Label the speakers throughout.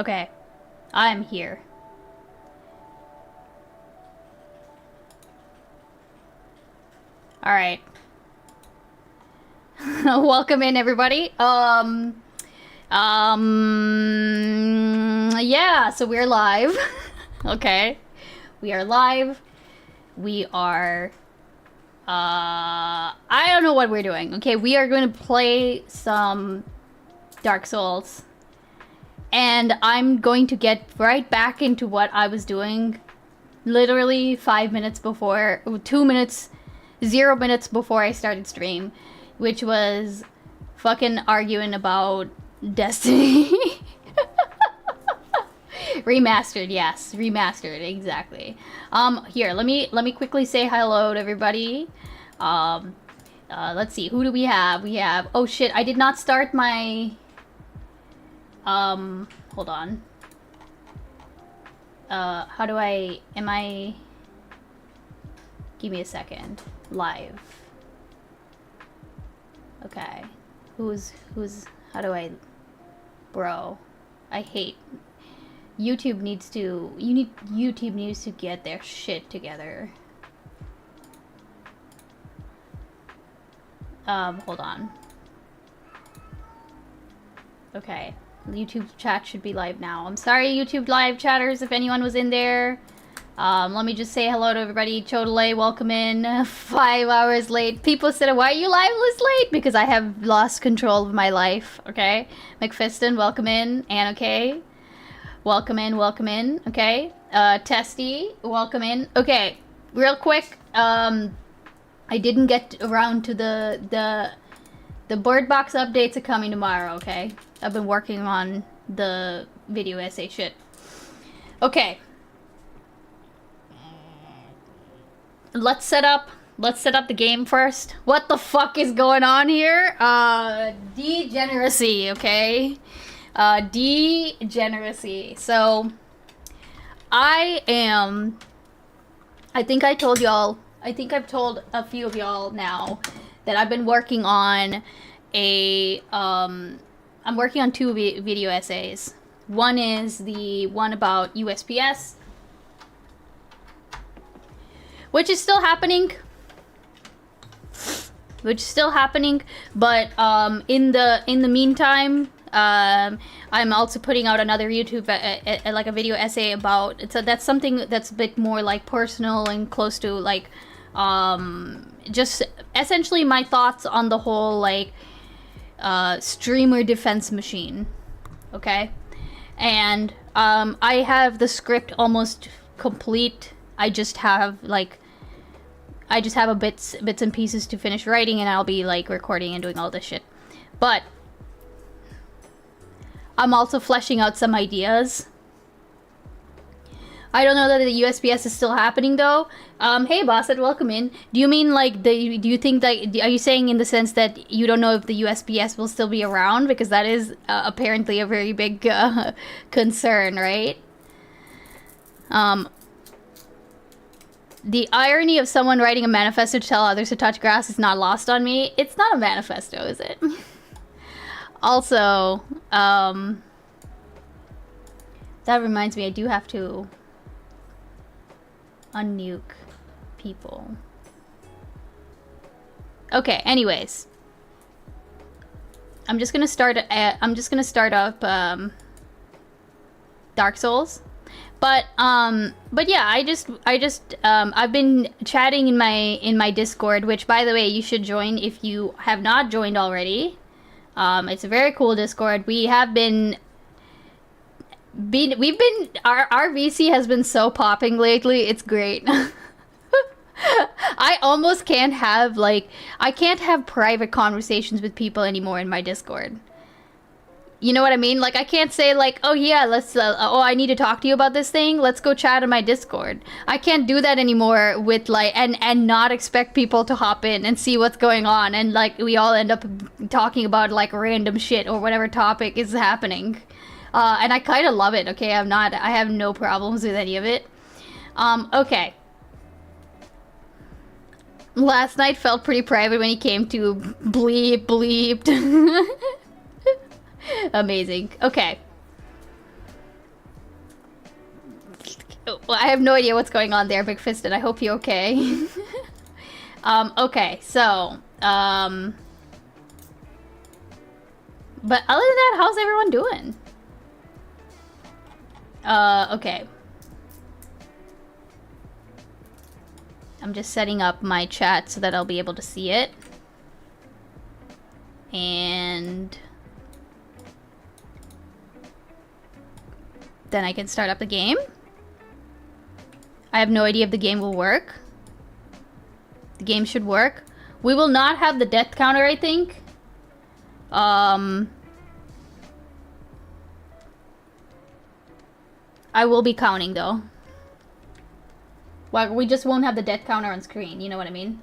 Speaker 1: Okay, I'm here. Alright. Welcome in, everybody. Yeah, so we're live. Okay. We are live. We are, I don't know what we're doing. Okay, we are going to play some Dark Souls. And I'm going to get right back into what I was doing literally 5 minutes before, 2 minutes, 0 minutes before I started stream, which was fucking arguing about Destiny. Remastered, yes, remastered, exactly. Here, let me quickly say hello to everybody. Let's see, who do we have? We have, oh shit, I did not start my, hold on. How do I, give me a second. Live. Okay. Who's, how do I, bro, I hate, YouTube needs to, YouTube needs to get their shit together. Hold on. Okay. YouTube chat should be live now. I'm sorry, YouTube live chatters, if anyone was in there. Let me just say hello to everybody. Chodole, welcome in. 5 hours late. People said, why are you live this late? Because I have lost control of my life, okay? McFiston, welcome in. Ann, okay? Welcome in, okay? Testy, welcome in. Okay, real quick, I didn't get around to the Bird Box updates are coming tomorrow, okay? I've been working on the video essay shit. Okay. Let's set up the game first. What the fuck is going on here? Degeneracy, okay? Degeneracy. So, I think I told y'all, I think I've told a few of y'all now that I've been working on a, I'm working on 2 video essays. One is the one about USPS, which is still happening. But in the meantime, I'm also putting out another YouTube like a video essay about, so that's something that's a bit more like personal and close to like just essentially my thoughts on the whole like streamer defense machine, okay? And I have the script almost complete. I just have a bits and pieces to finish writing, and I'll be like recording and doing all this shit. But I'm also fleshing out some ideas. I don't know that the USPS is still happening though. Hey Bossett, welcome in. Do you mean like do you think that, are you saying in the sense that you don't know if the USPS will still be around? Because that is apparently a very big concern, right? The irony of someone writing a manifesto to tell others to touch grass is not lost on me. It's not a manifesto, is it? Also, that reminds me, I do have to unnuke people. Okay, anyways. I'm just gonna start up Dark Souls. But yeah, I've been chatting in my Discord, which by the way, you should join if you have not joined already. It's a very cool Discord. We have been our VC has been so popping lately. It's great. I almost can't have I can't have private conversations with people anymore in my Discord. You know what I mean? Like, I can't say, like, oh, yeah, let's, oh, I need to talk to you about this thing. Let's go chat in my Discord. I can't do that anymore with, like, and not expect people to hop in and see what's going on. And, like, we all end up talking about, like, random shit or whatever topic is happening. And I kind of love it, okay? I have no problems with any of it. Okay. Last night felt pretty private when he came to bleeped. Amazing. Okay. Well, I have no idea what's going on there, McFiston. I hope you're okay. Okay, so, but other than that, how's everyone doing? Okay. I'm just setting up my chat so that I'll be able to see it. And then I can start up the game. I have no idea if the game will work. The game should work. We will not have the death counter, I think. I will be counting though. Well, we just won't have the death counter on screen, you know what I mean?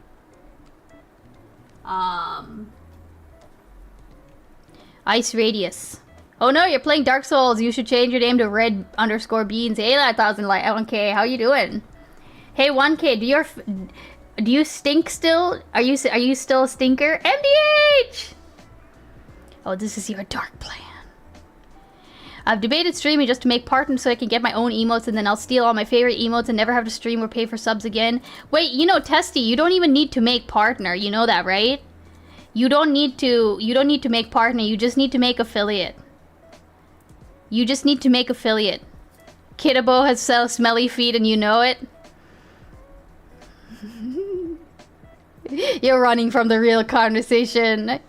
Speaker 1: Ice Radius. Oh no, you're playing Dark Souls. You should change your name to red_beans. Hey, that 1,000 like 1K. How you doing? Hey, 1K. Do you stink still? Are you still a stinker? MDH. Oh, this is your dark plan. I've debated streaming just to make partners so I can get my own emotes, and then I'll steal all my favorite emotes and never have to stream or pay for subs again. Wait, you know, Testy, you don't even need to make partner. You know that, right? You don't need to make partner. You just need to make affiliate. You just need to make affiliate. Kitabo has smelly feet and you know it. You're running from the real conversation.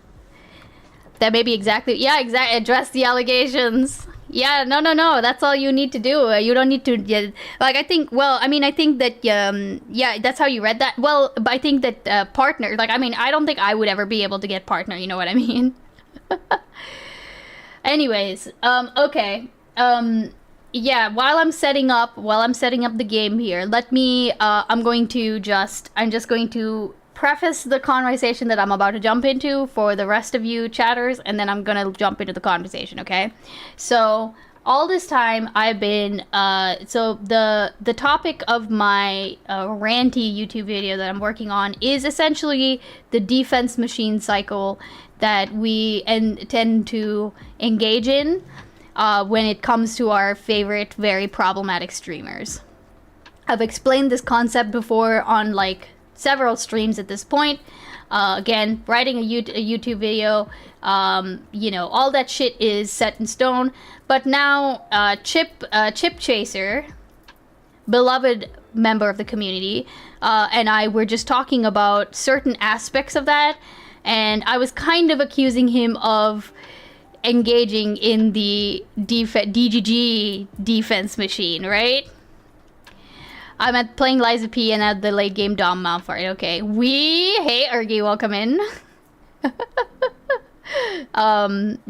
Speaker 1: That may be exactly... Yeah, exactly. Address the allegations. Yeah, no. That's all you need to do. You don't need to... like, I think... Well, I mean, I think that... yeah, that's how you read that. Well, but I think that partner... Like, I mean, I don't think I would ever be able to get partner. You know what I mean? Anyways, okay. Yeah, while I'm setting up the game here, let me... I'm just going to preface the conversation that I'm about to jump into for the rest of you chatters, and then I'm gonna jump into the conversation, okay? So all this time I've been so the topic of my ranty YouTube video that I'm working on is essentially the defense machine cycle that we tend to engage in when it comes to our favorite very problematic streamers. I've explained this concept before on like several streams at this point. Again, writing a YouTube video, you know, all that shit is set in stone. But now, Chip Chaser, beloved member of the community, and I were just talking about certain aspects of that, and I was kind of accusing him of engaging in the DGG defense machine, right? I'm at playing Liza P and at the late game Dom Malphite. Okay. Hey, Ergy, welcome in.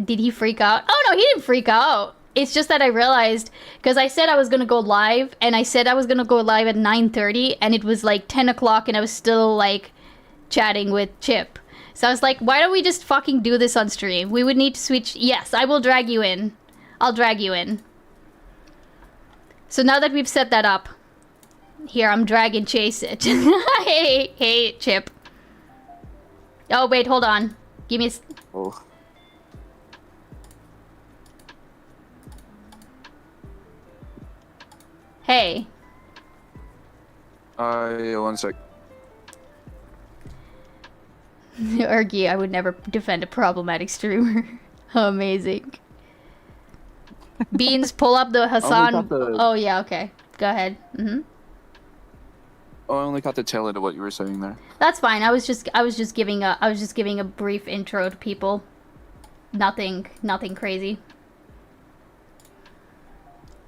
Speaker 1: Did he freak out? Oh, no, he didn't freak out. It's just that I realized, because I said I was going to go live, and I said I was going to go live at 9:30, and it was like 10 o'clock, and I was still, like, chatting with Chip. So I was like, why don't we just fucking do this on stream? We would need to switch. Yes, I will drag you in. I'll drag you in. So now that we've set that up, here, I'm dragging Chase it. hey, Chip. Oh, wait, hold on. Give me a...
Speaker 2: Oh.
Speaker 1: Hey.
Speaker 2: Yeah, 1 sec.
Speaker 1: Ergy, I would never defend a problematic streamer. Amazing. Beans, pull up the Hassan... Oh, yeah, okay. Go ahead. Mm-hmm.
Speaker 2: Oh, I only caught the tail end of what you were saying there.
Speaker 1: That's fine. I was just giving a brief intro to people. Nothing crazy.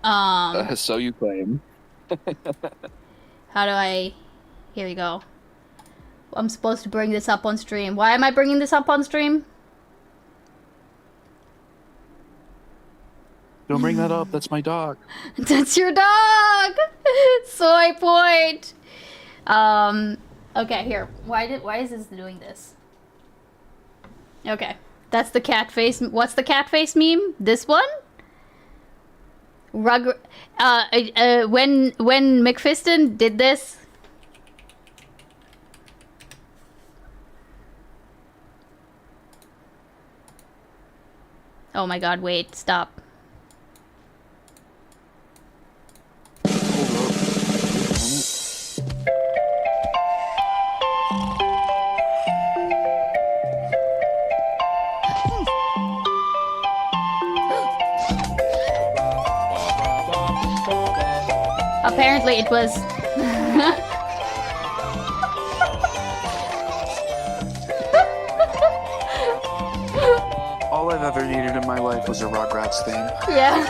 Speaker 2: So you claim.
Speaker 1: How do I... Here we go. I'm supposed to bring this up on stream. Why am I bringing this up on stream?
Speaker 2: Don't bring that up. That's my dog.
Speaker 1: That's your dog! Soy point! Okay, here. Why is this doing this? Okay. That's the cat face. What's the cat face meme? This one? When McFiston did this. Oh my god, wait, stop. apparently it was.
Speaker 2: All I've ever needed in my life was a Rugrats theme.
Speaker 1: Yeah.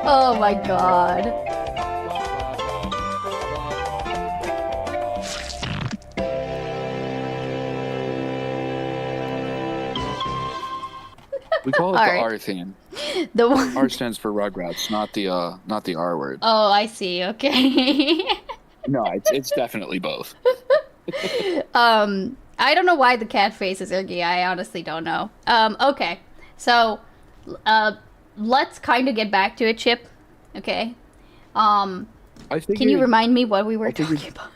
Speaker 1: Oh my god.
Speaker 2: We call it
Speaker 1: All
Speaker 2: the
Speaker 1: right.
Speaker 2: R theme.
Speaker 1: The one.
Speaker 2: R stands for Rugrats, not the R word.
Speaker 1: Oh, I see. Okay.
Speaker 2: No, it's definitely both.
Speaker 1: I don't know why the cat face is Irgy. I honestly don't know. Okay. So, let's kind of get back to it, Chip. Okay.
Speaker 2: I figured,
Speaker 1: Can you remind me what we were talking about?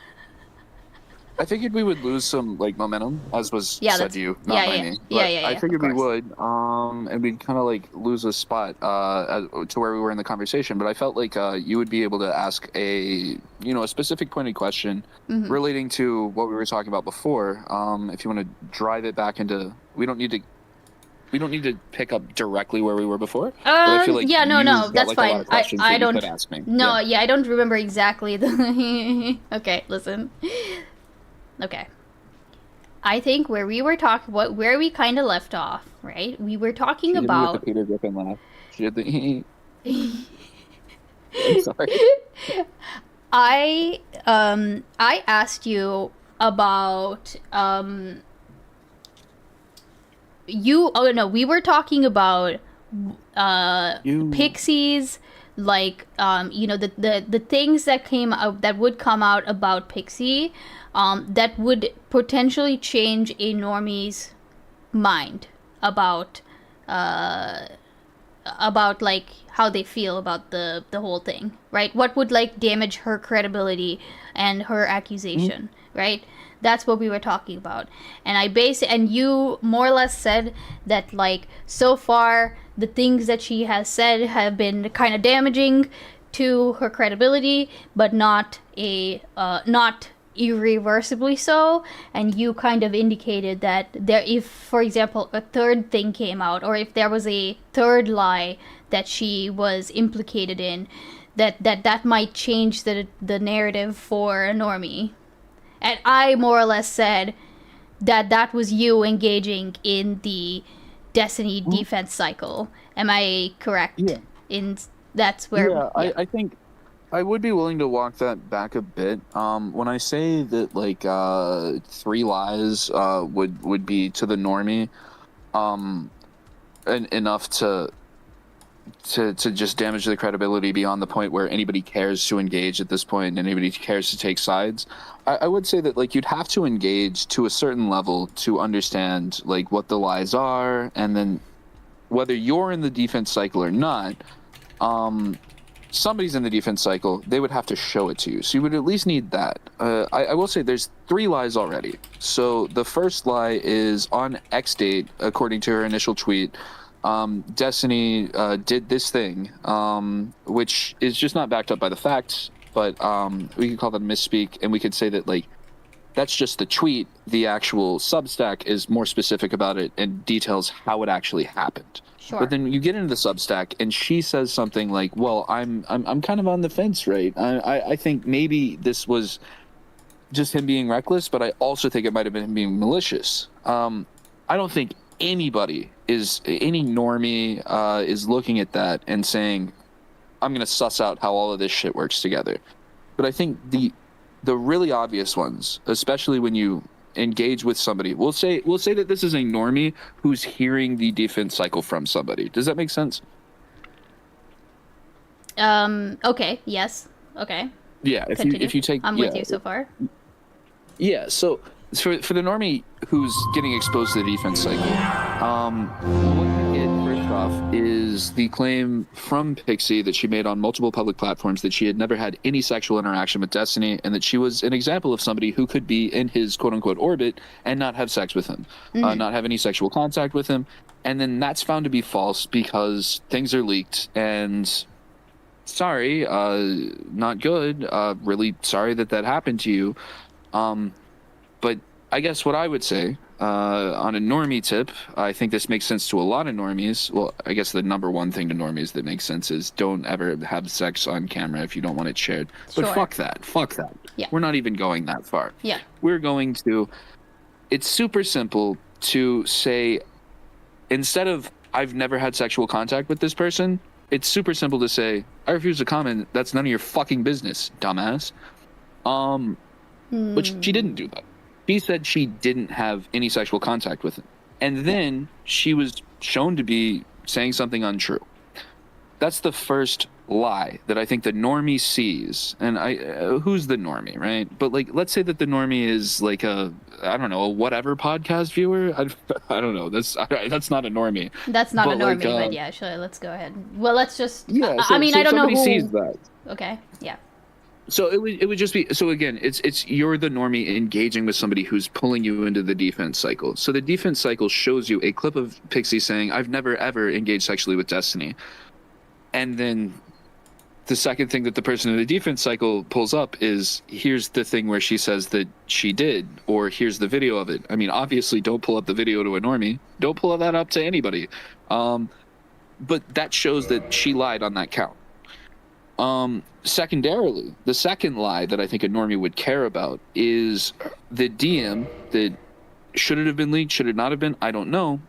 Speaker 2: I figured we would lose some like momentum, as was said to you, not by me. But I figured we would, and we'd kind of like lose a spot to where we were in the conversation. But I felt like you would be able to ask a specific pointed question relating to what we were talking about before. If you want to drive it back into, we don't need to pick up directly where we were before. But I feel like
Speaker 1: no, that's
Speaker 2: like
Speaker 1: fine.
Speaker 2: A lot of questions
Speaker 1: I
Speaker 2: that
Speaker 1: don't.
Speaker 2: You could ask me.
Speaker 1: No, yeah, I don't remember exactly the. Okay, listen. Okay. I think where we were talking, where we kind of left off, right? We were talking about.
Speaker 2: With the Peter Griffin laugh. She did the. I'm sorry.
Speaker 1: I asked you about we were talking about Pixies, like the things that came out that would come out about Pixie, that would potentially change a normie's mind about like how they feel about the whole thing, right? What would like damage her credibility and her accusation, right? That's what we were talking about. And you more or less said that like so far the things that she has said have been kind of damaging to her credibility, but not irreversibly so. And you kind of indicated that if, for example, a third thing came out, or if there was a third lie that she was implicated in, that might change the narrative for a normie. And I more or less said that was you engaging in the Destiny defense cycle. Am I correct?
Speaker 2: Yeah.
Speaker 1: That's where.
Speaker 2: Yeah, I think I would be willing to walk that back a bit. When I say that like 3 lies would be to the normie, enough to just damage the credibility beyond the point where anybody cares to engage at this point and anybody cares to take sides. I would say that like you'd have to engage to a certain level to understand like what the lies are, and then whether you're in the defense cycle or not, somebody's in the defense cycle, they would have to show it to you. So you would at least need that. I will say there's 3 lies already. So the first lie is on X date, according to her initial tweet, Destiny did this thing, which is just not backed up by the facts, but we could call that a misspeak, and we could say that like that's just the tweet. The actual Substack is more specific about it and details how it actually happened.
Speaker 1: Sure.
Speaker 2: But then you get into the Substack, and she says something like, "Well, I'm kind of on the fence, right? I think maybe this was just him being reckless, but I also think it might have been him being malicious." I don't think any normie is looking at that and saying, I'm going to suss out how all of this shit works together. But I think the really obvious ones, especially when you engage with somebody, we'll say that this is a normie who's hearing the defense cycle from somebody. Does that make sense?
Speaker 1: Okay. Yes. Okay.
Speaker 2: Yeah. If you take,
Speaker 1: I'm with you so far.
Speaker 2: Yeah. So for the normie who's getting exposed to the defense cycle, what you get first off is the claim from Pixie that she made on multiple public platforms that she had never had any sexual interaction with Destiny, and that she was an example of somebody who could be in his quote-unquote orbit and not have sex with him, not have any sexual contact with him. And then that's found to be false because things are leaked, and sorry, not good, really sorry that happened to you. But I guess what I would say on a normie tip, I think this makes sense to a lot of normies. Well, I guess the number one thing to normies that makes sense is don't ever have sex on camera if you don't want it shared. But
Speaker 1: Sure.
Speaker 2: fuck that. Fuck that.
Speaker 1: Yeah.
Speaker 2: We're not even going that far.
Speaker 1: Yeah.
Speaker 2: We're going to. It's super simple to say, instead of I've never had sexual contact with this person, it's super simple to say I refuse to comment. That's none of your fucking business, dumbass. But she didn't do that. She said she didn't have any sexual contact with him. And then she was shown to be saying something untrue. That's the first lie that I think the normie sees. And who's the normie, right? But like, let's say that the normie is like a whatever podcast viewer. I don't know. That's not a normie.
Speaker 1: That's not a normie,
Speaker 2: like,
Speaker 1: but yeah, sure. Let's go ahead. Well, let's just.
Speaker 2: Yeah.
Speaker 1: I mean, I don't know who
Speaker 2: sees that.
Speaker 1: Okay. Yeah.
Speaker 2: So it would just be, so again, it's you're the normie engaging with somebody who's pulling you into the defense cycle. So the defense cycle shows you a clip of Pixie saying, I've never ever engaged sexually with Destiny. And then the second thing that the person in the defense cycle pulls up is, here's the thing where she says that she did, or here's the video of it. I mean, obviously don't pull up the video to a normie. Don't pull that up to anybody. But that shows that she lied on that count. Secondarily, the second lie that I think a normie would care about is the DM that should it have been leaked, should it not have been? I don't know.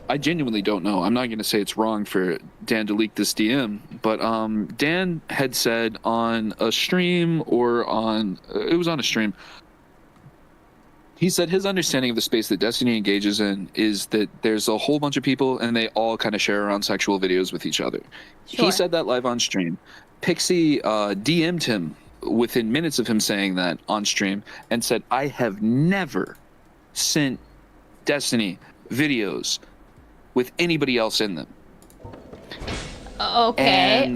Speaker 2: I genuinely don't know. I'm not going to say it's wrong for Dan to leak this DM, but Dan had said on a stream it was on a stream. He said his understanding of the space that Destiny engages in is that there's a whole bunch of people and they all kind of share around sexual videos with each other. Sure. He said that live on stream. Pixie DM'd him within minutes of him saying that on stream and said, I have never sent Destiny videos with anybody else in them.
Speaker 1: Okay.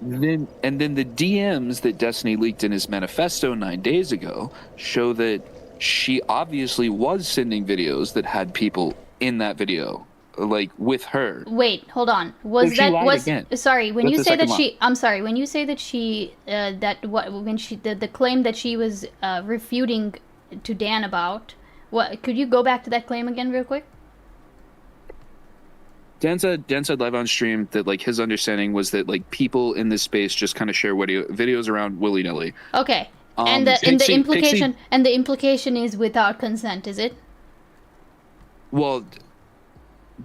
Speaker 2: Then the DMs that Destiny leaked in his manifesto 9 days ago show that she obviously was sending videos that had people in that video, like with her.
Speaker 1: Wait, hold on. Sorry, when you say that she, I'm sorry, when you say that she, the claim that she was refuting to Dan about, what? Could you go back to that claim again real quick?
Speaker 2: Dan said live on stream that like his understanding was that like people in this space just kind of share videos around willy-nilly.
Speaker 1: Okay. And the implication is without consent, is it?
Speaker 2: Well,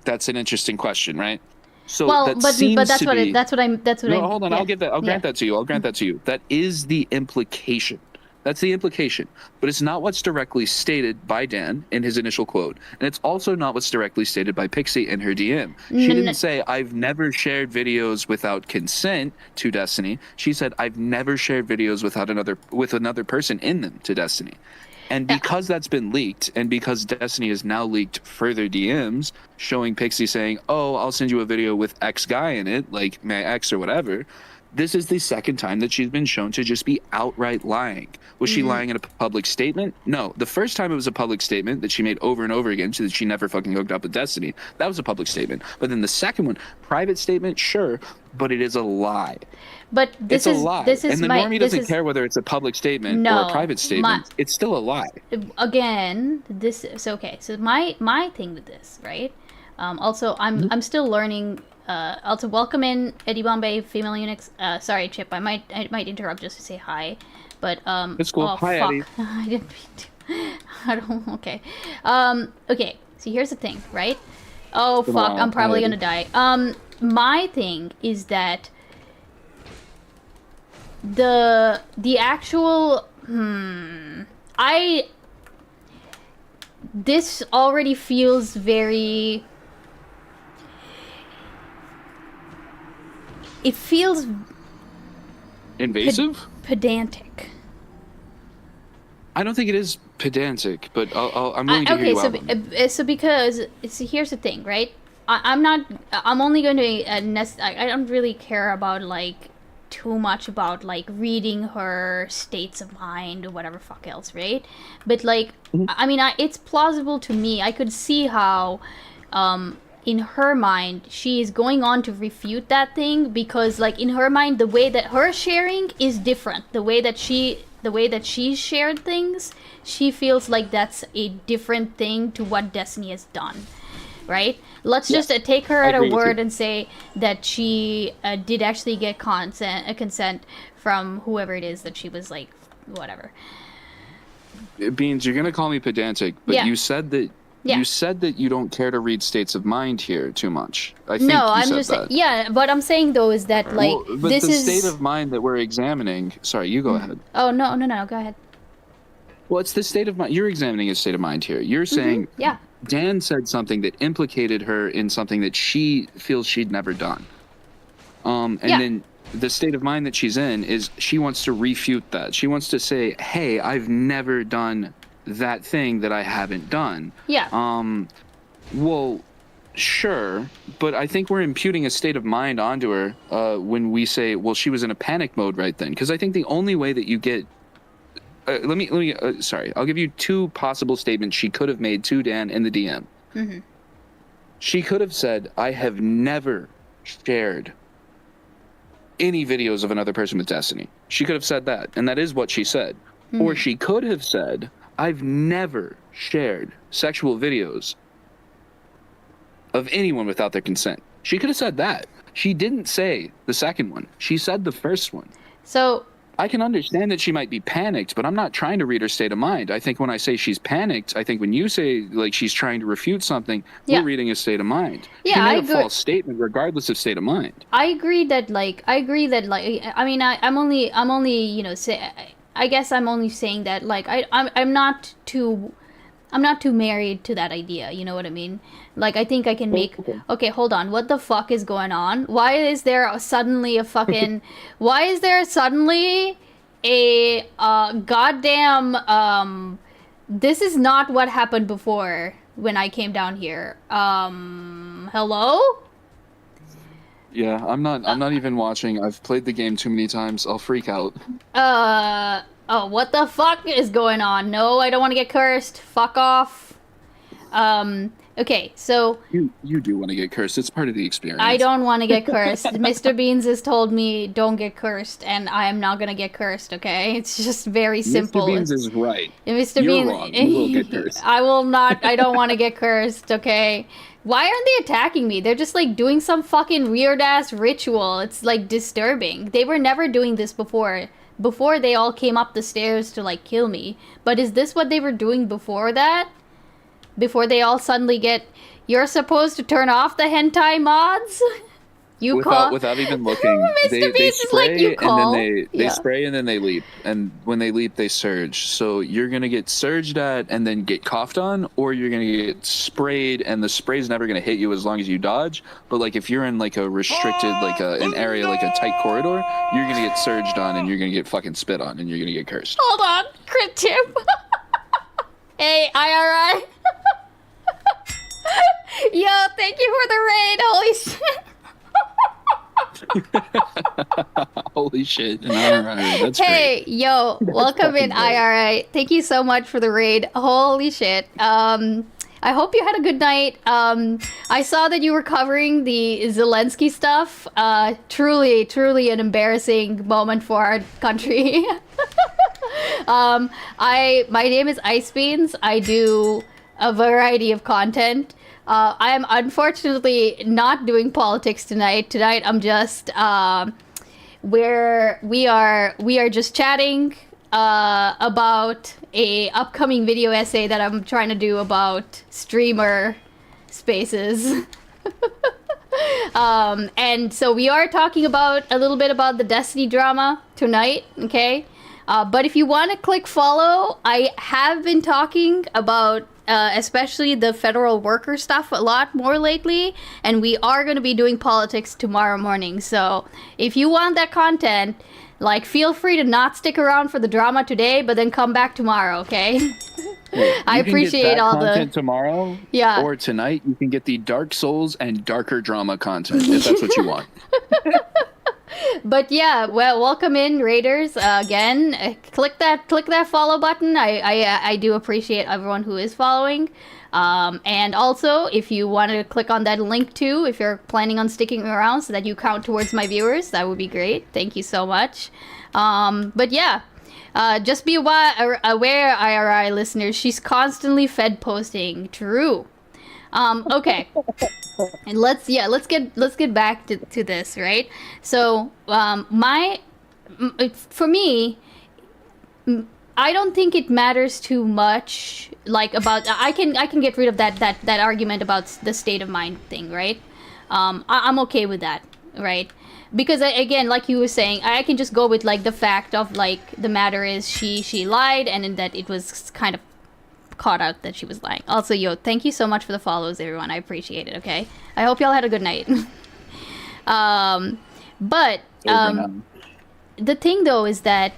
Speaker 2: that's an interesting question, right? So
Speaker 1: that's what I'm.
Speaker 2: Hold on. Yeah. I'll grant that to you. That is the implication. That's the implication. But it's not what's directly stated by Dan in his initial quote. And it's also not what's directly stated by Pixie in her DM. She didn't say, I've never shared videos without consent to Destiny. She said, I've never shared videos with another person in them to Destiny. And because that's been leaked, and because Destiny has now leaked further DMs showing Pixie saying, oh, I'll send you a video with X guy in it, like my ex or whatever, this is the second time that she's been shown to just be outright lying. Was she lying in a public statement? No. The first time it was a public statement that she made over and over again so that she never fucking hooked up with Destiny. That was a public statement. But then the second one, private statement, sure, but it is a lie.
Speaker 1: But it's a lie. And
Speaker 2: the normie doesn't care whether it's a public statement or a private statement. It's still a lie.
Speaker 1: Again, So my thing with this, right? Also, I'm still learning. Also, welcome in Eddie Bombay, female Unix. Sorry, Chip, I might interrupt just to say hi, but
Speaker 2: it's cool. Hi,
Speaker 1: fuck.
Speaker 2: Eddie.
Speaker 1: I didn't mean to. I don't. Okay. Okay. So here's the thing, right? Oh fuck! I'm probably gonna die. My thing is that the actual this already feels very. It feels
Speaker 2: invasive,
Speaker 1: pedantic.
Speaker 2: I don't think it is pedantic, but I'm willing to hear you out.
Speaker 1: So because here's the thing, right? I'm only going to I don't really care about like too much about like reading her states of mind or whatever fuck else, right? But like, I mean, it's plausible to me. I could see how. In her mind, she is going on to refute that thing because, like, in her mind, the way that her sharing is different. The way that she the way that she's shared things, she feels like that's a different thing to what Destiny has done, right? Let's just take her at her word and say that she did actually get consent from whoever it is that she was like, whatever.
Speaker 2: Beans, you're gonna call me pedantic, but you said that you said that you don't care to read states of mind here too much. I think
Speaker 1: I'm just saying, what I'm saying though is that like
Speaker 2: but
Speaker 1: this
Speaker 2: the
Speaker 1: is
Speaker 2: state of mind that we're examining. Sorry, you go ahead.
Speaker 1: Oh no, go ahead.
Speaker 2: Well, it's the state of mind. You're examining a state of mind here. You're saying Dan said something that implicated her in something that she feels she'd never done. And then the state of mind that she's in is she wants to refute that. She wants to say, hey, I've never done that thing that I haven't done.
Speaker 1: Yeah.
Speaker 2: Well, sure, but I think we're imputing a state of mind onto her when we say, well, she was in a panic mode right then. Because I think the only way that you get... sorry, I'll give you two possible statements she could have made to Dan in the DM. Mm-hmm. She could have said, I have never shared any videos of another person with Destiny. She could have said that, and that is what she said. Mm-hmm. Or she could have said, I've never shared sexual videos of anyone without their consent. She could have said that. She didn't say the second one. She said the first one.
Speaker 1: So
Speaker 2: I can understand that she might be panicked, but I'm not trying to read her state of mind. I think when I say she's panicked, I think when you say like she's trying to refute something, we're reading a state of mind.
Speaker 1: Yeah,
Speaker 2: she made a false statement regardless of state of mind.
Speaker 1: I agree that I mean I'm only I guess I'm only saying that like I'm not too married to that idea, you know what I mean? Like, I think I can make... Okay, hold on. What the fuck is going on? Why is there suddenly a fucking... Why is there suddenly a goddamn... This is not what happened before when I came down here. Hello?
Speaker 2: Yeah, I'm not even watching. I've played the game too many times. I'll freak out.
Speaker 1: Oh, what the fuck is going on? No, I don't want to get cursed. Fuck off. Okay, so...
Speaker 2: You do want to get cursed. It's part of the experience.
Speaker 1: I don't want to get cursed. Mr. Beans has told me don't get cursed, and I am not going to get cursed, okay? It's just very simple.
Speaker 2: Mr. Beans is right.
Speaker 1: Mr.
Speaker 2: You're
Speaker 1: Beans...
Speaker 2: wrong. You will get cursed.
Speaker 1: I will not... I don't want to get cursed, okay? Why aren't they attacking me? They're just, like, doing some fucking weird-ass ritual. It's, like, disturbing. They were never doing this before they all came up the stairs to, like, kill me. But is this what they were doing before that? Before they all suddenly get... You're supposed to turn off the hentai mods?
Speaker 2: Without even looking. They spray
Speaker 1: like,
Speaker 2: and then they spray and then they leap. And when they leap, they surge. So you're going to get surged at and then get coughed on, or you're going to get sprayed and the spray's never going to hit you as long as you dodge. But like if you're in like a restricted, like an area, like a tight corridor, you're going to get surged on and you're going to get fucking spit on and you're going to get cursed.
Speaker 1: Hold on. Crit tip. Hey, IRI. Yo, thank you for the raid. Holy shit.
Speaker 2: Holy shit. That's
Speaker 1: hey,
Speaker 2: great.
Speaker 1: Yo, welcome in, IRI. Thank you so much for the raid. Holy shit. I hope you had a good night. I saw that you were covering the Zelensky stuff. Truly an embarrassing moment for our country. My name is Ice Beans. I do a variety of content. I am unfortunately not doing politics tonight. Tonight I'm just where we are just chatting about a upcoming video essay that I'm trying to do about streamer spaces. And so we are talking about a little bit about the Destiny drama tonight, okay? But if you want to click follow, I have been talking about especially the federal worker stuff a lot more lately, and we are going to be doing politics tomorrow morning. So if you want that content, like, feel free to not stick around for the drama today, but then come back tomorrow, okay? I appreciate all the
Speaker 2: content tomorrow.
Speaker 1: Yeah.
Speaker 2: Or tonight, you can get the Dark Souls and darker drama content if that's what you want.
Speaker 1: But yeah, well, welcome in, Raiders. Again, click that follow button. I do appreciate everyone who is following. And also, if you want to click on that link too, if you're planning on sticking around so that you count towards my viewers, that would be great. Thank you so much. But yeah, Just be aware, IRI listeners. She's constantly fed posting. True. Okay. And let's get back to this, right? So, for me, I don't think it matters too much. Like about, I can get rid of that argument about the state of mind thing, right? I'm okay with that, right? Because again, like you were saying, I can just go with like the fact of like the matter is she lied, and that it was kind of caught out that she was lying. Also, thank you so much for the follows, everyone. I appreciate it. Okay, I hope y'all had a good night. But the thing though is that,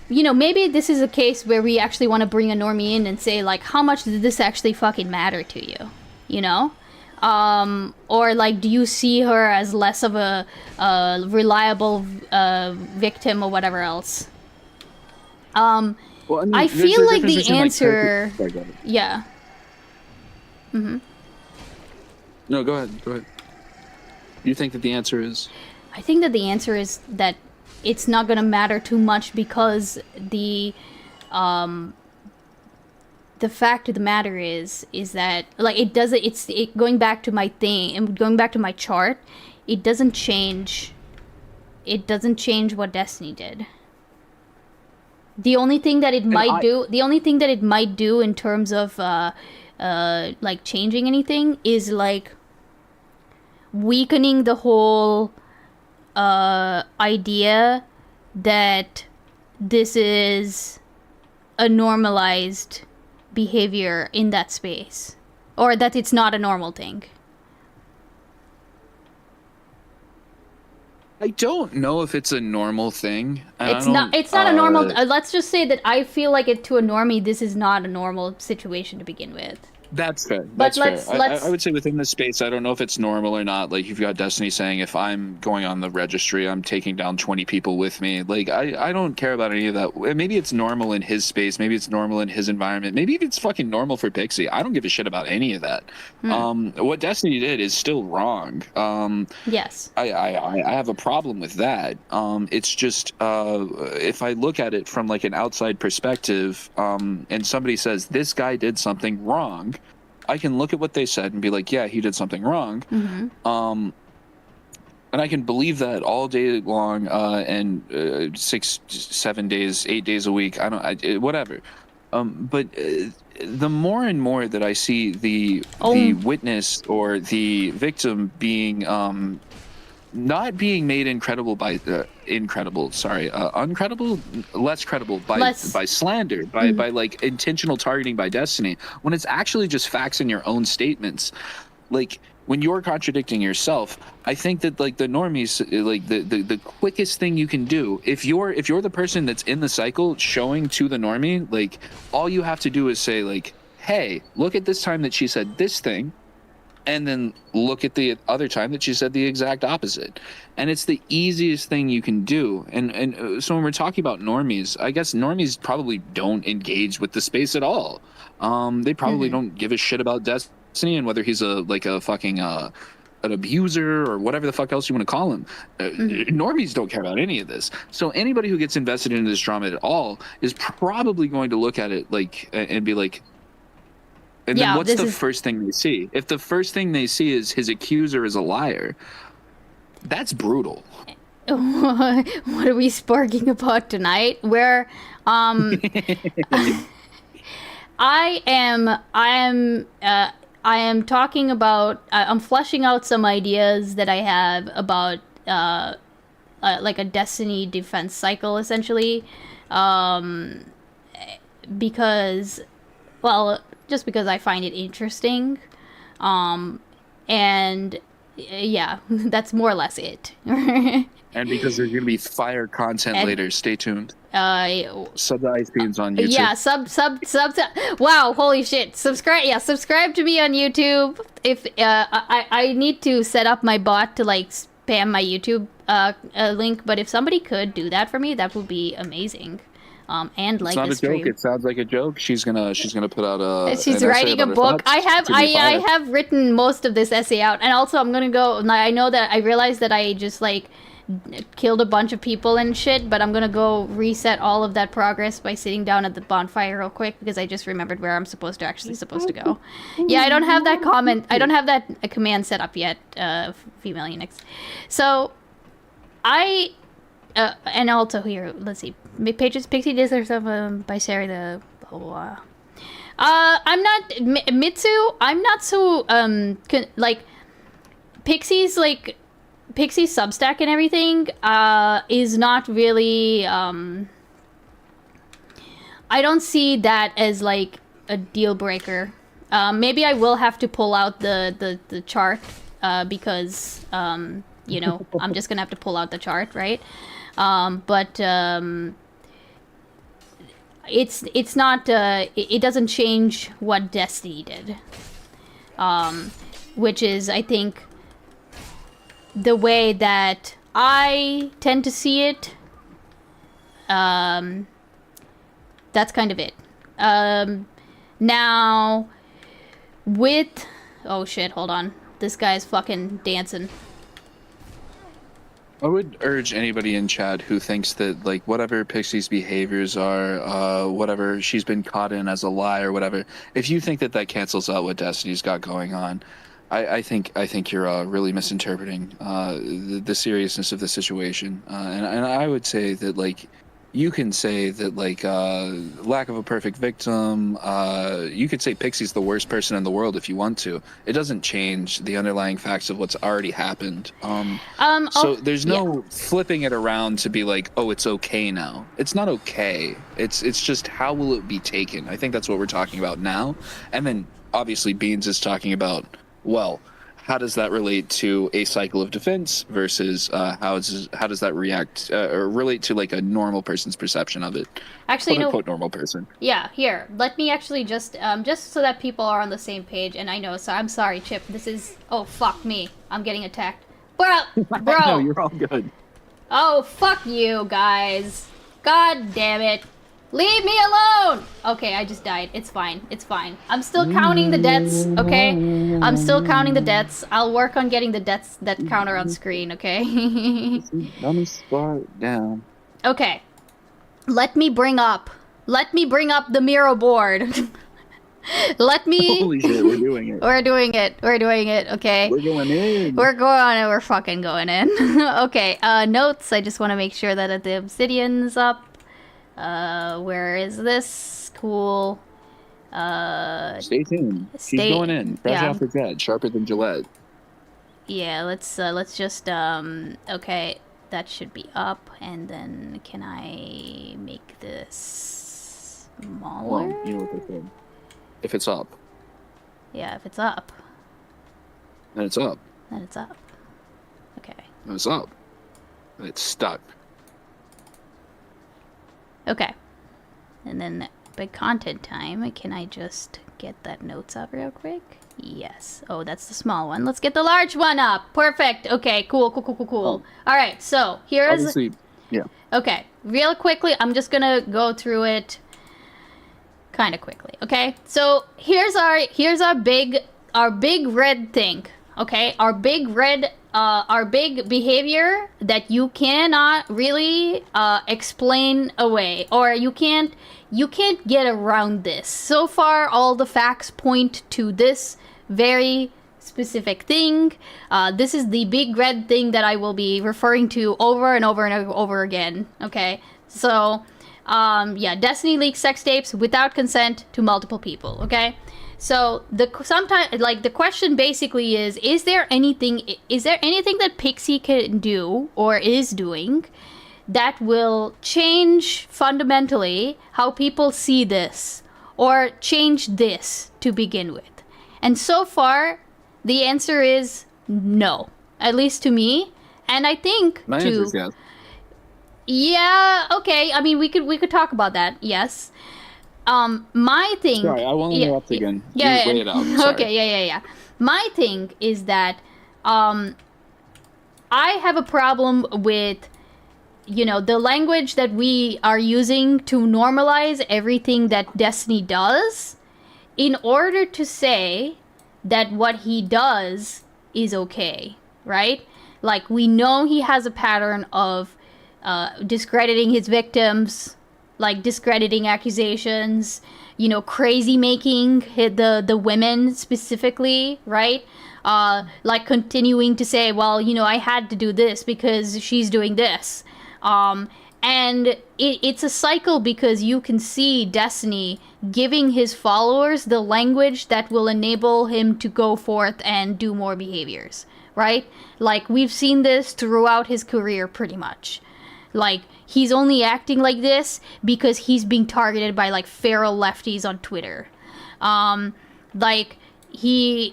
Speaker 1: maybe this is a case where we actually want to bring a normie in and say like, how much did this actually fucking matter to you? Or like, do you see her as less of a reliable victim or whatever else? Well, I feel like the answer, yeah. Mm-hmm.
Speaker 2: No, go ahead. You think that the answer is?
Speaker 1: I think that the answer is that it's not gonna matter too much, because the fact of the matter is that like going back to my thing and going back to my chart, it doesn't change what Destiny did. The only thing that it might do in terms of like changing anything is like weakening the whole idea that this is a normalized behavior in that space, or that it's not a normal thing.
Speaker 2: I don't know if it's a normal thing.
Speaker 1: It's not a normal. Let's just say that I feel like to a normie, this is not a normal situation to begin with.
Speaker 2: That's fair. That's fair. I would say within this space, I don't know if it's normal or not. Like, you've got Destiny saying, if I'm going on the registry, I'm taking down 20 people with me. Like, I don't care about any of that. Maybe it's normal in his space. Maybe it's normal in his environment. Maybe it's fucking normal for Pixie. I don't give a shit about any of that. What Destiny did is still wrong.
Speaker 1: Yes.
Speaker 2: I have a problem with that. It's just, if I look at it from like an outside perspective, and somebody says, this guy did something wrong, I can look at what they said and be like, yeah, he did something wrong. Mm-hmm. And I can believe that all day long, and 6, 7 days, 8 days a week. Whatever. But the more and more that I see the witness or the victim being not being made uncredible, less credible by slander, by like intentional targeting by Destiny, when it's actually just facts in your own statements. Like, when you're contradicting yourself, I think that like the normies, like the quickest thing you can do, if you're the person that's in the cycle showing to the normie, like, all you have to do is say like, hey, look at this time that she said this thing, and then look at the other time that she said the exact opposite. And it's the easiest thing you can do. And so when we're talking about normies, I guess normies probably don't engage with the space at all. They probably don't give a shit about Destiny and whether he's a fucking an abuser or whatever the fuck else you want to call him. Normies don't care about any of this. So anybody who gets invested into this drama at all is probably going to look at it like and be like, and then what's the first thing they see? If the first thing they see is his accuser is a liar, that's brutal.
Speaker 1: What are we sparking about tonight? Where I am talking about, I'm fleshing out some ideas that I have about like a Destiny defense cycle, essentially, because, well, just because I find it interesting, and yeah, that's more or less it.
Speaker 2: And because there's gonna be fire content later, stay tuned. Sub the ice beams on YouTube.
Speaker 1: Yeah, sub. Wow, holy shit! Subscribe to me on YouTube. If I need to set up my bot to like spam my YouTube link, but if somebody could do that for me, that would be amazing. And like,
Speaker 2: it's not a joke. It sounds like a joke. She's gonna put out a.
Speaker 1: She's writing a book. I have written most of this essay out, and also I'm gonna go. I realized that I just like killed a bunch of people and shit, but I'm gonna go reset all of that progress by sitting down at the bonfire real quick because I just remembered where I'm supposed to go. Yeah, I don't have that command set up yet, female Unix. So and also here, let's see, pages, Pixie Diz or something by Sarah the blah blah blah. I'm not Mitsu. I'm not so like Pixie's Substack and everything is not really I don't see that as like a deal breaker. Maybe I will have to pull out the chart because you know, I'm just gonna have to pull out the chart, right? But it's not it doesn't change what Destiny did, which is, I think, the way that I tend to see it. That's kind of it. Now with oh shit, hold on, this guy's fucking dancing.
Speaker 2: I would urge anybody in chat who thinks that, like, whatever Pixie's behaviors are, whatever she's been caught in as a lie or whatever, if you think that cancels out what Destiny's got going on, I think you're really misinterpreting the seriousness of the situation. And I would say that, like, you can say that, like, lack of a perfect victim, you could say Pixie's the worst person in the world if you want to. It doesn't change the underlying facts of what's already happened. So there's no flipping it around to be like, oh, it's okay now. It's not okay. It's just, how will it be taken? I think that's what we're talking about now. And then obviously Beans is talking about, well, how does that relate to a cycle of defense versus how does that react or relate to like a normal person's perception of it?
Speaker 1: Actually,
Speaker 2: quote unquote normal person.
Speaker 1: Yeah, here. Let me actually just so that people are on the same page, and I know. So I'm sorry, Chip. This is fuck me. I'm getting attacked. Bro.
Speaker 2: No, you're all good.
Speaker 1: Oh, fuck you guys. God damn it. Leave me alone! Okay, I just died. It's fine. It's fine. I'm still counting the deaths, okay? I'm still counting the deaths. I'll work on getting the deaths that counter on screen, okay?
Speaker 2: Let me start down.
Speaker 1: Okay. Let me bring up the Miro board. Let me...
Speaker 2: Holy shit, we're doing it.
Speaker 1: We're doing it, okay?
Speaker 2: We're going in.
Speaker 1: We're fucking going in. Okay, notes. I just want to make sure that the obsidian's up. Where is this? Cool.
Speaker 2: Stay tuned. She's going in. Fresh off the jet, sharper than Gillette.
Speaker 1: Yeah, let's just okay, that should be up, and then can I make this smaller?
Speaker 2: Well, you know what they said. If it's up.
Speaker 1: Yeah, if it's up.
Speaker 2: Then it's up.
Speaker 1: Then it's up. Okay.
Speaker 2: Then it's up. And it's stuck.
Speaker 1: Okay. And then by content time, can I just get that notes up real quick? Yes. Oh, that's the small one. Let's get the large one up. Perfect. Okay, cool.
Speaker 2: Oh.
Speaker 1: All right, so here's...
Speaker 2: Obviously, yeah.
Speaker 1: Okay, real quickly, I'm just gonna go through it kind of quickly, okay? So here's our big red thing, okay? Our big behavior that you cannot really explain away, or you can't get around this. So far, all the facts point to this very specific thing. This is the big red thing that I will be referring to over and over and over again, okay? So, yeah, Destiny leaks sex tapes without consent to multiple people, okay? So the question basically is there anything that Pixie can do or is doing that will change fundamentally how people see this, or change this to begin with? And so far, the answer is no, at least to me, and I think
Speaker 2: my answer is yes.
Speaker 1: Yeah, okay. I mean, we could talk about that. Yes. My thing...
Speaker 2: Sorry, I won't interrupt again.
Speaker 1: Yeah,
Speaker 2: lay it out. Sorry.
Speaker 1: Okay, yeah. My thing is that I have a problem with, the language that we are using to normalize everything that Destiny does in order to say that what he does is okay, right? Like, we know he has a pattern of discrediting his victims, like discrediting accusations, you know, crazy making the women specifically, right? Like continuing to say, well, you know, I had to do this because she's doing this. And it's a cycle because you can see Destiny giving his followers the language that will enable him to go forth and do more behaviors, right? Like, we've seen this throughout his career pretty much. Like, he's only acting like this because he's being targeted by, like, feral lefties on Twitter. Like,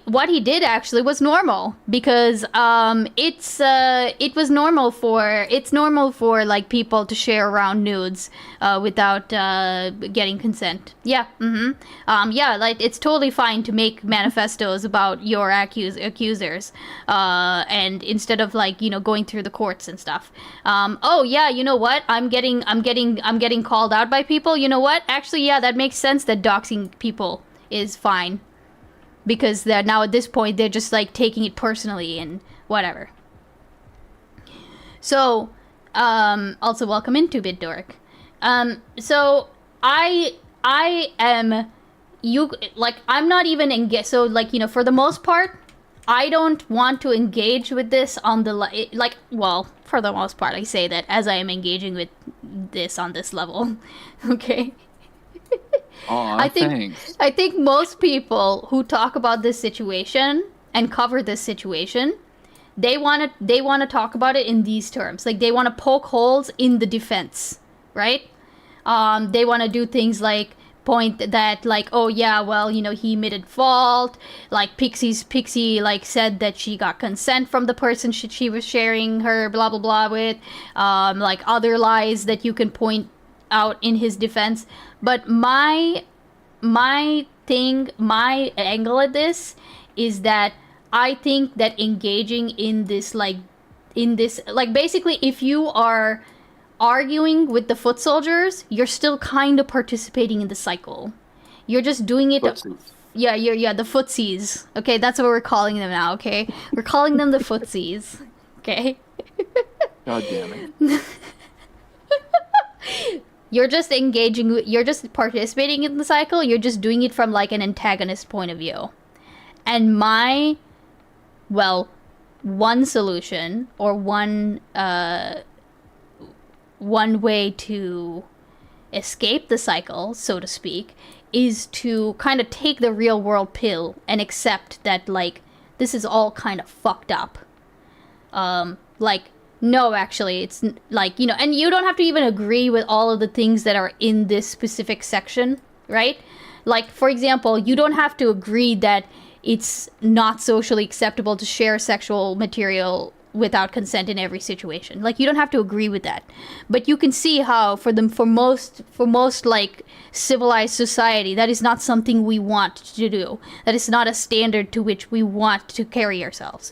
Speaker 1: what he did actually was normal because it was normal for like people to share around nudes without getting consent. Yeah. Yeah, like, it's totally fine to make manifestos about your accusers and instead of, like, you know, going through the courts and stuff. Oh yeah, you know what, I'm getting called out by people. You know what, actually, yeah, that makes sense that doxing people is fine. Because they're now at this point, they're just, like, taking it personally and whatever. So, also welcome into BitDork. So I am, I'm not even engaged. So, like, you know, for the most part, I don't want to engage with this on the, well, for the most part, I say that as I am engaging with this on this level. Okay.
Speaker 2: Aw, thanks.
Speaker 1: I think most people who talk about this situation and cover this situation, they want to talk about it in these terms. Like, they want to poke holes in the defense, right? They want to do things like point that, like, oh yeah, well, you know, he admitted fault. Like, Pixie like said that she got consent from the person she was sharing her blah blah blah with. Like, other lies that you can point out in his defense. But my angle at this is that I think that engaging in this, basically, if you are arguing with the foot soldiers, you're still kind of participating in the cycle. You're just doing it.
Speaker 2: Footsies.
Speaker 1: Yeah, the footsies. Okay, that's what we're calling them now, okay? We're calling them the footsies. Okay?
Speaker 2: God damn it.
Speaker 1: You're just you're just participating in the cycle, you're just doing it from, like, an antagonist point of view. And one solution, or one way to escape the cycle, so to speak, is to kind of take the real world pill and accept that, like, this is all kind of fucked up. Like, no, actually, it's, like, you know, and you don't have to even agree with all of the things that are in this specific section, right? Like, for example, you don't have to agree that it's not socially acceptable to share sexual material without consent in every situation. Like, you don't have to agree with that. But you can see how for most like civilized society, that is not something we want to do. That is not a standard to which we want to carry ourselves,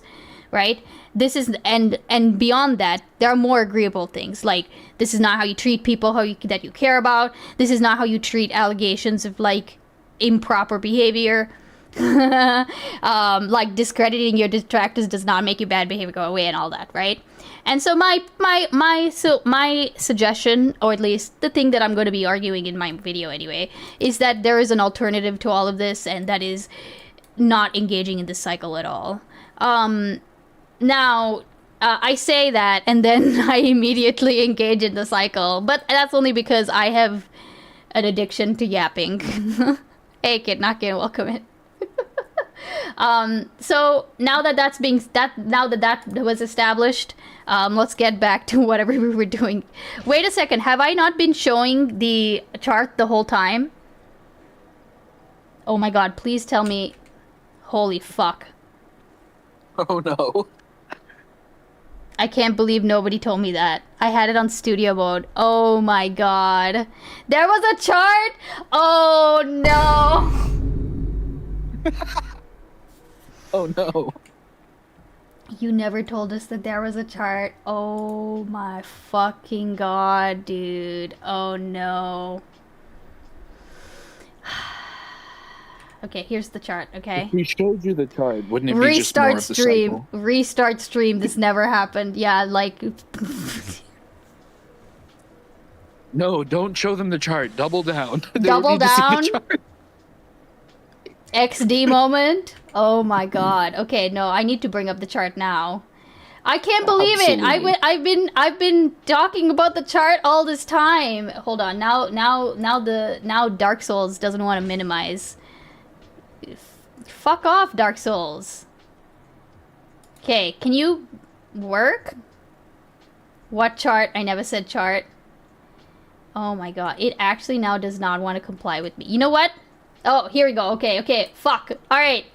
Speaker 1: right? This is, and beyond that, there are more agreeable things, like, this is not how you treat people that you care about. This is not how you treat allegations of, like, improper behavior. Like, discrediting your detractors does not make your bad behavior go away and all that, right? And so my suggestion, or at least the thing that I'm going to be arguing in my video anyway, is that there is an alternative to all of this, and that is not engaging in this cycle at all. Now, I say that, and then I immediately engage in the cycle, but that's only because I have an addiction to yapping. Hey, kid, not getting welcome in. So now that that was established, let's get back to whatever we were doing. Wait a second, have I not been showing the chart the whole time? Oh my god, please tell me. Holy fuck.
Speaker 2: Oh no.
Speaker 1: I can't believe nobody told me that. I had it on studio mode. Oh my god. There was a chart? Oh no.
Speaker 2: Oh no.
Speaker 1: You never told us that there was a chart. Oh my fucking god, dude. Oh no. Okay, here's the chart, okay?
Speaker 2: If we showed you the chart, wouldn't it be just more
Speaker 1: Restart
Speaker 2: of the
Speaker 1: stream.
Speaker 2: cycle?
Speaker 1: Restart stream. This never happened. Yeah, like...
Speaker 2: No, don't show them the chart. Double down. They
Speaker 1: Double
Speaker 2: need to see the
Speaker 1: down.
Speaker 2: chart.
Speaker 1: XD moment. Oh my god. Okay, no, I need to bring up the chart now. I can't believe it.
Speaker 2: Absolutely.
Speaker 1: I've been talking about the chart all this time. Hold on. Now Dark Souls doesn't want to minimize. Fuck off, Dark Souls. Okay, can you work? What chart? I never said chart. Oh my god. It actually now does not want to comply with me. You know what? Oh, here we go. Okay. Fuck. Alright.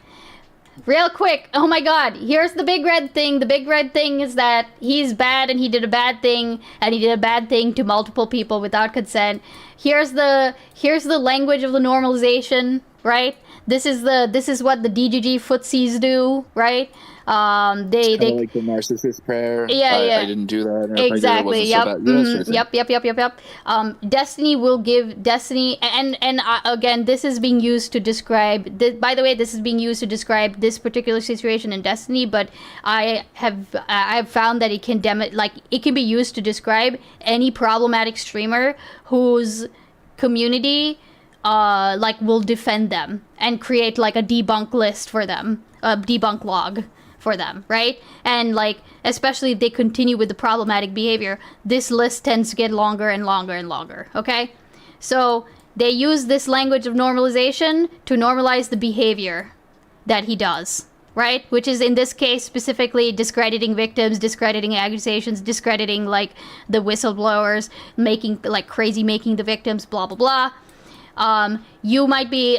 Speaker 1: Real quick. Oh my god. Here's the big red thing. The big red thing is that he's bad and he did a bad thing. And he did a bad thing to multiple people without consent. Here's the language of the normalization, right? This is what the DGG footsies do, right? They
Speaker 2: like the narcissist prayer.
Speaker 1: Yeah, yeah.
Speaker 2: I didn't do that.
Speaker 1: Exactly. Yep. Yep. Destiny will give Destiny, and again, this is being used to describe. By the way, this is being used to describe this particular situation in Destiny. But I've found that it can it can be used to describe any problematic streamer whose community will defend them and create like a debunk list for them, a debunk log for them, right? And like, especially if they continue with the problematic behavior, this list tends to get longer and longer and longer, okay? So they use this language of normalization to normalize the behavior that he does, right? Which is in this case specifically discrediting victims, discrediting accusations, discrediting like the whistleblowers, making the victims, blah blah blah. You might be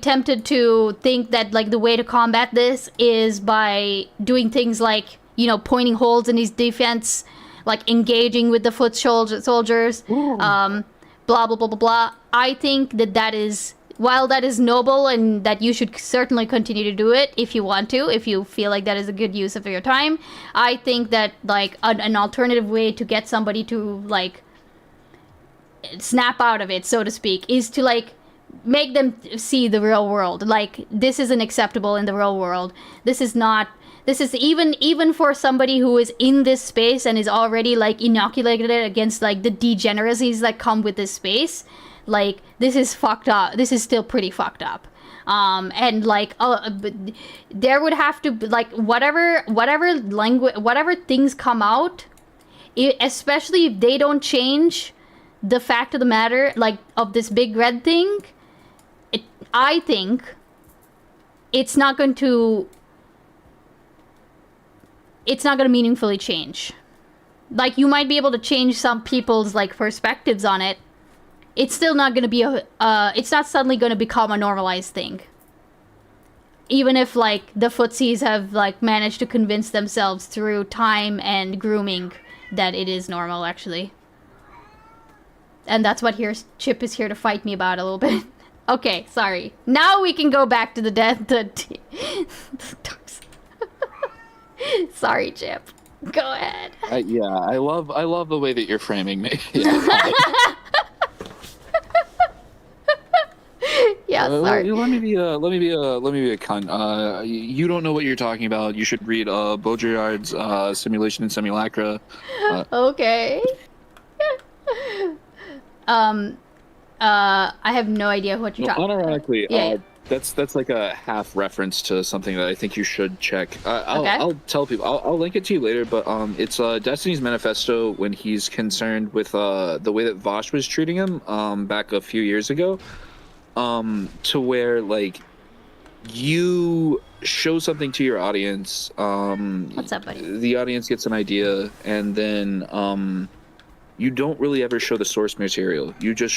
Speaker 1: tempted to think that like the way to combat this is by doing things like, you know, pointing holes in his defense, like engaging with the foot soldiers, blah blah blah blah blah. I think that is, while that is noble and that you should certainly continue to do it if you want to, if you feel like that is a good use of your time, I think that like an alternative way to get somebody to like snap out of it, so to speak, is to like make them see the real world. Like, this isn't acceptable in the real world. This is even for somebody who is in this space and is already like inoculated against like the degeneracies that come with this space. Like, this is fucked up. This is still pretty fucked up. And like, there would have to like whatever language, whatever things come out, especially if they don't change the fact of the matter, like, of this big red thing, I think it's not going to meaningfully change. Like, you might be able to change some people's like perspectives on it. It's still not going to be it's not suddenly going to become a normalized thing. Even if like the footsies have like managed to convince themselves through time and grooming that it is normal, actually. And that's what Chip is here to fight me about a little bit. Okay, sorry. Now we can go back to the Sorry, Chip. Go ahead.
Speaker 2: Yeah, I love the way that you're framing me. Yeah.
Speaker 1: Yeah, sorry.
Speaker 2: Let me be a cunt. You don't know what you're talking about. You should read Baudrillard's Simulation and Simulacra.
Speaker 1: Okay. I have no idea what you're talking about.
Speaker 2: Unironically,
Speaker 1: yeah.
Speaker 2: That's like a half reference to something that I think you should check. I'll tell people. I'll link it to you later. But it's Destiny's manifesto when he's concerned with the way that Vosh was treating him back a few years ago, to where like you show something to your audience.
Speaker 1: What's up, buddy?
Speaker 2: The audience gets an idea, and then you don't really ever show the source material. You just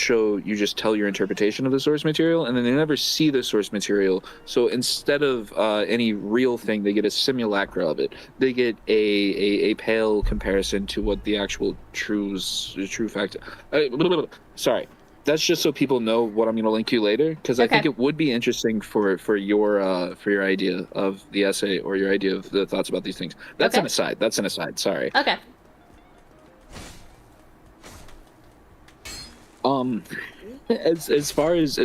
Speaker 2: tell your interpretation of the source material, and then they never see the source material. So instead of any real thing, they get a simulacra of it. They get a pale comparison to what the actual true fact. Sorry, that's just so people know what I'm going to link you later, because I think it would be interesting for your idea of the essay or your idea of the thoughts about these things. That's an aside. That's an aside. Sorry.
Speaker 1: Okay.
Speaker 2: As far as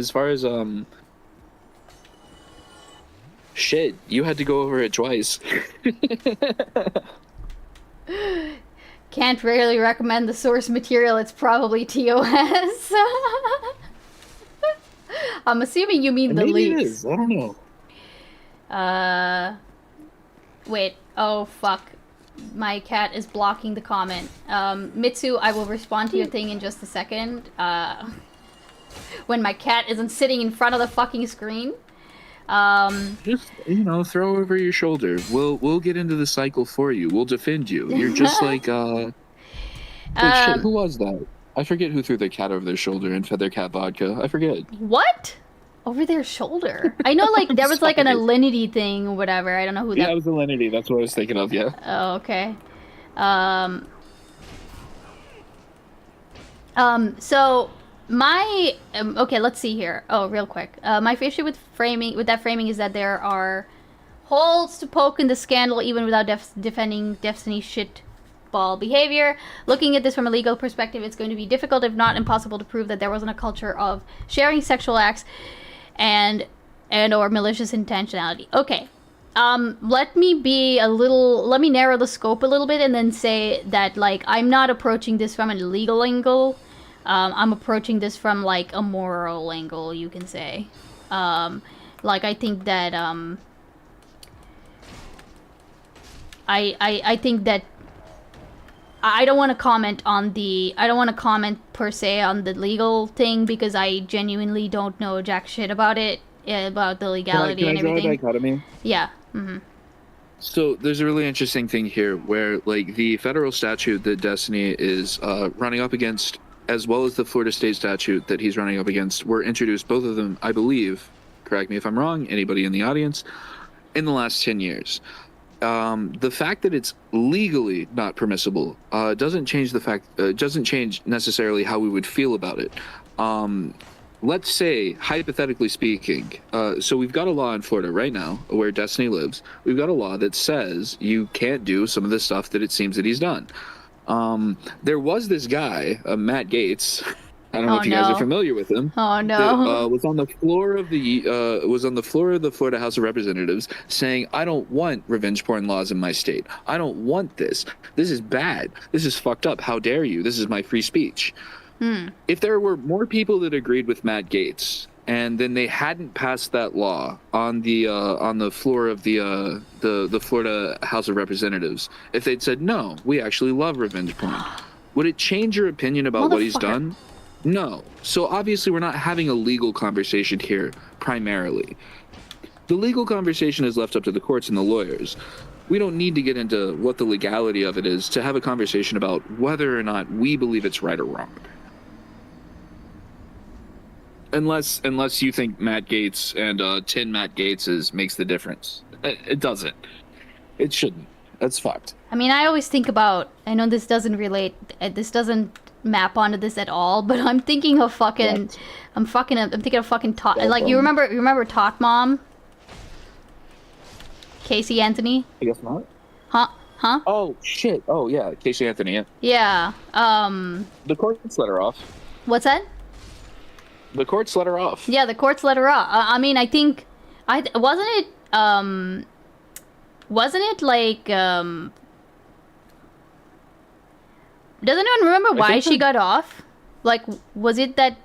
Speaker 2: shit, you had to go over it twice.
Speaker 1: Can't really recommend the source material. It's probably TOS. I'm assuming you mean the
Speaker 2: Maybe
Speaker 1: leaks.
Speaker 2: it is. I don't know.
Speaker 1: Wait. Oh, fuck. My cat is blocking the comment. Mitsu, I will respond to your thing in just a second. When my cat isn't sitting in front of the fucking screen.
Speaker 2: Just, throw over your shoulder. We'll get into the cycle for you. We'll defend you. You're just like, wait, shit, who was that? I forget who threw their cat over their shoulder and fed their cat vodka. I forget.
Speaker 1: What? Over their shoulder? I know, like, there was, like, an alinity thing or whatever. I don't know who that...
Speaker 2: Yeah, it was alinity. That's what I was thinking of, yeah.
Speaker 1: Oh, okay. So... okay, let's see here. Oh, real quick. My issue with that framing is that there are holes to poke in the scandal even without defending Destiny's shitball behavior. Looking at this from a legal perspective, it's going to be difficult, if not impossible, to prove that there wasn't a culture of sharing sexual acts and or malicious intentionality. Okay. Let me narrow the scope a little bit and then say that, like, I'm not approaching this from a legal angle. I'm approaching this from, like, a moral angle, you can say. Like, I think that, I think that I don't want to comment per se on the legal thing because I genuinely don't know jack shit about it, about the legality and everything.
Speaker 2: Can I draw a dichotomy?
Speaker 1: Yeah. Mm-hmm.
Speaker 2: So there's a really interesting thing here where, like, the federal statute that Destiny is running up against, as well as the Florida state statute that he's running up against, were introduced, both of them, I believe, correct me if I'm wrong, anybody in the audience, in the last 10 years. The fact that it's legally not permissible doesn't change necessarily how we would feel about it. Let's say, hypothetically speaking, so we've got a law in Florida right now where Destiny lives. We've got a law that says you can't do some of the stuff that it seems that he's done. There was this guy, Matt Gaetz. I don't know if you guys are familiar with him.
Speaker 1: Oh no!
Speaker 2: That, was on the floor of the Florida House of Representatives, saying, "I don't want revenge porn laws in my state. I don't want this. This is bad. This is fucked up. How dare you? This is my free speech." If there were more people that agreed with Matt Gaetz, and then they hadn't passed that law on the floor of the Florida House of Representatives, if they'd said, "No, we actually love revenge porn," would it change your opinion about what he's done? No. So obviously we're not having a legal conversation here primarily. The legal conversation is left up to the courts and the lawyers. We don't need to get into what the legality of it is to have a conversation about whether or not we believe it's right or wrong. Unless you think Matt Gaetz and 10 Matt Gaetzes makes the difference. It doesn't. It shouldn't. That's fucked.
Speaker 1: I mean, I always think about, I know this doesn't map onto this at all, but I'm thinking of fucking, I'm thinking of fucking Tot, like, you remember Tot Mom? Casey Anthony?
Speaker 2: I guess not.
Speaker 1: Huh?
Speaker 2: Oh, shit. Oh, yeah. Casey Anthony, yeah.
Speaker 1: Yeah,
Speaker 2: The courts let her off.
Speaker 1: What's that?
Speaker 2: The courts let her off.
Speaker 1: Yeah, the courts let her off. I mean, I think, wasn't it like, does anyone remember why she got off? Like, was it that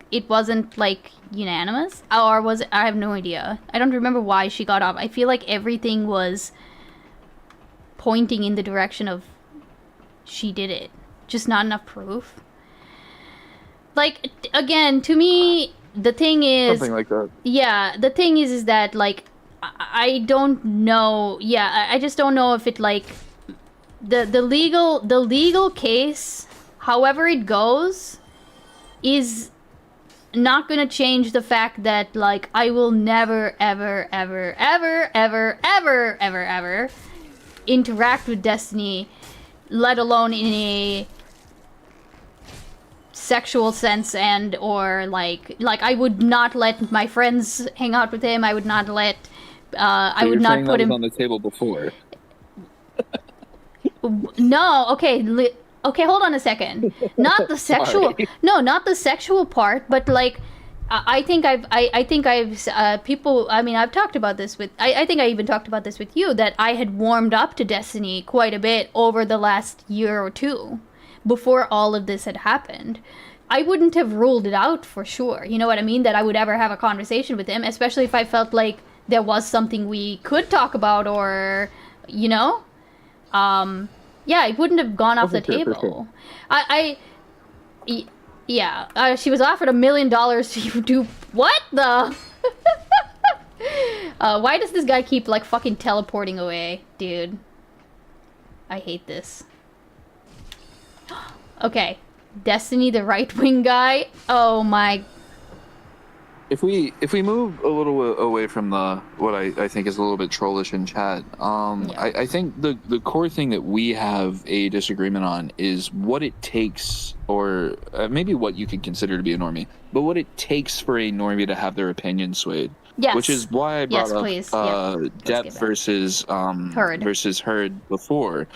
Speaker 1: it wasn't, like, unanimous? Or was it, I have no idea. I don't remember why she got off. I feel like everything was pointing in the direction of she did it. Just not enough proof. Like, again, to me, the thing is...
Speaker 2: Something like that.
Speaker 1: Yeah, the thing is that, like, I don't know. Yeah, I just don't know if it, like... The legal case, however it goes, is not gonna change the fact that, like, I will never, ever, ever, ever, ever, ever, ever, ever interact with Destiny, let alone in a sexual sense, and or like I would not let my friends hang out with him. I would not let I would not put him
Speaker 2: on the table before.
Speaker 1: No, okay, okay, hold on a second. Not the sexual, no, not the sexual part, but like I think people, I mean, I've talked about this with, I think I even talked about this with you, that I had warmed up to Destiny quite a bit over the last year or two before all of this had happened. I wouldn't have ruled it out for sure. You know what I mean? That I would ever have a conversation with him, especially if I felt like there was something we could talk about, or, you know? Yeah, it wouldn't have gone off the table. Yeah, she was offered $1 million to do what the? Why does this guy keep like fucking teleporting away, dude? I hate this. Okay, Destiny, the right-wing guy. Oh my.
Speaker 2: If we move a little away from the what I think is a little bit trollish in chat, I think the core thing that we have a disagreement on is what it takes, or maybe what you could consider to be a normie, but what it takes for a normie to have their opinion swayed.
Speaker 1: Yes.
Speaker 2: Which is why I brought up depth versus herd before,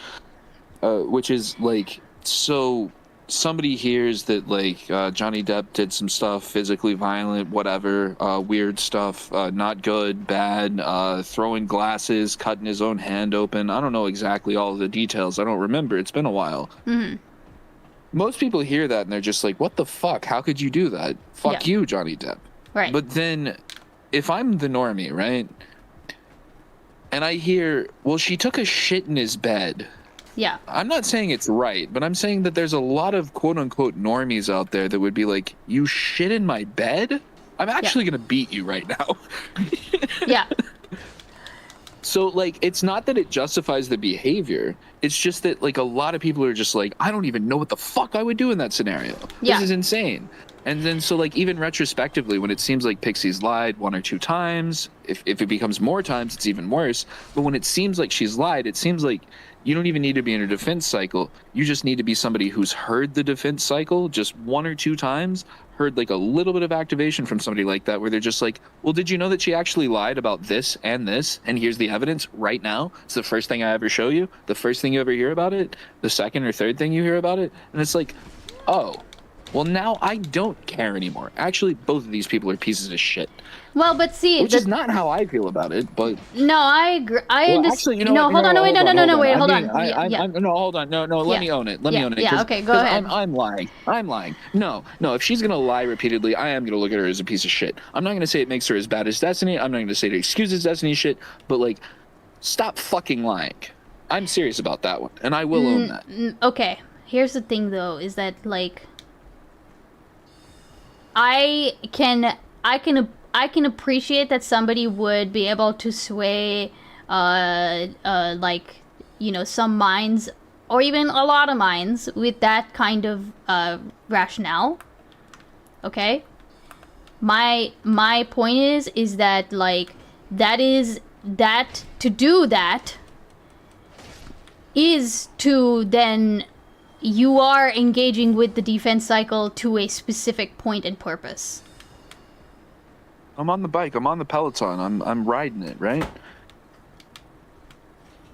Speaker 2: which is like, so somebody hears that like Johnny Depp did some stuff, physically violent, whatever, weird stuff, not good, bad, throwing glasses, cutting his own hand open. I don't know exactly all of the details. I don't remember. It's been a while.
Speaker 1: Mm-hmm.
Speaker 2: Most people hear that and they're just like, what the fuck? How could you do that? Fuck you, Johnny Depp.
Speaker 1: Right.
Speaker 2: But then if I'm the normie, right, and I hear, well, she took a shit in his bed.
Speaker 1: Yeah.
Speaker 2: I'm not saying it's right, but I'm saying that there's a lot of quote-unquote normies out there that would be like, you shit in my bed? I'm actually going to beat you right now.
Speaker 1: Yeah.
Speaker 2: So, like, it's not that it justifies the behavior. It's just that, like, a lot of people are just like, I don't even know what the fuck I would do in that scenario.
Speaker 1: Yeah.
Speaker 2: This is insane. And then, so, like, even retrospectively, when it seems like Pixie's lied 1 or 2 times, if it becomes more times, it's even worse. But when it seems like she's lied, it seems like you don't even need to be in a defense cycle. You just need to be somebody who's heard the defense cycle just 1 or 2 times, heard like a little bit of activation from somebody like that, where they're just like, well, did you know that she actually lied about this? And here's the evidence right now. It's the first thing I ever show you. The first thing you ever hear about it. The second or third thing you hear about it. And it's like, oh, well, now I don't care anymore. Actually, both of these people are pieces of shit.
Speaker 1: Well, but see,
Speaker 2: which is not how I feel about it, but
Speaker 1: no, I agree. I understand.
Speaker 2: Actually, you know
Speaker 1: no,
Speaker 2: what?
Speaker 1: hold on, no, wait, no, hold on.
Speaker 2: No, hold on, no, let me own it. Let me own it.
Speaker 1: Yeah, okay, go ahead.
Speaker 2: I'm lying. No, if she's gonna lie repeatedly, I am gonna look at her as a piece of shit. I'm not gonna say it makes her as bad as Destiny. I'm not gonna say it excuses Destiny shit, but like, stop fucking lying. I'm serious about that one, and I will own that.
Speaker 1: Okay, here's the thing though, is that like, I can appreciate that somebody would be able to sway, like, you know, some minds, or even a lot of minds, with that kind of rationale. Okay? My point is that, like, to do that is to then, you are engaging with the defense cycle to a specific point and purpose.
Speaker 2: I'm on the bike. I'm on the Peloton. I'm riding it, right?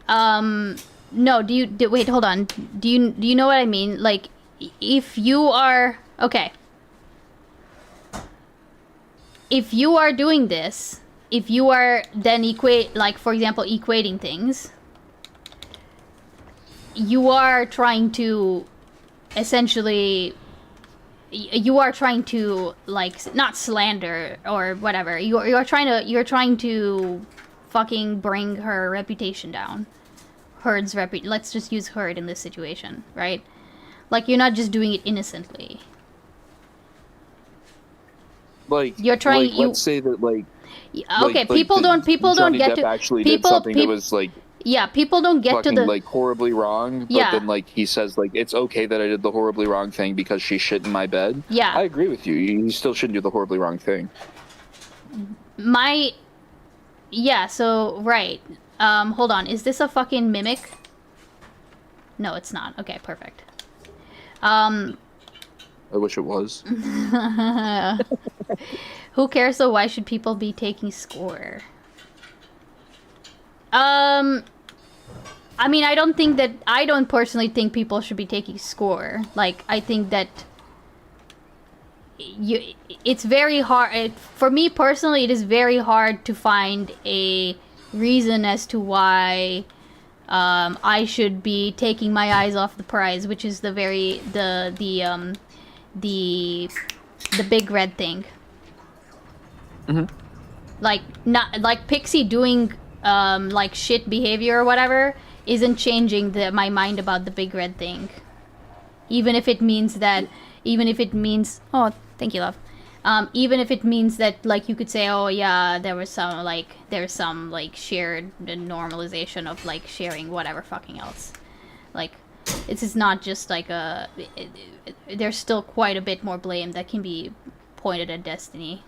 Speaker 1: No. Wait? Hold on. Do you know what I mean? Like, if you are okay, if you are doing this, if you are then for example, equating things, you are trying to essentially. You are trying to, like, not slander or whatever. You're trying to fucking bring her reputation down. Let's just use Herd in this situation, right? Like, you're not just doing it innocently.
Speaker 2: Like,
Speaker 1: you're trying.
Speaker 2: Let's say that, like.
Speaker 1: Okay, people don't get to.
Speaker 2: Actually did something that was like.
Speaker 1: Yeah, people don't get
Speaker 2: fucking,
Speaker 1: to the
Speaker 2: like, horribly wrong, but then, like, he says, like, it's okay that I did the horribly wrong thing because she shit in my bed.
Speaker 1: Yeah.
Speaker 2: I agree with you. You still shouldn't do the horribly wrong thing.
Speaker 1: So, right. Hold on. Is this a fucking mimic? No, it's not. Okay, perfect.
Speaker 2: I wish it was.
Speaker 1: Who cares, though? Why should people be taking score? I mean, I don't personally think people should be taking score. Like, I think that it's very hard for me personally. It is very hard to find a reason as to why I should be taking my eyes off the prize, which is the big red thing.
Speaker 2: Mm-hmm.
Speaker 1: Like, not like Pixie doing like shit behavior or whatever isn't changing my mind about the big red thing. Even if it means, oh, thank you, love. Even if it means that, like, you could say, oh yeah, there's some shared normalization of like sharing whatever fucking else. Like, this is not just like there's still quite a bit more blame that can be pointed at Destiny.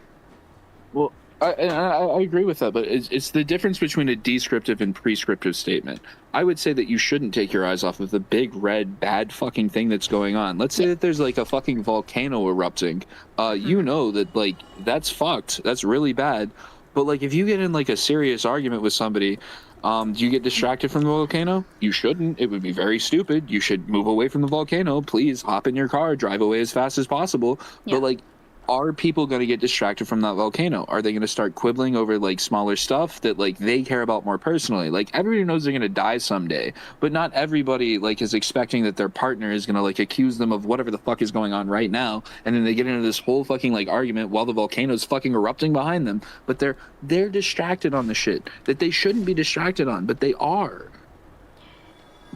Speaker 2: Well, I agree with that, but it's the difference between a descriptive and prescriptive statement. I would say that you shouldn't take your eyes off of the big red bad fucking thing that's going on. Let's say that there's like a fucking volcano erupting. You know that like that's fucked. That's really bad. But like if you get in like a serious argument with somebody, do you get distracted from the volcano? You shouldn't. It would be very stupid. You should move away from the volcano. Please hop in your car, drive away as fast as possible. Yeah. But like, are people going to get distracted from that volcano? Are they going to start quibbling over like smaller stuff that like they care about more personally? Like everybody knows they're going to die someday, but not everybody like is expecting that their partner is going to like accuse them of whatever the fuck is going on right now, and then they get into this whole fucking like argument while the volcano is fucking erupting behind them. But they're distracted on the shit that they shouldn't be distracted on, but they are.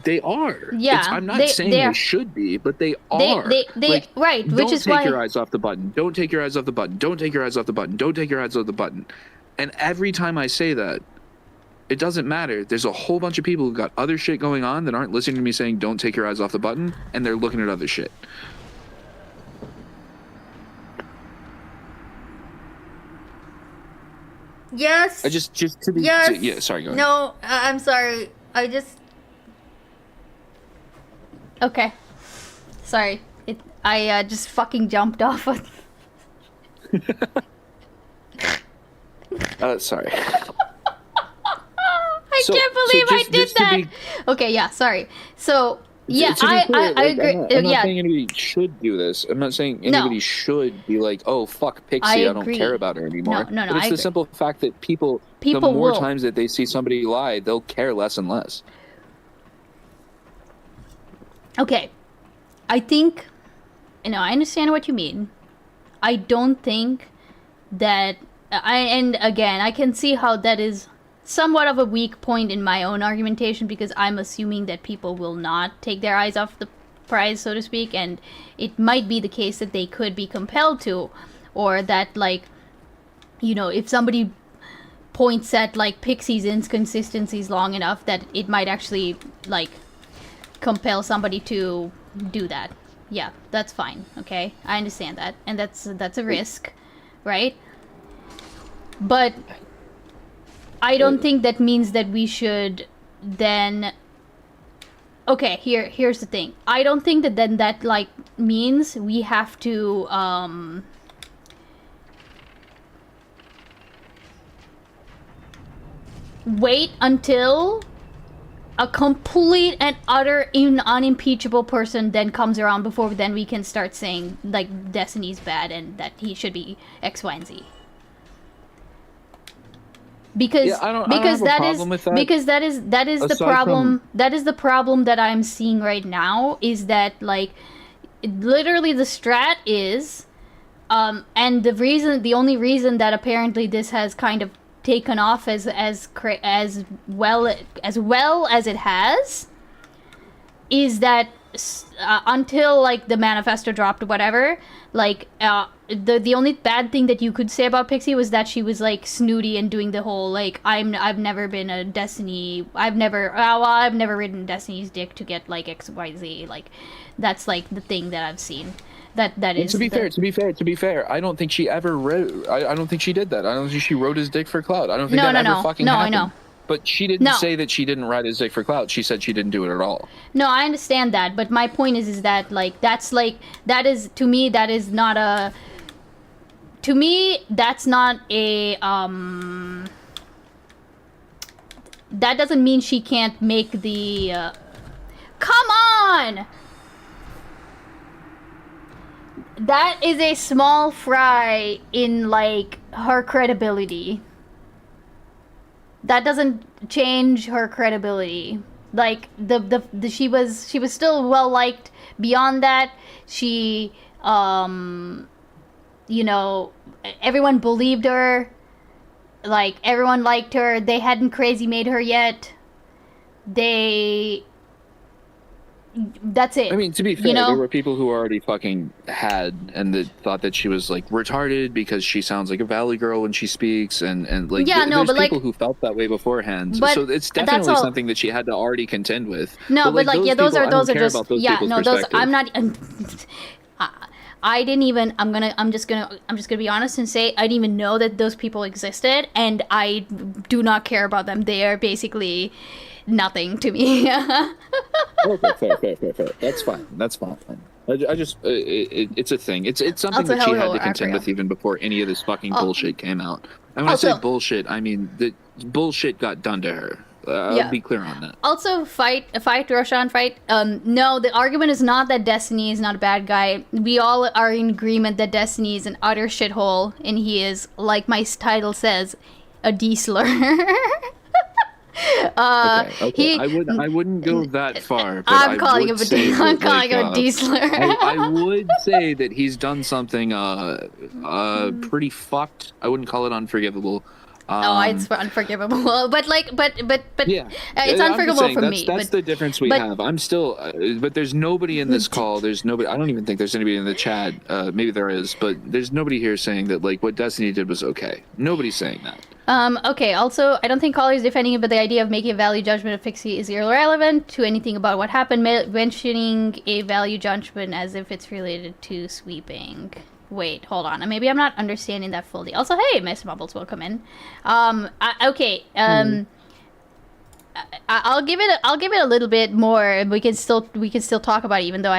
Speaker 2: They are.
Speaker 1: Yeah,
Speaker 2: I'm not saying they should be, but they are.
Speaker 1: They like, right, which is why.
Speaker 2: Don't take your eyes off the button. Don't take your eyes off the button. Don't take your eyes off the button. Don't take your eyes off the button. And every time I say that, it doesn't matter. There's a whole bunch of people who got other shit going on that aren't listening to me saying don't take your eyes off the button, and they're looking at other shit.
Speaker 3: Yes.
Speaker 2: I just to be.
Speaker 3: Yes.
Speaker 2: Yeah. Sorry. Go ahead.
Speaker 3: No, I'm sorry. I just.
Speaker 1: Okay. Sorry. I just fucking jumped off of...
Speaker 2: Sorry.
Speaker 1: I can't believe I did that. Okay, yeah, sorry. So, yeah, I agree.
Speaker 2: I'm not saying anybody should do this. I'm not saying anybody should be like, oh, fuck Pixie, I don't care about her anymore.
Speaker 1: No,
Speaker 2: but it's the simple fact that people the more times that they see somebody lie, they'll care less and less.
Speaker 1: Okay. I think, I understand what you mean. I don't think that, and again, I can see how that is somewhat of a weak point in my own argumentation, because I'm assuming that people will not take their eyes off the prize, so to speak, and it might be the case that they could be compelled to, or that, like, if somebody points at, like, Pixie's inconsistencies long enough, that it might actually, like, compel somebody to do that. Yeah, that's fine. Okay, I understand that, and that's a risk, right? But I don't think that means that we should then. Okay, here's the thing. I don't think that then that like means we have to wait until a complete and utter unimpeachable person then comes around before then we can start saying like Destiny's bad and that he should be X, Y, and Z. Because that is the problem. That is the problem that I'm seeing right now, is that like literally the strat is and the only reason that apparently this has kind of taken off as well as it has is that until like the manifesto dropped or whatever, like the only bad thing that you could say about Pixie was that she was like snooty and doing the whole like I've never been a Destiny, I've never ridden Destiny's dick to get like XYZ, like that's like the thing that I've seen. That is.
Speaker 2: To be fair, I don't think she ever wrote. I don't think she did that. I don't think she wrote his dick for clout. I don't think that ever fucking happened. I know. But she didn't say that she didn't ride his dick for clout. She said she didn't do it at all.
Speaker 1: No, I understand that, but my point is that like that is to me that is not a. To me, that's not a That doesn't mean she can't make the. Come on. that is a small fry in like her credibility. That doesn't change her credibility. Like the she was still well liked. Beyond that, she you know, everyone believed her. Like everyone liked her. They hadn't crazy made her yet. That's it.
Speaker 2: I mean, to be fair,
Speaker 1: you know?
Speaker 2: there were people who already fucking had and that thought that she was like retarded because she sounds like a valley girl when she speaks, and like
Speaker 1: Yeah, no,
Speaker 2: there's
Speaker 1: but, like,
Speaker 2: people who felt that way beforehand.
Speaker 1: but
Speaker 2: So it's
Speaker 1: that's
Speaker 2: definitely
Speaker 1: all-
Speaker 2: something that she had to already contend with.
Speaker 1: No, but like, yeah, those
Speaker 2: people,
Speaker 1: are
Speaker 2: I don't care
Speaker 1: just
Speaker 2: about those
Speaker 1: yeah,
Speaker 2: people's
Speaker 1: no, those
Speaker 2: perspective.
Speaker 1: I'm not. I didn't even. I'm just gonna be honest and say I didn't even know that those people existed, and I do not care about them. They are basically nothing to me.
Speaker 2: Okay, fair. That's fine. I just it's a thing. It's something
Speaker 1: Also,
Speaker 2: that she had
Speaker 1: hello,
Speaker 2: to contend
Speaker 1: Africa.
Speaker 2: with even before any of this fucking
Speaker 1: Oh.
Speaker 2: bullshit came out. And when I say
Speaker 1: Also-
Speaker 2: bullshit, I mean the bullshit got done to her.
Speaker 1: Yeah.
Speaker 2: I'll be clear on that.
Speaker 1: Also, Roshan, fight. No, the argument is not that Destiny is not a bad guy. We all are in agreement that Destiny is an utter shithole, and he is, like my title says, a D-slur.
Speaker 2: Okay. I wouldn't go that far. But
Speaker 1: I'm calling him a
Speaker 2: say
Speaker 1: D. I'm
Speaker 2: that,
Speaker 1: calling him a D-slur.
Speaker 2: I would say that he's done something pretty fucked. I wouldn't call it unforgivable.
Speaker 1: It's unforgivable. But
Speaker 2: Yeah,
Speaker 1: it's
Speaker 2: I'm just
Speaker 1: unforgivable
Speaker 2: saying,
Speaker 1: for
Speaker 2: that's,
Speaker 1: me.
Speaker 2: That's
Speaker 1: but,
Speaker 2: the difference we
Speaker 1: but-
Speaker 2: have. I'm still, but there's nobody in this call. There's nobody. I don't even think there's anybody in the chat. Maybe there is, but there's nobody here saying that like what Destiny did was okay. Nobody's saying that.
Speaker 1: Okay, also, I don't think Caller is defending it, but the idea of making a value judgment of Pixie is irrelevant to anything about what happened, mentioning a value judgment as if it's related to sweeping. Wait, hold on. Maybe I'm not understanding that fully. Also, hey, Miss Bubbles, welcome in. I'll give it a little bit more, and we can still talk about it, even though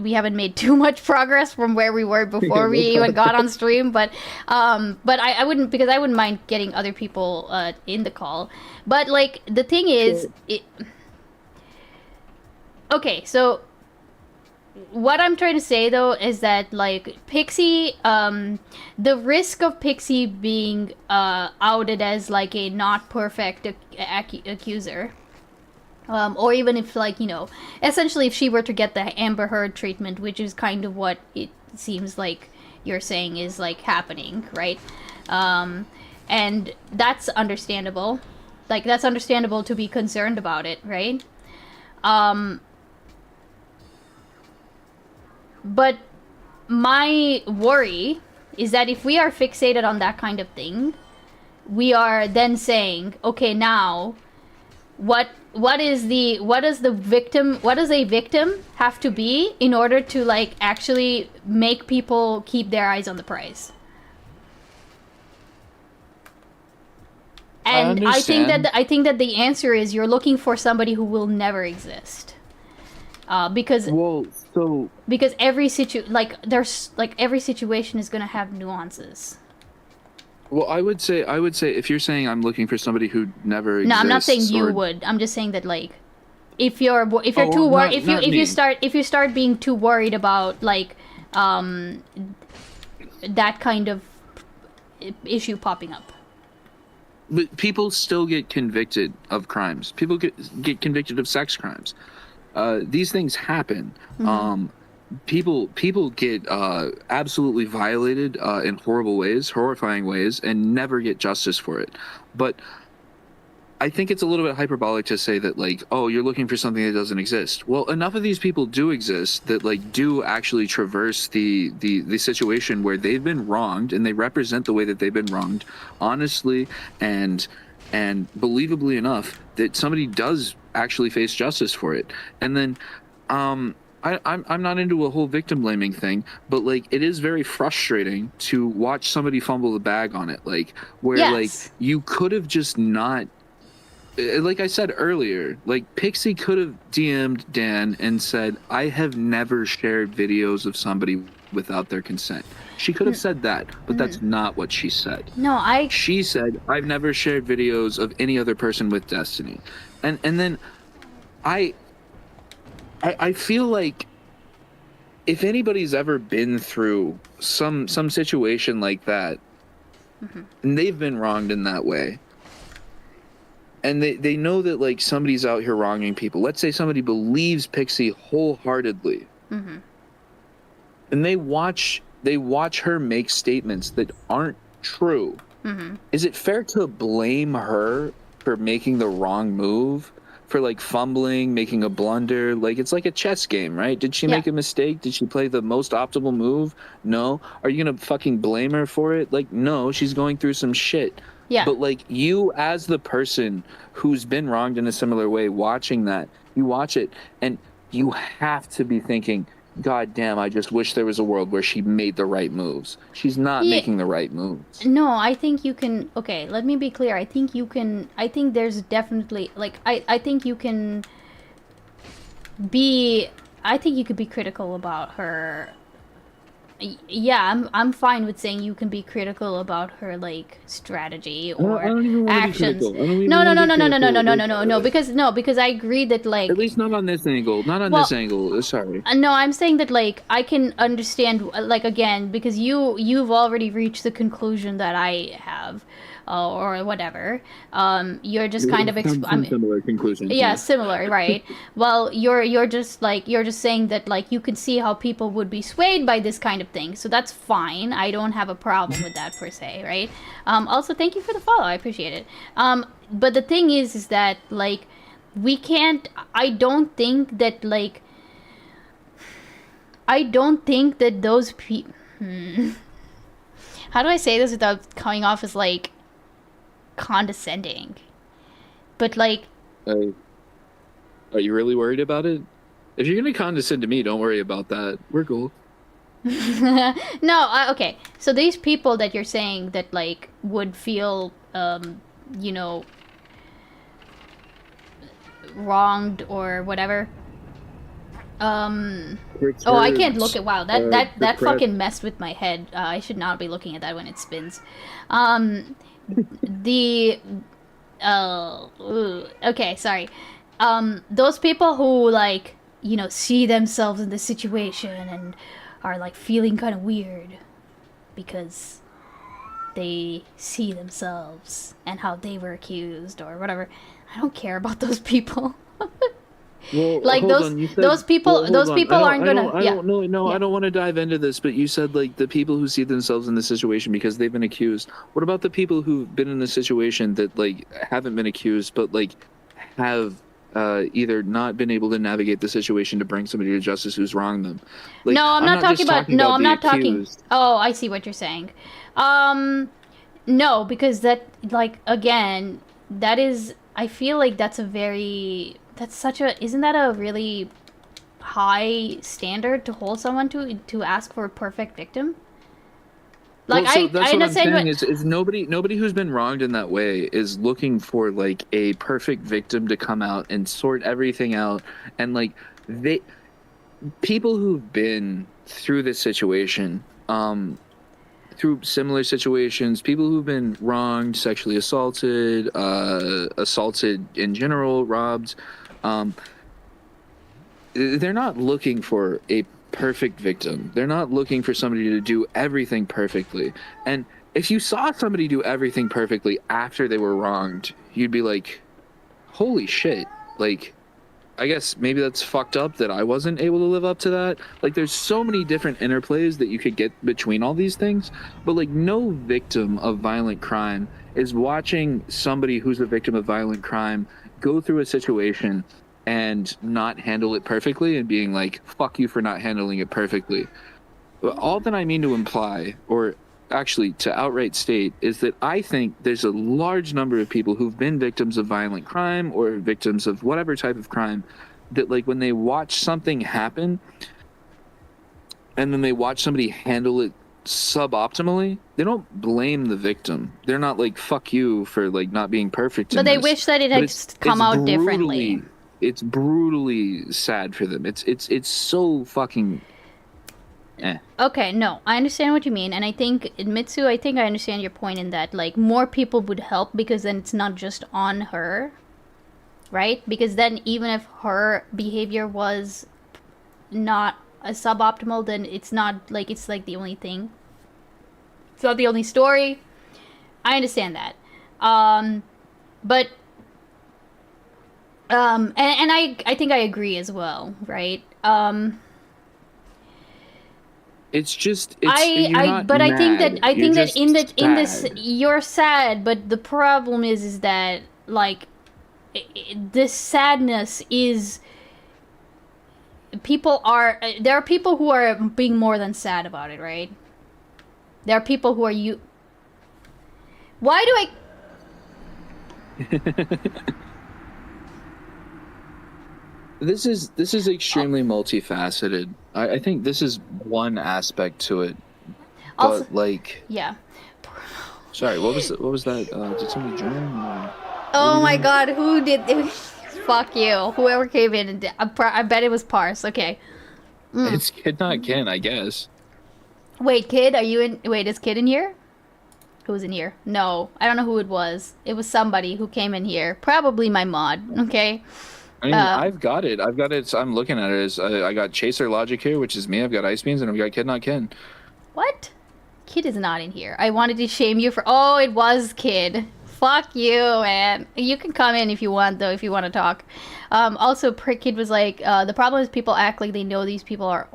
Speaker 1: we haven't made too much progress from where we were before we even got on stream. But I wouldn't, because I wouldn't mind getting other people in the call. But like the thing is, okay, so what I'm trying to say though is that like Pixie, the risk of Pixie being outed as like a not perfect accuser, or even if like, you know, essentially if she were to get the Amber Heard treatment, which is kind of what it seems like you're saying is like happening, right? And that's understandable. Like that's understandable to be concerned about it, right? But my worry is that if we are fixated on that kind of thing, we are then saying, okay, now what does a victim have to be in order to like actually make people keep their eyes on the prize? And I think that the answer is you're looking for somebody who will never exist. Because every every situation is gonna have nuances.
Speaker 2: Well, I would say if you're saying I'm looking for somebody who never exists.
Speaker 1: No, I'm not saying you would. I'm just saying that like if you're too worried, if you start being too worried about like that kind of issue popping up.
Speaker 2: But people still get convicted of crimes. People get convicted of sex crimes. These things happen.
Speaker 1: Mm-hmm.
Speaker 2: People get absolutely violated in horrible ways, horrifying ways, and never get justice for it. But I think it's a little bit hyperbolic to say that like, oh, you're looking for something that doesn't exist. Well, enough of these people do exist that like do actually traverse the situation where they've been wronged, and they represent the way that they've been wronged honestly and believably enough that somebody does actually face justice for it. And then I'm not into a whole victim blaming thing, but like it is very frustrating to watch somebody fumble the bag on it, like where like you could have just not, like I said earlier, like Pixie could have DM'd Dan and said, I have never shared videos of somebody without their consent. She could have said that, but that's not what she said. She said, I've never shared videos of any other person with Destiny. And then I feel like if anybody's ever been through some situation like that, and they've been wronged in that way, and they know that like somebody's out here wronging people. Let's say somebody believes Pixie wholeheartedly, and they watch her make statements that aren't true. Is it fair to blame her for making the wrong move, for like fumbling, making a blunder? Like, it's like a chess game, right? Did she make a mistake? Did she play the most optimal move? No. Are you gonna fucking blame her for it? Like, no, she's going through some shit.
Speaker 1: Yeah.
Speaker 2: But like, you as the person who's been wronged in a similar way, watching that, you watch it and you have to be thinking, God damn, I just wish there was a world where she made the right moves. She's not making the right moves.
Speaker 1: No, I think you can... Okay, let me be clear. I think you can... I think there's definitely... Like, I think you can be... I think you could be critical about her... Yeah, I'm fine with saying you can be critical about her, like, strategy or
Speaker 2: I don't even want
Speaker 1: actions.
Speaker 2: to be critical.
Speaker 1: No, because I agree that, like...
Speaker 2: At least not on this angle. Not on this angle. Sorry.
Speaker 1: No, I'm saying that, like, I can understand, like, again, because you've already reached the conclusion that I have, or whatever. You're just kind of
Speaker 2: similar conclusion.
Speaker 1: Yeah, similar, right? Well, you're just saying that, like, you can see how people would be swayed by this kind of thing, so that's fine. I don't have a problem with that per se, right? Also, thank you for the follow. I appreciate it. But the thing is that, like, we can't. I don't think that those people. How do I say this without coming off as, like, condescending? But, like...
Speaker 2: Are you really worried about it? If you're gonna condescend to me, don't worry about that. We're cool.
Speaker 1: No, okay. So these people that you're saying that, like, would feel, you know, wronged or whatever. Oh, I can't look at... Wow, that fucking messed with my head. I should not be looking at that when it spins. Okay, sorry. Those people who, like, you know, see themselves in this situation and are, like, feeling kind of weird because they see themselves and how they were accused or whatever. I don't care about those people.
Speaker 2: Well,
Speaker 1: like, those people aren't gonna...
Speaker 2: I don't want to dive into this, but you said, like, the people who see themselves in this situation because they've been accused. What about the people who've been in a situation that, like, haven't been accused, but, like, have either not been able to navigate the situation to bring somebody to justice who's wronged them? Like,
Speaker 1: no, I'm not talking about... No, I'm not talking... Oh, I see what you're saying. No, because that, like, again, that is... I feel like that's a very... That's such a... Isn't that a really high standard to hold someone to ask for a perfect victim? Like,
Speaker 2: well, so that's
Speaker 1: I
Speaker 2: what I'm saying
Speaker 1: what,
Speaker 2: is nobody who's been wronged in that way is looking for, like, a perfect victim to come out and sort everything out. And, like, people who've been through this situation, through similar situations, people who've been wronged, sexually assaulted, assaulted in general, robbed, they're not looking for a perfect victim. They're not looking for somebody to do everything perfectly. And if you saw somebody do everything perfectly after they were wronged, you'd be like, holy shit. Like, I guess maybe that's fucked up that I wasn't able to live up to that. Like, there's so many different interplays that you could get between all these things, but, like, no victim of violent crime is watching somebody who's a victim of violent crime go through a situation and not handle it perfectly and being like, fuck you for not handling it perfectly. All that I mean to imply, or actually to outright state, is that I think there's a large number of people who've been victims of violent crime or victims of whatever type of crime that, like, when they watch something happen and then they watch somebody handle it suboptimally, they don't blame the victim. They're not like, fuck you for, like, not being perfect.
Speaker 1: But they wish that it had come out differently.
Speaker 2: It's brutally sad for them. It's so fucking...
Speaker 1: Okay, no, I understand what you mean, and I think, Mitsu, I think I understand your point in that, like, more people would help because then it's not just on her, right? Because then even if her behavior was not suboptimal, then it's not like it's like the only thing. It's not the only story. I understand that. But and I think I agree as well, right?
Speaker 2: It's just
Speaker 1: I think that in this
Speaker 2: sad.
Speaker 1: you're sad, but the problem is that like this sadness is there are people who are being more than sad about it, right? There are people who are why do I
Speaker 2: This is extremely multifaceted. I think this is one aspect to it, but
Speaker 1: also,
Speaker 2: like,
Speaker 1: yeah.
Speaker 2: sorry, what was that? Did somebody join?
Speaker 3: Oh my god, who did this?
Speaker 1: Fuck you. Whoever came in and I bet it was Parse. Okay.
Speaker 2: It's Kid Not Ken, I guess.
Speaker 1: Wait, Kid, are you in? Wait, is Kid in here? Who's in here? No, I don't know who it was. It was somebody who came in here. Probably my mod. Okay.
Speaker 2: I mean, I've got it. So I'm looking at it. I got Chaser Logic here, which is me. I've got Ice Beans, and I've got Kid Not Ken.
Speaker 1: What? Kid is not in here. I wanted to shame you for. Oh, it was Kid. Fuck you, man. You can come in if you want, though, if you want to talk. Also, Prick Kid was like, the problem is people act like they know these people are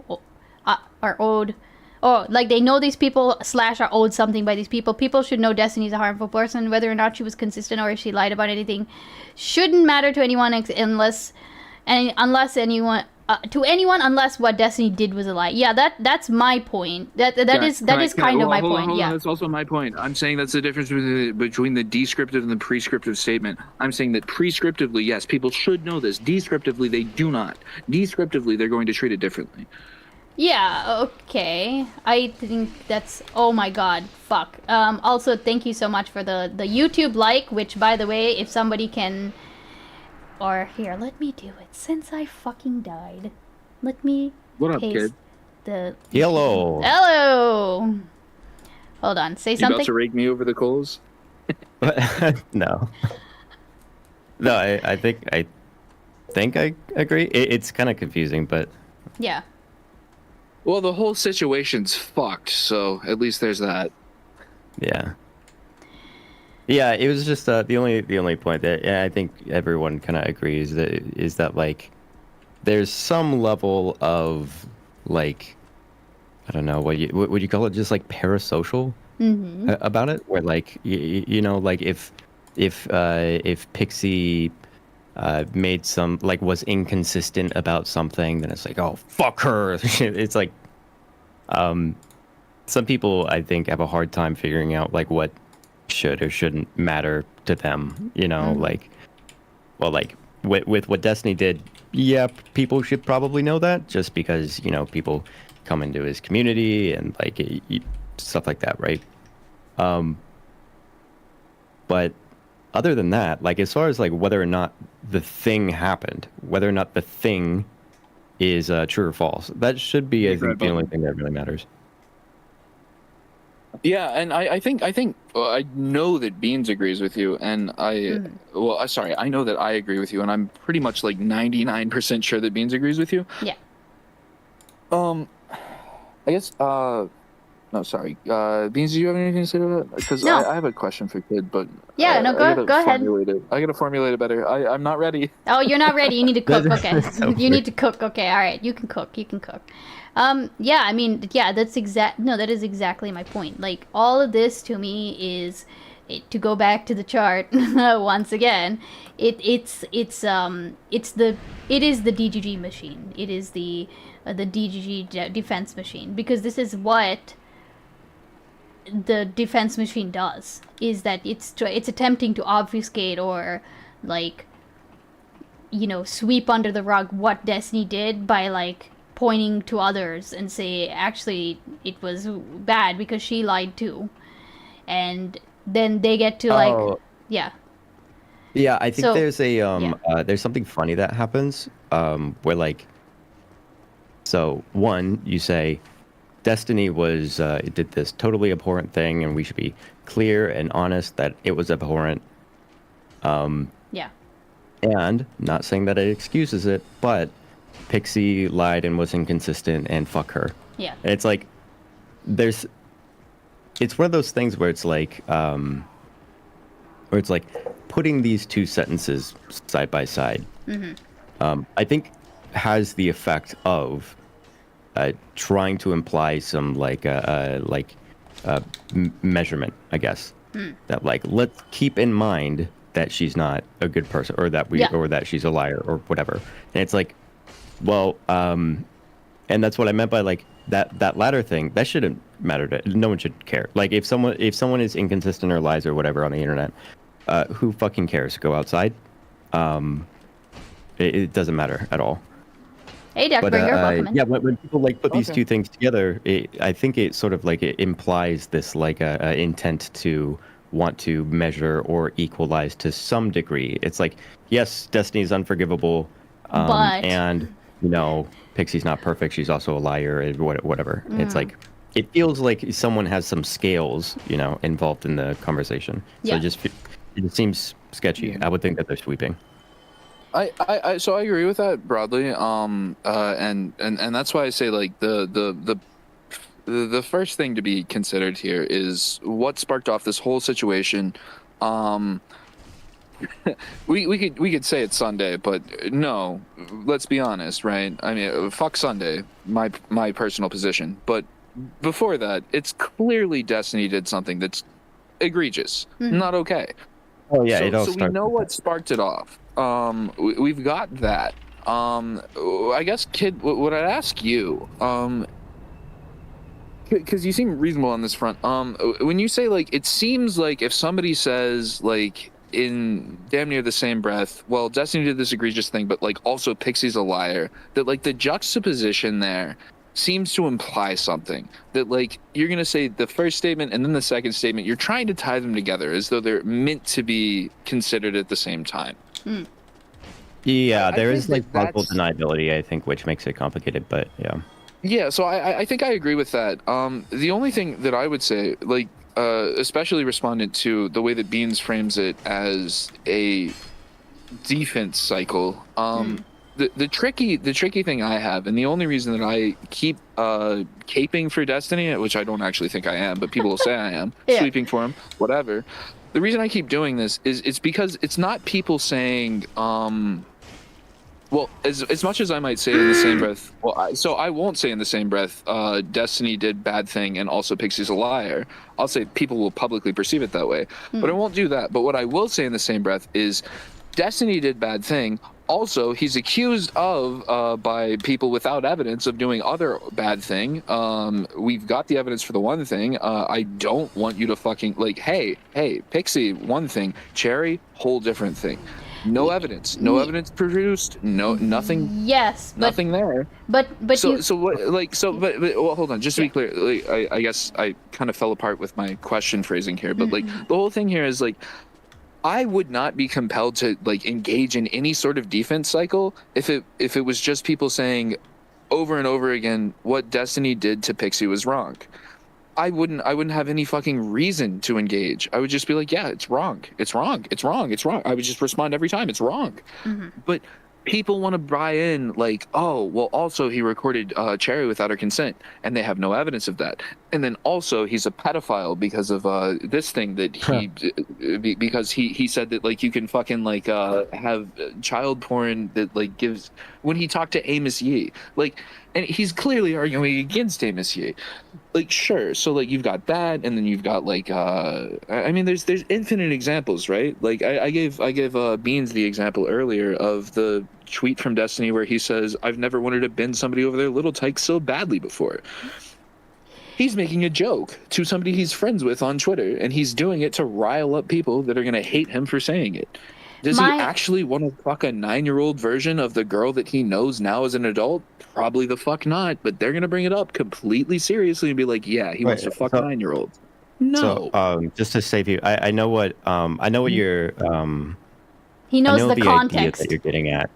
Speaker 1: owed. Oh, like they know these people / are owed something by these people. People should know Destiny's a harmful person. Whether or not she was consistent or if she lied about anything shouldn't matter to anyone unless what Destiny did was a lie. Yeah, that's my point. That is kind of my point.
Speaker 2: Hold
Speaker 1: yeah.
Speaker 2: on, that's also my point. I'm saying that's the difference between the descriptive and the prescriptive statement. I'm saying that prescriptively, yes, people should know this. Descriptively, they do not. Descriptively, they're going to treat it differently.
Speaker 1: Yeah, okay. I think that's... Oh my god, fuck. Also, thank you so much for the YouTube like, which, by the way, if somebody can... Or, here, let me do it. Since I fucking died. Let me
Speaker 2: What up,
Speaker 1: paste
Speaker 2: kid?
Speaker 4: Hello.
Speaker 1: Hello! Hold on, say
Speaker 2: You
Speaker 1: something.
Speaker 2: about to rake me over the coals?
Speaker 4: No. No, I think I agree. It's kind of confusing, but
Speaker 1: Yeah.
Speaker 2: Well, the whole situation's fucked, so at least there's that.
Speaker 4: yeah. Yeah, it was just the only point that I think everyone kind of agrees is that like there's some level of like I don't know what would you call it, just like parasocial about it, where like you know, like if Pixie made some like was inconsistent about something, then it's like, oh fuck her. It's like some people I think have a hard time figuring out like what should or shouldn't matter to them, you know, like, well, like with what Destiny did, yeah, people should probably know that just because, you know, people come into his community and like stuff like that, right? But other than that, like as far as like whether or not the thing happened, whether or not the thing is true or false, that should be, I think, the only thing that really matters.
Speaker 2: Yeah, and I think I know that Beans agrees with you, and I know that I agree with you, and I'm pretty much like 99% sure that Beans agrees with you.
Speaker 1: Yeah.
Speaker 2: I guess no, sorry. Beans, do you have anything to say to that? Because
Speaker 1: No.
Speaker 2: I have a question for Kid, but
Speaker 1: Yeah, no, go ahead.
Speaker 2: I gotta formulate it better. I'm not ready.
Speaker 1: Oh, you're not ready. You need to cook. Okay.
Speaker 4: So
Speaker 1: You need to cook. Okay. All right. You can cook. You can cook. Yeah, I mean, yeah, that is exactly my point. Like, all of this to me is, to go back to the chart once again, it is the DGG machine. It is the DGG defense machine, because this is what the defense machine does, is that it's attempting to obfuscate or like, you know, sweep under the rug what Destiny did by like pointing to others and say actually it was bad because she lied too, and then they get to like yeah
Speaker 4: I think
Speaker 1: So,
Speaker 4: there's there's something funny that happens where like, so one, you say Destiny was it did this totally abhorrent thing and we should be clear and honest that it was abhorrent,
Speaker 1: yeah
Speaker 4: and not saying that it excuses it, but Pixie lied and was inconsistent, and fuck her.
Speaker 1: Yeah.
Speaker 4: And it's like, it's one of those things where it's like, putting these two sentences side by side, I think has the effect of trying to imply some measurement, I guess. That like, let's keep in mind that she's not a good person, or that she's a liar, or whatever. And it's like, well, and that's what I meant by like that latter thing. That shouldn't matter no one should care. Like if someone is inconsistent or lies or whatever on the internet, who fucking cares? Go outside. It doesn't matter at all.
Speaker 1: Hey, Dr. Bringer, welcome in.
Speaker 4: Yeah, when people like put these two things together, I think it sort of like it implies this like intent to want to measure or equalize to some degree. It's like, yes, Destiny is unforgivable,
Speaker 1: but
Speaker 4: and Pixie's not perfect. She's also a liar, and whatever. It's like it feels like someone has some scales, involved in the conversation. So it seems sketchy. I would think that they're sweeping.
Speaker 2: So I agree with that broadly. And that's why I say like the first thing to be considered here is what sparked off this whole situation. We could say it's Sunday, but no, let's be honest, right? I mean, fuck Sunday, my personal position. But before that, it's clearly Destiny did something that's egregious, not okay.
Speaker 4: Oh yeah,
Speaker 2: so we know what sparked it off. We've got that. I guess, Kid, what I'd ask you, because you seem reasonable on this front. When you say like, it seems like if somebody says like in damn near the same breath, well, Destiny did this egregious thing, but like also Pixie's a liar, that like the juxtaposition there seems to imply something, that like you're going to say the first statement and then the second statement, you're trying to tie them together as though they're meant to be considered at the same time.
Speaker 4: Yeah, there is like plausible deniability, I think, which makes it complicated, but yeah.
Speaker 2: Yeah, so I think I agree with that. The only thing that I would say, like, especially respondent to the way that Beans frames it as a defense cycle, the tricky thing I have, and the only reason that I keep caping for Destiny, which I don't actually think I am, but people will say I am, sweeping for him, whatever. The reason I keep doing this is it's because it's not people saying, well, as much as I might say in the same breath, so I won't say in the same breath, Destiny did bad thing and also Pixie's a liar. I'll say people will publicly perceive it that way, but I won't do that. But what I will say in the same breath is Destiny did bad thing. Also, he's accused of, by people without evidence, of doing other bad thing. We've got the evidence for the one thing. I don't want you to fucking, like, hey, Pixie, one thing. Cherry, whole different thing. No evidence. No evidence produced. No, nothing.
Speaker 1: Yes, but,
Speaker 2: nothing there.
Speaker 1: But
Speaker 2: well, hold on. Just to be clear, like, I guess I kind of fell apart with my question phrasing here. But like, the whole thing here is like, I would not be compelled to like engage in any sort of defense cycle if it was just people saying over and over again what Destiny did to Pixie was wrong. I wouldn't have any fucking reason to engage. I would just be like, yeah, it's wrong. It's wrong. It's wrong. It's wrong. I would just respond every time. It's wrong. But people want to buy in like, oh, well, also he recorded Cherry without her consent, and they have no evidence of that. And then also he's a pedophile because of this thing that he because he said that like you can fucking like have child porn that like gives, when he talked to Amos Yee, like, and he's clearly arguing against Amos Yee. Like, sure, so like you've got that, and then you've got like I mean there's infinite examples, right? Like I gave Beans the example earlier of the tweet from Destiny where he says, I've never wanted to bend somebody over their little tyke so badly before. He's making a joke to somebody he's friends with on Twitter, and he's doing it to rile up people that are gonna hate him for saying it. Does he actually want to fuck a 9-year-old version of the girl that he knows now as an adult? Probably the fuck not, but they're going to bring it up completely seriously and be like, yeah, he wants to fuck 9-year-olds. No.
Speaker 4: So, just to save you, I know what you're,
Speaker 1: he knows
Speaker 4: I know
Speaker 1: the
Speaker 4: idea
Speaker 1: context
Speaker 4: that you're getting at.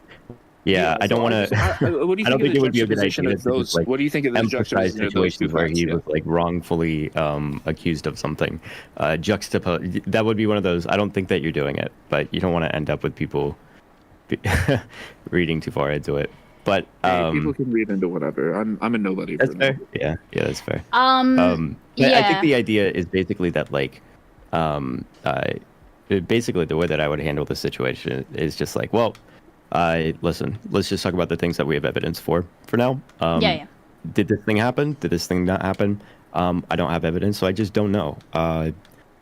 Speaker 4: Yeah, I don't want to.
Speaker 2: What do you
Speaker 4: I don't think
Speaker 2: think
Speaker 4: it would be a good idea
Speaker 2: of those?
Speaker 4: like,
Speaker 2: What do you think of the
Speaker 4: emphasize
Speaker 2: juxtaposition of those two
Speaker 4: situations where
Speaker 2: facts?
Speaker 4: he was like wrongfully accused of something? Juxtapose. That would be one of those. I don't think that you're doing it, but you don't want to end up with people reading too far into it. But
Speaker 2: Hey, people can read into whatever. I'm a nobody
Speaker 4: that's
Speaker 2: for
Speaker 4: fair.
Speaker 2: that.
Speaker 4: Yeah, that's fair.
Speaker 1: Yeah.
Speaker 4: I think the idea is basically that like, um, uh, basically the way that I would handle the situation is just like, well, listen, let's just talk about the things that we have evidence for now.
Speaker 1: Yeah.
Speaker 4: Did this thing happen? Did this thing not happen? I don't have evidence, so I just don't know.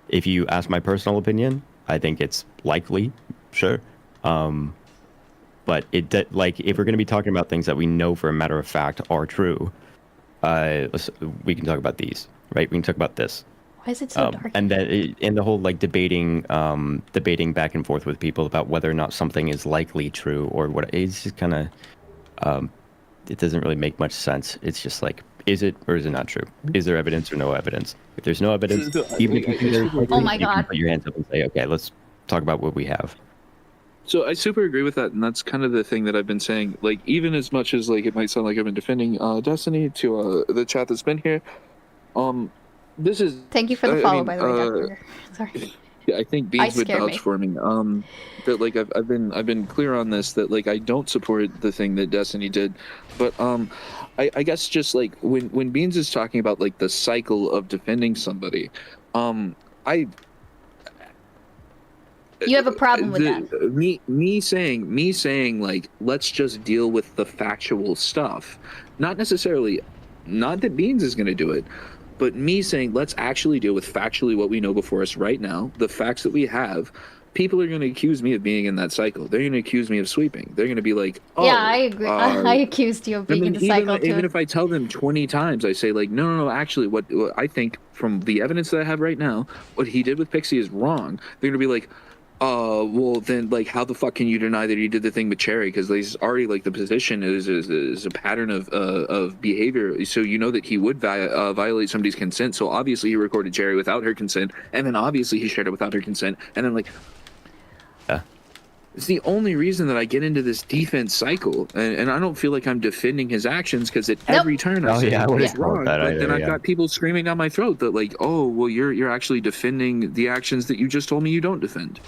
Speaker 4: If you ask my personal opinion, I think it's likely, sure. But like if we're going to be talking about things that we know for a matter of fact are true, we can talk about these, right? We can talk about this.
Speaker 1: Why is it so dark?
Speaker 4: And then in the whole like debating back and forth with people about whether or not something is likely true or what, it's just kind of it doesn't really make much sense. It's just like, is it or is it not true? Is there evidence or no evidence? If there's no evidence, even if you think there's
Speaker 1: Oh my
Speaker 4: you can
Speaker 1: God.
Speaker 4: put your hands up and say, okay, let's talk about what we have.
Speaker 2: So I super agree with that, and that's kind of the thing that I've been saying. Like, even as much as like it might sound like I've been defending Destiny to the chat that's been here, this is.
Speaker 1: Thank you for the
Speaker 2: I
Speaker 1: follow,
Speaker 2: mean,
Speaker 1: by the way, Dr. Sorry.
Speaker 2: Yeah, I think Beans would
Speaker 1: scared
Speaker 2: vouch
Speaker 1: me.
Speaker 2: for me. That like I've been clear on this, that like I don't support the thing that Destiny did, but I guess just like when Beans is talking about like the cycle of defending somebody, I.
Speaker 1: You have a problem with that.
Speaker 2: Me saying like let's just deal with the factual stuff, not necessarily, not that Beans is going to do it, but me saying let's actually deal with factually what we know before us right now, the facts that we have. People are going to accuse me of being in that cycle. They're going to accuse me of sweeping. They're going to be like, oh,
Speaker 1: Yeah, I agree. I accused you of being in the cycle too.
Speaker 2: Even if I tell them 20 times, I say like, no, actually, what I think from the evidence that I have right now, what he did with Pixie is wrong. They're going to be like, well then, like, how the fuck can you deny that he did the thing with Cherry? Because there's already like the position is a pattern of behavior, so you know that he would violate somebody's consent. So obviously he recorded Cherry without her consent, and then obviously he shared it without her consent, and then like, it's the only reason that I get into this defense cycle, and I don't feel like I'm defending his actions because at every turn I say he's wrong, but then I've got people screaming down my throat that like, oh, well, you're actually defending the actions that you just told me you don't defend.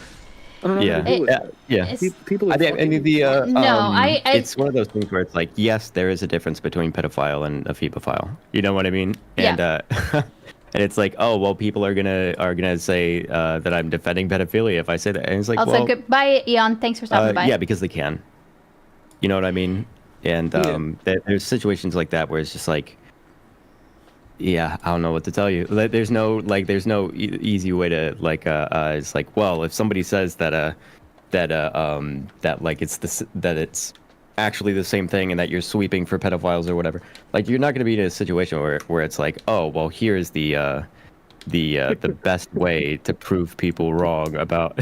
Speaker 2: I don't know how to deal with that.
Speaker 4: Yeah.
Speaker 2: People.
Speaker 4: It's one of those things where it's like, yes, there is a difference between pedophile and a phebophile. You know what I mean? And and it's like, oh well, people are gonna say that I'm defending pedophilia if I say that, and it's like,
Speaker 1: Also, goodbye, Eon. Thanks for stopping by.
Speaker 4: Yeah, because they can. You know what I mean? And there's situations like that where it's just like, yeah, I don't know what to tell you. There's no easy way to like it's like, well, if somebody says that like it's actually the same thing and that you're sweeping for pedophiles or whatever, like you're not going to be in a situation where it's like, oh well, here's the best way to prove people wrong about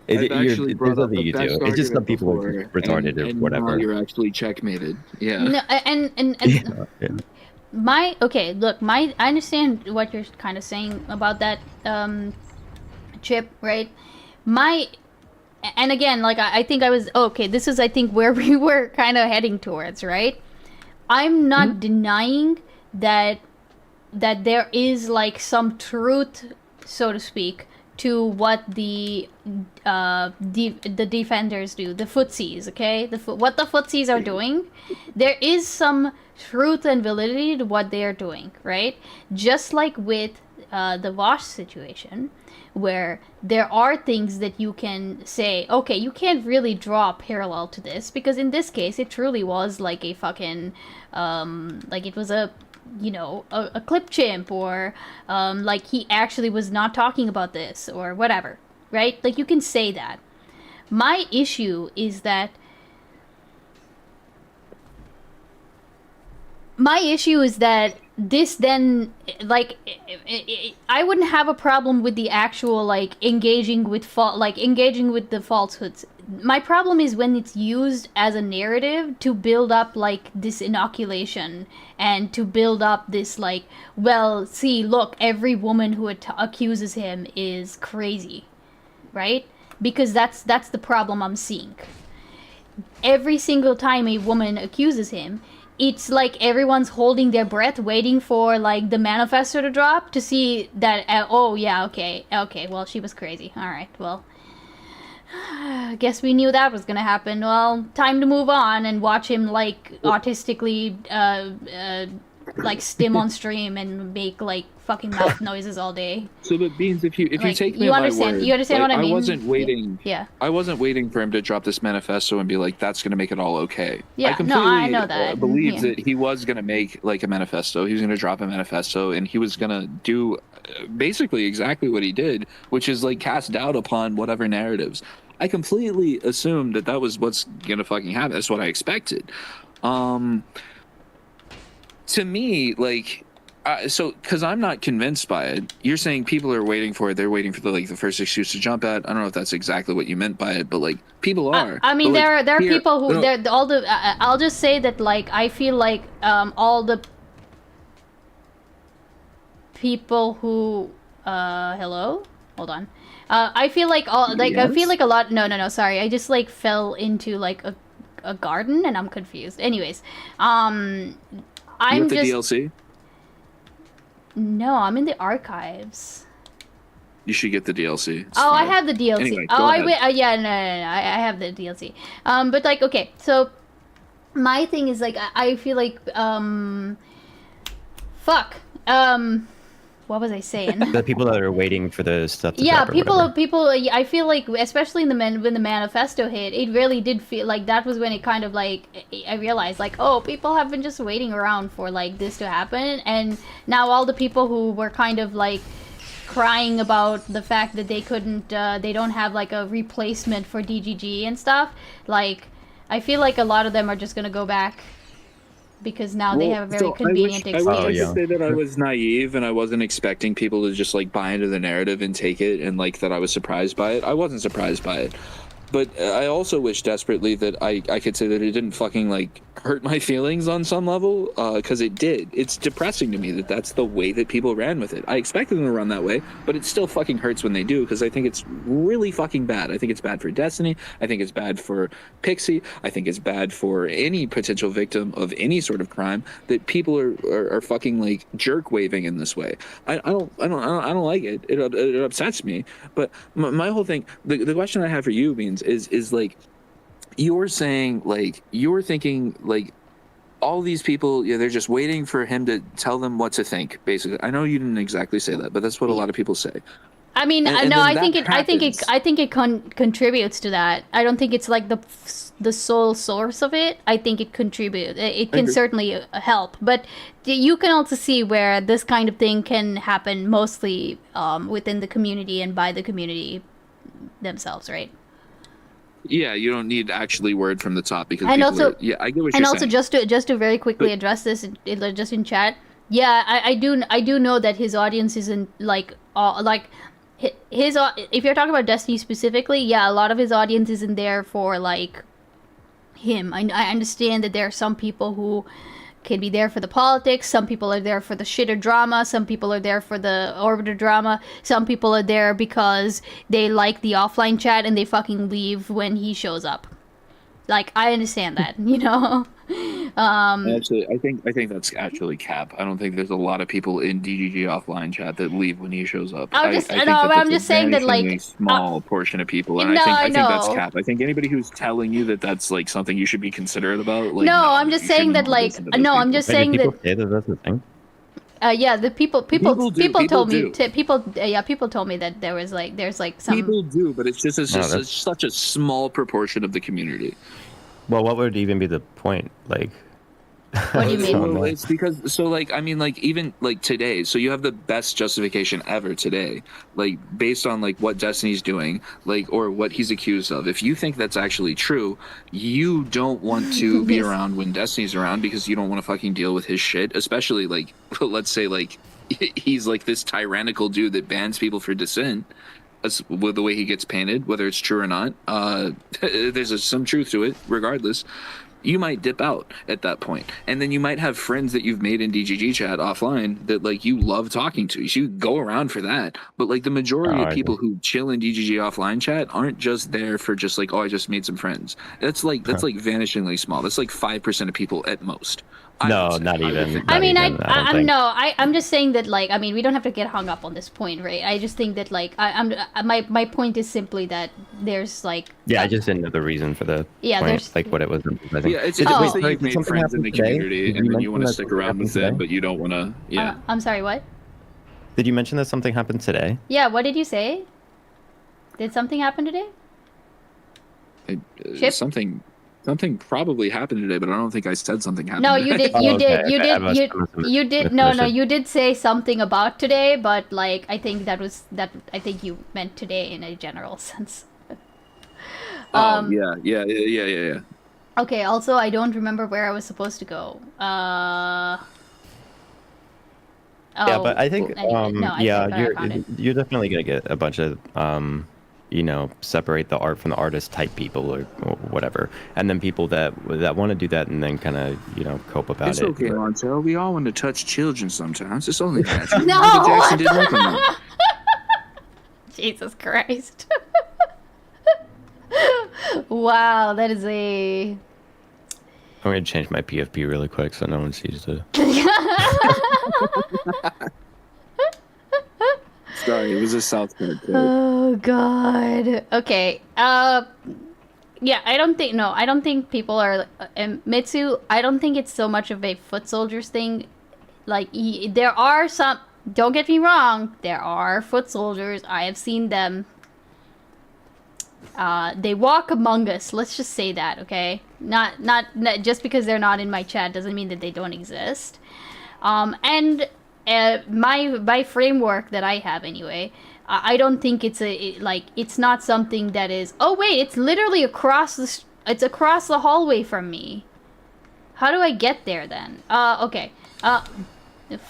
Speaker 2: I've actually brought up the best
Speaker 4: it's just some people are retarded or whatever.
Speaker 2: Now you're actually checkmated. Yeah.
Speaker 1: No, and I understand what you're kind of saying about that, Chip, right? And again, like I think I was okay. This is, I think, where we were kind of heading towards, right? I'm not denying that there is like some truth, so to speak, to what the defenders do, the footsies, okay? What the footsies are doing, there is some truth and validity to what they are doing, right? Just like with the Vosh situation, where there are things that you can say, okay, you can't really draw a parallel to this, because in this case, it truly was like a fucking, like it was a, you know, a clip chimp, or like he actually was not talking about this, or whatever, right? Like you can say that. My issue is that this then, like, I wouldn't have a problem with the actual, like, engaging with the falsehoods. My problem is when it's used as a narrative to build up, like, this inoculation, and to build up this, like, well, see, look, every woman who accuses him is crazy, right? Because that's the problem I'm seeing. Every single time a woman accuses him, it's like everyone's holding their breath, waiting for like the manifesto to drop to see that. Oh yeah, okay. Well, she was crazy. All right. Well, Guess we knew that was gonna happen. Well, time to move on and watch him like autistically like stim on stream and make like fucking mouth noises all day.
Speaker 2: So, but Beans, if you
Speaker 1: Like,
Speaker 2: take me
Speaker 1: you
Speaker 2: at my
Speaker 1: understand-
Speaker 2: word,
Speaker 1: you understand
Speaker 2: like,
Speaker 1: what I mean?
Speaker 2: I wasn't waiting.
Speaker 1: Yeah.
Speaker 2: I wasn't waiting for him to drop this manifesto and be like, "That's going to make it all okay."
Speaker 1: Yeah,
Speaker 2: I
Speaker 1: no,
Speaker 2: completely
Speaker 1: I know that.
Speaker 2: believe
Speaker 1: Yeah.
Speaker 2: that he was going to make like a manifesto. He was going to drop a manifesto, and he was going to do basically exactly what he did, which is like cast doubt upon whatever narratives. I completely assumed that that was what's going to fucking happen. That's what I expected. To me, like. So, because I'm not convinced by it, you're saying people are waiting for it. They're waiting for the first excuse to jump at. I don't know if that's exactly what you meant by it, but like people are.
Speaker 1: I mean,
Speaker 2: But, like,
Speaker 1: there are
Speaker 2: here-
Speaker 1: people who
Speaker 2: no,
Speaker 1: they're all the. I'll just say that like I feel like all the people who hello, hold on. I feel like all like I feel
Speaker 2: Yes?
Speaker 1: like a lot. No. Sorry, I just like fell into like a garden and I'm confused. Anyways,
Speaker 2: you
Speaker 1: I'm
Speaker 2: with the
Speaker 1: just
Speaker 2: DLC.
Speaker 1: no. I'm in the archives.
Speaker 2: You should get the DLC. It's
Speaker 1: Oh, I
Speaker 2: fire.
Speaker 1: have the DLC.
Speaker 2: Anyway,
Speaker 1: oh,
Speaker 2: go
Speaker 1: I
Speaker 2: ahead.
Speaker 1: wait. Yeah, no. I have the DLC. But like, okay, so my thing is like, I feel like, fuck. What was I saying?
Speaker 4: The people that are waiting for the stuff to
Speaker 1: Yeah,
Speaker 4: drop or whatever.
Speaker 1: people. I feel like, especially in when the manifesto hit, it really did feel like that was when it kind of like I realized like, oh, people have been just waiting around for like this to happen, and now all the people who were kind of like crying about the fact that they couldn't, they don't have like a replacement for DGG and stuff. Like, I feel like a lot of them are just gonna go back because now they have a very convenient
Speaker 2: I wish
Speaker 1: excuse.
Speaker 2: I could
Speaker 4: yeah.
Speaker 2: say that I was naive and I wasn't expecting people to just like buy into the narrative and take it, and like that I was surprised by it. I wasn't surprised by it. But I also wish desperately that I could say that it didn't fucking like hurt my feelings on some level, because it did. It's depressing to me that that's the way that people ran with it. I expected them to run that way, but it still fucking hurts when they do, because I think it's really fucking bad. I think it's bad for Destiny. I think it's bad for Pixie. I think it's bad for any potential victim of any sort of crime that people are fucking like jerk waving in this way. I don't like it. It upsets me. But my whole thing, the question I have for you, Beans, is like, you're saying like you're thinking like all these people, yeah, they're just waiting for him to tell them what to think. Basically, I know you didn't exactly say that, but that's what a lot of people say.
Speaker 1: I mean,
Speaker 2: And
Speaker 1: no,
Speaker 2: then
Speaker 1: I
Speaker 2: that
Speaker 1: think it.
Speaker 2: happens.
Speaker 1: I think it contributes to that. I don't think it's like the sole source of it. I think it contributes. It can
Speaker 2: agree.
Speaker 1: certainly help, but you can also see where this kind of thing can happen mostly within the community and by the community themselves, right?
Speaker 2: Yeah, you don't need actually word from the top because
Speaker 1: And
Speaker 2: people
Speaker 1: also-
Speaker 2: are, yeah, I get what
Speaker 1: And
Speaker 2: you're
Speaker 1: also,
Speaker 2: saying.
Speaker 1: just to very quickly
Speaker 2: But-
Speaker 1: address this, just in chat. Yeah, I do know that his audience isn't like his. If you're talking about Destiny specifically, yeah, a lot of his audience isn't there for like him. I understand that there are some people who can be there for the politics. Some people are there for the shitter drama. Some people are there for the orbiter drama. Some people are there because they like the offline chat and they fucking leave when he shows up. Like, I understand that, you know?
Speaker 2: Actually, I think that's actually cap. I don't think there's a lot of people in DGG offline chat that leave when he shows up.
Speaker 1: I'm just-
Speaker 2: I
Speaker 1: no,
Speaker 2: think that
Speaker 1: I'm
Speaker 2: that's a
Speaker 1: just saying that, like,
Speaker 2: vanishingly small portion of people, and
Speaker 1: No,
Speaker 2: I think that's
Speaker 1: know.
Speaker 2: cap. I think anybody who's telling you that that's like something you should be considerate about, like,
Speaker 1: No, I'm just
Speaker 2: you
Speaker 1: saying
Speaker 2: shouldn't
Speaker 1: that, like,
Speaker 2: listen to those
Speaker 1: no, I'm
Speaker 2: people.
Speaker 1: just
Speaker 4: Wait, do
Speaker 1: saying
Speaker 4: people
Speaker 1: that.
Speaker 4: say that that's the thing?
Speaker 1: Yeah, the people
Speaker 2: People do, people
Speaker 1: told me
Speaker 2: do.
Speaker 1: people told me that there's like some.
Speaker 2: People do, but it's just
Speaker 4: that's-
Speaker 2: such a small proportion of the community.
Speaker 4: Well, what would even be the point? Like,
Speaker 1: What do you mean?
Speaker 2: Well, it's because like I mean like even like today, so you have the best justification ever today, like based on like what Destiny's doing, like or what he's accused of. If you think that's actually true, you don't want to be
Speaker 1: Yes.
Speaker 2: around when Destiny's around because you don't want to fucking deal with his shit, especially like let's say like he's like this tyrannical dude that bans people for dissent. That's with the way he gets painted, whether it's true or not. There's some truth to it, regardless. You might dip out at that point, and then you might have friends that you've made in DGG chat offline that like you love talking to. So you go around for that, but like the majority
Speaker 4: Oh,
Speaker 2: of
Speaker 4: I
Speaker 2: people who chill in DGG offline chat aren't just there for just like, oh, I just made some friends. That's like vanishingly small. That's like 5% of people at most.
Speaker 4: No,
Speaker 2: would say.
Speaker 4: not even.
Speaker 2: think-
Speaker 4: Not
Speaker 1: I mean,
Speaker 4: even, I don't think.
Speaker 1: no, I'm just saying that, like, I mean, we don't have to get hung up on this point, right? I just think that, like, my point is simply that there's, like,
Speaker 4: Yeah, I just didn't know the reason for the
Speaker 1: Yeah,
Speaker 4: point,
Speaker 1: there's-
Speaker 4: like what it was emphasizing.
Speaker 2: Yeah, it's
Speaker 4: Did-
Speaker 2: just
Speaker 4: wait,
Speaker 2: that
Speaker 4: wait,
Speaker 2: you've
Speaker 4: did
Speaker 2: made
Speaker 4: something
Speaker 2: friends in
Speaker 4: happen
Speaker 2: the
Speaker 4: today?
Speaker 2: community,
Speaker 4: Did
Speaker 2: and then
Speaker 4: mention
Speaker 2: you want to
Speaker 4: that
Speaker 2: stick
Speaker 4: something
Speaker 2: around
Speaker 4: happened
Speaker 2: with them,
Speaker 4: today?
Speaker 2: but you don't want to. Yeah.
Speaker 1: I'm sorry, what?
Speaker 4: Did you mention that something happened today?
Speaker 1: Yeah, what did you say? Did something happen today? Chip?
Speaker 2: Something probably happened today, but I don't think I said something happened.
Speaker 1: No, you
Speaker 2: today.
Speaker 1: did. You
Speaker 4: Oh,
Speaker 1: did.
Speaker 4: okay,
Speaker 1: You
Speaker 4: okay, I
Speaker 1: did.
Speaker 4: must-
Speaker 1: You
Speaker 4: I must have
Speaker 1: you did. No,
Speaker 4: misunderstood.
Speaker 1: you did say something about today, but like I think that I think you meant today in a general sense.
Speaker 2: Yeah.
Speaker 1: Okay. Also, I don't remember where I was supposed to go.
Speaker 4: Yeah, but I think
Speaker 1: anyway, no, I
Speaker 4: yeah,
Speaker 1: think I found it.
Speaker 4: you're definitely gonna get a bunch of separate the art from the artist type people or whatever, and then people that want to do that and then kind of cope about
Speaker 2: It's
Speaker 4: it.
Speaker 2: okay,
Speaker 4: but-
Speaker 2: Montel. We all want to touch children sometimes. It's only natural.
Speaker 1: No!
Speaker 2: Michael Jackson did nothing wrong.
Speaker 1: Jesus Christ. Wow, that is a.
Speaker 4: I'm gonna change my PFP really quick so no one sees the.
Speaker 2: Sorry, it was a South Park joke.
Speaker 1: Oh God. Okay. Yeah, I don't think people are Mitsu. I don't think it's so much of a foot soldiers thing. Like there are some. Don't get me wrong. There are foot soldiers. I have seen them. They walk among us. Let's just say that, okay? Not just because they're not in my chat doesn't mean that they don't exist. And my framework that I have anyway, I don't think it's it's not something that is. Oh wait, it's literally across the hallway from me. How do I get there then? Okay. Fuck.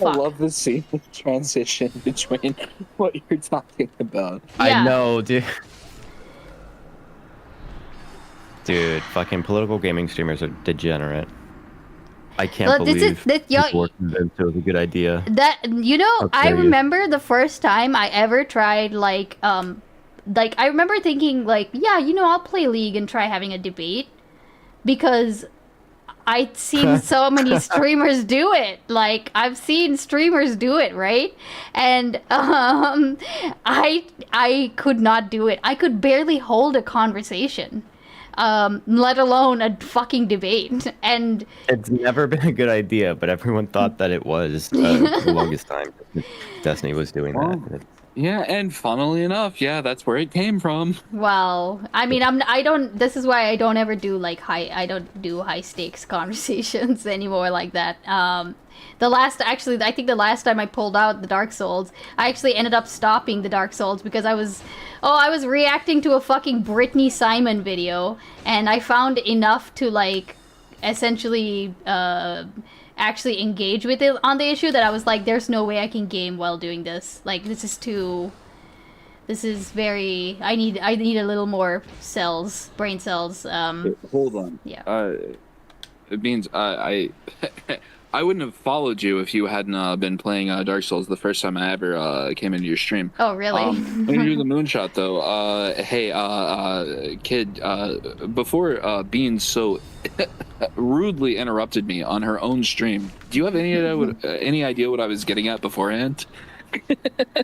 Speaker 2: I love the seamless transition between what you're talking about.
Speaker 1: Yeah.
Speaker 4: I know, dude. Dude, fucking political gaming streamers are degenerate. I can't
Speaker 1: Well,
Speaker 4: believe
Speaker 1: yo-
Speaker 4: people were convinced it was a good idea.
Speaker 1: That
Speaker 4: How
Speaker 1: I
Speaker 4: dare you.
Speaker 1: remember the first time I ever tried like I remember thinking like, yeah, I'll play League and try having a debate because I'd seen so many streamers do it. Like I've seen streamers do it, right? And I could not do it. I could barely hold a conversation. Let alone a fucking debate. And
Speaker 4: It's never been a good idea, but everyone thought that it was the longest time. Destiny was doing that.
Speaker 2: Yeah, and funnily enough, yeah, that's where it came from.
Speaker 1: well, I mean, this is why I don't ever do I don't do high stakes conversations anymore like that. I think the last time I pulled out the Dark Souls, I actually ended up stopping the Dark Souls because I was reacting to a fucking Britney Simon video, and I found enough to essentially actually engage with it on the issue that I was like, there's no way I can game while doing this. Like this is very. I need a little more brain cells.
Speaker 2: Hold on.
Speaker 1: Yeah.
Speaker 2: It means I wouldn't have followed you if you hadn't been playing Dark Souls the first time I ever came into your stream.
Speaker 1: Oh really?
Speaker 2: When you do the moonshot though, hey, kid, before Beans so rudely interrupted me on her own stream, do you have any idea what I was getting at beforehand?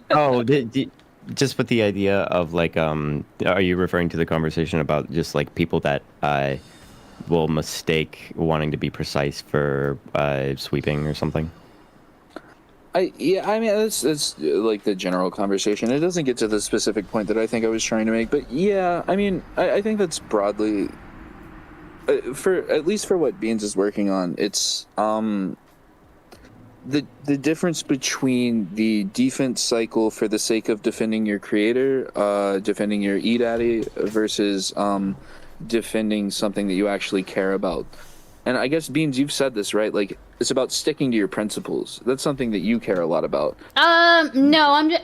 Speaker 4: Oh, just with the idea of are you referring to the conversation about just people that will mistake wanting to be precise for sweeping or something?
Speaker 2: I mean that's like the general conversation. It doesn't get to the specific point that I think I was trying to make, but yeah, I mean I think that's broadly for at least for what Beans is working on. It's the difference between the defense cycle for the sake of defending your creator, defending your E-Daddy versus defending something that you actually care about. And I guess, Beans, you've said this, right? Like, it's about sticking to your principles. That's something that you care a lot about.
Speaker 1: No, I'm just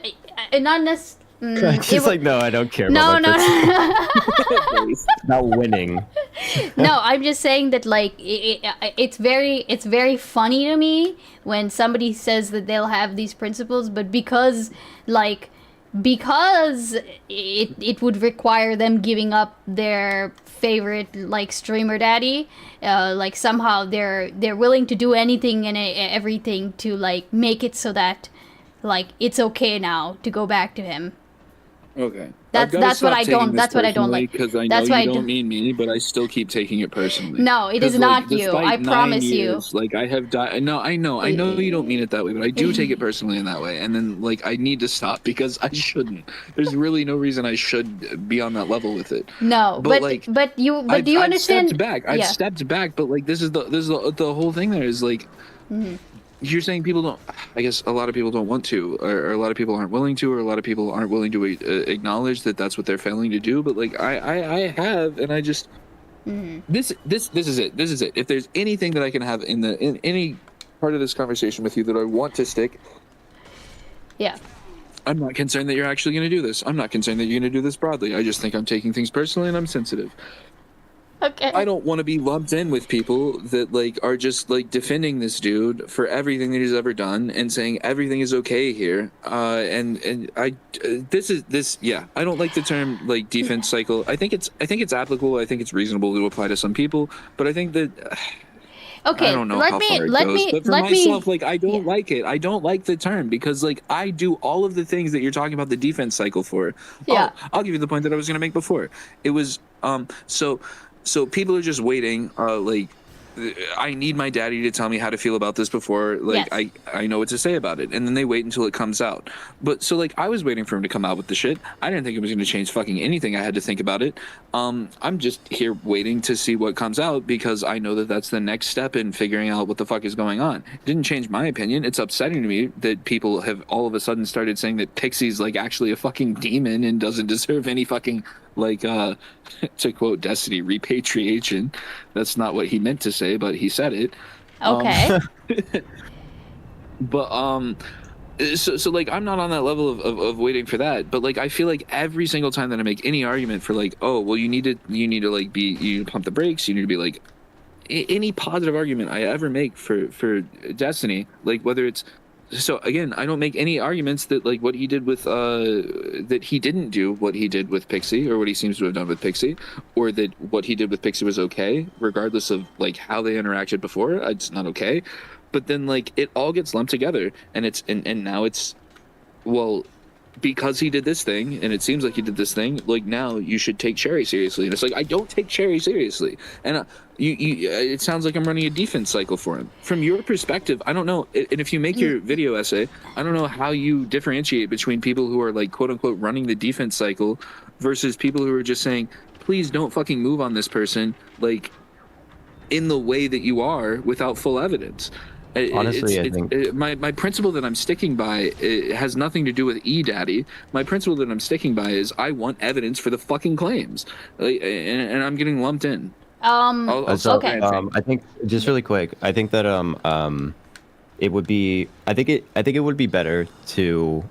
Speaker 1: not necessarily.
Speaker 4: She's like, no, I don't care
Speaker 1: No,
Speaker 4: about
Speaker 1: no,
Speaker 4: that. It's not winning.
Speaker 1: no. I'm just saying that it's very funny to me when somebody says that they'll have these principles, but because because it would require them giving up their favorite like streamer daddy, like somehow they're willing to do anything and everything to like make it so that like it's okay now to go back to him.
Speaker 2: Okay.
Speaker 1: That's what I don't. That's what I don't like.
Speaker 2: Because I know
Speaker 1: That's why
Speaker 2: you
Speaker 1: I
Speaker 2: don't mean me, but I still keep taking it personally.
Speaker 1: No, it is
Speaker 2: 'Cause,
Speaker 1: not
Speaker 2: like,
Speaker 1: you.
Speaker 2: despite
Speaker 1: I
Speaker 2: 9
Speaker 1: promise
Speaker 2: years,
Speaker 1: you.
Speaker 2: Like I have died. No, I know you don't mean it that way, but I do take it personally in that way. And then like I need to stop because I shouldn't. There's really no reason I should be on that level with it.
Speaker 1: No, but
Speaker 2: like,
Speaker 1: do you understand?
Speaker 2: I've stepped back. I've
Speaker 1: Yeah.
Speaker 2: stepped back, but like this is the whole thing. There is like.
Speaker 1: Mm-hmm.
Speaker 2: You're saying people don't. I guess a lot of people don't want to, or a lot of people aren't willing to, or a lot of people aren't willing to acknowledge that that's what they're failing to do. But like I have, and I just this is it. This is it. If there's anything that I can have in any part of this conversation with you that I want to stick,
Speaker 1: Yeah.
Speaker 2: I'm not concerned that you're actually going to do this. I'm not concerned that you're going to do this broadly. I just think I'm taking things personally, and I'm sensitive.
Speaker 1: Okay.
Speaker 2: I don't want to be lumped in with people that like are just like defending this dude for everything that he's ever done and saying everything is okay here. And I I don't like the term like defense cycle. I think it's applicable. I think it's reasonable to apply to some people, but I think that
Speaker 1: Okay.
Speaker 2: I don't know
Speaker 1: let
Speaker 2: how
Speaker 1: me
Speaker 2: far it
Speaker 1: let
Speaker 2: goes.
Speaker 1: me
Speaker 2: But for
Speaker 1: let
Speaker 2: myself,
Speaker 1: me.
Speaker 2: like I don't like it. I don't like the term because like I do all of the things that you're talking about the defense cycle for.
Speaker 1: Yeah.
Speaker 2: Oh, I'll give you the point that I was going to make before. It was so people are just waiting. Like, I need my daddy to tell me how to feel about this before, like,
Speaker 1: Yes.
Speaker 2: I know what to say about it. And then they wait until it comes out. But so, like, I was waiting for him to come out with the shit. I didn't think it was going to change fucking anything. I had to think about it. I'm just here waiting to see what comes out because I know that that's the next step in figuring out what the fuck is going on. It didn't change my opinion. It's upsetting to me that people have all of a sudden started saying that Pixie's, like, actually a fucking demon and doesn't deserve any fucking, like, to quote Destiny, repatriation. That's not what he meant to say, but he said it.
Speaker 1: Okay.
Speaker 2: But so like I'm not on that level of waiting for that, but like I feel like every single time that I make any argument for like, oh well, you need to like be, you need to pump the brakes, you need to be like any positive argument I ever make for Destiny, like whether it's, so again, I don't make any arguments that like what he did with that he didn't do what he did with Pixie or what he seems to have done with Pixie, or that what he did with Pixie was okay regardless of like how they interacted before. It's not okay. But then like it all gets lumped together and it's and now it's, well, because he did this thing and it seems like he did this thing, like now you should take Cherry seriously. And it's like I don't take Cherry seriously. And it sounds like I'm running a defense cycle for him. From your perspective, I don't know. And if you make your video essay, I don't know how you differentiate between people who are like quote unquote running the defense cycle versus people who are just saying, please don't fucking move on this person like in the way that you are without full evidence.
Speaker 4: Honestly, I think
Speaker 2: my principle that I'm sticking by, it has nothing to do with eDaddy. My principle that I'm sticking by is I want evidence for the fucking claims, and I'm getting lumped in.
Speaker 1: Okay.
Speaker 4: I think just really quick, I think that it would be, I think it would be better to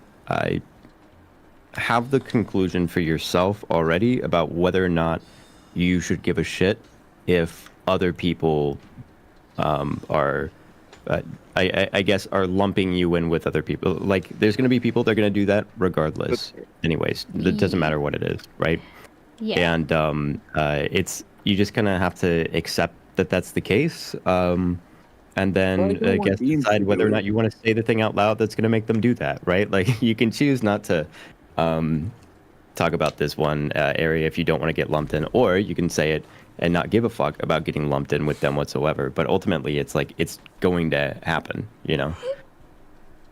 Speaker 4: have the conclusion for yourself already about whether or not you should give a shit if other people are. I guess are lumping you in with other people. Like, there's going to be people that are going to do that regardless. Anyways, it doesn't matter what it is, right?
Speaker 1: Yeah.
Speaker 4: And it's, you just kind of have to accept that that's the case, and then I guess decide whether or not you want to say the thing out loud that's going to make them do that, right? Like, you can choose not to talk about this one area if you don't want to get lumped in, or you can say it and not give a fuck about getting lumped in with them whatsoever. But ultimately, it's like, it's going to happen, you know?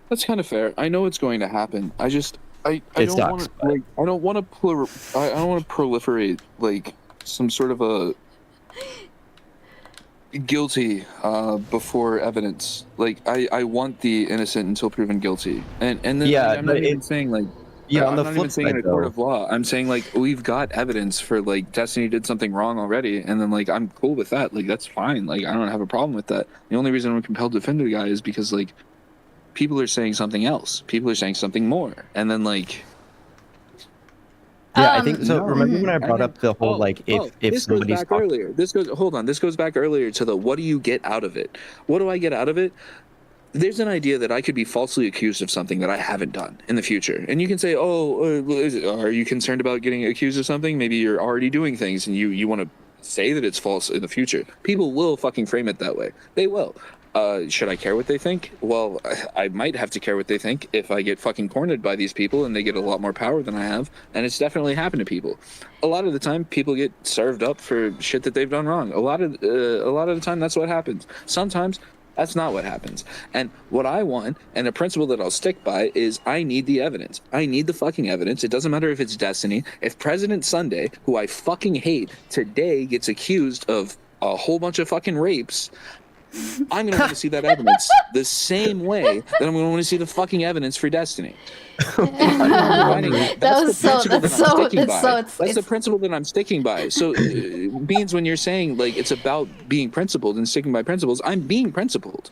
Speaker 2: That's kind of fair. I know it's going to happen. I just, I
Speaker 4: It
Speaker 2: don't want
Speaker 4: sucks,
Speaker 2: to, like, I don't want to I don't want to proliferate, like, some sort of a guilty before evidence. Like, I want the innocent until proven guilty. And then
Speaker 4: Yeah,
Speaker 2: like, I'm not even saying, like,
Speaker 4: yeah, on
Speaker 2: I'm
Speaker 4: the
Speaker 2: not
Speaker 4: flip
Speaker 2: even saying in
Speaker 4: side,
Speaker 2: a court
Speaker 4: though,
Speaker 2: of law. I'm saying like we've got evidence for like Destiny did something wrong already, and then like I'm cool with that. Like that's fine. Like I don't have a problem with that. The only reason I'm compelled to defend the guy is because like people are saying something else. People are saying something more, and then like.
Speaker 4: yeah, I think so.
Speaker 2: No.
Speaker 4: Remember when I brought up the whole like if
Speaker 2: this goes
Speaker 4: somebody's
Speaker 2: back earlier. This goes back earlier to the what do you get out of it? What do I get out of it? there's an idea that I could be falsely accused of something that I haven't done in the future. And you can say, are you concerned about getting accused of something? Maybe you're already doing things and you want to say that it's false in the future. People will fucking frame it that way. They will. Should I care what they think? Well, I might have to care what they think if I get fucking cornered by these people and they get a lot more power than I have. And it's definitely happened to people. A lot of the time, people get served up for shit that they've done wrong. A lot of the time, that's what happens. Sometimes that's not what happens. And what I want, and a principle that I'll stick by, is I need the evidence. I need the fucking evidence. It doesn't matter if it's Destiny. If President Sunday, who I fucking hate, today gets accused of a whole bunch of fucking rapes, I'm going to want to see that evidence the same way that I'm going to want to see the fucking evidence for Destiny. That's the principle that I'm sticking by. So Beans, when you're saying like it's about being principled and sticking by principles, I'm being principled.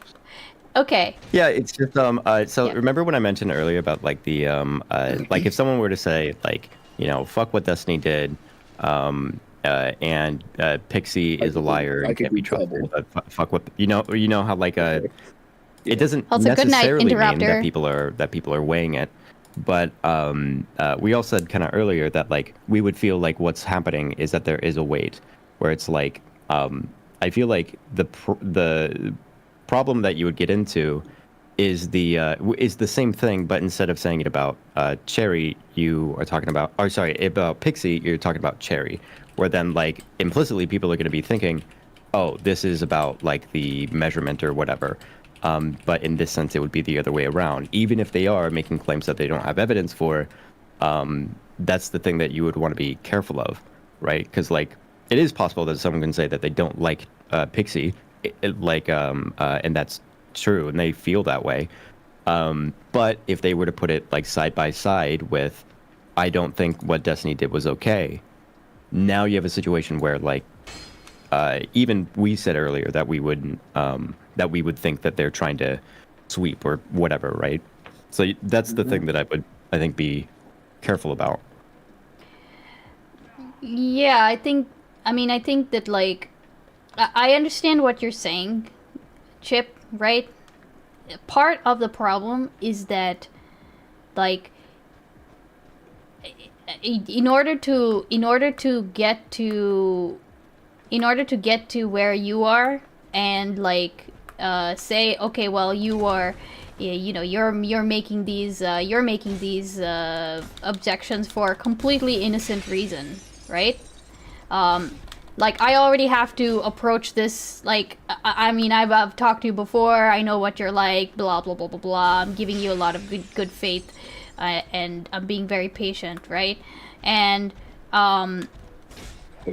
Speaker 1: Okay.
Speaker 4: Yeah, it's just remember when I mentioned earlier about like the like if someone were to say like, you know, fuck what Destiny did, and Pixie is a liar and can't be trusted, but fuck what you know how like it doesn't necessarily mean that people are weighing it. But we all said kind of earlier that like we would feel like what's happening is that there is a weight where it's like I feel like the problem that you would get into is the same thing, but instead of saying it about Cherry, you are talking about about Pixie, you're talking about Cherry, where then like implicitly people are going to be thinking, oh, this is about like the measurement or whatever. But in this sense, it would be the other way around. Even if they are making claims that they don't have evidence for, that's the thing that you would want to be careful of, right? Because like it is possible that someone can say that they don't like Pixie, and that's true, and they feel that way. But if they were to put it like side by side with, I don't think what Destiny did was okay. Now you have a situation where like even we said earlier that we wouldn't. That we would think that they're trying to sweep or whatever, right? So that's the thing that I think be careful about.
Speaker 1: Yeah, I think that like I understand what you're saying, Chip, right? Part of the problem is that like in order to get to where you are and like say, okay, well, you are, you know, you're making these objections for a completely innocent reason, right? Like I already have to approach this like I mean I've talked to you before. I know what you're like. Blah blah blah blah blah. I'm giving you a lot of good faith, and I'm being very patient, right? And okay.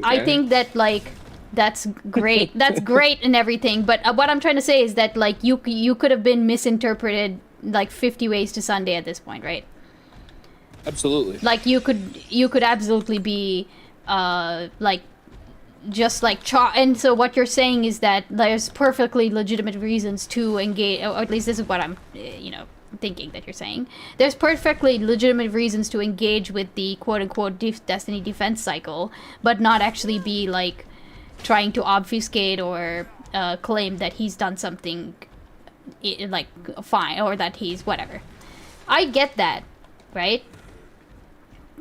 Speaker 1: I think that like. That's great. That's great and everything. But what I'm trying to say is that like you could have been misinterpreted like 50 ways to Sunday at this point, right?
Speaker 2: Absolutely.
Speaker 1: Like you could absolutely be like just like and so what you're saying is that there's perfectly legitimate reasons to engage, or at least this is what I'm thinking that you're saying. There's perfectly legitimate reasons to engage with the quote unquote Destiny defense cycle, but not actually be like trying to obfuscate or claim that he's done something like fine or that he's whatever. I get that, right?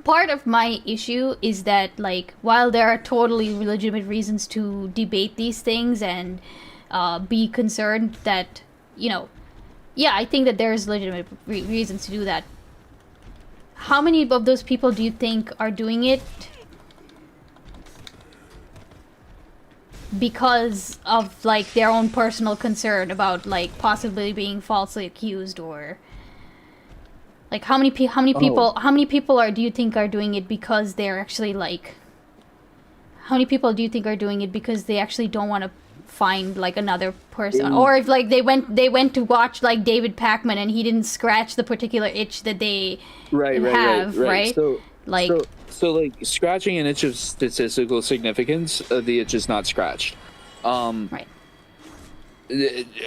Speaker 1: Part of my issue is that like while there are totally legitimate reasons to debate these things and be concerned that, you know, yeah, I think that there's legitimate reasons to do that. How many of those people do you think are doing it because of like their own personal concern about like possibly being falsely accused, or like how many people do you think are doing it because they're actually like, how many people do you think are doing it because they actually don't want to find like another person, or if like they went to watch like David Pacman and he didn't scratch the particular itch that they have, right?
Speaker 2: So like scratching an itch of statistical significance, the itch is not scratched.
Speaker 1: Right.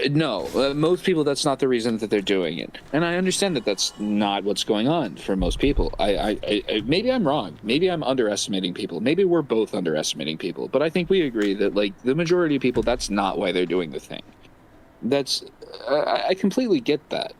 Speaker 2: No, most people, that's not the reason that they're doing it, and I understand that that's not what's going on for most people. I maybe I'm wrong. Maybe I'm underestimating people. Maybe we're both underestimating people. But I think we agree that like the majority of people, that's not why they're doing the thing. That's I completely get that.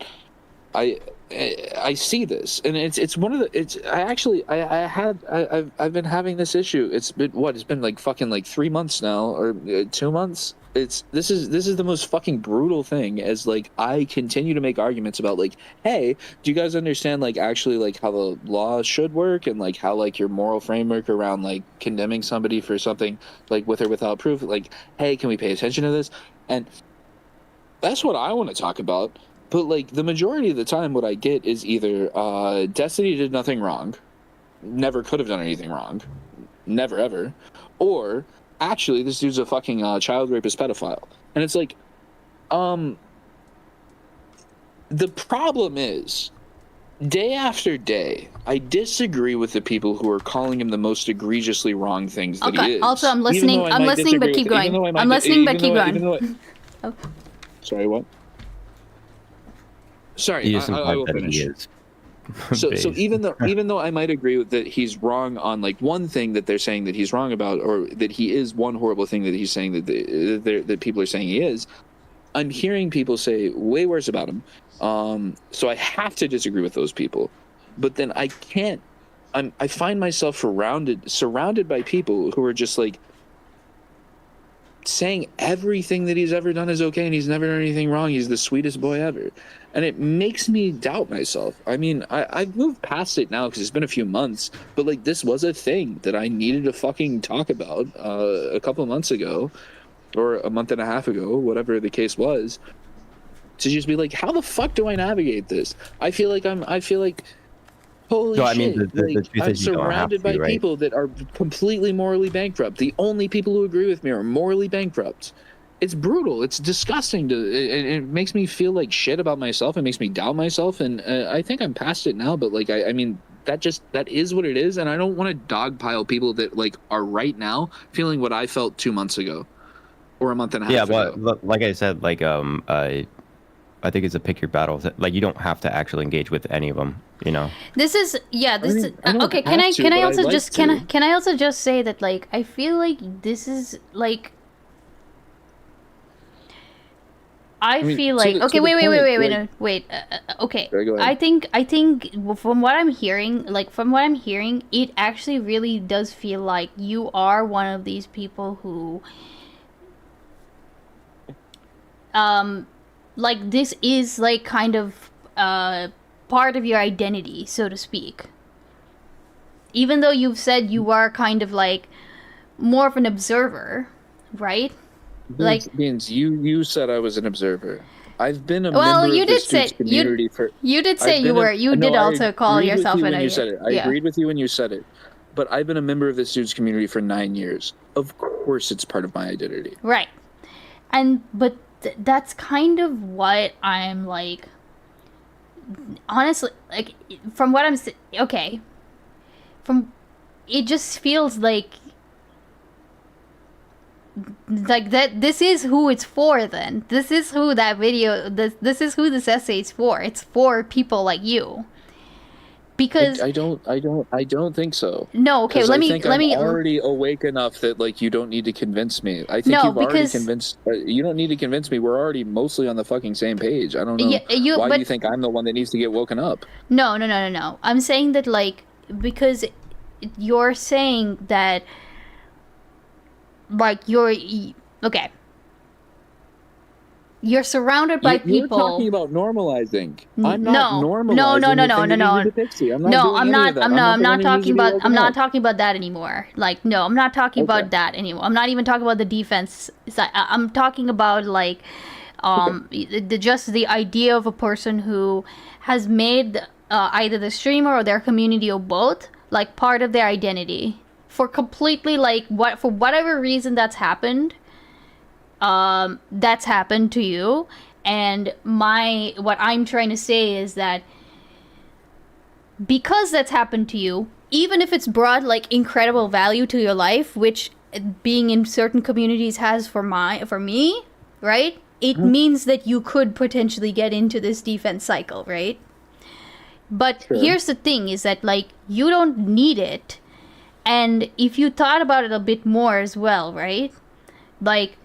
Speaker 2: I see this, and it's one of the it's I actually I've been having this issue. It's been what? It's been like fucking like 3 months now, or 2 months. This is the most fucking brutal thing, as like I continue to make arguments about like, hey, do you guys understand like actually like how the law should work, and like how like your moral framework around like condemning somebody for something like with or without proof, like, hey, can we pay attention to this? And that's what I want to talk about. But like the majority of the time, what I get is either Destiny did nothing wrong, never could have done anything wrong, never ever, or actually this dude's a fucking child rapist pedophile. And it's like, the problem is, day after day, I disagree with the people who are calling him the most egregiously wrong things that he is.
Speaker 1: Also, I'm listening. I'm listening, but keep going. I'm listening, but keep going.
Speaker 2: Sorry, what? Sorry,
Speaker 4: You just
Speaker 2: I will
Speaker 4: implied that
Speaker 2: finish.
Speaker 4: he is.
Speaker 2: So even though I might agree with that he's wrong on like one thing that they're saying that he's wrong about, or that he is one horrible thing that he's saying that people are saying he is, I'm hearing people say way worse about him. So I have to disagree with those people, but then I can't. I find myself surrounded by people who are just like saying everything that he's ever done is okay and he's never done anything wrong. He's the sweetest boy ever. And it makes me doubt myself. I mean, I've moved past it now because it's been a few months, but like this was a thing that I needed to fucking talk about a couple of months ago, or a month and a half ago, whatever the case was, to just be like, how the fuck do I navigate this? I feel like holy
Speaker 4: No, I
Speaker 2: shit,
Speaker 4: mean, the
Speaker 2: like,
Speaker 4: truth
Speaker 2: I'm
Speaker 4: is you don't have
Speaker 2: surrounded
Speaker 4: to,
Speaker 2: by
Speaker 4: right?
Speaker 2: people that are completely morally bankrupt. The only people who agree with me are morally bankrupt. It's brutal. It's disgusting. It makes me feel like shit about myself. It makes me doubt myself. And I think I'm past it now. But like, I mean, that is what it is. And I don't want to dogpile people that like are right now feeling what I felt 2 months ago, or a month and a half ago.
Speaker 4: But like I said, like I think it's a pick your battles. Like you don't have to actually engage with any of them. You know.
Speaker 1: This is
Speaker 2: I don't
Speaker 1: okay.
Speaker 2: have to,
Speaker 1: Can I
Speaker 2: but
Speaker 1: also
Speaker 2: I'd like
Speaker 1: just
Speaker 2: to.
Speaker 1: can I also just say that like I feel like this is like. I
Speaker 2: mean,
Speaker 1: feel
Speaker 2: to
Speaker 1: like
Speaker 2: the- to
Speaker 1: okay.
Speaker 2: the
Speaker 1: Wait.
Speaker 2: point,
Speaker 1: No,
Speaker 2: like-
Speaker 1: wait. Okay.
Speaker 2: Sorry, go ahead.
Speaker 1: I think from what I'm hearing, it actually really does feel like you are one of these people who, like this is like kind of part of your identity, so to speak. Even though you've said you are kind of like more of an observer, right?
Speaker 2: Beans, you said I was an observer. I've been a
Speaker 1: Well,
Speaker 2: member
Speaker 1: you
Speaker 2: of
Speaker 1: did
Speaker 2: this dude's
Speaker 1: say
Speaker 2: community for.
Speaker 1: you did say
Speaker 2: I've
Speaker 1: you
Speaker 2: been
Speaker 1: were. You
Speaker 2: no,
Speaker 1: did
Speaker 2: I
Speaker 1: also call
Speaker 2: agreed with
Speaker 1: yourself
Speaker 2: you
Speaker 1: an
Speaker 2: when you said it. I
Speaker 1: yeah.
Speaker 2: agreed with you when you said it. But I've been a member of this dude's community for 9 years. Of course, it's part of my identity.
Speaker 1: Right. But that's kind of what I'm like. Honestly, like from what I'm okay. From it just feels like that. This is who it's for. Then this is who that video. This is who this essay is for. It's for people like you. Because
Speaker 2: I don't think so.
Speaker 1: no, okay.
Speaker 2: 'Cause
Speaker 1: Let
Speaker 2: I
Speaker 1: me
Speaker 2: think
Speaker 1: let
Speaker 2: I'm
Speaker 1: me.
Speaker 2: already awake enough that like you don't need to convince me. I think
Speaker 1: No,
Speaker 2: you've already
Speaker 1: because-
Speaker 2: convinced. You don't need to convince me. We're already mostly on the fucking same page. I don't know
Speaker 1: Yeah,
Speaker 2: why
Speaker 1: but-
Speaker 2: you think I'm the one that needs to get woken up.
Speaker 1: No. I'm saying that like because you're saying that like okay. You're surrounded by
Speaker 2: You're
Speaker 1: people.
Speaker 2: talking about normalizing. I'm
Speaker 1: No,
Speaker 2: not normalizing.
Speaker 1: no,
Speaker 2: the thing that you did to Pixie. I'm not
Speaker 1: No,
Speaker 2: doing
Speaker 1: I'm
Speaker 2: any
Speaker 1: not.
Speaker 2: of that.
Speaker 1: I'm
Speaker 2: the one
Speaker 1: not
Speaker 2: who needs to
Speaker 1: talking
Speaker 2: be
Speaker 1: about.
Speaker 2: woken
Speaker 1: I'm not
Speaker 2: up.
Speaker 1: talking about that anymore. Like, no, I'm not talking
Speaker 2: Okay.
Speaker 1: about that anymore. I'm not even talking about the defense side. I'm talking about like, just the idea of a person who has made either the streamer or their community or both like part of their identity for completely like for whatever reason that's happened. That's happened to you. And what I'm trying to say is that because that's happened to you, even if it's brought like incredible value to your life, which being in certain communities has for me, right? It means that you could potentially get into this defense cycle, right? But
Speaker 2: Sure.
Speaker 1: here's the thing is that like you don't need it. And if you thought about it a bit more as well, right? Like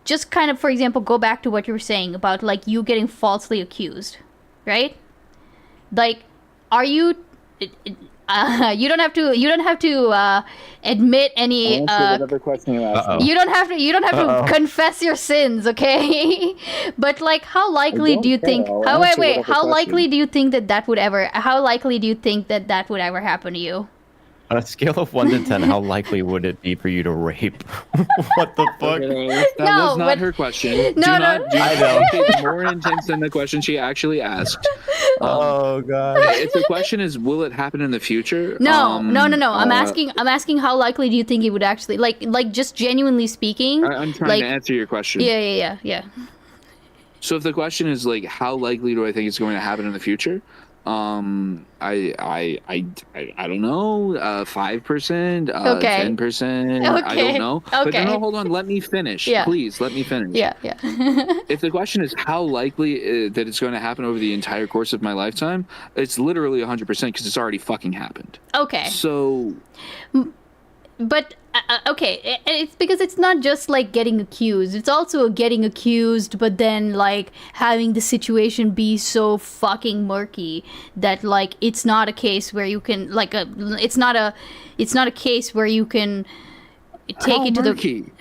Speaker 1: just kind of, for example, go back to what you were saying about like you getting falsely accused, right? Like, are you? You don't have to admit any.
Speaker 2: whatever question you ask.
Speaker 1: You don't have to confess your sins, okay? But like, how likely do you think? How likely do you think that would ever? How likely do you think that would ever happen to you?
Speaker 4: On a scale of 1 to 10, how likely would it be for you to rape? What the fuck?
Speaker 2: That was not her question.
Speaker 1: No, no.
Speaker 2: I know. It's more intense than the question she actually asked.
Speaker 4: Oh god.
Speaker 2: If the question is, will it happen in the future?
Speaker 1: No. I'm asking how likely do you think it would actually like just genuinely speaking?
Speaker 2: I'm trying to answer your question.
Speaker 1: Yeah.
Speaker 2: So if the question is like, how likely do I think it's going to happen in the future? I don't know. 5%, 10%. I don't know. But no, hold on. Let me finish.
Speaker 1: Yeah.
Speaker 2: Please let me finish.
Speaker 1: Yeah.
Speaker 2: If the question is how likely that it's going to happen over the entire course of my lifetime, it's literally 100% because it's already fucking happened.
Speaker 1: Okay.
Speaker 2: So.
Speaker 1: But okay, it's because it's not just like getting accused. It's also getting accused, but then like having the situation be so fucking murky that like it's not a case where you can like it's not a case where you can take it to the.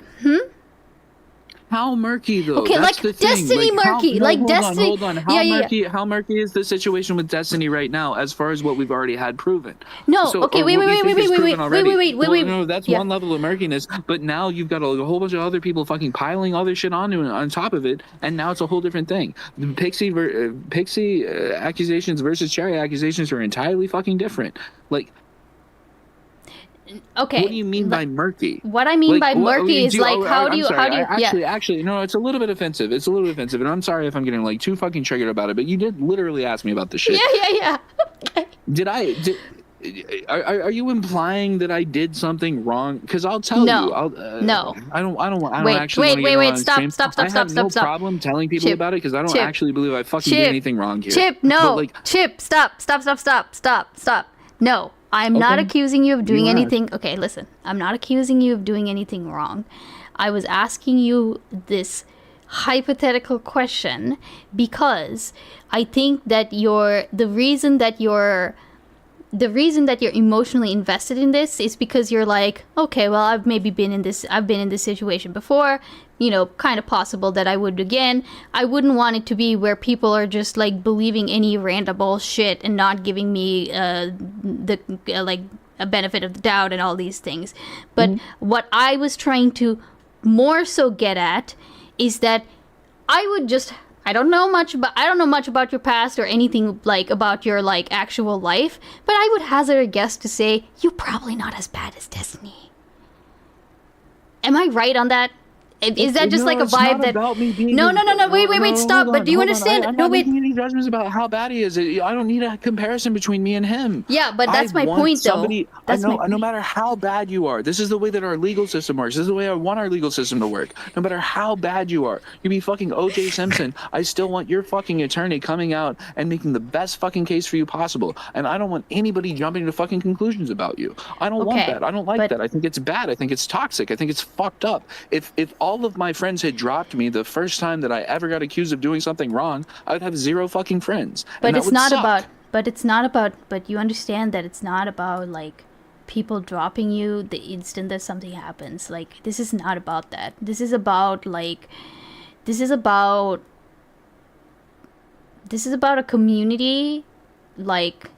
Speaker 1: How murky though?
Speaker 2: Okay,
Speaker 1: that's
Speaker 2: like
Speaker 1: Destiny murky. Destiny.
Speaker 2: Hold on. How murky is the situation with Destiny right now, as far as what we've already had proven?
Speaker 1: No.
Speaker 2: So,
Speaker 1: okay. Wait.
Speaker 2: No, that's one level of murkiness. But now you've got a whole bunch of other people fucking piling all their shit on top of it, and now it's a whole different thing. Pixie accusations versus Cherry accusations are entirely fucking different. Like.
Speaker 1: Okay.
Speaker 2: What do you mean by murky?
Speaker 1: What I mean by murky is like how do you
Speaker 2: Actually, no, it's a little bit offensive. And I'm sorry if I'm getting like too fucking triggered about it, but you did literally ask me about the shit.
Speaker 1: Yeah. Okay.
Speaker 2: Are you implying that I did something wrong? Because I'll tell you.
Speaker 1: No.
Speaker 2: I don't
Speaker 1: Wait. Stop.
Speaker 2: I have no problem telling people
Speaker 1: Chip,
Speaker 2: about it because I don't actually believe I fucking did anything wrong here.
Speaker 1: Chip, no. Chip, stop. No. I'm not accusing you of doing anything. Okay, listen. I'm not accusing you of doing anything wrong. I was asking you this hypothetical question because I think that the reason that you're emotionally invested in this is because you're like, okay, well, I've been in this situation before, kind of possible that I would again. I wouldn't want it to be where people are just like believing any random bullshit and not giving me a benefit of the doubt and all these things. But what I was trying to more so get at is that I don't know much about your past or anything like about your like actual life, but I would hazard a guess to say you're probably not as bad as Destiny. Am I right on that? Is that just like a vibe that? No. Wait. Stop. But do you understand?
Speaker 2: I'm not making any judgments about how bad he is. I don't need a comparison between me and him.
Speaker 1: Yeah, but that's my point, though.
Speaker 2: No matter how bad you are, this is the way that our legal system works. This is the way I want our legal system to work. No matter how bad you are, you be fucking O.J. Simpson. I still want your fucking attorney coming out and making the best fucking case for you possible. And I don't want anybody jumping to fucking conclusions about you. I don't want that. I don't like that. I think it's bad. I think it's toxic. I think it's fucked up. If all of my friends had dropped me the first time that I ever got accused of doing something wrong, I would have zero fucking friends.
Speaker 1: But it's not about. But you understand that it's not about like people dropping you the instant that something happens. Like this is not about that. This is about a community like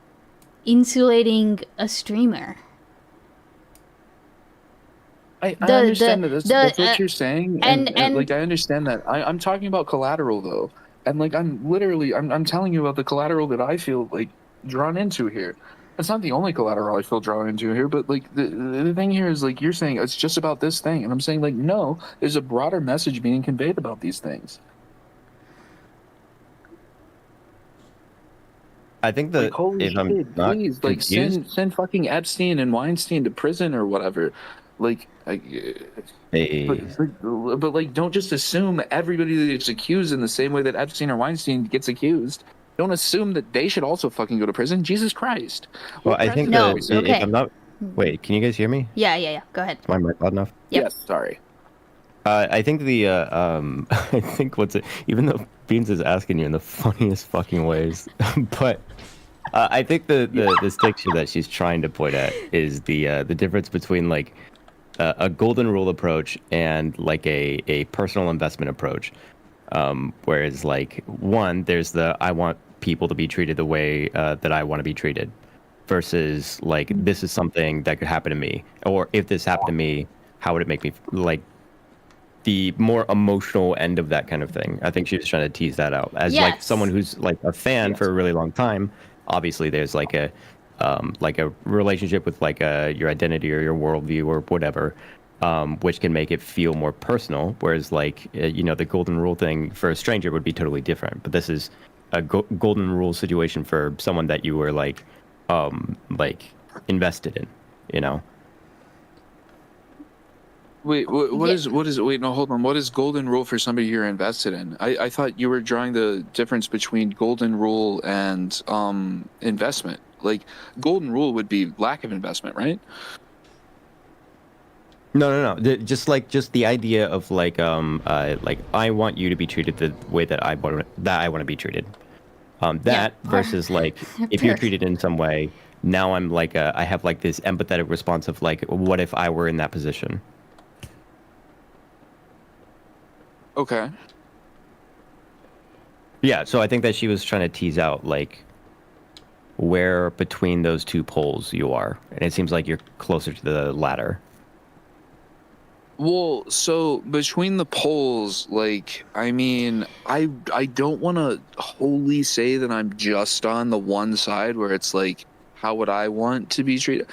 Speaker 1: insulating a streamer.
Speaker 2: I understand that's what you're saying, and like I understand that. I'm talking about collateral though, and like I'm telling you about the collateral that I feel like drawn into here. It's not the only collateral I feel drawn into here, but like the thing here is like you're saying it's just about this thing, and I'm saying like no, there's a broader message being conveyed about these things.
Speaker 4: I think that
Speaker 2: like, holy
Speaker 4: if I'm
Speaker 2: shit,
Speaker 4: not
Speaker 2: please, like send fucking Epstein and Weinstein to prison or whatever. Like, but like, don't just assume everybody that's accused in the same way that Epstein or Weinstein gets accused. Don't assume that they should also fucking go to prison. Jesus Christ.
Speaker 4: Well, I think that if I'm not. Wait, can you guys hear me?
Speaker 1: Yeah. Go ahead.
Speaker 4: Is my mic loud enough?
Speaker 1: Yep.
Speaker 2: Yes. Sorry.
Speaker 4: I think I think even though Beans is asking you in the funniest fucking ways, but I think the distinction that she's trying to point at is the difference between like a golden rule approach and like a personal investment approach. Whereas like one, there's the I want people to be treated the way that I want to be treated, versus like this is something that could happen to me, or if this happened to me, how would it make me like the more emotional end of that kind of thing. I think she was trying to tease that out as like someone who's like a fan for a really long time. Obviously, there's like a relationship with like your identity or your worldview or whatever, which can make it feel more personal. Whereas like the golden rule thing for a stranger would be totally different. But this is a golden rule situation for someone that you were like invested in, you know.
Speaker 2: Wait, what is wait, no, hold on. What is golden rule for somebody you're invested in? I thought you were drawing the difference between golden rule and investment. Like golden rule would be lack of investment, right?
Speaker 4: No. Just the idea of like I want you to be treated the way that I want to be treated. Versus like if you're treated in some way, now I'm like I have like this empathetic response of like, what if I were in that position?
Speaker 2: Okay.
Speaker 4: Yeah, so I think that she was trying to tease out like where between those two poles you are, and it seems like you're closer to the latter.
Speaker 2: Well, so between the poles, like, I mean, I don't want to wholly say that I'm just on the one side where it's like, how would I want to be treated?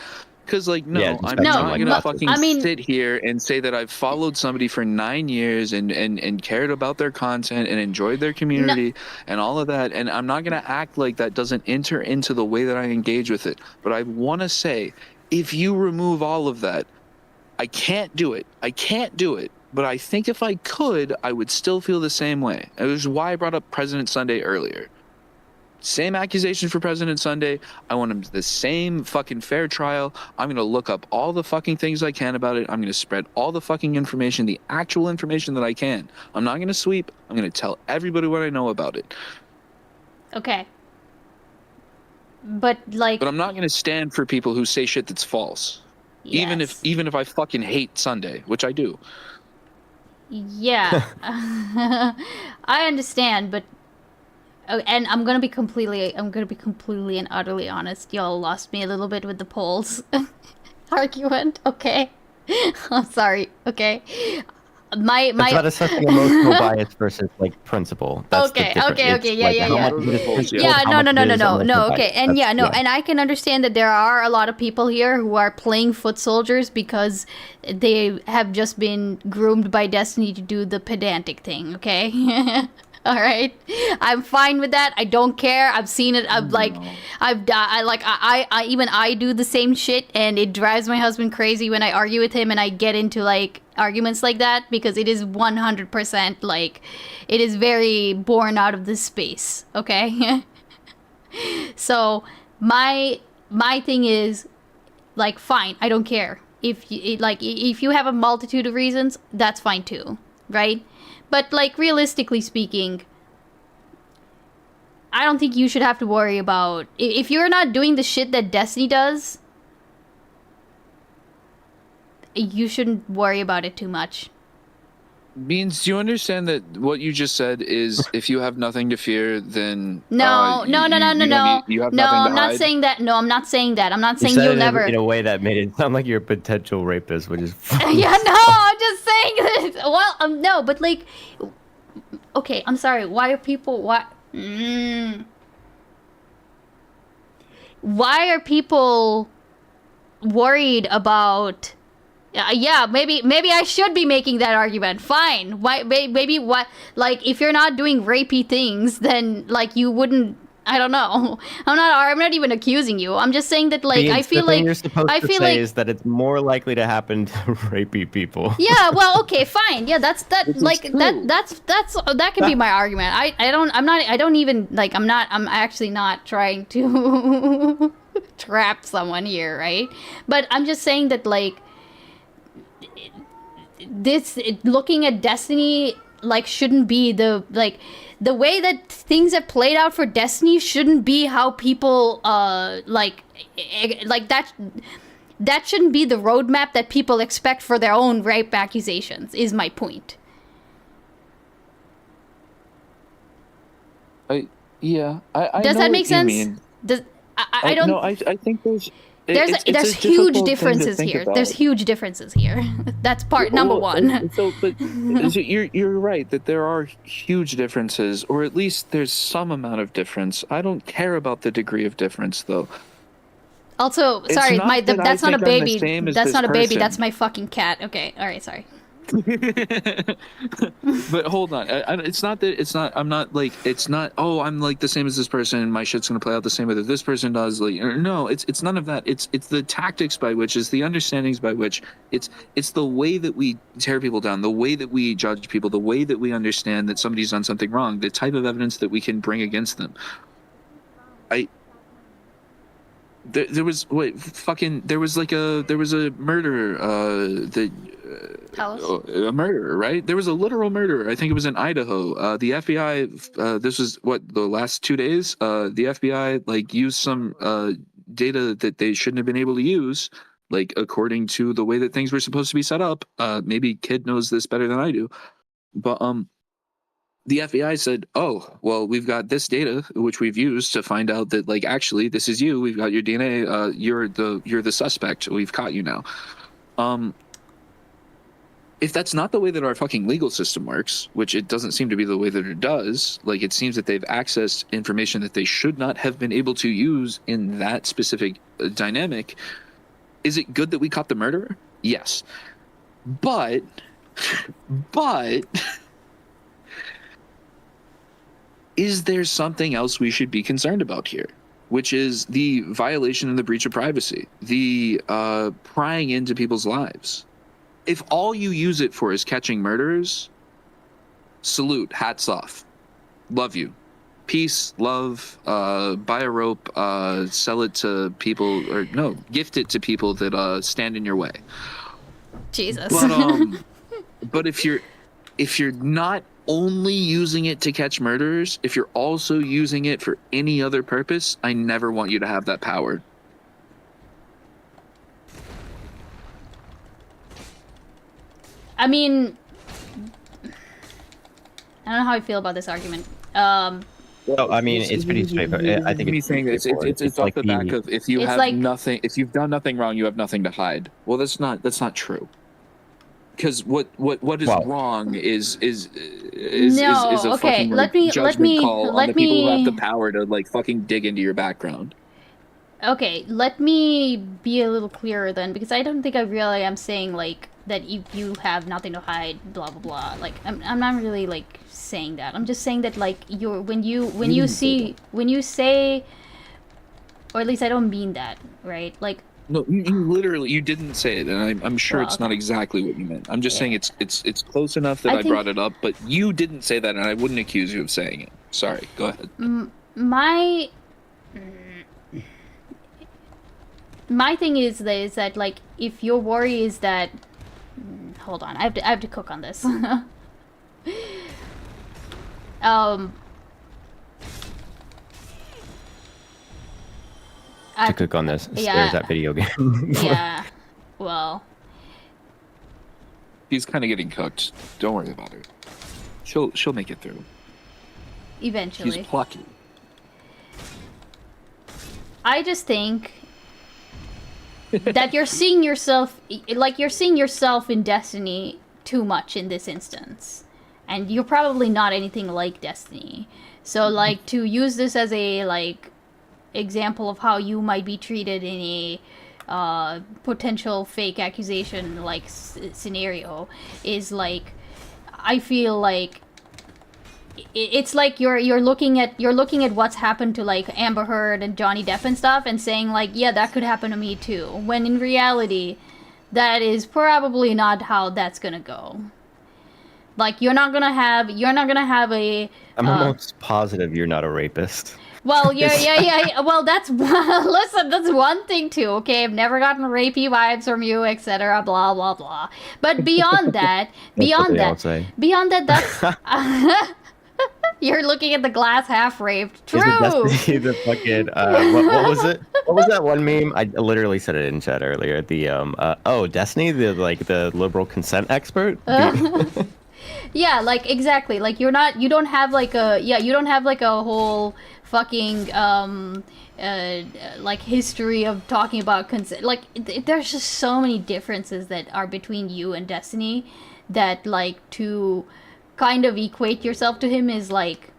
Speaker 2: Because, like, no,
Speaker 4: Yeah,
Speaker 2: I'm
Speaker 4: no,
Speaker 2: not
Speaker 4: like
Speaker 2: gonna
Speaker 4: that.
Speaker 2: fucking sit here and say that I've followed somebody for 9 years and cared about their content and enjoyed their community and all of that, and I'm not gonna act like that doesn't enter into the way that I engage with it. But I want to say, if you remove all of that, I can't do it. But I think if I could, I would still feel the same way. And this is why I brought up President Sunday earlier. Same accusation for President Sunday. I want him the same fucking fair trial. I'm going to look up all the fucking things I can about it. I'm going to spread all the fucking information, the actual information that I can. I'm not going to sweep. I'm going to tell everybody what I know about it.
Speaker 1: Okay. But like...
Speaker 2: But I'm not going to stand for people who say shit that's false.
Speaker 1: Yes.
Speaker 2: Even if I fucking hate Sunday, which I do.
Speaker 1: Yeah. I understand, but and I'm gonna be completely and utterly honest. Y'all lost me a little bit with the polls argument. Okay, I'm sorry. Okay, my
Speaker 4: It's about assessing emotional bias versus like principle. That's
Speaker 1: okay.
Speaker 4: the difference. It's like
Speaker 1: No. Okay, and
Speaker 4: That's,
Speaker 1: and I can understand that there are a lot of people here who are playing foot soldiers because they have just been groomed by destiny to do the pedantic thing. Okay. All right, I'm fine with that. I don't care. I've seen it. I do the same shit, and it drives my husband crazy when I argue with him and I get into like arguments like that because it is 100% like it is very born out of this space. Okay, so my thing is like fine. I don't care if you have a multitude of reasons. That's fine too, right? But, like, realistically speaking, I don't think you should have to worry about... If you're not doing the shit that Destiny does, you shouldn't worry about it too much.
Speaker 2: Beans, do you understand that what you just said is if you have nothing to fear, then...
Speaker 1: No.
Speaker 2: You have nothing to
Speaker 1: I'm not
Speaker 2: hide?
Speaker 1: saying that. No, I'm not saying that. I'm not saying
Speaker 4: said
Speaker 1: you'll
Speaker 4: it
Speaker 1: never...
Speaker 4: in a way that made it sound like you're a potential rapist, which is
Speaker 1: Yeah, no, I'm just saying this. Well, no, but like... Okay, I'm sorry. Why are people... Why are people worried about... yeah, maybe I should be making that argument. Fine. Why? Maybe what? Like, if you're not doing rapey things, then like you wouldn't. I don't know. I'm not even accusing you. I'm just saying that like I feel like
Speaker 4: you're supposed to say is that it's more likely to happen to rapey people.
Speaker 1: Yeah. Well. Okay. Fine. Yeah. That's that can be my argument. I'm actually not trying to trap someone here, right? But I'm just saying that like. looking at Destiny like shouldn't be the way that things have played out for Destiny shouldn't be how people like that shouldn't be the roadmap that people expect for their own rape accusations, is my point.
Speaker 2: I
Speaker 1: Does
Speaker 2: know
Speaker 1: that
Speaker 2: what
Speaker 1: make
Speaker 2: you
Speaker 1: sense?
Speaker 2: mean.
Speaker 1: I don't.
Speaker 2: No, I think there's
Speaker 1: There's
Speaker 2: it's a
Speaker 1: huge
Speaker 2: difficult thing to
Speaker 1: differences
Speaker 2: think
Speaker 1: here.
Speaker 2: about.
Speaker 1: There's huge differences here. That's part number one.
Speaker 2: But you're right that there are huge differences, or at least there's some amount of difference. I don't care about the degree of difference, though.
Speaker 1: Also,
Speaker 2: It's
Speaker 1: sorry,
Speaker 2: not that
Speaker 1: that's
Speaker 2: I
Speaker 1: not a
Speaker 2: think I'm the
Speaker 1: baby.
Speaker 2: same as
Speaker 1: That's
Speaker 2: this
Speaker 1: not a baby.
Speaker 2: person.
Speaker 1: That's my fucking cat. Okay, all right, sorry.
Speaker 2: But hold on, it's not that it's not. I'm not like it's not. Oh, I'm like the same as this person, and my shit's gonna play out the same way that this person does. Like, no, it's none of that. It's the tactics by which, it's the understandings by which, it's the way that we tear people down, the way that we judge people, the way that we understand that somebody's done something wrong, the type of evidence that we can bring against them. There was there was a murderer a murderer, right? There was a literal murderer. I think it was in Idaho. The FBI this was the last 2 days, the FBI like used some data that they shouldn't have been able to use, like according to the way that things were supposed to be set up. Maybe Kid knows this better than I do, but the FBI said, "Oh, well, we've got this data which we've used to find out that, like, actually, this is you. We've got your DNA. You're the suspect. We've caught you now." If that's not the way that our fucking legal system works, which it doesn't seem to be the way that it does, like, it seems that they've accessed information that they should not have been able to use in that specific dynamic. Is it good that we caught the murderer? Yes, but. Is there something else we should be concerned about here, which is the violation and the breach of privacy, the prying into people's lives? If all you use it for is catching murderers, salute, hats off, love you, peace, love, buy a rope, sell it to people, or no, gift it to people that stand in your way.
Speaker 1: Jesus.
Speaker 2: But if you're not only using it to catch murderers, if you're also using it for any other purpose, I never want you to have that power.
Speaker 1: I mean, I don't know how I feel about this argument.
Speaker 4: Well, I mean, it's pretty straightforward. I think it's
Speaker 2: off
Speaker 4: like
Speaker 2: the back of if you've done nothing wrong, you have nothing to hide. Well, that's not true. Because what is wrong is a fucking judgment call on the people who have the power to like fucking dig into your background.
Speaker 1: Okay, let me be a little clearer then, because I don't think I really am saying like that you have nothing to hide, blah blah blah. Like I'm not really like saying that. I'm just saying that like when you say, or at least I don't mean that, right? Like.
Speaker 2: No, you literally didn't say it, and I'm sure it's not exactly what you meant. I'm just saying it's close enough that I brought it up, but you didn't say that, and I wouldn't accuse you of saying it. Sorry, go ahead.
Speaker 1: My thing is that like if your worry is that, hold on, I have to cook on this.
Speaker 4: To cook on this.
Speaker 1: Yeah.
Speaker 4: There's that video game.
Speaker 1: Yeah. Well.
Speaker 2: He's kind of getting cooked. Don't worry about her. She'll make it through.
Speaker 1: Eventually.
Speaker 2: He's plucky.
Speaker 1: I just think that you're seeing yourself in Destiny too much in this instance. And you're probably not anything like Destiny. So like to use this as a like example of how you might be treated in a potential fake accusation like scenario is like, I feel like it's like you're looking at what's happened to like Amber Heard and Johnny Depp and stuff and saying like, yeah, that could happen to me too, when in reality that is probably not how that's gonna go. Like you're not gonna have a
Speaker 4: I'm almost positive you're not a rapist.
Speaker 1: Well, yeah. Well, that's listen. That's one thing too. Okay, I've never gotten rapey vibes from you, etc. Blah blah blah. But beyond that, that's you're looking at the glass half raped. True.
Speaker 4: Destiny the fucking what was it? What was that one meme? I literally said it in chat earlier. The Destiny, the liberal consent expert.
Speaker 1: Yeah, like exactly. Like you don't have like a whole fucking like history of talking about consent. Like there's just so many differences that are between you and Destiny that like to kind of equate yourself to him is like,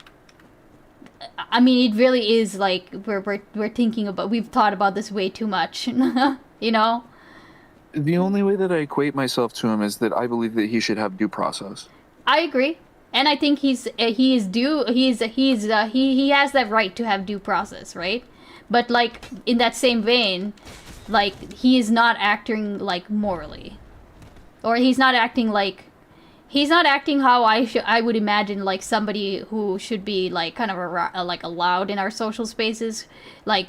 Speaker 1: I mean, it really is like we're thinking about, we've thought about this way too much. You know.
Speaker 2: The only way that I equate myself to him is that I believe that he should have due process.
Speaker 1: I agree, and I think he has that right to have due process, right? But like in that same vein, like he is not acting like morally, or he's not acting how I would imagine like somebody who should be like kind of like allowed in our social spaces. Like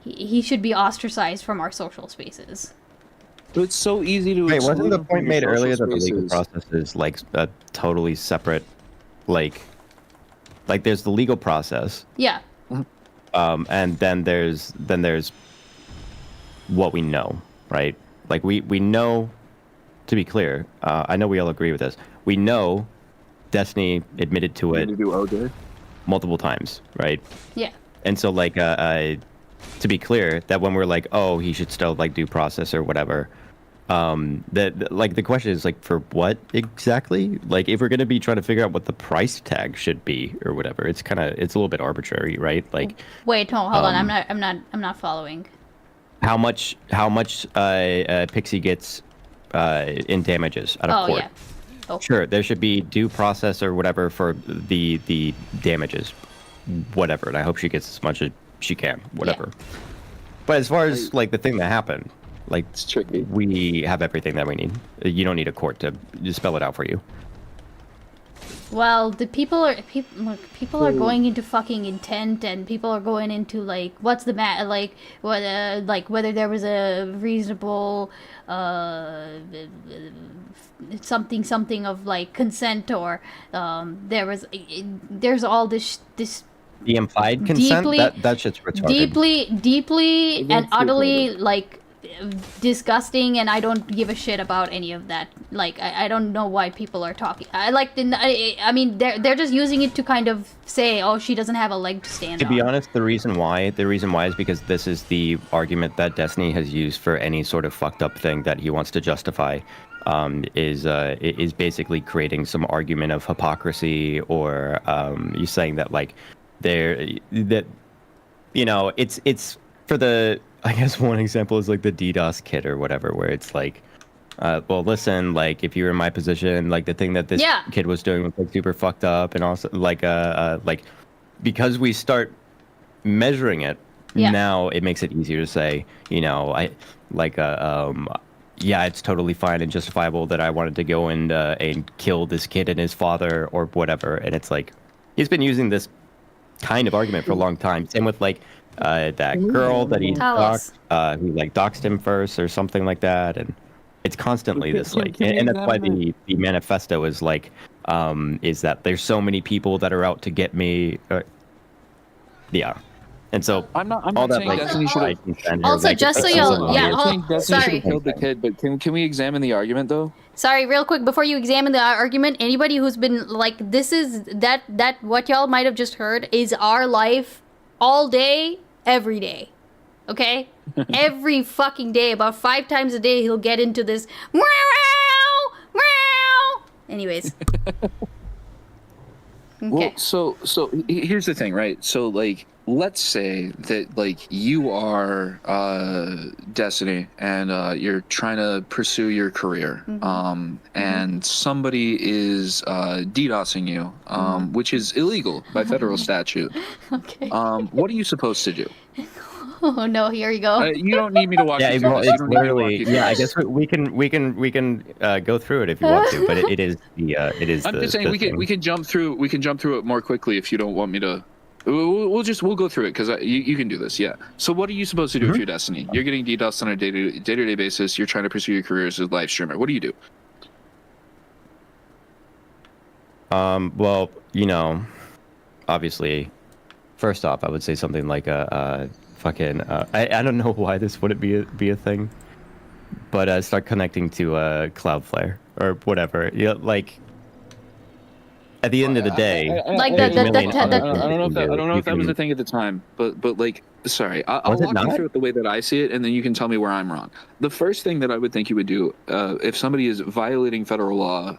Speaker 1: he should be ostracized from our social spaces.
Speaker 2: But it's so easy to.
Speaker 4: Wait, wasn't the point made earlier that the legal process is like a totally separate, like there's the legal process.
Speaker 1: Yeah.
Speaker 4: And then there's what we know, right? Like we know, to be clear, I know we all agree with this. We know Destiny admitted to it multiple times, right?
Speaker 1: Yeah.
Speaker 4: And so like to be clear, that when we're like, oh, he should still like due process or whatever, that like the question is like, for what exactly? Like if we're gonna be trying to figure out what the price tag should be or whatever, it's a little bit arbitrary, right? Like
Speaker 1: wait, hold on, I'm not following.
Speaker 4: How much Pixie gets in damages out of court?
Speaker 1: Yeah. Oh.
Speaker 4: Sure, there should be due process or whatever for the damages, whatever, and I hope she gets as much as she can, whatever. Yeah. But as far as like the thing that happened, like
Speaker 2: it's tricky.
Speaker 4: We have everything that we need. You don't need a court to just spell it out for you.
Speaker 1: Well, the people are going into fucking intent, and people are going into like what's the like whether there was a reasonable something of like consent, or there's all this
Speaker 4: the implied consent, that shit's retarded.
Speaker 1: Deeply and utterly like disgusting, and I don't give a shit about any of that. Like I don't know why people are talking. I mean they're just using it to kind of say, oh, she doesn't have a leg to stand on.
Speaker 4: To be honest, the reason why is because this is the argument that Destiny has used for any sort of fucked up thing that he wants to justify. Is basically creating some argument of hypocrisy, or you saying that like that you know, it's for the, I guess one example is like the DDoS kit or whatever, where it's like, well, listen, like if you were in my position, like the thing that this kid was doing was like super fucked up, and also like because we start measuring it now, it makes it easier to say, you know, yeah, it's totally fine and justifiable that I wanted to go and kill this kid and his father or whatever. And it's like, he's been using this kind of argument for a long time. Same with like that girl that he doxed, who like doxed him first or something like that. And it's constantly this like, and that's why the manifesto is like, is that there's so many people that are out to get me. Yeah. And so
Speaker 2: I'm not saying like, Destiny should have.
Speaker 1: Also, just so you'll,
Speaker 2: I think Destiny should have killed the kid, but can we examine the argument though?
Speaker 1: Sorry, real quick before you examine the argument, anybody who's been like, this is that what y'all might have just heard is our life all day, every day. Okay? Every fucking day, about 5 times a day, he'll get into this. Meow, meow. Anyways. Okay.
Speaker 2: Well, so here's the thing, right? So like, let's say that like you are Destiny, and you're trying to pursue your career, and somebody is DDoSing you, which is illegal by federal statute.
Speaker 1: Okay.
Speaker 2: What are you supposed to do?
Speaker 1: Oh no! Here you go.
Speaker 2: You don't need me to walk you through this.
Speaker 4: It's literally. Yeah, I guess we can go through it if you want to, but it is the. It is.
Speaker 2: I'm just saying we can jump through. We can jump through it more quickly if you don't want me to. We'll go through it because you can do this. Yeah. So what are you supposed to do with your destiny? You're getting DDoS on a day-to-day basis. You're trying to pursue your career as a live streamer. What do you do?
Speaker 4: Well, obviously, first off, I would say something like a fucking. I don't know why this wouldn't be a thing, but start connecting to Cloudflare or whatever. Like. At the end of the day,
Speaker 1: Like
Speaker 2: I
Speaker 1: the-
Speaker 2: don't know if that was the thing at the time, but like, sorry, I'll walk you through it the way that I see it, and then you can tell me where I'm wrong. The first thing that I would think you would do, if somebody is violating federal law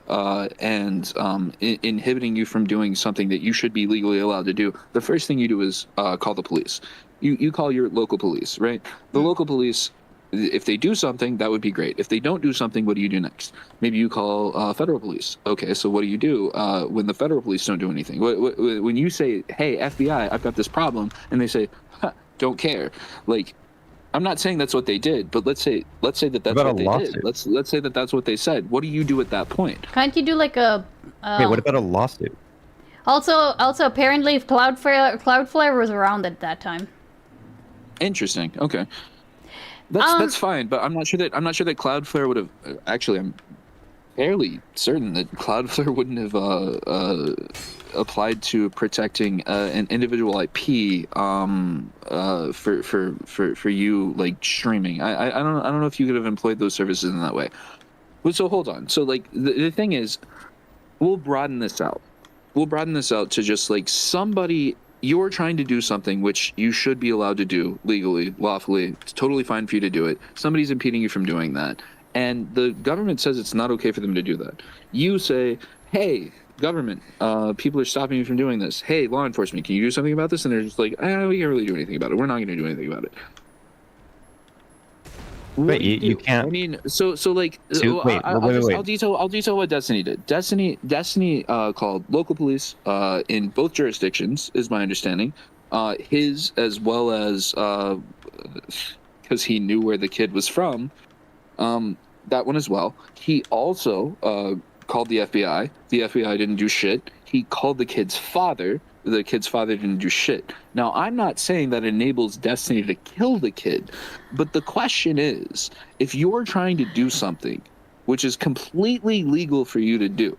Speaker 2: and inhibiting you from doing something that you should be legally allowed to do, the first thing you do is call the police. You call your local police, right? The local police. If they do something, that would be great. If they don't do something, what do you do next? Maybe you call federal police. Okay, so what do you do when the federal police don't do anything? When you say, hey, FBI, I've got this problem, and they say, don't care. Like, I'm not saying that's what they did, but let's say that that's what they did. Let's say that that's what they said. What do you do at that point?
Speaker 1: Can't you do like a...
Speaker 4: Wait, what about a lawsuit?
Speaker 1: Also, apparently Cloudflare was around at that time.
Speaker 2: Interesting. Okay. That's fine, but I'm not sure that Cloudflare would have. Actually, I'm fairly certain that Cloudflare wouldn't have applied to protecting an individual IP for you like streaming. I don't know if you could have employed those services in that way. But so hold on. So like the thing is, we'll broaden this out. To just like somebody. You're trying to do something which you should be allowed to do legally, lawfully. It's totally fine for you to do it. Somebody's impeding you from doing that. And the government says it's not okay for them to do that. You say, hey, government, people are stopping you from doing this. Hey, law enforcement, can you do something about this? And they're just like, we can't really do anything about it. We're not going to do anything about it.
Speaker 4: Wait, you can't.
Speaker 2: I mean, so like,
Speaker 4: wait.
Speaker 2: I'll detail what Destiny did. Destiny called local police in both jurisdictions, is my understanding. His as well as because he knew where the kid was from. That one as well. He also called the FBI. The FBI didn't do shit. He called the kid's father. The kid's father didn't do shit. Now, I'm not saying that enables Destiny to kill the kid, but the question is, if you're trying to do something which is completely legal for you to do,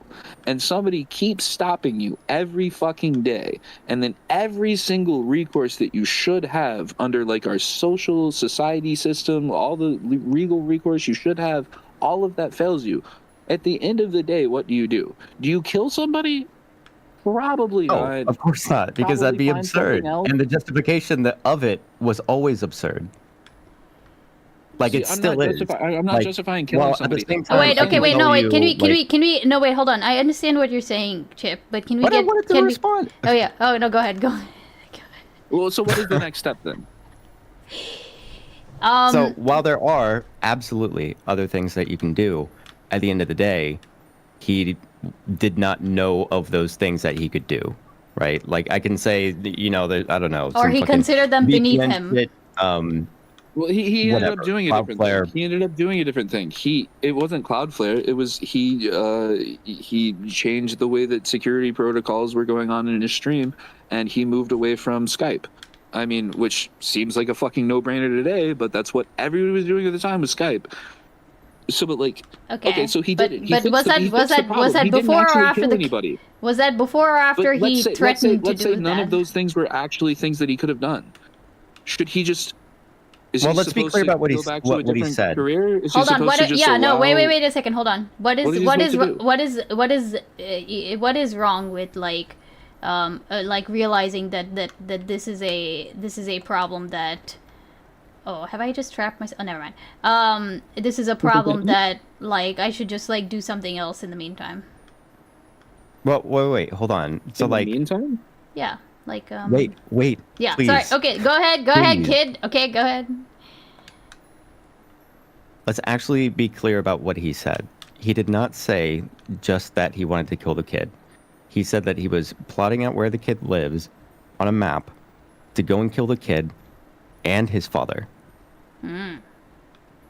Speaker 2: and somebody keeps stopping you every fucking day, and then every single recourse that you should have under like our social society system, all the legal recourse you should have, all of that fails you. At the end of the day, what do? Do you kill somebody? Probably not.
Speaker 4: Of course not, because that'd be absurd. And the justification of it was always absurd. Like it still is.
Speaker 2: I'm not justifying killing somebody.
Speaker 1: Wait, can we? No, wait, hold on. I understand what you're saying, Chip, but can we
Speaker 4: I wanted to respond.
Speaker 1: Oh yeah. Oh no, go ahead.
Speaker 2: Well, so what is the next step then?
Speaker 4: So while there are absolutely other things that you can do, at the end of the day, he did not know of those things that he could do, right? Like I can say, I don't know.
Speaker 1: Or he considered them beneath him.
Speaker 2: Well, he ended up doing a different thing. He ended up doing a different thing. It wasn't Cloudflare. It was he changed the way that security protocols were going on in his stream, and he moved away from Skype. I mean, which seems like a fucking no-brainer today, but that's what everybody was doing at the time was Skype. So, but like, okay, so he did it.
Speaker 1: But was that before or after
Speaker 2: anybody?
Speaker 1: Was that before or after he threatened to do that?
Speaker 2: Let's say none of those things were actually things that he could have done. Should he just?
Speaker 4: Let's be clear about what he said.
Speaker 1: Hold on. Wait a second. Hold on. What is wrong with like realizing that this is a problem that. Oh, have I just trapped myself? Oh, never mind. This is a problem that, like, I should just, like, do something else in the meantime.
Speaker 4: Well, wait, hold on. So, like...
Speaker 2: In the meantime?
Speaker 1: Yeah, like,
Speaker 4: Wait,
Speaker 1: yeah,
Speaker 4: please.
Speaker 1: Sorry. Okay, go ahead, kid. Okay, go ahead.
Speaker 4: Let's actually be clear about what he said. He did not say just that he wanted to kill the kid. He said that he was plotting out where the kid lives on a map to go and kill the kid and his father.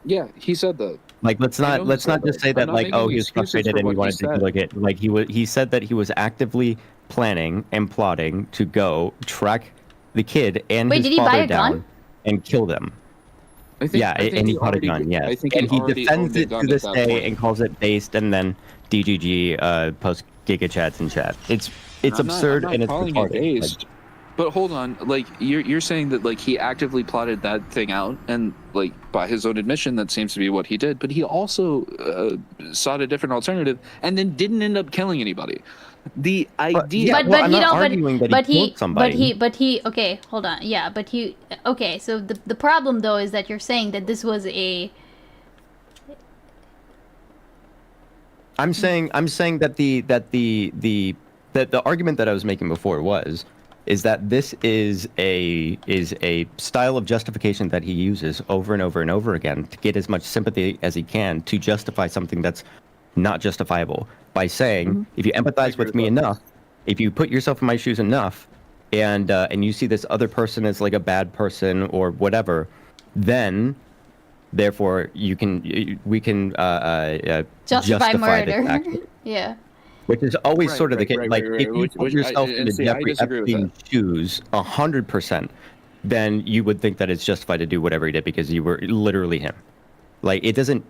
Speaker 2: Yeah, he said that.
Speaker 4: Like, let's
Speaker 2: I
Speaker 4: not
Speaker 2: know he said
Speaker 4: just
Speaker 2: that.
Speaker 4: say
Speaker 2: I'm
Speaker 4: that
Speaker 2: not
Speaker 4: like, oh,
Speaker 2: making
Speaker 4: he was
Speaker 2: excuses
Speaker 4: frustrated
Speaker 2: for
Speaker 4: and he
Speaker 2: what he
Speaker 4: wanted to
Speaker 2: said.
Speaker 4: look at like he said that he was actively planning and plotting to go track the kid and
Speaker 1: Wait,
Speaker 4: his
Speaker 1: did he buy
Speaker 4: father
Speaker 1: a gun?
Speaker 4: down and kill them.
Speaker 2: I think
Speaker 4: Yeah,
Speaker 2: I think
Speaker 4: and he
Speaker 2: he
Speaker 4: bought a
Speaker 2: already
Speaker 4: gun. Yeah,
Speaker 2: I think he
Speaker 4: and he
Speaker 2: already
Speaker 4: defends
Speaker 2: owned a
Speaker 4: it to
Speaker 2: gun at
Speaker 4: this
Speaker 2: that
Speaker 4: day
Speaker 2: point.
Speaker 4: and calls it based, and then DGG post Giga chats and chat. It's absurd
Speaker 2: I'm
Speaker 4: and
Speaker 2: not
Speaker 4: it's
Speaker 2: calling
Speaker 4: retarded.
Speaker 2: it based. But hold on, like you're saying that like he actively plotted that thing out, and like by his own admission, that seems to be what he did. But he also sought a different alternative, and then didn't end up killing anybody. The idea,
Speaker 4: yeah, well, I'm
Speaker 1: he
Speaker 4: not
Speaker 1: don't
Speaker 4: arguing that he killed somebody.
Speaker 1: okay, hold on. Yeah, but he okay, so the problem though is that you're saying that this was a
Speaker 4: I'm saying that the argument that I was making before is that this is a style of justification that he uses over and over and over again to get as much sympathy as he can to justify something that's not justifiable by saying, if you empathize with me enough, if you put yourself in my shoes enough, and you see this other person as like a bad person or whatever, then therefore we can
Speaker 1: justify
Speaker 4: this
Speaker 1: murder.
Speaker 4: action.
Speaker 1: Yeah.
Speaker 4: Which is always
Speaker 2: Right,
Speaker 4: sort of the
Speaker 2: right,
Speaker 4: case.
Speaker 2: right,
Speaker 4: Like,
Speaker 2: right,
Speaker 4: if
Speaker 2: right.
Speaker 4: you put yourself
Speaker 2: And
Speaker 4: into
Speaker 2: see, I
Speaker 4: Jeffrey
Speaker 2: disagree with
Speaker 4: Epstein's shoes 100%, then you would think that it's justified to do whatever he did because you were literally him. Like, it doesn't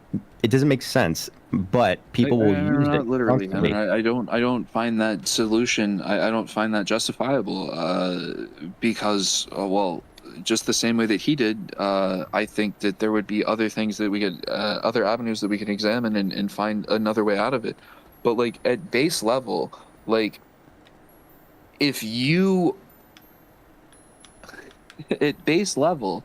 Speaker 4: make sense, but people will use it
Speaker 2: not literally. I mean,
Speaker 4: constantly.
Speaker 2: I don't find that solution. I don't find that justifiable. Because well, just the same way that he did. I think that there would be other things that we could, other avenues that we could examine and find another way out of it. But like at base level, like if you at base level,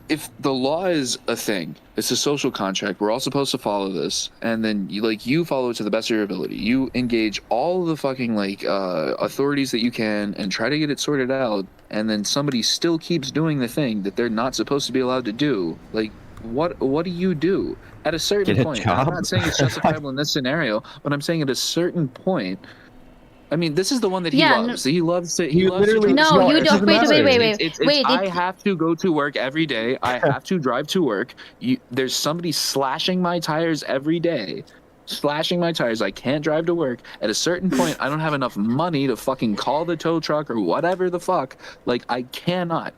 Speaker 2: if the law is a thing, it's a social contract, we're all supposed to follow this, and then you follow it to the best of your ability, you engage all the fucking authorities that you can and try to get it sorted out, and then somebody still keeps doing the thing that they're not supposed to be allowed to do, like what do you do at a certain
Speaker 4: Get a
Speaker 2: point? And I'm
Speaker 4: job?
Speaker 2: not saying it's justifiable in this scenario, but I'm saying at a certain point, I mean, this is the one that he
Speaker 1: Yeah,
Speaker 2: loves. He loves to.
Speaker 4: You
Speaker 2: He loves to
Speaker 4: literally-
Speaker 2: drive
Speaker 1: No,
Speaker 2: to
Speaker 1: you
Speaker 2: work.
Speaker 1: don't. Wait, wait, wait, wait,
Speaker 2: It's
Speaker 1: wait.
Speaker 2: I have to go to work every day. I have to drive to work. There's somebody slashing my tires every day. Slashing my tires. I can't drive to work. At a certain point, I don't have enough money to fucking call the tow truck or whatever the fuck. Like, I cannot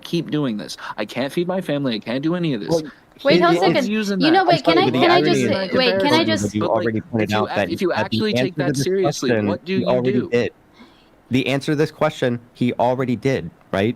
Speaker 2: keep doing this. I can't feed my family. I can't do any of this.
Speaker 4: Well,
Speaker 1: Wait,
Speaker 2: He
Speaker 1: hold a
Speaker 2: loves
Speaker 1: second.
Speaker 2: using
Speaker 1: You
Speaker 2: that.
Speaker 1: know, wait, can I
Speaker 4: But the
Speaker 1: can I
Speaker 4: irony
Speaker 1: just
Speaker 4: is
Speaker 1: say,
Speaker 4: that
Speaker 1: wait, can I
Speaker 4: Gordon,
Speaker 1: just
Speaker 4: you
Speaker 2: But, like,
Speaker 4: already pointed out that
Speaker 2: if you
Speaker 4: that the
Speaker 2: actually take
Speaker 4: answer to
Speaker 2: that
Speaker 4: this
Speaker 2: seriously,
Speaker 4: question,
Speaker 2: what do
Speaker 4: he
Speaker 2: you
Speaker 4: already
Speaker 2: do?
Speaker 4: did. The answer to this question, he already did, right?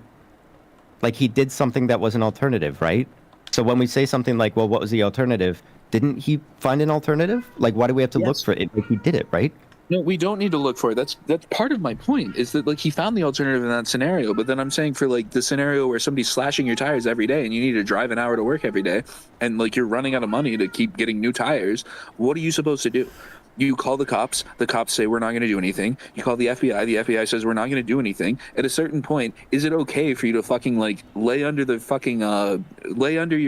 Speaker 4: Like, he did something that was an alternative, right? So when we say something like, well, what was the alternative? Didn't he find an alternative? Like, why do we have to look
Speaker 2: Yes.
Speaker 4: for it? Like, he did it, right?
Speaker 2: No, we don't need to look for it. That's part of my point, is that like he found the alternative in that scenario. But then I'm saying for like the scenario where somebody's slashing your tires every day and you need to drive an hour to work every day, and like you're running out of money to keep getting new tires, what are you supposed to do? You call the cops say we're not going to do anything. You call the FBI says we're not going to do anything. At a certain point, is it okay for you to fucking like lay under your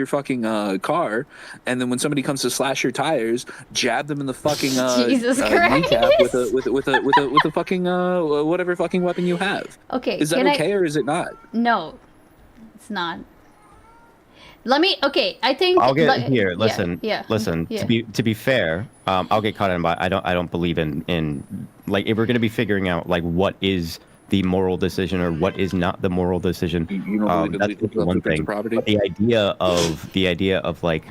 Speaker 2: fucking car, and then when somebody comes to slash your tires, jab them in the fucking
Speaker 1: Jesus
Speaker 2: kneecap with
Speaker 1: Christ.
Speaker 2: a fucking whatever fucking weapon you have?
Speaker 1: Okay,
Speaker 2: Is that
Speaker 1: can
Speaker 2: okay or is it not?
Speaker 1: No, it's not. Let me. Okay, I think.
Speaker 4: I'll get
Speaker 1: like-
Speaker 4: here.
Speaker 1: yeah,
Speaker 4: Listen,
Speaker 1: yeah,
Speaker 4: listen.
Speaker 1: yeah.
Speaker 4: To be fair, I'll get caught in. But I don't believe in like, if we're gonna be figuring out like what is the moral decision or what is not the moral decision.
Speaker 2: You don't believe
Speaker 4: That's
Speaker 2: in
Speaker 4: one
Speaker 2: self-defense
Speaker 4: thing.
Speaker 2: of property?
Speaker 4: But the idea of like,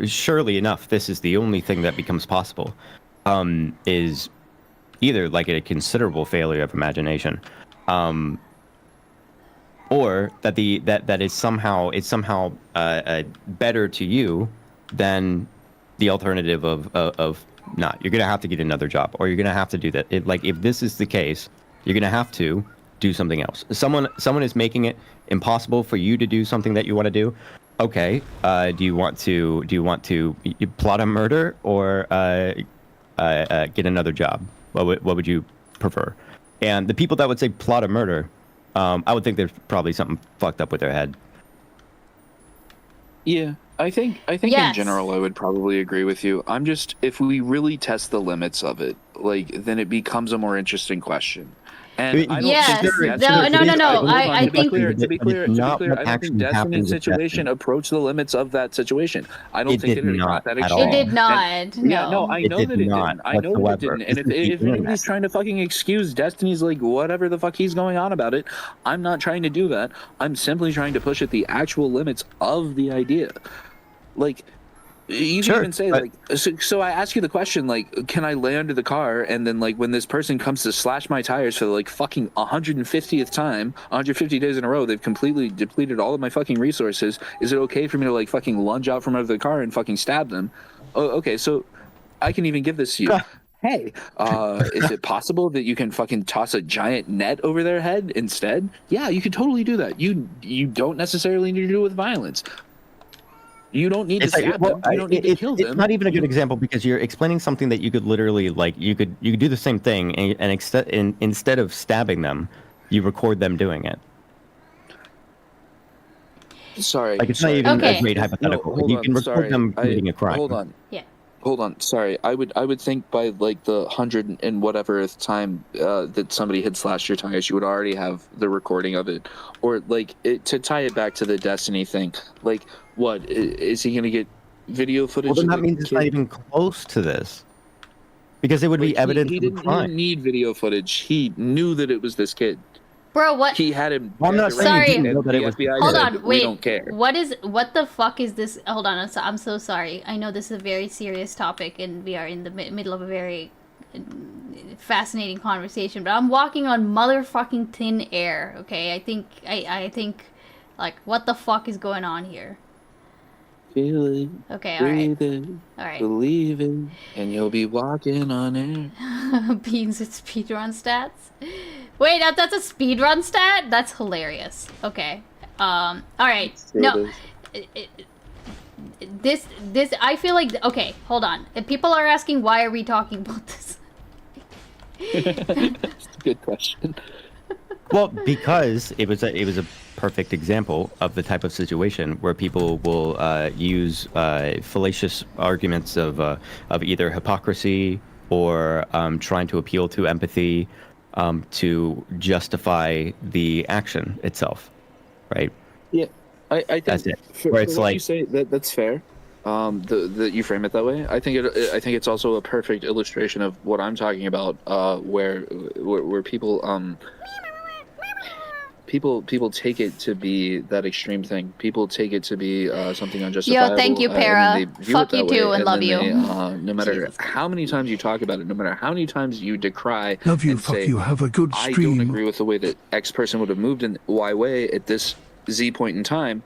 Speaker 4: surely enough, this is the only thing that becomes possible. Is either like a considerable failure of imagination, or that it's somehow better to you than the alternative of not. You're gonna have to get another job, or you're gonna have to do that. Like, if this is the case, you're gonna have to do something else. Someone is making it impossible for you to do something that you want to do. Okay, do you want to plot a murder or get another job? What would you prefer? And the people that would say plot a murder, I would think there's probably something fucked up with their head.
Speaker 2: Yeah, I think in
Speaker 1: Yes.
Speaker 2: general I would probably agree with you. I'm just, if we really test the limits of it, like, then it becomes a more interesting question. And I don't
Speaker 1: Yes.
Speaker 2: think
Speaker 1: No,
Speaker 2: Destiny-
Speaker 1: no, no, no.
Speaker 2: Hold on,
Speaker 1: I
Speaker 2: to be
Speaker 1: think-
Speaker 2: clear,
Speaker 4: But it's not what
Speaker 2: I don't think
Speaker 4: actually
Speaker 2: Destiny's
Speaker 4: happened with
Speaker 2: situation
Speaker 4: Destiny.
Speaker 2: approached the limits of that situation. I don't
Speaker 4: It
Speaker 2: think
Speaker 4: did
Speaker 2: that it
Speaker 4: not
Speaker 2: got that
Speaker 4: at
Speaker 2: extreme.
Speaker 4: all.
Speaker 1: It did not.
Speaker 2: And, yeah, no, I
Speaker 4: It
Speaker 2: know
Speaker 4: did
Speaker 2: that it
Speaker 4: not
Speaker 2: didn't. I know that it
Speaker 4: whatsoever.
Speaker 2: didn't. And
Speaker 4: This is the
Speaker 2: if anybody's
Speaker 4: internet.
Speaker 2: trying to fucking excuse Destiny's like whatever the fuck he's going on about it, I'm not trying to do that. I'm simply trying to push at the actual limits of the idea. Like, you
Speaker 4: Sure,
Speaker 2: can even say
Speaker 4: but-
Speaker 2: like, so I ask you the question, like, can I lay under the car and then like when this person comes to slash my tires for the like fucking 150th time, 150 days in a row, they've completely depleted all of my fucking resources. Is it okay for me to like fucking lunge out from under the car and fucking stab them? Oh, okay, so I can even give this to you. Hey, is it possible that you can fucking toss a giant net over their head instead? Yeah, you can totally do that. You don't necessarily need to do it with violence. You don't need to stab them. You don't need to kill them.
Speaker 4: It's not even a good example because you're explaining something that you could literally like you could do the same thing and instead of stabbing them, you record them doing it.
Speaker 2: Sorry.
Speaker 4: Like it's
Speaker 2: sorry.
Speaker 4: not even
Speaker 1: Okay.
Speaker 4: a great hypothetical.
Speaker 2: No, hold
Speaker 4: You
Speaker 2: on,
Speaker 4: can record
Speaker 2: sorry.
Speaker 4: them committing a crime.
Speaker 2: Hold on.
Speaker 1: Yeah.
Speaker 2: Hold on. Sorry. I would think by like the 100 and whateverth time that somebody had slashed your tires, you would already have the recording of it, or like to tie it back to the Destiny thing. Like, what is he gonna get video footage?
Speaker 4: Well, then
Speaker 2: of
Speaker 4: that
Speaker 2: the
Speaker 4: means it's
Speaker 2: kid?
Speaker 4: not even close to this, because it would be
Speaker 2: Like,
Speaker 4: evidence
Speaker 2: He
Speaker 4: of a
Speaker 2: didn't
Speaker 4: crime.
Speaker 2: need video footage. He knew that it was this kid.
Speaker 1: Bro, what?
Speaker 2: He had him.
Speaker 4: Well, I'm not
Speaker 2: pegged
Speaker 4: saying
Speaker 2: around,
Speaker 1: he didn't
Speaker 2: and
Speaker 4: know that
Speaker 2: the
Speaker 4: it was
Speaker 2: FBI
Speaker 1: Hold
Speaker 2: said,
Speaker 1: on,
Speaker 2: we
Speaker 1: wait.
Speaker 2: don't care.
Speaker 1: What the fuck is this? Hold on, I'm so sorry. I know this is a very serious topic and we are in the middle of a very fascinating conversation, but I'm walking on motherfucking thin air, okay? I think like what the fuck is going on here?
Speaker 2: Feel it,
Speaker 1: Okay, all right.
Speaker 2: breathe it,
Speaker 1: All right.
Speaker 2: believe it, and you'll be walking on air.
Speaker 1: Beans with speedrun stats. Wait, that's a speedrun stat? That's hilarious. Okay. All right.
Speaker 2: Sure
Speaker 1: No.
Speaker 2: it
Speaker 1: This I feel like okay, hold on. If people are asking why are we talking about this?
Speaker 2: Good question.
Speaker 4: Well, because it was a perfect example of the type of situation where people will use fallacious arguments of either hypocrisy or trying to appeal to empathy to justify the action itself, right?
Speaker 2: Yeah, I think
Speaker 4: That's it.
Speaker 2: For,
Speaker 4: Where
Speaker 2: for
Speaker 4: it's
Speaker 2: what
Speaker 4: like-
Speaker 2: you say that's fair. That you frame it that way. I think it's also a perfect illustration of what I'm talking about. Where people people take it to be that extreme thing. People take it to be something unjustifiable.
Speaker 1: thank you,
Speaker 2: and then
Speaker 1: Para.
Speaker 2: they view
Speaker 1: Fuck
Speaker 2: it
Speaker 1: you
Speaker 2: that way,
Speaker 1: too and love
Speaker 2: then
Speaker 1: you.
Speaker 2: they, no matter
Speaker 1: Jesus
Speaker 2: how many times you talk about it, no matter how many times you decry,
Speaker 5: Love you,
Speaker 2: and
Speaker 5: fuck
Speaker 2: say,
Speaker 5: you, have a good
Speaker 2: I don't
Speaker 5: stream.
Speaker 2: agree with the way that X person would have moved in Y way at this Z point in time,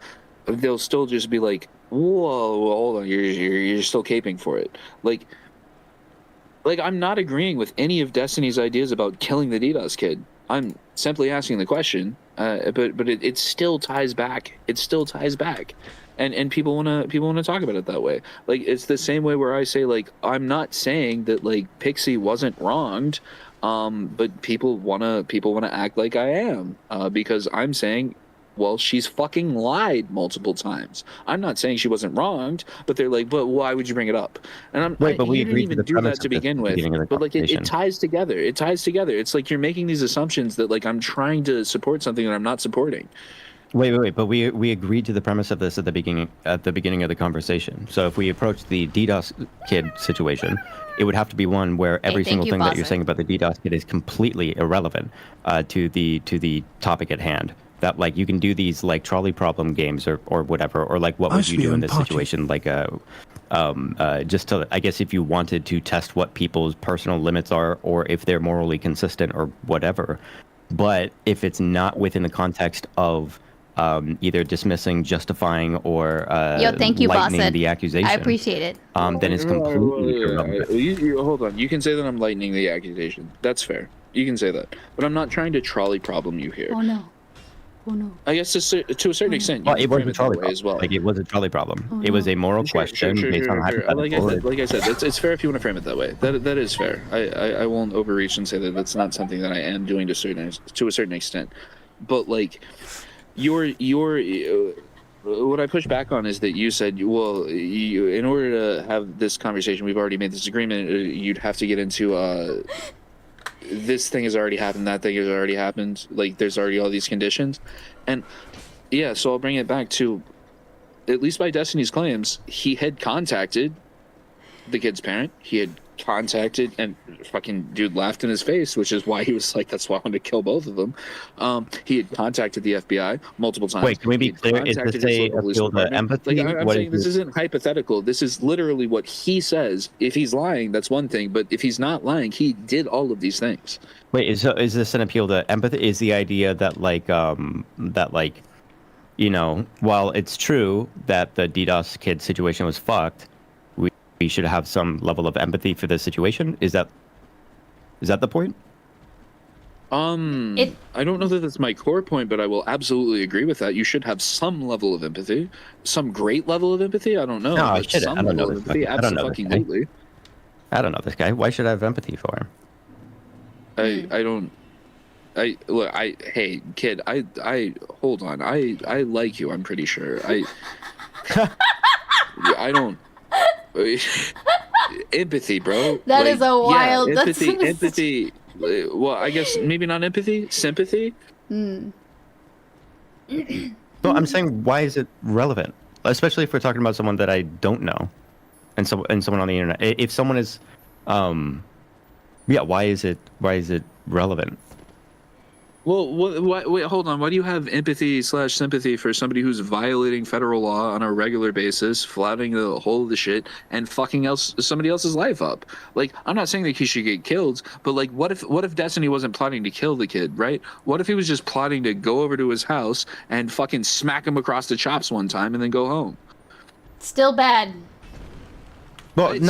Speaker 2: they'll still just be like, whoa, hold on, you're still caping for it. Like I'm not agreeing with any of Destiny's ideas about killing the DDoS kid. I'm simply asking the question, but it still ties back. It still ties back, and people wanna talk about it that way. Like it's the same way where I say like I'm not saying that like Pixie wasn't wronged, but people wanna act like I am, because I'm saying, well, she's fucking lied multiple times. I'm not saying she wasn't wronged, but they're like, but why would you bring it up? And
Speaker 4: Wait, but we
Speaker 2: you didn't
Speaker 4: agreed to
Speaker 2: even
Speaker 4: the
Speaker 2: do
Speaker 4: premise
Speaker 2: that to
Speaker 4: of this at
Speaker 2: begin
Speaker 4: the
Speaker 2: with.
Speaker 4: beginning of the
Speaker 2: But like it
Speaker 4: conversation.
Speaker 2: ties together. It ties together. It's like you're making these assumptions that like I'm trying to support something that I'm not supporting.
Speaker 4: Wait, but we agreed to the premise of this at the beginning of the conversation. So if we approach the DDoS kid situation, it would have to be one where every
Speaker 1: thank
Speaker 4: single
Speaker 1: you,
Speaker 4: thing that you're
Speaker 1: Bosset.
Speaker 4: saying about the DDoS kid is completely irrelevant to the topic at hand. That like you can do these like trolley problem games or whatever, or like what would you do in this
Speaker 5: party.
Speaker 4: situation? Like just to, I guess, if you wanted to test what people's personal limits are or if they're morally consistent or whatever. But if it's not within the context of either dismissing, justifying, or
Speaker 1: Yo, thank you,
Speaker 4: lightening
Speaker 1: Bosset.
Speaker 4: the accusation,
Speaker 1: I appreciate it.
Speaker 4: then it's completely irrelevant.
Speaker 2: Hold on. You can say that I'm lightening the accusation. That's fair. You can say that. But I'm not trying to trolley problem you here.
Speaker 1: Oh no. Oh no.
Speaker 2: I guess to a certain extent, you
Speaker 4: Well,
Speaker 2: can
Speaker 4: it was
Speaker 2: frame
Speaker 4: a
Speaker 2: it
Speaker 4: trolley
Speaker 2: that way
Speaker 4: problem.
Speaker 2: as well.
Speaker 4: Like it was a trolley problem.
Speaker 1: Oh,
Speaker 4: It was
Speaker 1: no.
Speaker 4: a moral question based on hypothetical.
Speaker 2: Like I said, it's fair if you want to frame it that way. That is fair. I won't overreach and say that that's not something that I am doing to a certain extent. But like your what I push back on is that you said, well, in order to have this conversation, we've already made this agreement. You'd have to get into this thing has already happened, that thing has already happened. Like, there's already all these conditions. And yeah, so I'll bring it back to, at least by Destiny's claims, he had contacted the kid's parent. He had contacted, and fucking dude laughed in his face, which is why he was like, that's why I wanted to kill both of them. He had contacted the FBI multiple times.
Speaker 4: Wait, can we be clear? Is this a appeal to empathy?
Speaker 2: Like, I'm saying this isn't hypothetical. This is literally what he says. If he's lying, that's one thing, but if he's not lying, he did all of these things.
Speaker 4: Wait, is this an appeal to empathy? Is the idea that you know, while it's true that the DDoS kid situation was fucked, we should have some level of empathy for the situation? Is that the point?
Speaker 2: I don't know that that's my core point, but I will absolutely agree with that. You should have some level of empathy, some great level of empathy. I don't know.
Speaker 4: No,
Speaker 2: but some
Speaker 4: I don't know
Speaker 2: level of
Speaker 4: this
Speaker 2: empathy,
Speaker 4: guy. I don't know this guy.
Speaker 2: absolutely.
Speaker 4: I don't know this guy. Why should I have empathy for him?
Speaker 2: Hey kid, I hold on. I like you. I'm pretty sure. I don't. Empathy, bro.
Speaker 1: That is a wild.
Speaker 2: Yeah, empathy. Well, I guess maybe not empathy. Sympathy.
Speaker 4: No, I'm saying, why is it relevant? Especially if we're talking about someone that I don't know, and someone on the internet. If someone is, why is it relevant?
Speaker 2: Well, wait, hold on. Why do you have empathy/sympathy for somebody who's violating federal law on a regular basis, flouting the whole of the shit, and fucking somebody else's life up? Like, I'm not saying that he should get killed, but like, what if Destiny wasn't plotting to kill the kid, right? What if he was just plotting to go over to his house and fucking smack him across the chops one time and then go home?
Speaker 1: Still bad.
Speaker 4: Well, it's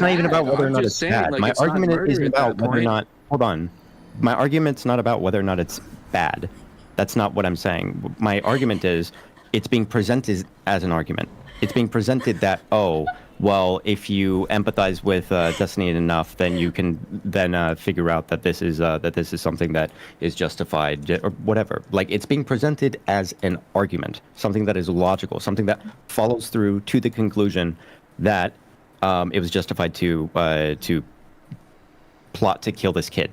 Speaker 4: not even about whether or not it's bad.
Speaker 2: Like,
Speaker 4: My argument isn't about whether or
Speaker 2: point.
Speaker 4: not. Hold on. My argument's not about whether or not it's bad. That's not what I'm saying. My argument is, it's being presented as an argument. It's being presented that, oh, well, if you empathize with Destiny enough, then you can then figure out that this is something that is justified or whatever. Like, it's being presented as an argument, something that is logical, something that follows through to the conclusion that it was justified to plot to kill this kid.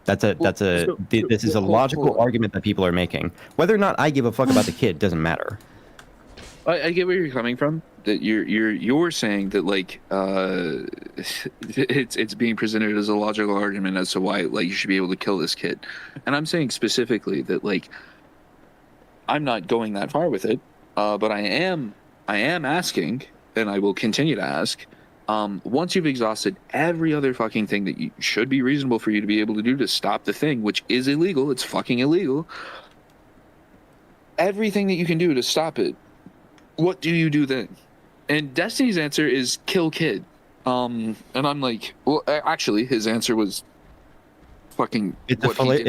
Speaker 4: This is a logical argument that people are making. Whether or not I give a fuck about the kid doesn't matter.
Speaker 2: I get where you're coming from. That you're saying that, like, it's being presented as a logical argument as to why, like, you should be able to kill this kid, and I'm saying specifically that, like, I'm not going that far with it, but I am asking, and I will continue to ask. Once you've exhausted every other fucking thing that should be reasonable for you to be able to do to stop the thing, which is illegal, it's fucking illegal. Everything that you can do to stop it, what do you do then? And Destiny's answer is kill kid. And I'm like, well, actually, his answer was fucking.
Speaker 4: I'm sorry,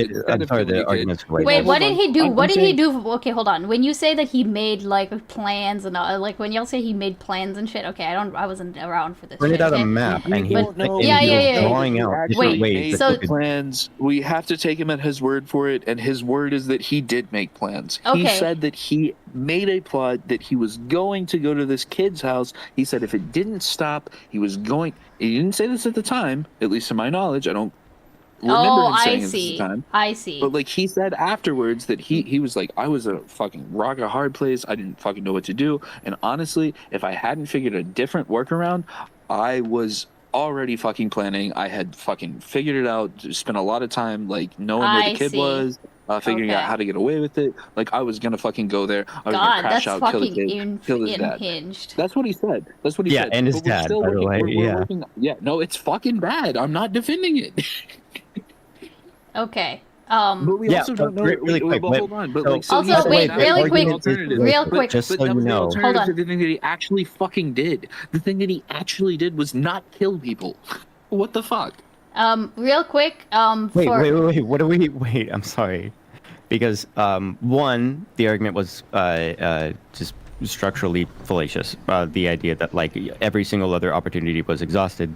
Speaker 4: the argument's
Speaker 1: Wait, what did he do? What did he do? Okay, hold on. When you say that he made like plans and like when y'all say he made plans and shit, okay, I wasn't around for this.
Speaker 4: Printed out a map and he was drawing out different ways.
Speaker 2: So plans. We have to take him at his word for it, and his word is that he did make plans.
Speaker 1: Okay.
Speaker 2: He said that he made a plot that he was going to go to this kid's house. He said if it didn't stop, he was going. He didn't say this at the time, at least to my knowledge. I don't remember him saying it at the time.
Speaker 1: I see.
Speaker 2: But like he said afterwards that he was like, I was a fucking rock a hard place. I didn't fucking know what to do. And honestly, if I hadn't figured a different workaround, I was already fucking planning. I had fucking figured it out. Spent a lot of time like knowing where the kid was, figuring out how to get away with it. Like I was gonna fucking go there. I was gonna crash out, kill the kid, kill his dad. That's what he said. That's what he said.
Speaker 4: Yeah, and his dad, by the way.
Speaker 2: Yeah, no, it's fucking bad. I'm not defending it.
Speaker 1: Okay.
Speaker 2: But we also don't know.
Speaker 4: Really quick.
Speaker 2: Hold on. But like,
Speaker 1: also, wait, really quick.
Speaker 4: Just so you know.
Speaker 1: Hold on.
Speaker 2: The thing that he actually fucking did. The thing that he actually did was not kill people. What the fuck?
Speaker 1: Real quick.
Speaker 4: Wait. What do we? Wait. I'm sorry. Because one, the argument was just structurally fallacious. The idea that like every single other opportunity was exhausted.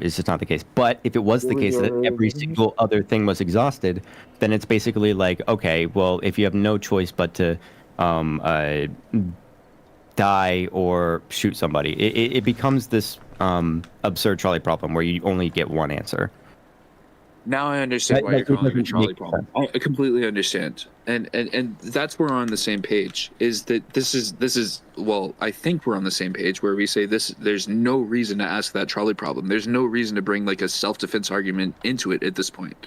Speaker 4: Is just not the case. But if it was the case that every single other thing was exhausted, then it's basically like, okay, well, if you have no choice but to die or shoot somebody, it becomes this absurd trolley problem where you only get one answer.
Speaker 2: Now I understand why
Speaker 4: That
Speaker 2: you're calling it a
Speaker 4: doesn't
Speaker 2: trolley
Speaker 4: make
Speaker 2: problem. I completely understand, and that's where we're on the same page. Is that this is well, I think we're on the same page where we say this. There's no reason to ask that trolley problem. There's no reason to bring like a self-defense argument into it at this point.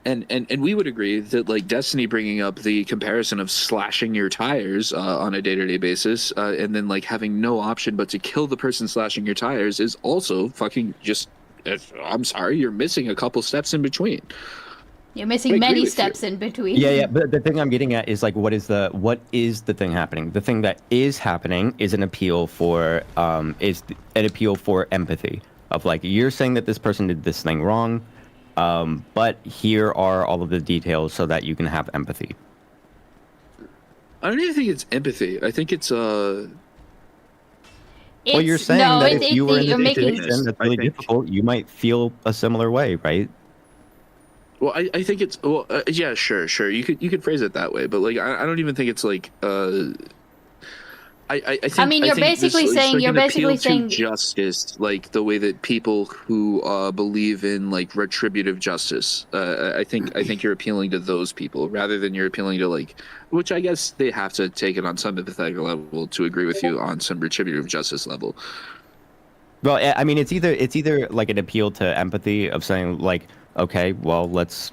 Speaker 2: And we would agree that like Destiny bringing up the comparison of slashing your tires on a day-to-day basis, and then like having no option but to kill the person slashing your tires is also fucking just. I'm sorry, you're missing a couple steps in between.
Speaker 1: You're missing
Speaker 2: I agree
Speaker 1: many
Speaker 2: with
Speaker 1: steps
Speaker 2: you.
Speaker 1: in between.
Speaker 4: Yeah. But the thing I'm getting at is like, what is the thing happening? The thing that is happening is an appeal for empathy. Of like, you're saying that this person did this thing wrong, but here are all of the details so that you can have empathy.
Speaker 2: I don't even think it's empathy. I think it's
Speaker 4: Well, you're saying
Speaker 1: no,
Speaker 4: that
Speaker 1: it's
Speaker 4: if you were in
Speaker 1: you're
Speaker 4: the
Speaker 1: making.
Speaker 4: situation that's
Speaker 2: I
Speaker 4: really
Speaker 2: think.
Speaker 4: difficult, you might feel a similar way, right?
Speaker 2: well, I think it's well, yeah, sure. You could phrase it that way, but like I don't even think it's like I think.
Speaker 1: I mean, you're
Speaker 2: think
Speaker 1: basically
Speaker 2: it's
Speaker 1: saying
Speaker 2: like
Speaker 1: you're
Speaker 2: an appeal
Speaker 1: basically
Speaker 2: to
Speaker 1: saying
Speaker 2: justice, like the way that people who believe in like retributive justice. I think you're appealing to those people rather than you're appealing to like, which I guess they have to take it on some empathetic level to agree with you on some retributive justice level.
Speaker 4: Well, I mean, it's either like an appeal to empathy of saying like, okay, well, let's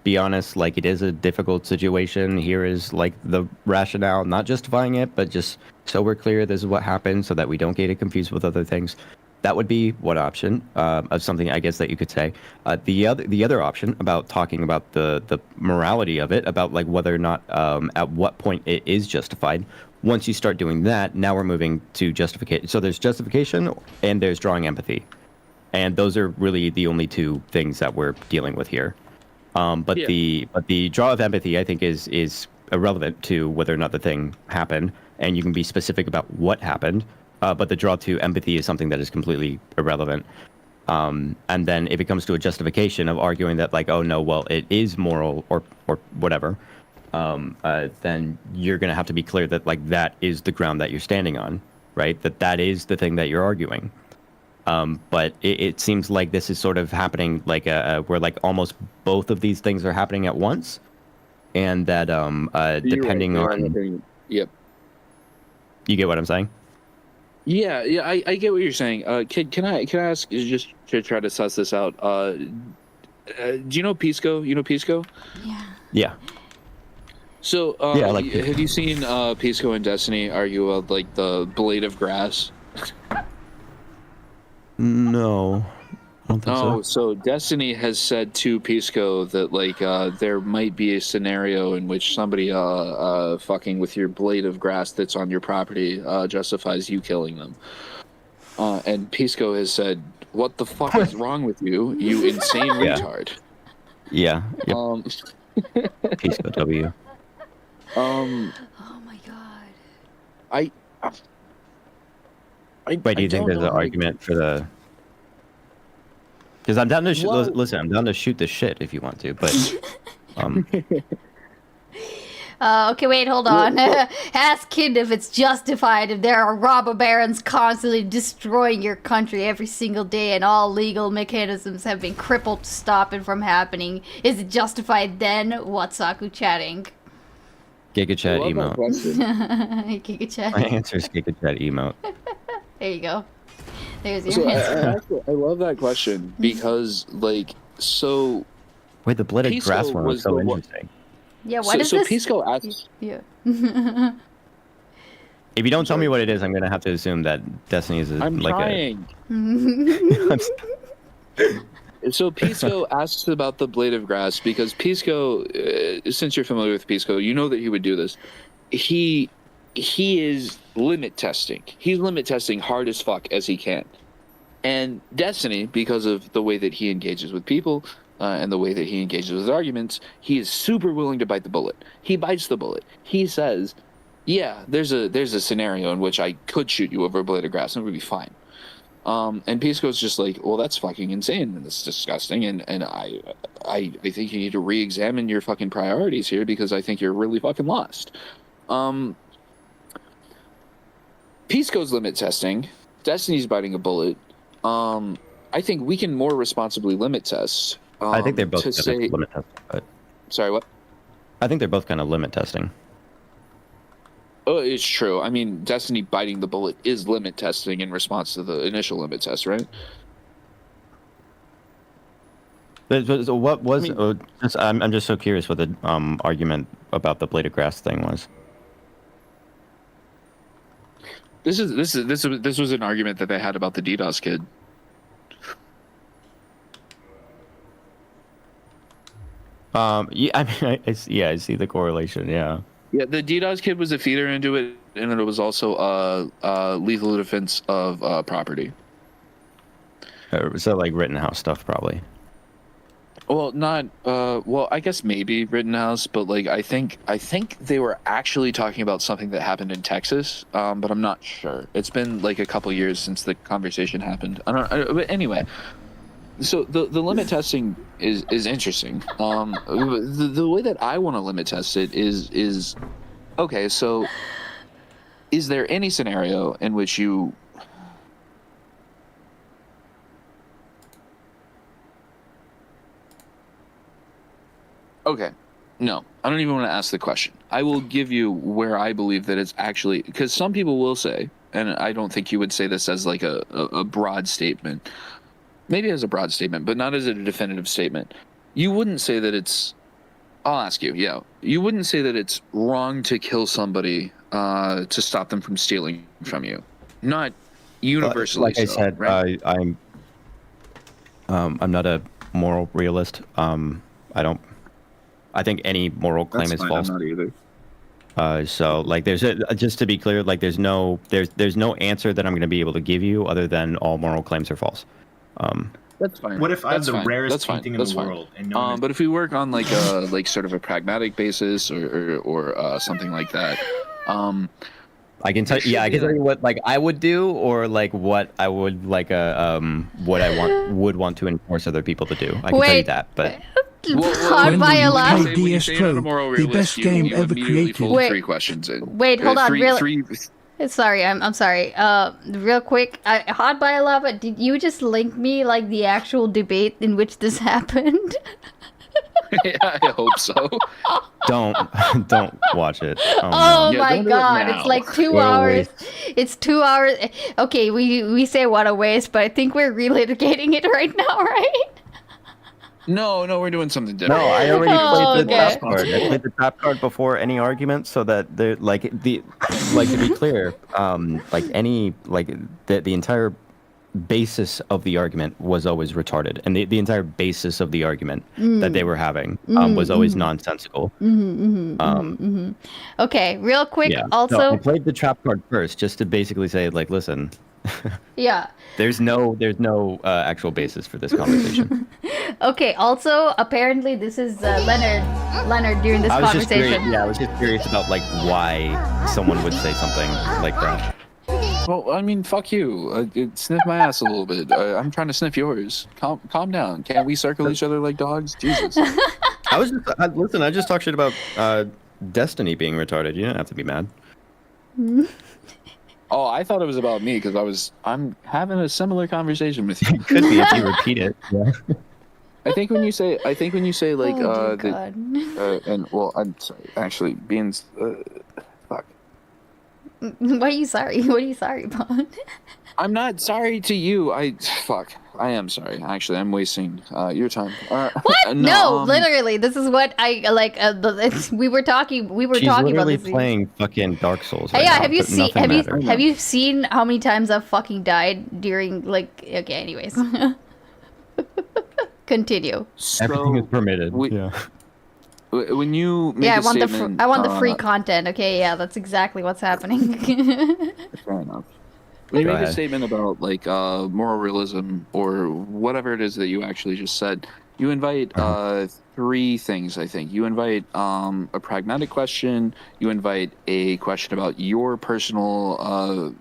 Speaker 4: be honest, like it is a difficult situation. Here is like the rationale, not justifying it, but just so we're clear, this is what happened, so that we don't get it confused with other things. That would be one option of something I guess that you could say. The other option about talking about the morality of it, about like whether or not at what point it is justified. Once you start doing that, now we're moving to justification. So there's justification and there's drawing empathy, and those are really the only two things that we're dealing with here. But
Speaker 2: Yeah.
Speaker 4: the draw of empathy, I think, is irrelevant to whether or not the thing happened, and you can be specific about what happened. But the draw to empathy is something that is completely irrelevant. And then if it comes to a justification of arguing that like, oh no, well, it is moral or whatever, then you're going to have to be clear that like that is the ground that you're standing on, right? That is the thing that you're arguing. But it seems like this is sort of happening like where like almost both of these things are happening at once, and that depending on.
Speaker 2: Yep.
Speaker 4: You get what I'm saying?
Speaker 2: Yeah, I get what you're saying. Can I ask just to try to suss this out? Do you know Pisco? You know Pisco?
Speaker 1: yeah.
Speaker 4: Yeah.
Speaker 2: So,
Speaker 4: Yeah, I like Pisco.
Speaker 2: have you seen Pisco and Destiny argue about like the blade of grass?
Speaker 4: No, I don't think
Speaker 2: Oh, so Destiny has said to Pisco that like there might be a scenario in which somebody fucking with your blade of grass that's on your property justifies you killing them. And Pisco has said, "What the fuck is wrong with you, you insane
Speaker 4: Yeah.
Speaker 2: retard?"
Speaker 4: Yeah. Yep. Pisco W.
Speaker 2: Um,
Speaker 1: Oh my god.
Speaker 2: I
Speaker 4: Wait, do you think
Speaker 2: don't
Speaker 4: there's
Speaker 2: know
Speaker 4: an
Speaker 2: how to-
Speaker 4: argument for the? Because I'm down to
Speaker 2: Well-
Speaker 4: listen. I'm down to shoot the shit if you want to, but
Speaker 1: Okay, wait, hold on. Ask Kid if it's justified if there are robber barons constantly destroying your country every single day and all legal mechanisms have been crippled to stop it from happening. Is it justified then? What's Saku chatting?
Speaker 4: Giga Chat
Speaker 2: I love that
Speaker 4: emote.
Speaker 2: question.
Speaker 1: Giga
Speaker 4: My
Speaker 1: chatting.
Speaker 4: answer is Giga Chat emote.
Speaker 1: There you go. There's your
Speaker 2: So
Speaker 1: answer.
Speaker 2: I love that question because like so
Speaker 4: Wait, the blade of
Speaker 2: Pisco
Speaker 4: grass one was
Speaker 2: was
Speaker 4: so
Speaker 2: the one-
Speaker 4: interesting.
Speaker 1: Yeah, what is
Speaker 2: so
Speaker 1: this?
Speaker 2: Pisco asked.
Speaker 1: Yeah.
Speaker 4: If you don't tell me what it is, I'm gonna have to assume that Destiny is
Speaker 2: I'm
Speaker 4: like
Speaker 2: trying.
Speaker 4: a.
Speaker 2: So Pisco asks about the blade of grass because Pisco, since you're familiar with Pisco, you know that he would do this. He is limit testing. He's limit testing hard as fuck as he can. And Destiny, because of the way that he engages with people and the way that he engages with arguments, he is super willing to bite the bullet. He bites the bullet. He says, "Yeah, there's a scenario in which I could shoot you over a blade of grass and it would be fine." And Pisco's just like, "Well, that's fucking insane and it's disgusting, and I think you need to re-examine your fucking priorities here because I think you're really fucking lost." Pisco's limit testing. Destiny's biting a bullet. I think we can more responsibly limit test
Speaker 4: I think they're both
Speaker 2: to
Speaker 4: kind
Speaker 2: say.
Speaker 4: of limit testing. But
Speaker 2: Sorry, what?
Speaker 4: I think they're both kind of limit testing.
Speaker 2: Oh, it's true. I mean, Destiny biting the bullet is limit testing in response to the initial limit test, right?
Speaker 4: So what was?
Speaker 2: I mean-
Speaker 4: I'm just so curious what the argument about the blade of grass thing was.
Speaker 2: This was an argument that they had about the DDoS kid.
Speaker 4: Yeah, I mean, I see the correlation. Yeah.
Speaker 2: Yeah, the DDoS kid was a feeder into it, and then it was also lethal defense of property.
Speaker 4: So like Rittenhouse stuff, probably.
Speaker 2: Well, not well, I guess maybe Rittenhouse, but like I think they were actually talking about something that happened in Texas, but I'm not sure. It's been like a couple years since the conversation happened. But anyway, so the limit testing is interesting. The way that I want to limit test it is okay. So, is there any scenario in which you Okay. No, I don't even want to ask the question. I will give you where I believe that it's actually, because some people will say, and I don't think you would say this as like a broad statement, maybe as a broad statement, but not as a definitive statement. You wouldn't say that it's, I'll ask you, yeah, you wouldn't say that it's wrong to kill somebody to stop them from stealing from you. Not universally.
Speaker 4: Like I
Speaker 2: so,
Speaker 4: said,
Speaker 2: right?
Speaker 4: I'm not a moral realist. I think any moral claim
Speaker 2: That's
Speaker 4: is
Speaker 2: fine,
Speaker 4: false.
Speaker 2: I'm not either.
Speaker 4: So like just to be clear, like there's no answer that I'm going to be able to give you other than all moral claims are false.
Speaker 2: That's fine.
Speaker 5: What if I have the rarest
Speaker 2: That's fine.
Speaker 5: painting in
Speaker 2: That's
Speaker 5: the
Speaker 2: fine.
Speaker 5: world and no one
Speaker 2: But if we work on like a like sort of a pragmatic basis or something like that,
Speaker 4: I can tell I can tell you what like I would do or like what I would like what I would want to enforce other people to do. I can tell you that, but
Speaker 1: Hard
Speaker 6: When
Speaker 1: by
Speaker 6: will
Speaker 1: a
Speaker 6: you
Speaker 1: lot.
Speaker 6: play DS2, the best game ever created?
Speaker 1: Wait.
Speaker 2: 3 questions in.
Speaker 1: Wait, hold on, really?
Speaker 2: Three,
Speaker 1: Sorry, I'm sorry. Real quick, Hot by Lava, did you just link me like the actual debate in which this happened?
Speaker 2: yeah, I hope so.
Speaker 4: don't watch it.
Speaker 1: Oh
Speaker 2: Yeah,
Speaker 1: my
Speaker 2: don't do it
Speaker 1: god,
Speaker 2: now.
Speaker 1: it's like 2
Speaker 4: What a
Speaker 1: hours.
Speaker 4: waste.
Speaker 1: It's 2 hours. Okay, we say what a waste, but I think we're relitigating it right now, right?
Speaker 2: No, we're doing something different.
Speaker 4: No, I already
Speaker 1: Oh,
Speaker 4: played the
Speaker 1: okay.
Speaker 4: trap card. I played the trap card before any argument, so that to be clear, the entire basis of the argument was always retarded, and the entire basis of the argument that they were having was always nonsensical.
Speaker 1: Okay, real quick.
Speaker 4: Yeah.
Speaker 1: Also,
Speaker 4: So I played the trap card first, just to basically say, like, listen,
Speaker 1: yeah.
Speaker 4: there's no actual basis for this conversation.
Speaker 1: Okay. Also, apparently, this is Leonard during this
Speaker 4: I was just
Speaker 1: conversation.
Speaker 4: curious, I was just curious about like why someone would say something like that.
Speaker 2: Well, I mean, fuck you. Sniff my ass a little bit. I'm trying to sniff yours. Calm down. Can't we circle each other like dogs? Jesus.
Speaker 4: Listen, I just talked shit about Destiny being retarded. You don't have to be mad.
Speaker 2: Oh, I thought it was about me because I'm having a similar conversation with you.
Speaker 4: Could be if you repeat it. Yeah.
Speaker 2: I think when you say like
Speaker 1: Oh, dear God.
Speaker 2: and well, I'm sorry. Actually, being fuck.
Speaker 1: Why are you sorry? What are you sorry about?
Speaker 2: I'm not sorry to you. I am sorry. Actually, I'm wasting your time.
Speaker 1: What? No, literally, this is what I like. We were talking.
Speaker 4: She's
Speaker 1: talking
Speaker 4: literally
Speaker 1: about this.
Speaker 4: playing fucking Dark Souls. Right
Speaker 1: Yeah,
Speaker 4: now,
Speaker 1: have you
Speaker 4: but
Speaker 1: seen?
Speaker 4: nothing matters.
Speaker 1: Have you seen how many times I've fucking died during like? Okay, anyways. Continue.
Speaker 4: Everything is permitted.
Speaker 2: Yeah. When you make
Speaker 1: Yeah,
Speaker 2: a statement,
Speaker 1: I want the free content. Okay, yeah, that's exactly what's happening.
Speaker 2: Fair enough. When you
Speaker 4: Go
Speaker 2: make a
Speaker 4: ahead.
Speaker 2: statement about like moral realism or whatever it is that you actually just said, you invite 3 things. I think you invite a pragmatic question, you invite a question about your personal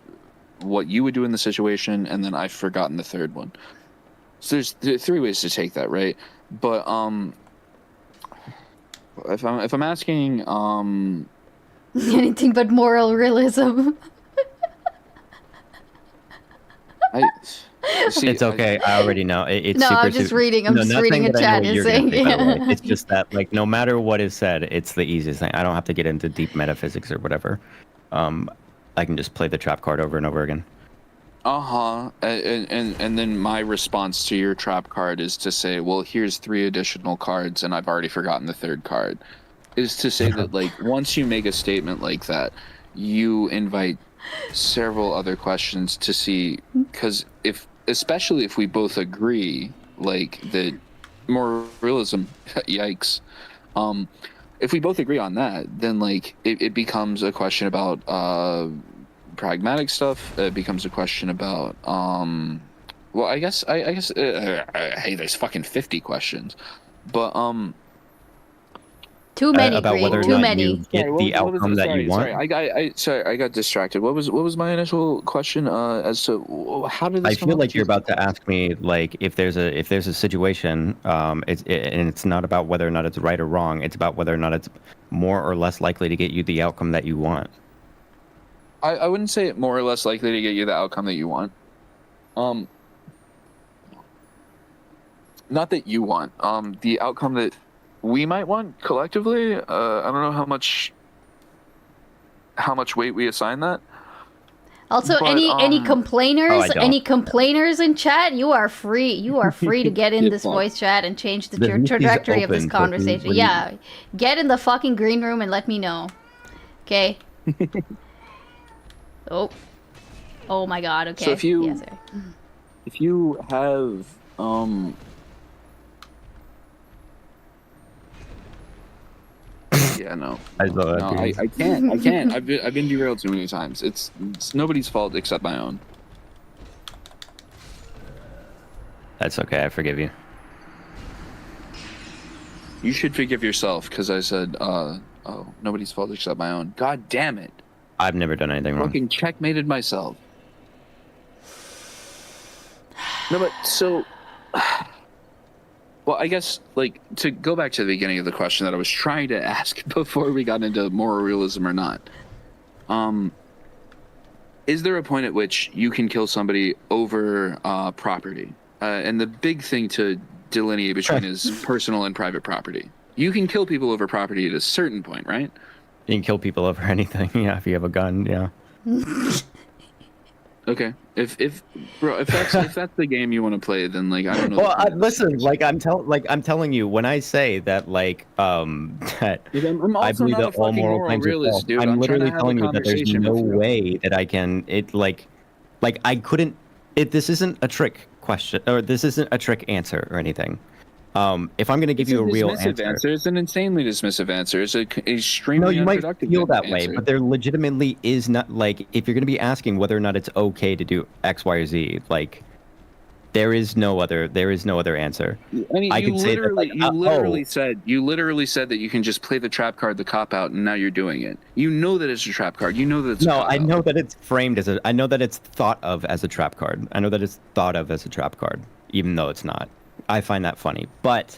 Speaker 2: what you would do in the situation, and then I've forgotten the third one. So there's 3 ways to take that, right? But if I'm asking
Speaker 1: Anything but moral realism.
Speaker 2: See,
Speaker 4: It's okay. I already know. It's
Speaker 1: No,
Speaker 4: super.
Speaker 1: I'm just reading. I'm
Speaker 4: no,
Speaker 1: just
Speaker 4: not
Speaker 1: reading
Speaker 4: saying
Speaker 1: a
Speaker 4: that I know
Speaker 1: chat.
Speaker 4: what
Speaker 1: You're
Speaker 4: you're gonna
Speaker 1: saying,
Speaker 4: say, by the way.
Speaker 1: yeah.
Speaker 4: It's just that, like, no matter what is said, it's the easiest thing. I don't have to get into deep metaphysics or whatever. I can just play the trap card over and over again.
Speaker 2: And then my response to your trap card is to say, well, here's 3 additional cards, and I've already forgotten the 3rd card. Is to say that, like, once you make a statement like that, you invite several other questions to see, because especially if we both agree, like, that more realism, yikes. If we both agree on that, then, like, it becomes a question about pragmatic stuff. It becomes a question about well, I guess hey, there's fucking 50 questions, but
Speaker 1: Too many,
Speaker 4: about
Speaker 1: Green.
Speaker 4: whether or
Speaker 1: Too
Speaker 4: not
Speaker 1: many.
Speaker 4: you get the outcome that you want.
Speaker 2: I got distracted. What was my initial question as to how did this
Speaker 4: I
Speaker 2: come
Speaker 4: feel
Speaker 2: up?
Speaker 4: like you're about to ask me, like, if there's a situation, and it's not about whether or not it's right or wrong. It's about whether or not it's more or less likely to get you the outcome that you want.
Speaker 2: I wouldn't say it more or less likely to get you the outcome that you want. Not that you want. The outcome that we might want collectively. I don't know how much weight we assign that.
Speaker 1: Also,
Speaker 2: But,
Speaker 1: any complainers,
Speaker 4: Oh, I don't.
Speaker 1: any complainers in chat, you are free. You are free to get in
Speaker 2: Yeah,
Speaker 1: this
Speaker 2: fuck.
Speaker 1: voice chat and change the
Speaker 4: The VC's
Speaker 1: trajectory of this
Speaker 4: open, so
Speaker 1: conversation.
Speaker 4: when you-
Speaker 1: Yeah, get in the fucking green room and let me know. Okay. Oh my God. Okay.
Speaker 2: So if you-
Speaker 1: Yes, sir.
Speaker 2: If you have yeah, no.
Speaker 4: I saw that,
Speaker 2: No,
Speaker 4: dude.
Speaker 2: I can't. I've been derailed too many times. It's nobody's fault except my own.
Speaker 4: That's okay. I forgive you.
Speaker 2: You should forgive yourself because I said, oh, nobody's fault except my own. God damn it.
Speaker 4: I've never done anything wrong.
Speaker 2: Fucking checkmated myself. No, but so, well, I guess, like, to go back to the beginning of the question that I was trying to ask before we got into moral realism or not, is there a point at which you can kill somebody over property? And the big thing to delineate between is personal and private property. You can kill people over property at a certain point, right?
Speaker 4: You can kill people over anything. Yeah, if you have a gun. Yeah.
Speaker 2: Okay. If that's the game you want to play, then, like, I don't know.
Speaker 4: Well, listen, like I'm telling you, when I say that, like, that
Speaker 2: I'm
Speaker 4: I
Speaker 2: also
Speaker 4: believe
Speaker 2: not a
Speaker 4: that all
Speaker 2: fucking
Speaker 4: moral
Speaker 2: moral
Speaker 4: claims are
Speaker 2: realist,
Speaker 4: false.
Speaker 2: dude.
Speaker 4: I'm
Speaker 2: I'm trying to
Speaker 4: literally
Speaker 2: have a
Speaker 4: telling you that there's
Speaker 2: conversation
Speaker 4: no
Speaker 2: with you.
Speaker 4: way that I can. Like I couldn't. This isn't a trick question, or this isn't a trick answer or anything. If I'm going to give you a real answer,
Speaker 2: it's an insanely dismissive answer. It's an
Speaker 4: no,
Speaker 2: extremely
Speaker 4: you might
Speaker 2: unproductive
Speaker 4: feel that way,
Speaker 2: answer.
Speaker 4: but there legitimately is not, like, if you're going to be asking whether or not it's okay to do X, Y, or Z, like, there is no other answer.
Speaker 2: I mean,
Speaker 4: I
Speaker 2: you
Speaker 4: could say that,
Speaker 2: literally,
Speaker 4: like,
Speaker 2: you literally said that you can just play the trap card, the cop out, and now you're doing it. You know that it's a trap card. You know that it's a
Speaker 4: No,
Speaker 2: cop
Speaker 4: I
Speaker 2: out.
Speaker 4: know that it's framed as I know that it's thought of as a trap card. I know that it's thought of as a trap card, even though it's not. I find that funny. But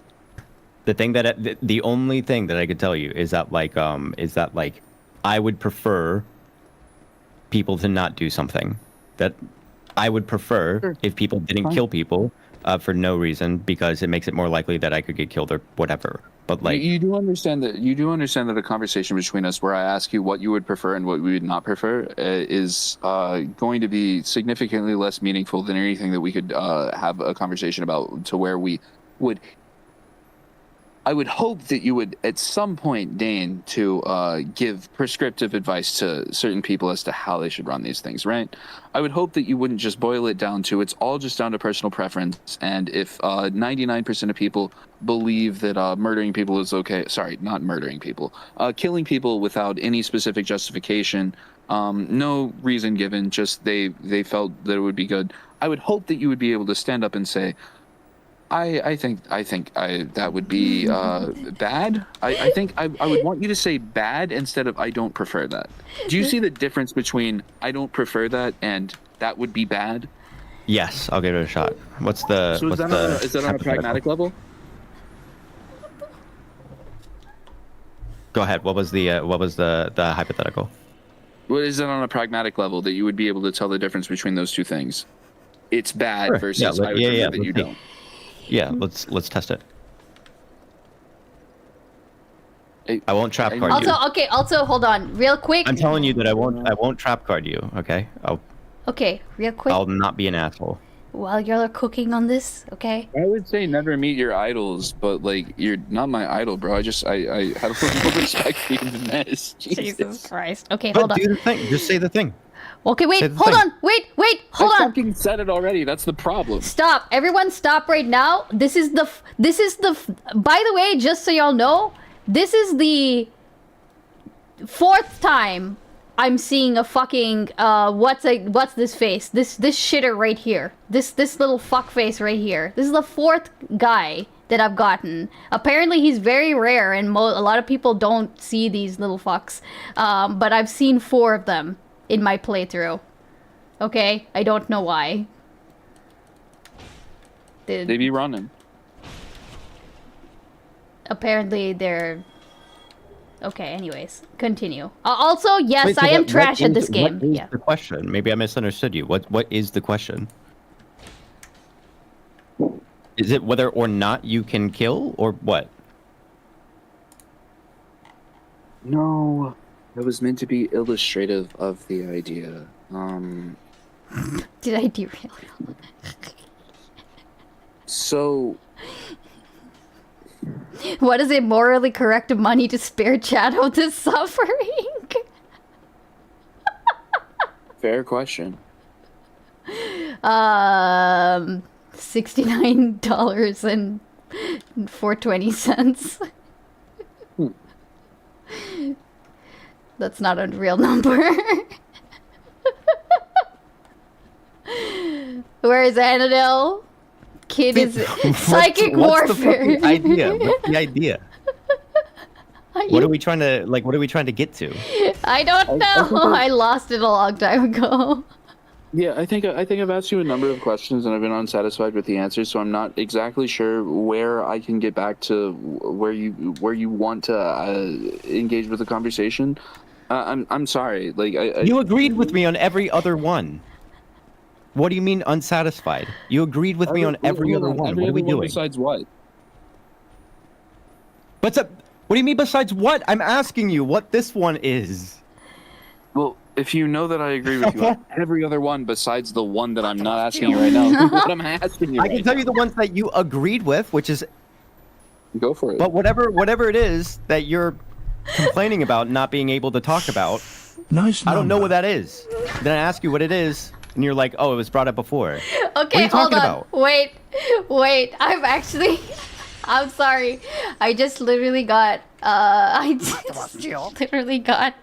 Speaker 4: the only thing that I could tell you is that, like, I would prefer people to not do something. That I would prefer if people didn't kill people for no reason, because it makes it more likely that I could get killed or whatever. But, like,
Speaker 2: you do understand that a conversation between us where I ask you what you would prefer and what we would not prefer is going to be significantly less meaningful than anything that we could have a conversation about, to where we would. I would hope that you would at some point deign to give prescriptive advice to certain people as to how they should run these things, right? I would hope that you wouldn't just boil it down to it's all just down to personal preference, and if 99% of people believe that murdering people is okay, sorry, not murdering people, killing people without any specific justification, no reason given, just they felt that it would be good. I would hope that you would be able to stand up and say, I think that would be bad. I think I would want you to say bad instead of I don't prefer that. Do you see the difference between I don't prefer that and that would be bad?
Speaker 4: yes, I'll give it a shot. What's the?
Speaker 2: So is that on a pragmatic level?
Speaker 4: Go ahead. What was the hypothetical?
Speaker 2: What is it on a pragmatic level that you would be able to tell the difference between those two things? it's bad
Speaker 4: Sure.
Speaker 2: versus
Speaker 4: Yeah,
Speaker 2: I would prefer that you don't.
Speaker 4: Yeah, let's test it.
Speaker 2: I
Speaker 4: won't trap card
Speaker 1: Also,
Speaker 4: you.
Speaker 1: okay. Also, hold on, real quick.
Speaker 4: I'm telling you that I won't trap card you. Okay.
Speaker 1: Okay, real quick.
Speaker 4: I'll not be an asshole.
Speaker 1: While y'all are cooking on this, okay?
Speaker 2: I would say never meet your idols, but like you're not my idol, bro. I have a little respect for you than this.
Speaker 1: Jesus Christ. Okay,
Speaker 4: But
Speaker 1: hold on.
Speaker 4: do the thing. Just say the thing.
Speaker 1: Okay, wait,
Speaker 4: say the
Speaker 1: hold
Speaker 4: thing.
Speaker 1: on. Wait, hold
Speaker 2: I
Speaker 1: on.
Speaker 2: fucking said it already. That's the problem.
Speaker 1: Stop. Everyone stop right now. This is the by the way, just so y'all know, this is the 4th time I'm seeing a fucking what's this face? This shitter right here. This little fuck face right here. This is the 4th guy that I've gotten. Apparently he's very rare and a lot of people don't see these little fucks. But I've seen 4 of them in my playthrough. Okay? I don't know why.
Speaker 2: They be running.
Speaker 1: Apparently they're okay. Anyways, continue. Also, yes,
Speaker 4: Wait, so
Speaker 1: I am
Speaker 4: what
Speaker 1: trash at
Speaker 4: is-
Speaker 1: this game.
Speaker 4: What is
Speaker 1: Yeah.
Speaker 4: the question? Maybe I misunderstood you. What is the question? Is it whether or not you can kill, or what?
Speaker 2: No, it was meant to be illustrative of the idea.
Speaker 1: Did I derail?
Speaker 2: So
Speaker 1: What is it morally correct of money to spare chat of this suffering?
Speaker 2: fair question.
Speaker 1: $69 and 420 cents. That's not a real number. Where is Annadale? Kid is psychic
Speaker 4: what's
Speaker 1: warfare.
Speaker 4: The fucking idea? What's the idea? What are we trying to What are we trying to get to?
Speaker 1: I don't know. I lost it a long time ago.
Speaker 2: Yeah, I think I've asked you a number of questions and I've been unsatisfied with the answers, so I'm not exactly sure where I can get back to where you want to engage with the conversation. I'm sorry. Like
Speaker 4: You agreed with me on every other one. What do you mean unsatisfied? You agreed with me on every other one. What are we doing?
Speaker 2: Besides what?
Speaker 4: What do you mean besides what? I'm asking you what this one is.
Speaker 2: Well, if you know that I agree with you on every other one besides the one that I'm not asking you right now, what I'm asking you
Speaker 4: I can tell you the ones that you agreed with, which is
Speaker 2: Go for it.
Speaker 4: but whatever it is that you're complaining about not being able to talk about,
Speaker 6: Nice
Speaker 4: I don't know
Speaker 6: number.
Speaker 4: what that is. Then I ask you what it is, and you're like, "Oh, it was brought up before."
Speaker 1: Okay,
Speaker 4: you
Speaker 1: hold
Speaker 4: talking
Speaker 1: on.
Speaker 4: about?
Speaker 1: Wait. I'm sorry. I just literally got literally got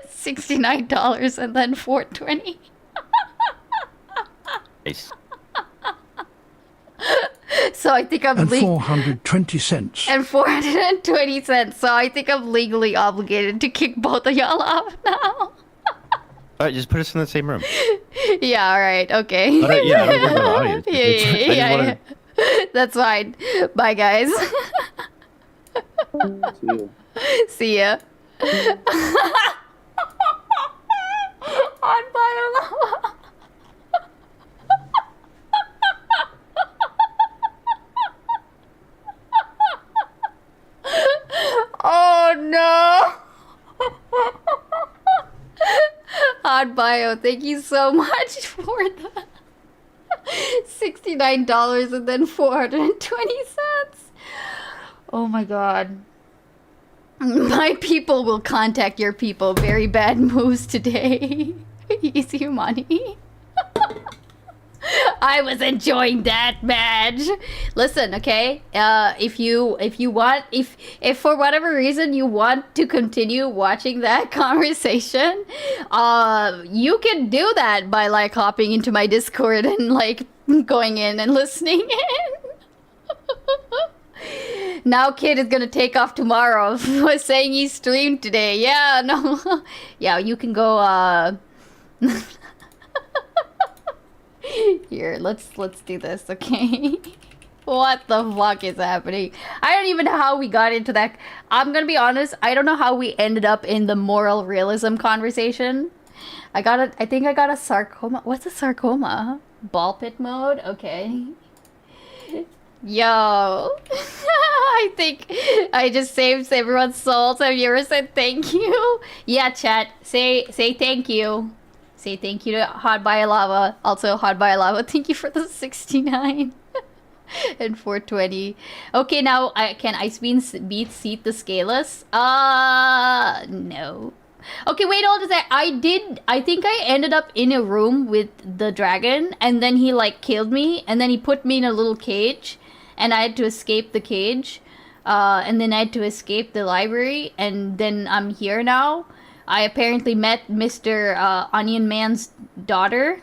Speaker 1: $69 and then 420.
Speaker 4: Nice.
Speaker 1: So I think I'm
Speaker 6: And 420 cents.
Speaker 1: and 420 cents. So I think I'm legally obligated to kick both of y'all off now.
Speaker 4: All right, just put us in the same room.
Speaker 1: Yeah, all right. Okay.
Speaker 4: All right, yeah, I don't care about the audience.
Speaker 1: Yeah,
Speaker 4: I just wanna-
Speaker 1: That's fine. Bye, guys. See ya. On fire. Oh no. Hot bio, thank you so much for the $69 and then 420 cents. Oh my god. My people will contact your people. Very bad moves today. Easy money. I was enjoying that badge. Listen, okay? If you want, if for whatever reason you want to continue watching that conversation, you can do that by like hopping into my Discord and like going in and listening in. Now kid is gonna take off tomorrow. Was saying he streamed today. Yeah, no. Yeah, you can go Here, let's do this, okay? What the fuck is happening? I don't even know how we got into that. I'm gonna be honest, I don't know how we ended up in the moral realism conversation. I think I got a sarcoma. What's a sarcoma? Ball pit mode? Okay. Yo. I think I just saved everyone's souls. Have you ever said thank you? Yeah, chat. Say thank you. Say thank you to Hot by Lava. Also, Hot by Lava, thank you for the 69 and 420. Okay, now can Ice Beans beat Seat the Scaleless? No. Okay, wait, hold a sec. I think I ended up in a room with the dragon, and then he, like, killed me, and then he put me in a little cage, and I had to escape the cage, and then I had to escape the library, and then I'm here now. I apparently met Mr. Onion Man's daughter,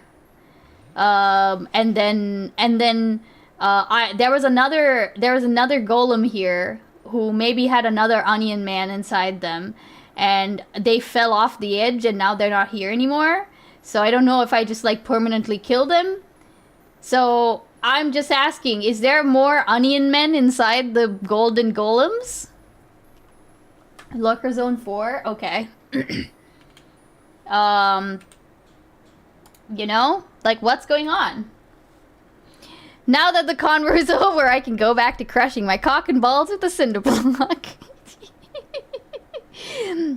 Speaker 1: and then there was another golem here who maybe had another Onion Man inside them, and they fell off the edge, and now they're not here anymore. So I don't know if I just, like, permanently killed them. So I'm just asking, is there more Onion Men inside the golden golems? Lurker Zone 4? Okay. You know? Like, what's going on? Now that the convo is over, I can go back to crushing my cock and balls with the cinder block.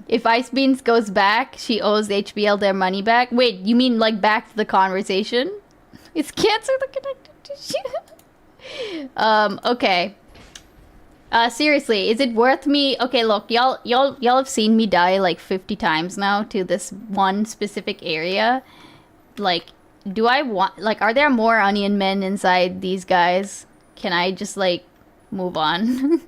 Speaker 1: If Ice Beans goes back, she owes HBL their money back. Wait, you mean, like, back to the conversation? Is cancer the connected tissue? Okay. Seriously, is it worth me? Okay, look, y'all have seen me die like 50 times now to this one specific area. Like, do I want, like, are there more Onion Men inside these guys? Can I just, like, move on?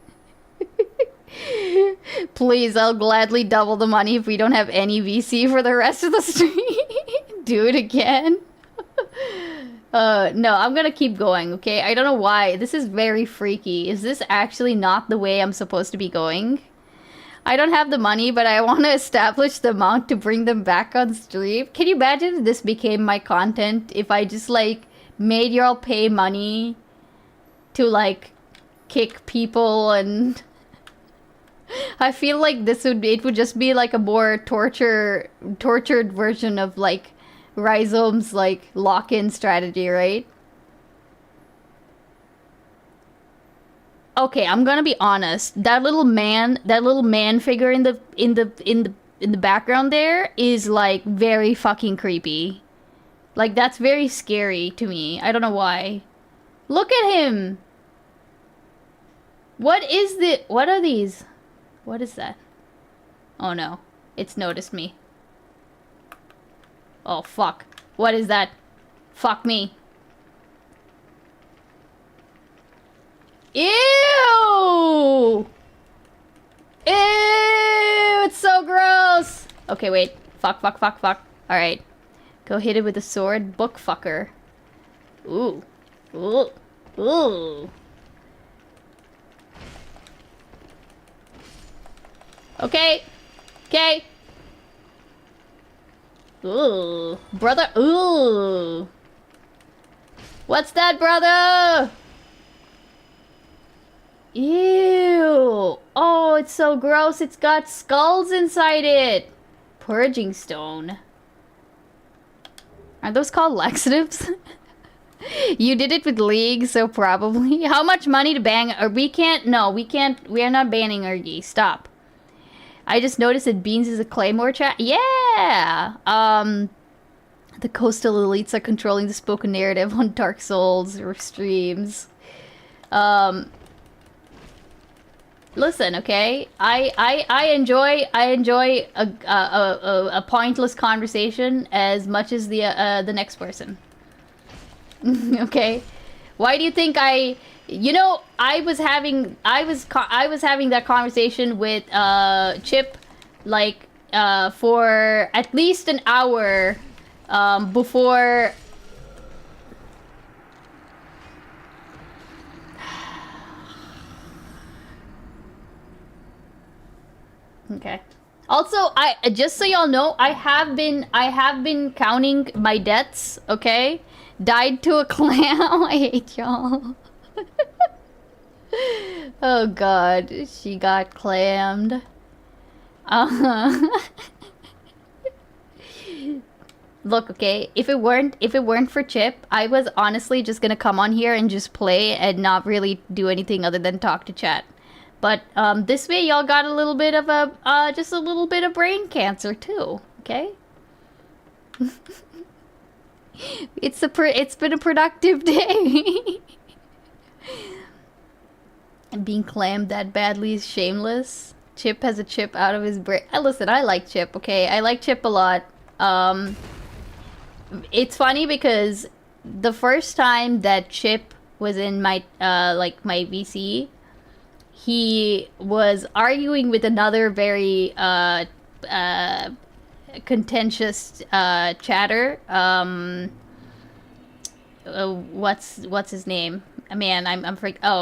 Speaker 1: Please, I'll gladly double the money if we don't have any VC for the rest of the stream. Do it again. No, I'm gonna keep going, okay? I don't know why. This is very freaky. Is this actually not the way I'm supposed to be going? I don't have the money, but I want to establish the amount to bring them back on stream. Can you imagine if this became my content? If I just, like, made y'all pay money to, like, kick people, and I feel like it would just be, like, a more tortured version of, like, Rhizome's, like, lock-in strategy, right? Okay, I'm gonna be honest. That little man figure in the background there is, like, very fucking creepy. Like, that's very scary to me. I don't know why. Look at him. What are these? What is that? Oh no, it's noticed me. Oh, fuck. What is that? Fuck me. Ew! Ew! It's so gross! Okay, wait. Fuck. Alright. Go hit it with a sword. Book fucker. Ooh. Ooh. Ooh. Okay. Okay. Ooh. Brother. Ooh. What's that, brother? Ew. Oh, it's so gross. It's got skulls inside it. Purging stone. Are those called laxatives? You did it with League, so probably. How much money to bang? Or we can't. No, we can't. We are not banning Ergi. Stop. I just noticed that Beans is a Claymore chat. Yeah! The coastal elites are controlling the spoken narrative on Dark Souls or streams. Listen, okay? I enjoy a pointless conversation as much as the next person. Okay? Why do you think you know, I was having that conversation with Chip, like, for at least an hour before. Okay. Also, just so y'all know, I have been counting my deaths, okay? Died to a clam. I hate y'all. Oh god, she got clammed. Look, okay, if it weren't for Chip, I was honestly just gonna come on here and just play and not really do anything other than talk to chat. But this way, y'all got a little bit of a just a little bit of brain cancer too. Okay. It's been a productive day. And being clammed that badly is shameless. Chip has a chip out of his brain. Listen, I like Chip. Okay, I like Chip a lot. It's funny because the first time that Chip was in my like my VC, he was arguing with another very contentious chatter. What's his name? Man, I'm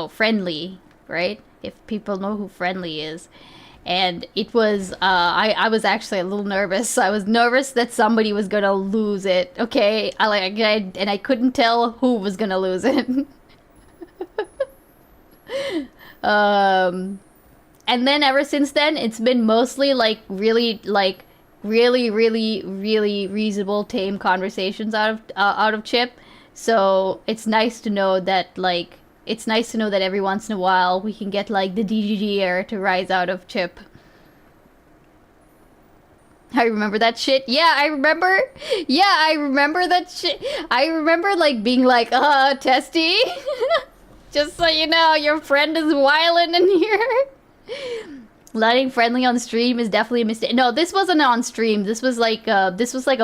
Speaker 1: Friendly, right? If people know who Friendly is. And it was, I was actually a little nervous. I was nervous that somebody was gonna lose it, okay? And I couldn't tell who was gonna lose it. And then ever since then, it's been mostly really reasonable, tame conversations out of Chip. So it's nice to know that every once in a while we can get like the DGG air to rise out of Chip. I remember that shit. Yeah, I remember. Yeah, I remember that shit. I remember like being like, Testy. Just so you know, your friend is wildin' in here. Letting Friendly on stream is definitely a mistake. No, this wasn't on stream. This was like a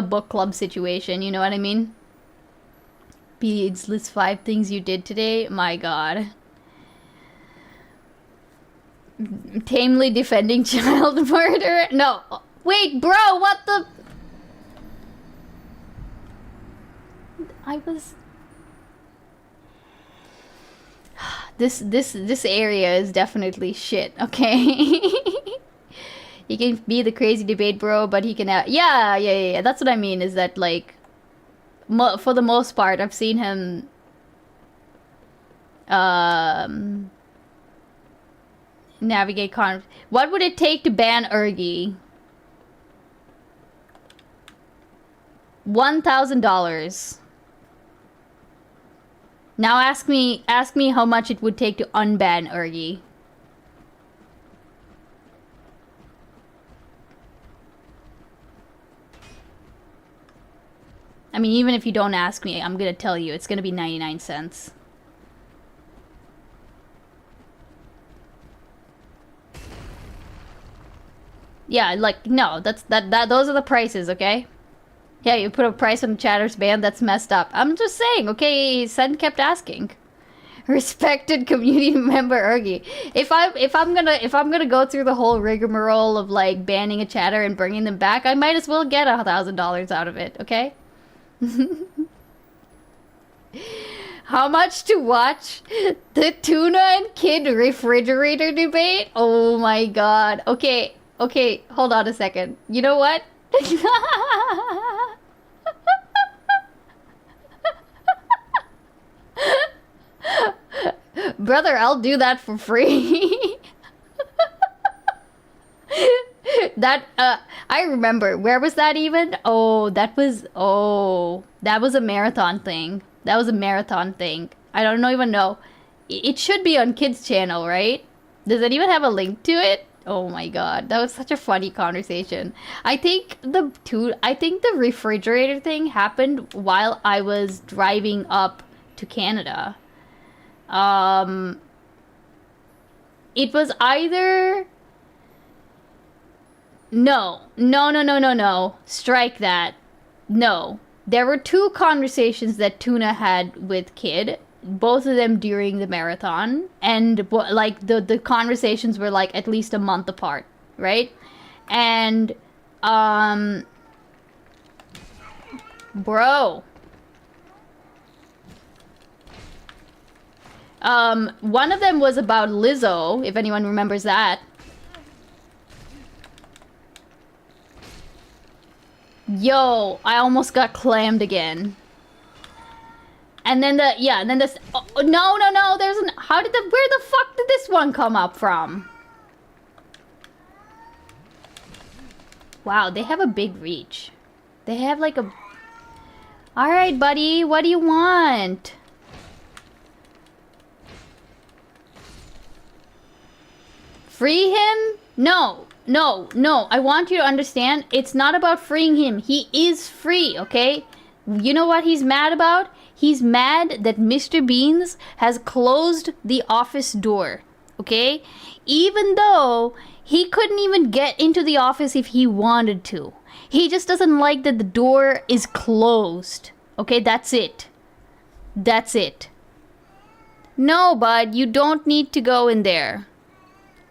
Speaker 1: book club situation. You know what I mean? Beads, list 5 things you did today. My God. Tamely defending child murder. No, wait, bro. What the? I was. This area is definitely shit. Okay. He can be the crazy debate bro, but he can. Yeah. That's what I mean. Is that like. For the most part, I've seen him navigate What would it take to ban Ergi? $1,000. Now ask me how much it would take to unban Ergi. I mean, even if you don't ask me, I'm gonna tell you, it's gonna be 99 cents. Yeah, like, no, those are the prices, okay? Yeah, you put a price on Chatter's band, that's messed up. I'm just saying, okay, Sen kept asking. Respected community member Ergi. If I'm gonna go through the whole rigmarole of like banning a chatter and bringing them back, I might as well get $1,000 out of it, okay? How much to watch the tuna and kid refrigerator debate? Oh my God. Okay, hold on a second. You know what? Brother, I'll do that for free. That I remember. Where was that even? That was a marathon thing. That was a marathon thing. I don't even know. It should be on Kids channel, right? Does it even have a link to it? Oh my God, that was such a funny conversation. I think the refrigerator thing happened while I was driving up to Canada. It was either No. Strike that. No. There were 2 conversations that Tuna had with Kid, both of them during the marathon, and like the conversations were like at least a month apart, right? And bro. One of them was about Lizzo, if anyone remembers that. Yo, I almost got clammed again. And then no, there's where the fuck did this one come up from? Wow, they have a big reach. They have like a Alright, buddy, what do you want? Free him? No, no, no. I want you to understand, it's not about freeing him. He is free, okay? You know what he's mad about? He's mad that Mr. Beans has closed the office door, okay? Even though he couldn't even get into the office if he wanted to. He just doesn't like that the door is closed. Okay, that's it. That's it. No, bud, you don't need to go in there.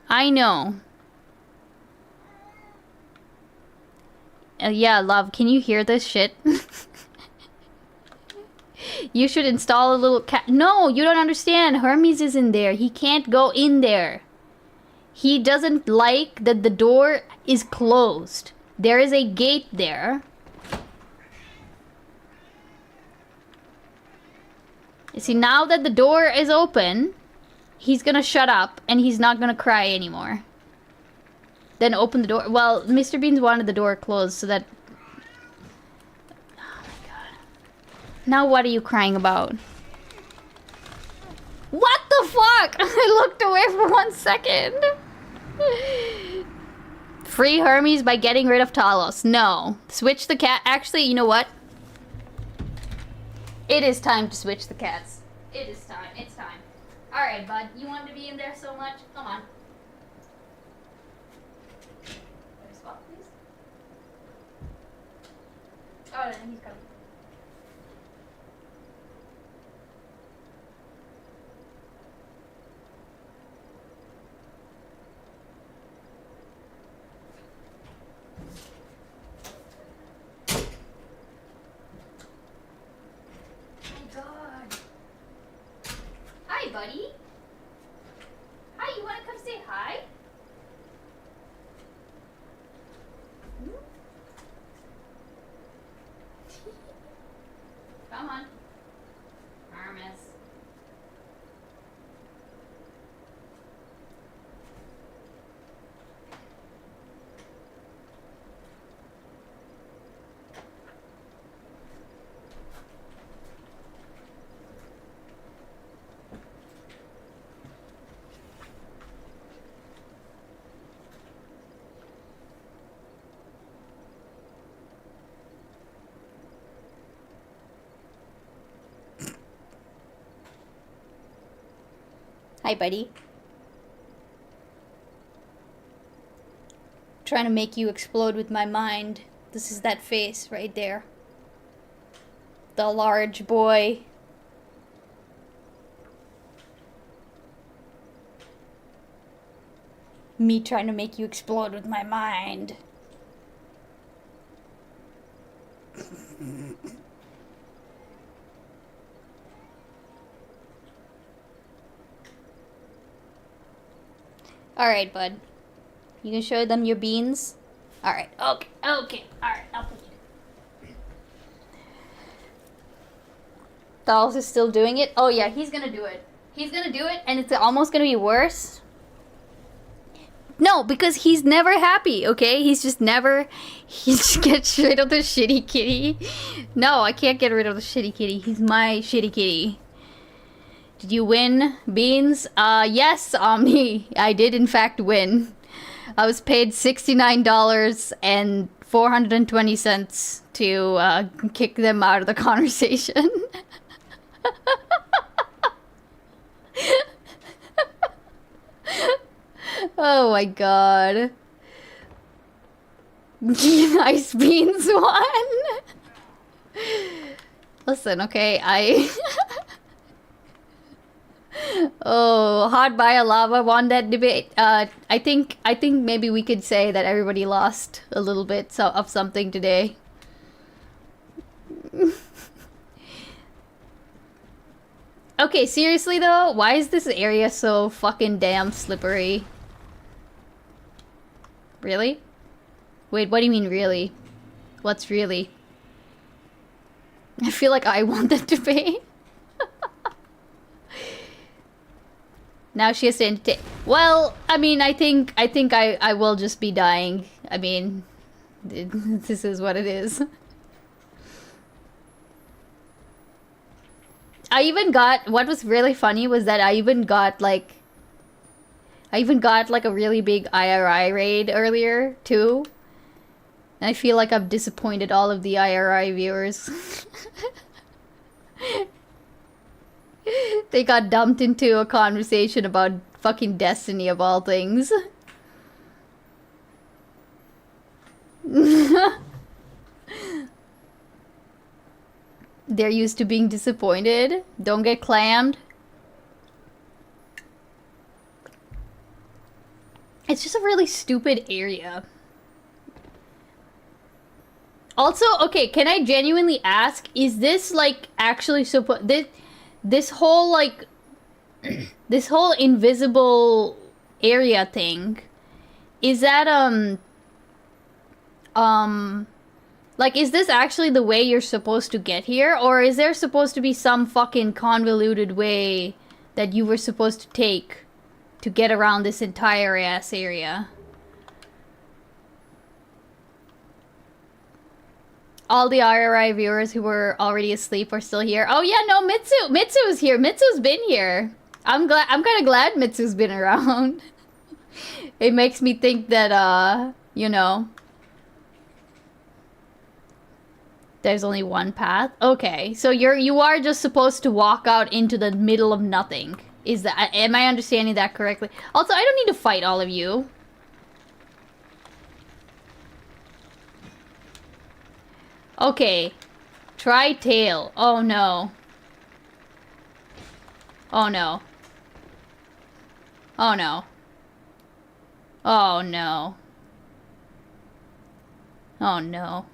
Speaker 1: I know. Yeah, love, can you hear this shit? You should install a little cat. No, you don't understand. Hermes is in there. He can't go in there. He doesn't like that the door is closed. There is a gate there. You see, now that the door is open, he's gonna shut up and he's not gonna cry anymore. Then open the door. Well, Mr. Beans wanted the door closed so that... Oh my god. Now what are you crying about? What the fuck? I looked away for 1 second. Free Hermes by getting rid of Talos. No. Switch the cat. Actually, you know what? It is time to switch the cats. It is time. It's time. Alright, bud. You wanted to be in there so much? Come on. Better spot, please. Oh, no, he's coming. Hi, buddy. Hi, you want to come say hi? Hmm? Come on. Hermes. Hi, buddy. Trying to make you explode with my mind. This is that face right there. The large boy. Me trying to make you explode with my mind. Alright, bud. You can show them your beans? Alright, okay, okay. Alright, I'll put you. Dolls is still doing it? Oh yeah, he's gonna do it. He's gonna do it, and it's almost gonna be worse. No, because he's never happy, okay? He's just never... He just gets rid of the shitty kitty. No, I can't get rid of the shitty kitty. He's my shitty kitty. Did you win, Beans? Yes, Omni. I did in fact win. I was paid $69 and 420 cents to kick them out of the conversation. Oh my god. Nice, Beans won. Listen, okay, Oh, Hot by a Lava won that debate. I think maybe we could say that everybody lost a little bit of something today. Okay, seriously though, why is this area so fucking damn slippery? Really? Wait, what do you mean really? What's really? I feel like I won the debate. Now she has to entertain. Well, I mean, I think I will just be dying. I mean, this is what it is. I even got, what was really funny was that I even got like a really big IRI raid earlier too. And I feel like I've disappointed all of the IRI viewers. They got dumped into a conversation about fucking Destiny of all things. They're used to being disappointed. Don't get clammed. It's just a really stupid area. Also, okay, can I genuinely ask, is this like actually supposed this whole like this whole invisible area thing, is that like, is this actually the way you're supposed to get here, or is there supposed to be some fucking convoluted way that you were supposed to take to get around this entire ass area? All the IRI viewers who were already asleep are still here. Oh yeah, no, Mitsu's here. Mitsu's been here. I'm kind of glad Mitsu's been around. It makes me think that, you know, there's only one path. Okay, so you are just supposed to walk out into the middle of nothing. Is that, am I understanding that correctly? Also, I don't need to fight all of you. Okay. Try tail. Oh no. Oh no. Oh no. Oh no. Oh no.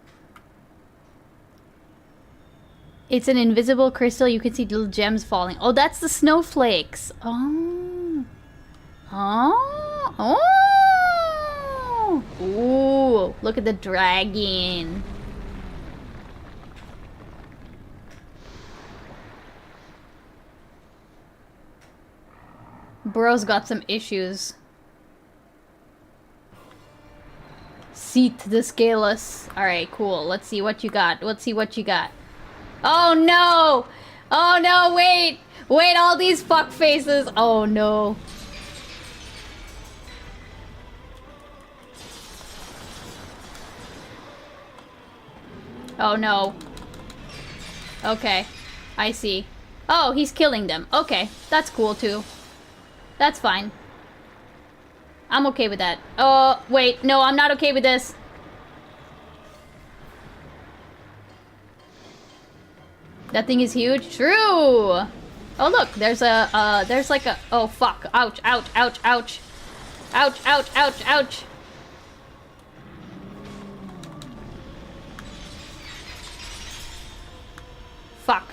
Speaker 1: It's an invisible crystal. You can see little gems falling. Oh, that's the snowflakes. Oh. Oh. Oh. Ooh. Look at the dragon. Bro's got some issues. Seat the Scaleless. Alright, cool. Let's see what you got. Let's see what you got. Oh no! Oh no, wait! Wait, all these fuck faces! Oh no. Oh no. Okay. I see. Oh, he's killing them. Okay, that's cool too. That's fine. I'm okay with that. Oh, wait. No, I'm not okay with this. That thing is huge. True. Oh, look. There's a, there's like a... Oh, fuck. Ouch, ouch, ouch, ouch. Ouch, ouch, ouch, ouch. Fuck.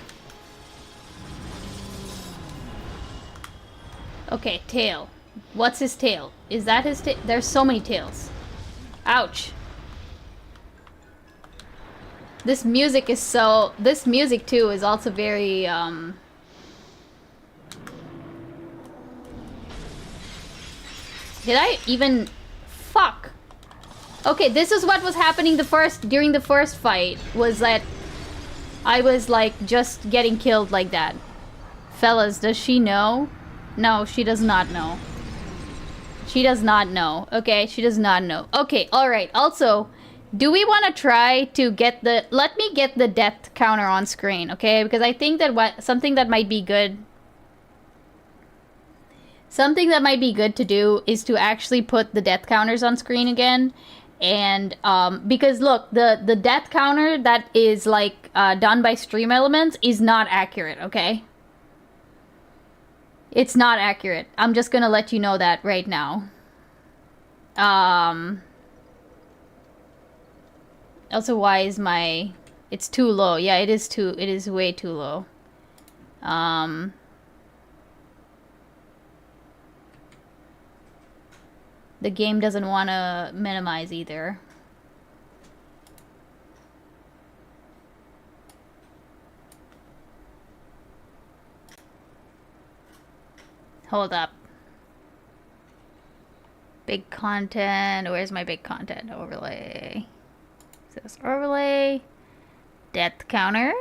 Speaker 1: Okay, tail. What's his tail? Is that his tail? There's so many tails. Ouch. This music is so... This music, too, is also very, Did I even... Fuck. Okay, this is what was happening during the first fight, was that I was, like, just getting killed like that. Fellas, does she know? No, she does not know. She does not know. Okay, she does not know. Okay, alright. Also, do we want to try to get the... Let me get the death counter on screen, okay? Because I think that something that might be good... Something that might be good to do is to actually put the death counters on screen again. And, because look, the death counter that is, like, done by Stream Elements is not accurate, okay? It's not accurate. I'm just gonna let you know that right now. Also, why is my... It's too low. Yeah, it is way too low. The game doesn't want to minimize either. Hold up. Big content. Where's my big content? Overlay. Says overlay. Death counter.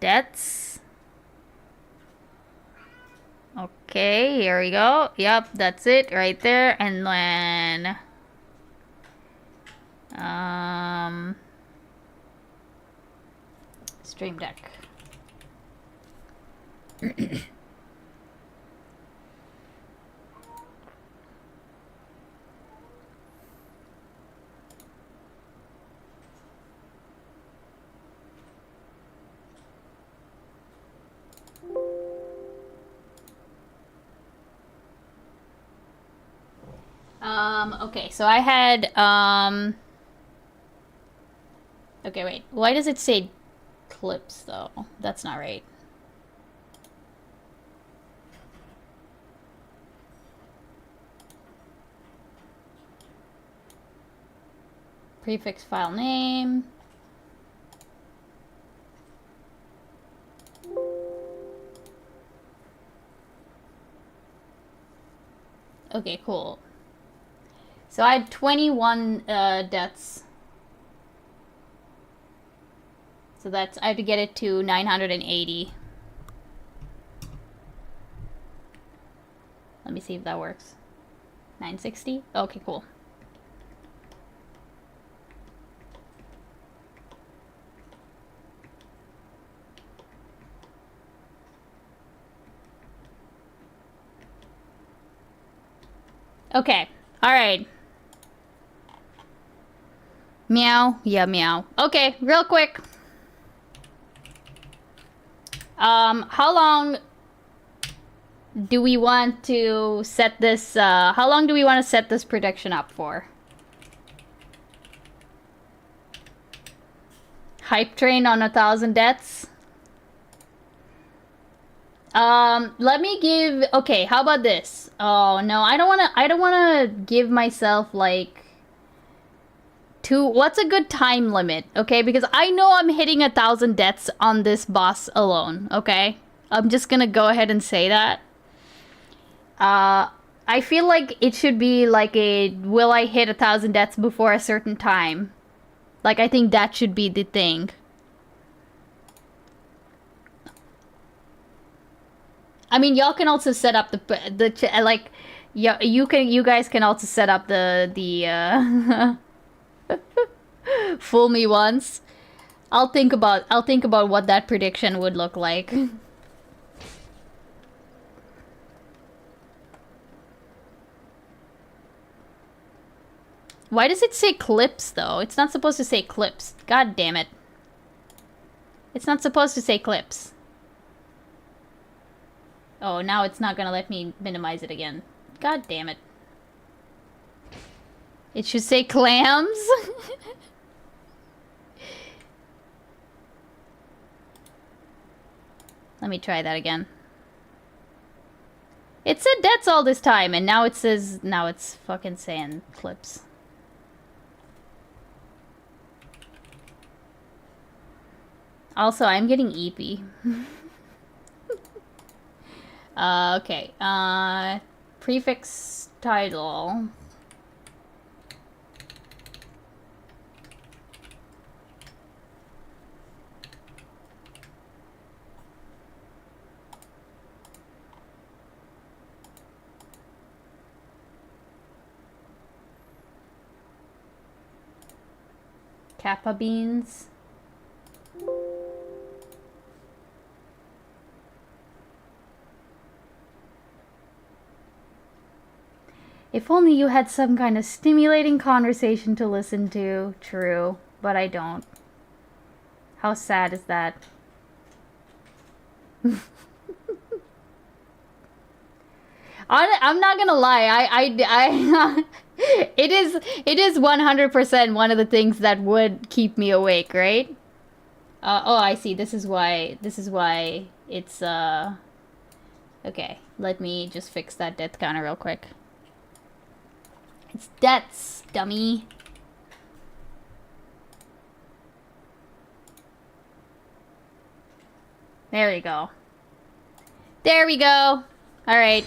Speaker 1: Deaths. Okay, here we go. Yep, that's it right there. And then Stream Deck. Okay, so I had, okay, wait. Why does it say clips, though? That's not right. Prefix file name. Okay, cool. So I had 21 deaths. So that's, I have to get it to 980. Let me see if that works. 960? Okay, cool. Okay, alright. Meow, yeah, meow. Okay, real quick. How long do we want to set this, how long do we want to set this prediction up for? Hype train on 1,000 deaths? Let me give, okay, how about this? Oh, no, I don't wanna give myself, like, what's a good time limit, okay? Because I know I'm hitting 1,000 deaths on this boss alone, okay? I'm just gonna go ahead and say that. I feel like it should be like a, will I hit 1,000 deaths before a certain time? Like, I think that should be the thing. I mean, y'all can also set up the like, yeah, you guys can also set up the fool me once. I'll think about what that prediction would look like. Why does it say clips though? It's not supposed to say clips. God damn it. It's not supposed to say clips. Oh, now it's not gonna let me minimize it again. God damn it. It should say clams. Let me try that again. It said deaths all this time, and now it says, now it's fucking saying clips. Also, I'm getting eepy. Okay. Prefix title. Kappa beans. If only you had some kind of stimulating conversation to listen to. True, but I don't. How sad is that? I'm not gonna lie. It is 100% one of the things that would keep me awake, right? Oh, I see. This is why it's okay. Let me just fix that death counter real quick. It's deaths, dummy. There we go. There we go. All right.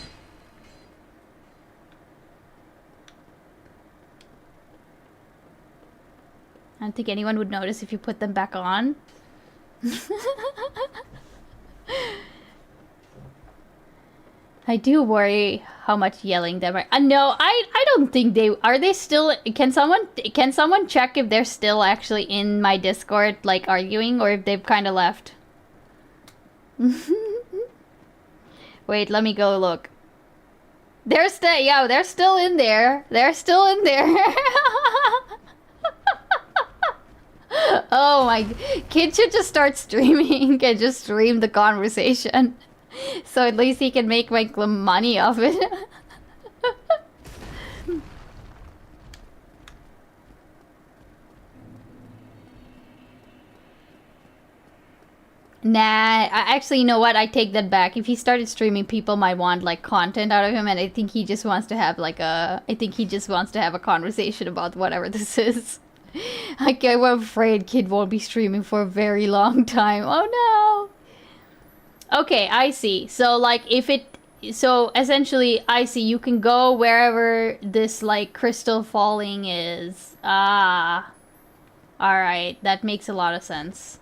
Speaker 1: I don't think anyone would notice if you put them back on. I do worry how much yelling them are. No, I don't think they are. They still? Can someone check if they're still actually in my Discord, like arguing, or if they've kind of left? Wait, let me go look. They're still, yeah, they're still in there. They're still in there. Oh my, kid should just start streaming and just stream the conversation. So at least he can make like money off it. Nah, actually, you know what? I take that back. If he started streaming, people might want like content out of him, and I think he just wants to have like a. I think he just wants to have a conversation about whatever this is. Like, I'm afraid kid won't be streaming for a very long time. Oh no. Okay, I see. So like, if it. So essentially, I see. You can go wherever this like crystal falling is. Ah. All right, that makes a lot of sense.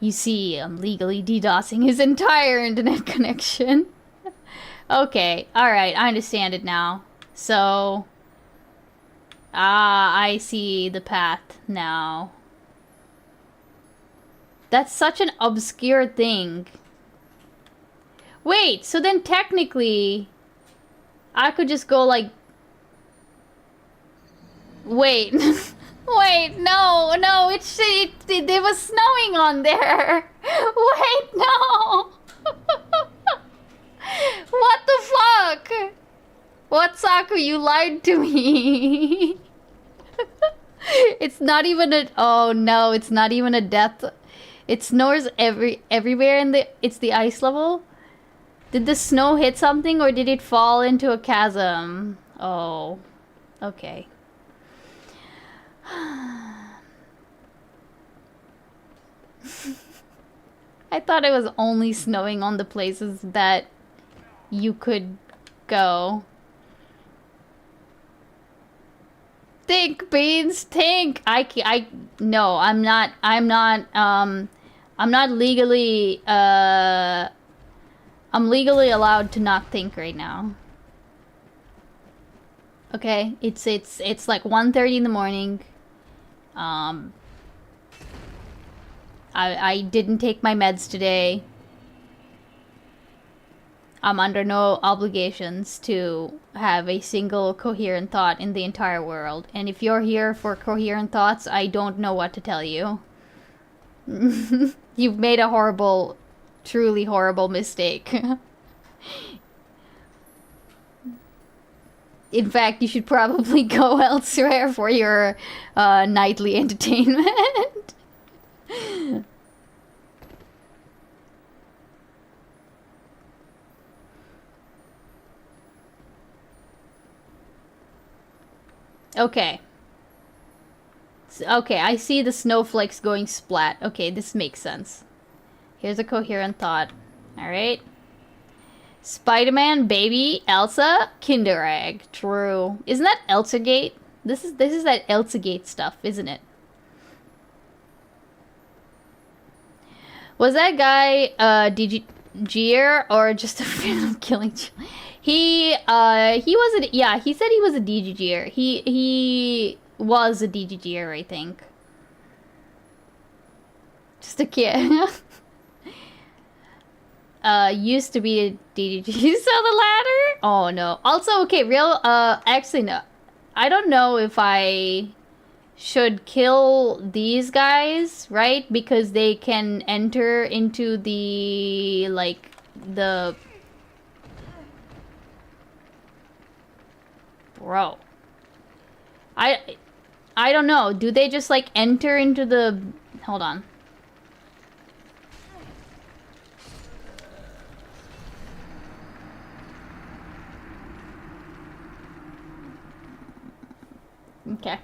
Speaker 1: You see, I'm legally DDoSing his entire internet connection. Okay, alright, I understand it now. So... I see the path now. That's such an obscure thing. Wait, so then technically... I could just go like... Wait... Wait, no, it was snowing on there. Wait, no. What the fuck? What, Saku, you lied to me. It's not even a, oh no, it's not even a death. It snows everywhere in it's the ice level. Did the snow hit something or did it fall into a chasm? Oh, okay. I thought it was only snowing on the places that you could go. Think, Beans, think! No, I'm not legally, I'm legally allowed to not think right now. Okay, it's like 1:30 in the morning. I didn't take my meds today. I'm under no obligations to have a single coherent thought in the entire world. And if you're here for coherent thoughts, I don't know what to tell you. You've made a horrible, truly horrible mistake. In fact, you should probably go elsewhere for your nightly entertainment. Okay. Okay, I see the snowflakes going splat. Okay, this makes sense. Here's a coherent thought. Alright. Spider-Man, baby, Elsa, Kinder Egg. True. Isn't that Elsagate? This is that Elsagate stuff, isn't it? Was that guy DGer or just a fan of killing? He was yeah, he said he was a DGer. He was a DGer, I think. Just a kid. Used to be a DDG. You saw the ladder? Oh no. Also, okay, actually no. I don't know if I should kill these guys, right? Because they can enter into the, like, the... Bro. I don't know. Do they just, like, enter into the... Hold on. Okay.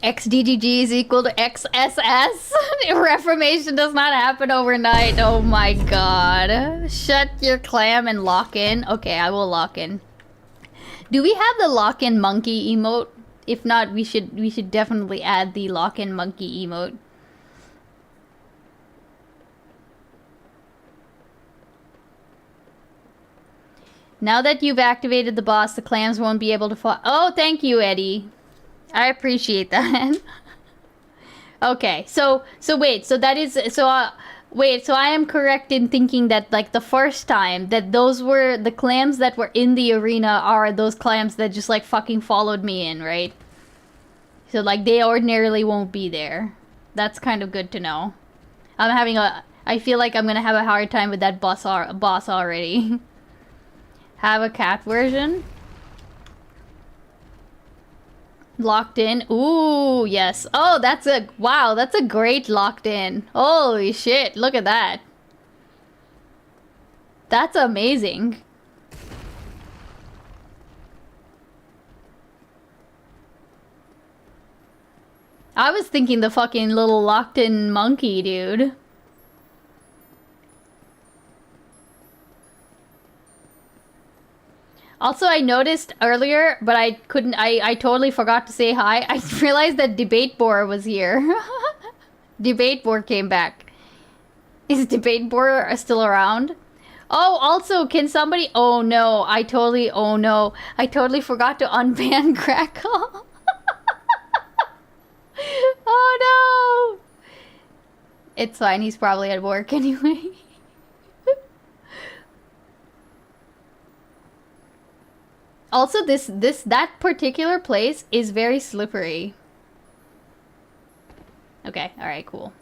Speaker 1: XDGG is equal to XSS? Reformation does not happen overnight. Oh my god. Shut your clam and lock in. Okay, I will lock in. Do we have the lock in monkey emote If not, we should definitely add the lock-in monkey emote. Now that you've activated the boss, the clams won't be able to fall. Oh, thank you, Eddie. I appreciate that. Okay, so wait, so that is wait, so I am correct in thinking that like the first time that those were the clams that were in the arena are those clams that just like fucking followed me in, right? So like they ordinarily won't be there. That's kind of good to know. I feel like I'm gonna have a hard time with that boss already. Have a cat version. Locked in. Ooh, yes. Oh, that's a great locked in. Holy shit, look at that. That's amazing. I was thinking the fucking little locked in monkey, dude. Also, I noticed earlier, but I couldn't, I totally forgot to say hi. I realized that Debate Boar was here. Debate Boar came back. Is Debate Boar still around? Oh, also, can somebody... Oh no, I totally forgot to unban Crackle. Oh no! It's fine, he's probably at work anyway. Also, that particular place is very slippery. Okay, alright, cool.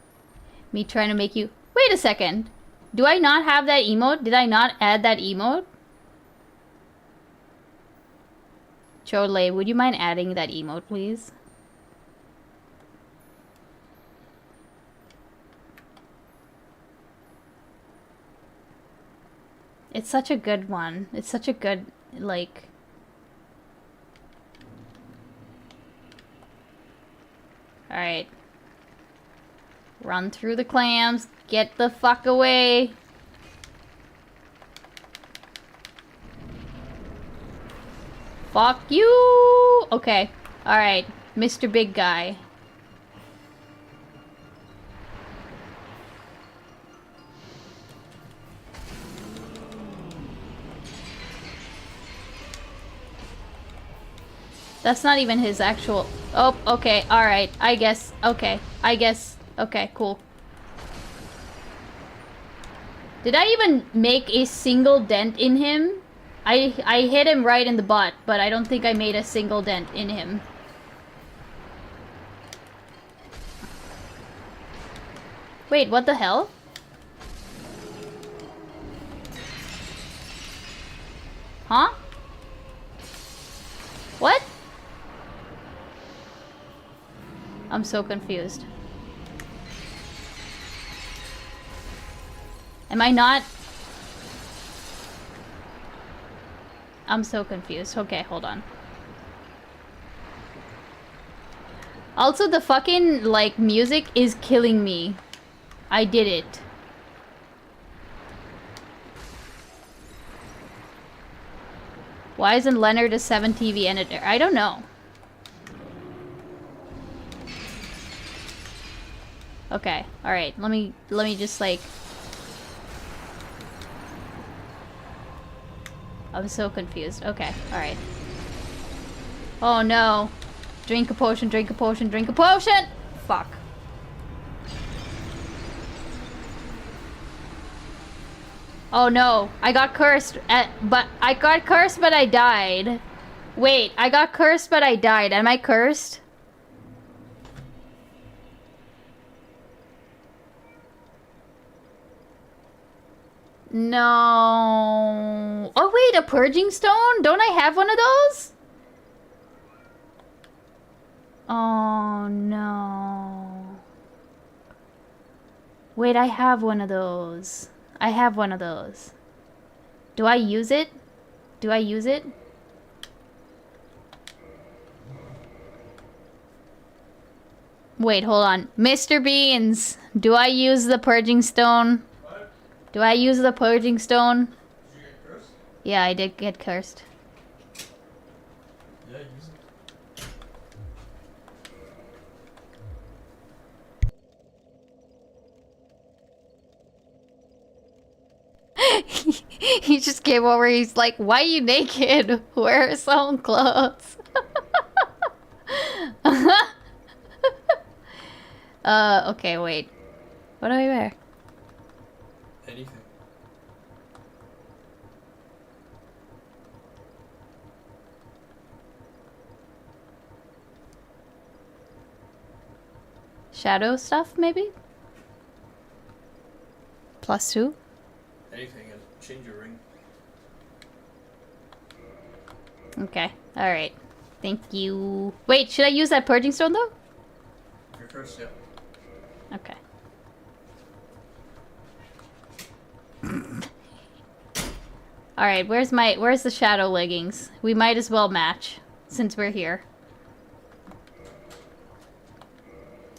Speaker 1: Me trying to make you... Wait a second! Do I not have that emote? Did I not add that emote? Chole, would you mind adding that emote, please? It's such a good one. It's such a good, like... Alright. Run through the clams. Get the fuck away. Fuck you! Okay. Alright. Mr. Big Guy. That's not even his actual... Oh, okay, alright. I guess. Okay. Okay, cool. Did I even make a single dent in him? I hit him right in the butt, but I don't think I made a single dent in him. Wait, what the hell? Huh? What? I'm so confused. Am I not? I'm so confused. Okay, hold on. Also, the fucking, like, music is killing me. I did it. Why isn't Leonard a 7 TV editor? I don't know. Okay, alright. Let me just, like... I'm so confused. Okay, alright. Oh no. Drink a potion, drink a potion, drink a potion! Fuck. Oh no. I got cursed but I died. Wait, I got cursed but I died. Am I cursed? No. Oh wait, a purging stone? Don't I have one of those? Oh no. Wait, I have one of those. I have one of those. Do I use it? Do I use it? Wait, hold on. Mr. Beans, do I use the purging stone? Do I use the purging stone?
Speaker 5: Did you get cursed?
Speaker 1: Yeah, I did get cursed.
Speaker 5: Yeah, use it.
Speaker 1: He just came over, he's like, why are you naked? Wear some clothes. Okay, wait. What do I wear?
Speaker 5: Anything.
Speaker 1: Shadow stuff, maybe? +2?
Speaker 5: Anything, and change your ring.
Speaker 1: Okay, alright. Thank you. Wait, should I use that purging stone though?
Speaker 5: Your curse, yeah.
Speaker 1: Okay. Alright, where's the shadow leggings? We might as well match, since we're here.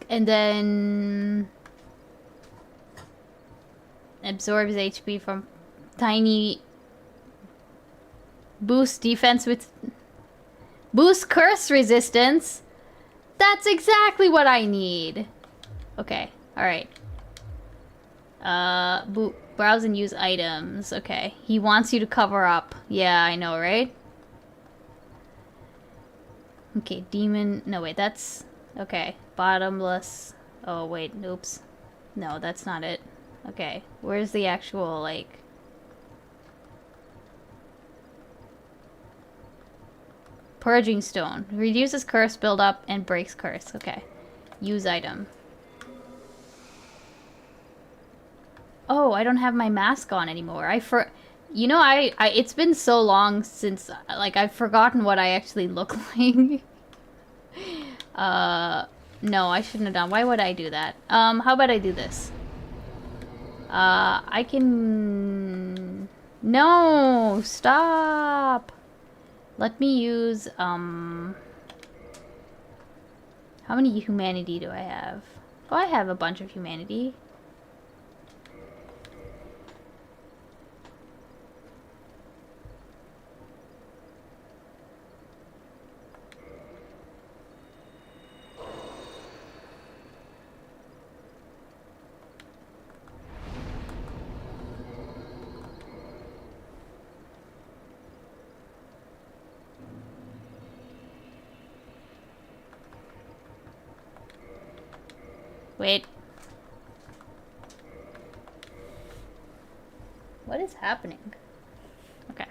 Speaker 1: And then... absorbs HP from tiny... boost defense with... boost curse resistance? That's exactly what I need! Okay, alright. Browse and use items. Okay, he wants you to cover up. Yeah, I know, right? Okay, demon... no, wait, that's... okay, bottomless... oh, wait, oops. No, that's not it. Okay, where's the actual, like... purging stone. Reduces curse buildup and breaks curse. Okay. Use item. Oh, I don't have my mask on anymore. You know, it's been so long since, like, I've forgotten what I actually look like. No, I shouldn't have done. Why would I do that? How about I do this? I can... no! Stop! Let me use, how many humanity do I have? Oh, I have a bunch of humanity. Wait. What is happening? Okay.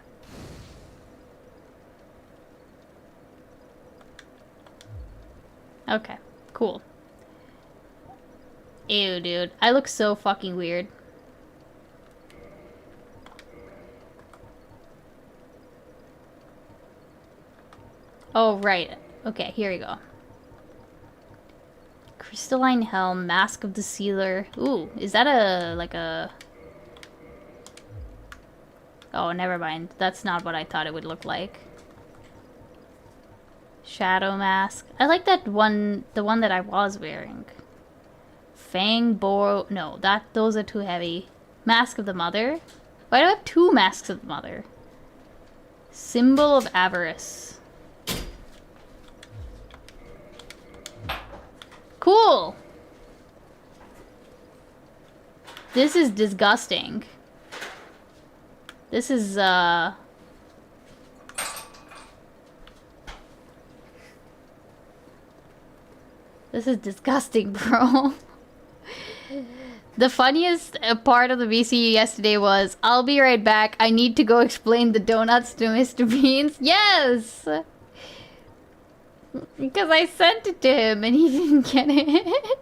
Speaker 1: Okay, cool. Ew, dude. I look so fucking weird. Oh, right. Okay, here we go. Crystalline Helm, Mask of the Sealer. Ooh, is that like a... oh, never mind. That's not what I thought it would look like. Shadow Mask. I like that one, the one that I was wearing. Fang Boar... no, those are too heavy. Mask of the Mother? Why do I have 2 Masks of the Mother? Symbol of Avarice. Cool! This is disgusting. This is, this is disgusting, bro. The funniest part of the VCU yesterday was, I'll be right back, I need to go explain the donuts to Mr. Beans. Yes! Because I sent it to him and he didn't get it.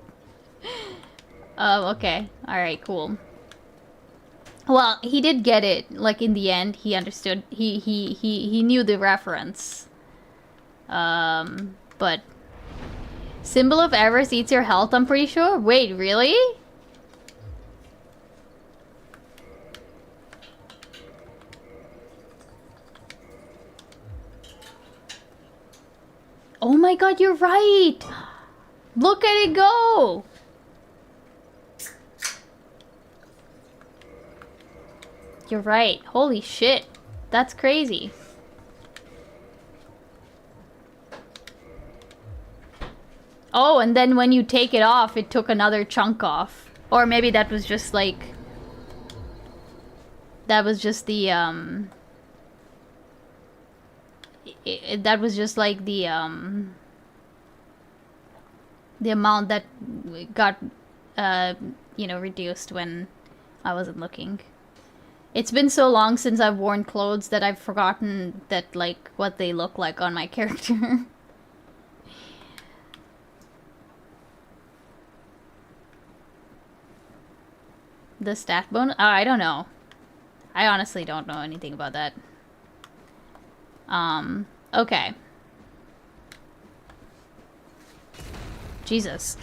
Speaker 1: Okay. Alright, cool. Well, he did get it. Like, in the end, he understood. He knew the reference. But... Symbol of Avarice eats your health, I'm pretty sure. Wait, really? Oh my god, you're right! Look at it go! You're right. Holy shit. That's crazy. Oh, and then when you take it off, it took another chunk off. Or maybe that was just like... that was just the that was just like the amount that got you know, reduced when I wasn't looking. It's been so long since I've worn clothes that I've forgotten that, like, what they look like on my character. The stat bonus? Oh, I don't know. I honestly don't know anything about that. Okay. Jesus.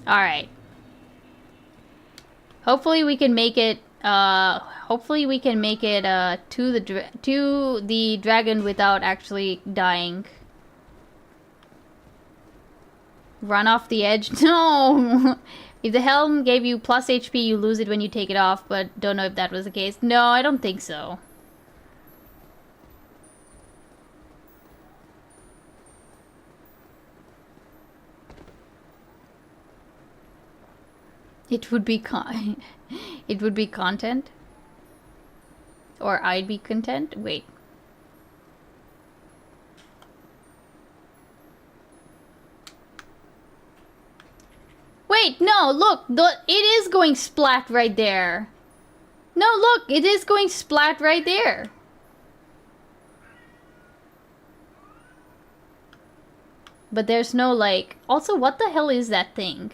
Speaker 1: Alright. Hopefully we can make it, to the dragon without actually dying. Run off the edge? No! If the helm gave you plus HP, you lose it when you take it off, but don't know if that was the case. No, I don't think so. It would be it would be content? Or I'd be content? Wait. Wait, no, look, it is going splat right there. No, look, it is going splat right there. But there's no, like... Also, what the hell is that thing?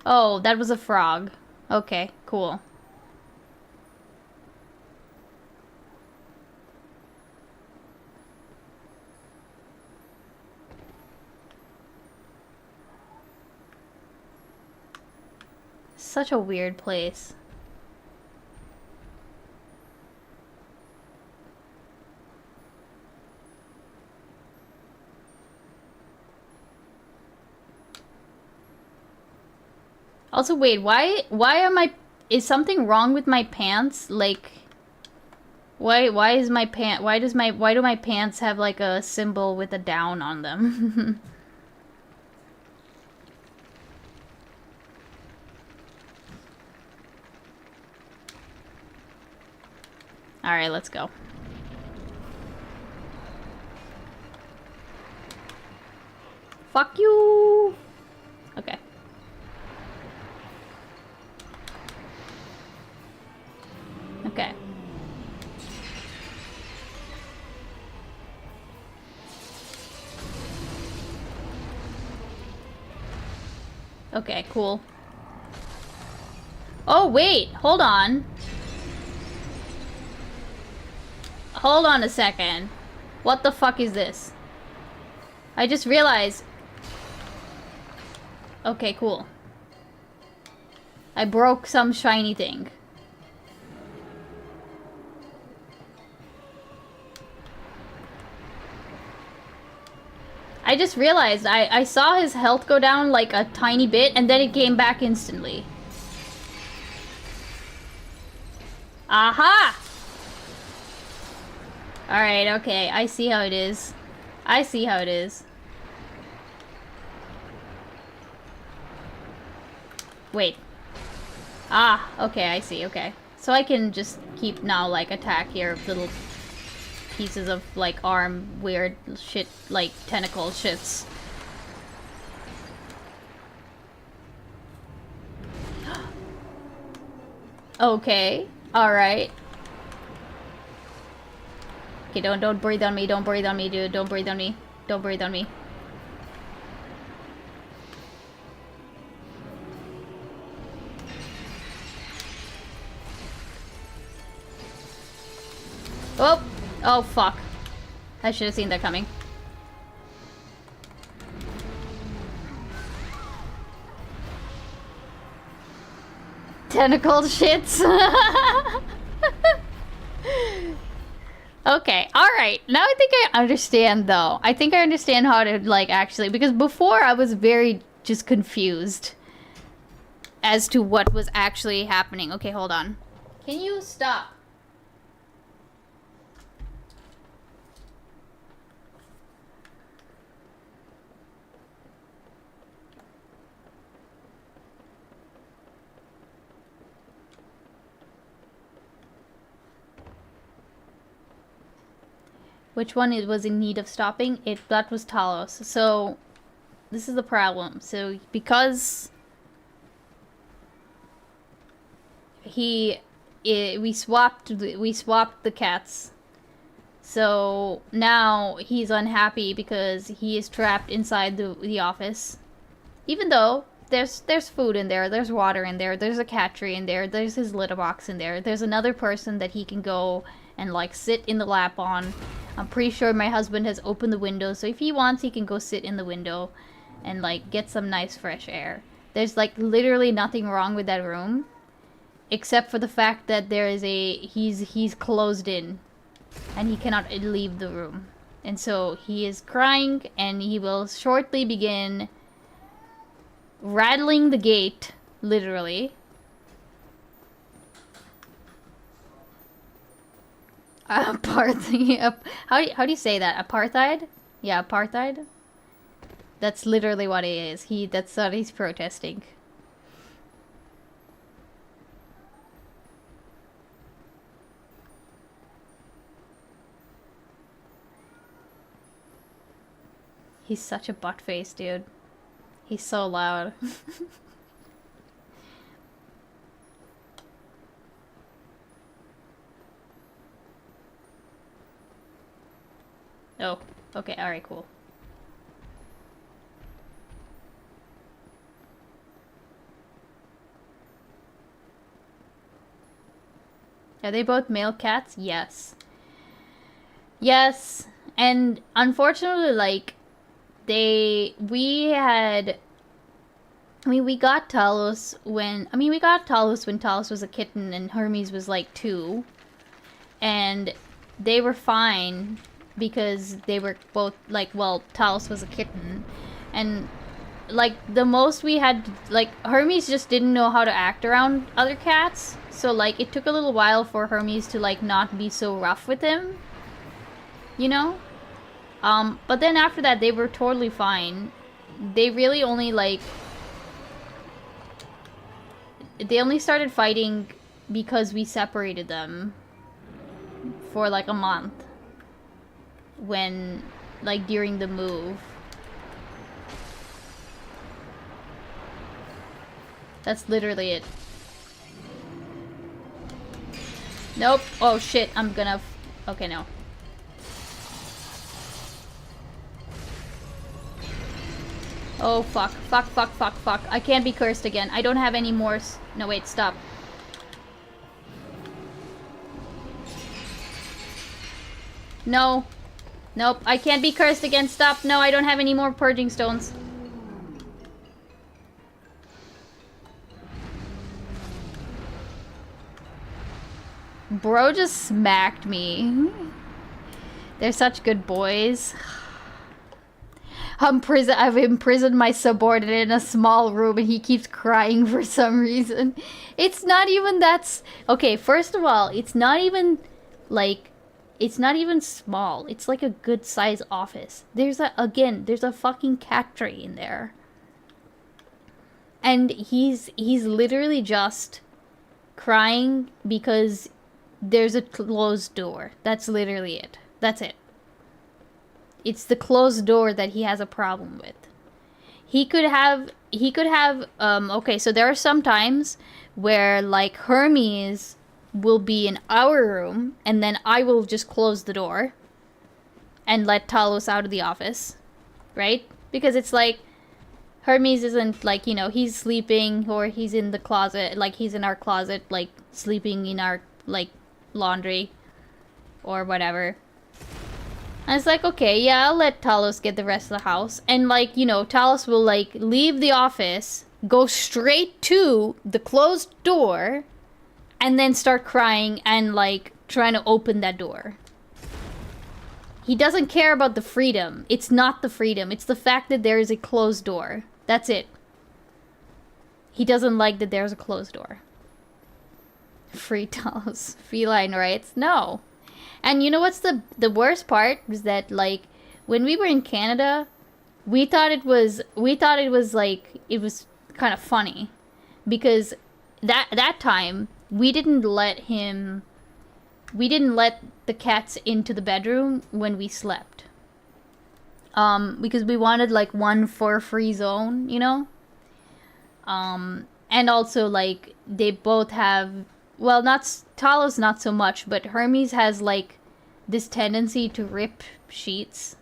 Speaker 1: Oh, that was a frog. Okay, cool. Such a weird place. Also, wait, why am I... Is something wrong with my pants? Like... Why is my pant... Why do my pants have, like, a symbol with a down on them? Alright, let's go. Fuck you! Okay. Okay. Okay, cool. Oh, wait! Hold on. Hold on a second. What the fuck is this? I just realized... Okay, cool. I broke some shiny thing. I just realized I saw his health go down like a tiny bit and then it came back instantly. Aha! Alright, okay. I see how it is. I see how it is. Wait. Ah, okay, I see, okay. So I can just keep now, like, attack here with little pieces of, like, arm weird shit, like, tentacle shits. Okay, alright. Okay, don't breathe on me, don't breathe on me, dude. Don't breathe on me. Don't breathe on me. Oh! Oh, fuck. I should have seen that coming. Tentacle shits. Okay, alright. Now I think I understand, though. I think I understand how to, like, actually... Because before I was very just confused as to what was actually happening. Okay, hold on. Can you stop? Which one it was in need of stopping? That was Talos. So this is the problem. So because we swapped the cats. So now he's unhappy because he is trapped inside the office. Even though there's food in there, there's water in there, there's a cat tree in there, there's his litter box in there, there's another person that he can go and like sit in the lap on. I'm pretty sure my husband has opened the window, so if he wants he can go sit in the window and like get some nice fresh air. There's like literally nothing wrong with that room except for the fact that there is he's closed in and he cannot leave the room. And so he is crying and he will shortly begin rattling the gate, literally. Apartheid. How do you say that? Apartheid? Yeah, apartheid. That's literally what he is. That's what he's protesting. He's such a butt face, dude. He's so loud. Oh, okay, alright, cool. Are they both male cats? Yes. Yes, and unfortunately, like, we got Talos when Talos was a kitten and Hermes was like 2. And they were fine because they were both like, well, Talos was a kitten. And like the most we had, like, Hermes just didn't know how to act around other cats. So like it took a little while for Hermes to like not be so rough with him. You know? But then after that, they were totally fine. They really only, like... They only started fighting because we separated them for, like, a month. When, like, during the move. That's literally it. Nope. Oh, shit. I'm gonna... Okay, no. Oh, fuck. Fuck, fuck, fuck, fuck. I can't be cursed again. I don't have any more no, wait, stop. No. Nope, I can't be cursed again. Stop. No, I don't have any more purging stones. Bro just smacked me. They're such good boys. I've imprisoned my subordinate in a small room and he keeps crying for some reason. It's not even that... Okay, first of all, it's not even, like... It's not even small. It's like a good size office. There's a fucking cat tree in there. And he's literally just crying because there's a closed door. That's literally it. That's it. It's the closed door that he has a problem with. He could have, okay, so there are some times where, like, Hermes will be in our room, and then I will just close the door and let Talos out of the office, right? Because it's like, Hermes isn't, like, you know, he's sleeping, or he's in the closet, like, he's in our closet, like, sleeping in our, like, laundry, or whatever. And it's like, okay, yeah, I'll let Talos get the rest of the house. And, like, you know, Talos will, like, leave the office, go straight to the closed door, and then start crying and, like, trying to open that door. He doesn't care about the freedom. It's not the freedom. It's the fact that there is a closed door. That's it. He doesn't like that there's a closed door. Free Talos. Feline rights. No. And you know what's the worst part is that, like, when we were in Canada, we thought it was like, it was kind of funny, because that time we didn't let him we didn't let the cats into the bedroom when we slept. Because we wanted like one fur-free zone, you know? And also like they both have, well, not Talos not so much, but Hermes has like this tendency to rip sheets.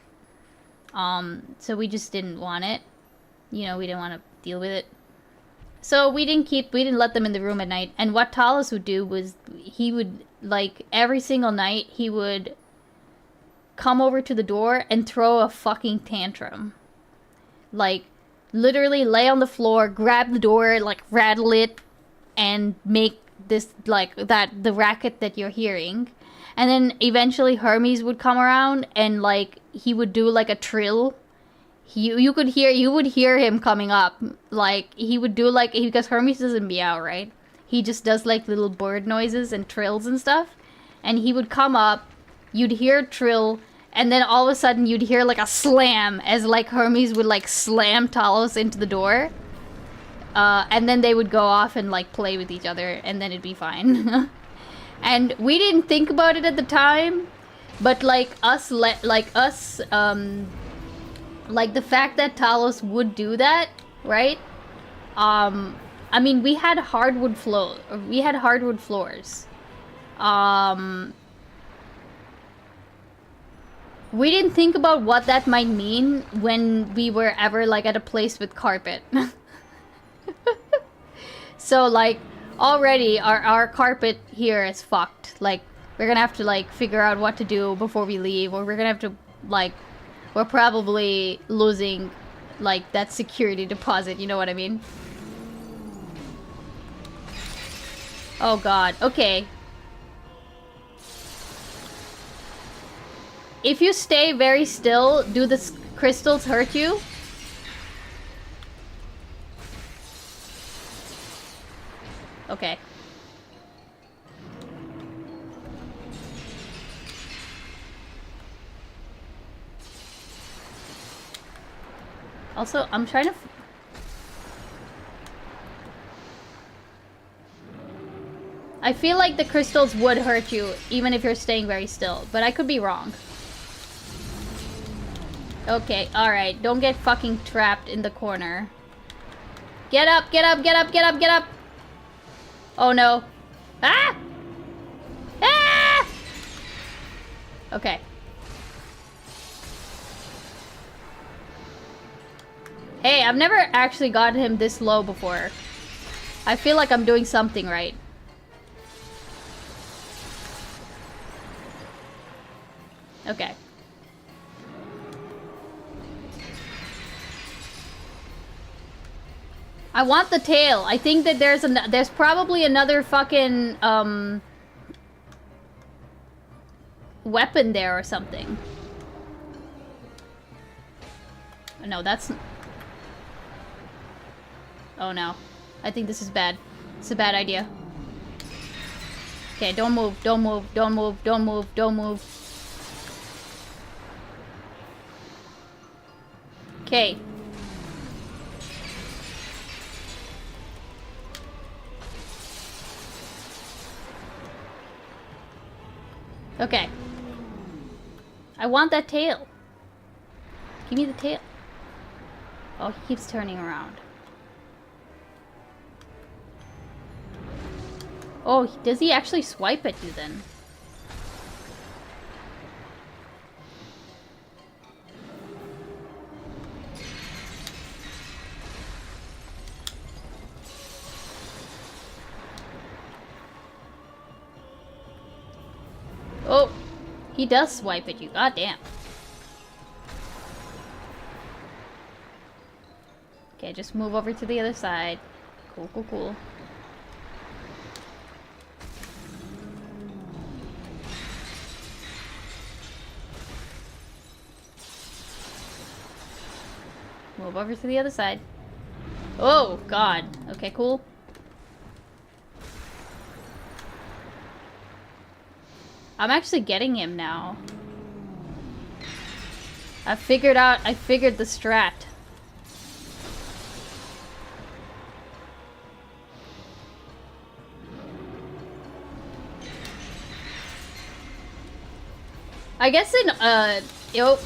Speaker 1: So we just didn't want it. You know, we didn't want to deal with it. So we didn't let them in the room at night. And what Talos would do was he would, like, every single night, he would come over to the door and throw a fucking tantrum. Like, literally lay on the floor, grab the door, like, rattle it, and make this, like, the racket that you're hearing. And then eventually Hermes would come around and, like, he would do, like, a trill. You would hear him coming up. Like, he would do, like, because Hermes doesn't meow, right? He just does, like, little bird noises and trills and stuff. And he would come up, you'd hear a trill, and then all of a sudden you'd hear, like, a slam as, like, Hermes would, like, slam Talos into the door. And then they would go off and, like, play with each other, and then it'd be fine. And we didn't think about it at the time, but, like, like, the fact that Talos would do that, right? I mean, we had hardwood floors. We didn't think about what that might mean when we were ever, like, at a place with carpet. So, like, already our carpet here is fucked. Like, we're gonna have to, like, figure out what to do before we leave, or we're gonna have to, like, we're probably losing, like, that security deposit, you know what I mean? Oh god, okay. If you stay very still, do the crystals hurt you? Okay. Also, I'm trying to... I feel like the crystals would hurt you, even if you're staying very still. But I could be wrong. Okay, alright. Don't get fucking trapped in the corner. Get up, get up, get up, get up, get up! Oh no. Ah! Ah! Okay. Hey, I've never actually gotten him this low before. I feel like I'm doing something right. Okay. I want the tail. I think that there's probably another fucking weapon there or something. No, that's... Oh no. I think this is bad. It's a bad idea. Okay, don't move, don't move, don't move, don't move, don't move. Okay. Okay. I want that tail. Give me the tail. Oh, he keeps turning around. Oh, does he actually swipe at you then? Oh, he does swipe at you. God damn. Okay, just move over to the other side. Cool, cool, cool. Move over to the other side. Oh, God. Okay, cool. I'm actually getting him now. I figured the strat. I guess in, yo.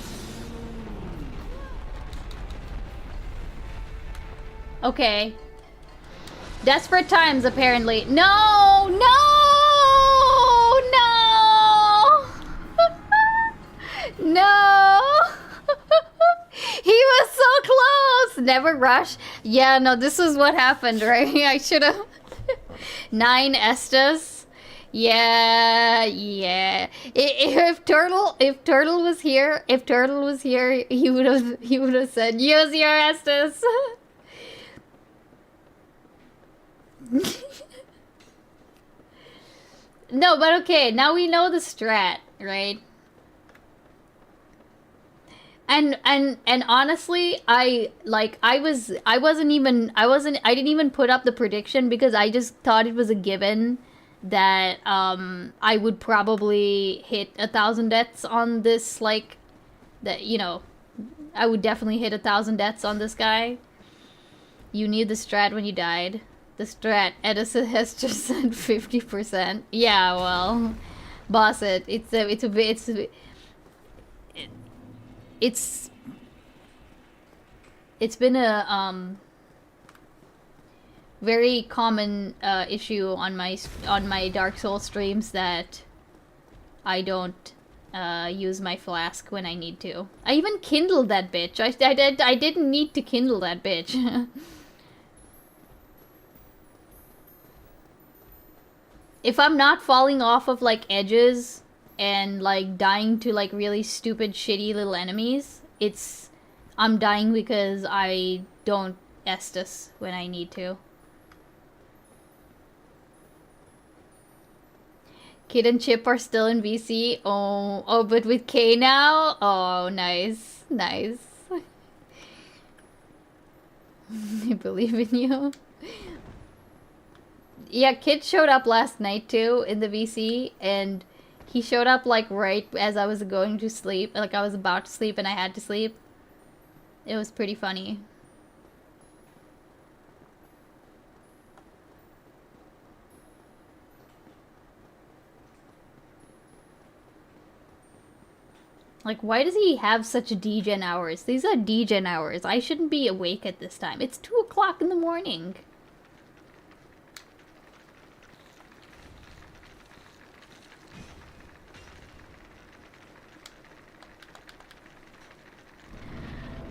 Speaker 1: Okay. Desperate times, apparently. No! No! No! No! He was so close! Never rush. Yeah, no, this is what happened, right? I should have... 9 Estes. Yeah, yeah. If Turtle was here, he would have said, use your Estes. No, but okay, now we know the strat, right? And honestly, I didn't even put up the prediction because I just thought it was a given that I would probably hit 1,000 deaths on this, like, that, you know, I would definitely hit 1,000 deaths on this guy. You knew the strat when you died. The strat, Edison has just said 50%. Yeah, well, boss it. It's been a very common issue on my Dark Souls streams that I don't use my flask when I need to. I even kindled that bitch. I didn't need to kindle that bitch. If I'm not falling off of like edges and like dying to like really stupid shitty little enemies, I'm dying because I don't Estus when I need to. Kid and Chip are still in VC. Oh, but with K now? Oh, nice. Nice. I believe in you. Yeah, Kid showed up last night too in the VC, and he showed up like right as I was going to sleep. Like I was about to sleep and I had to sleep. It was pretty funny. Like, why does he have such degen hours? These are degen hours. I shouldn't be awake at this time. It's 2 o'clock in the morning.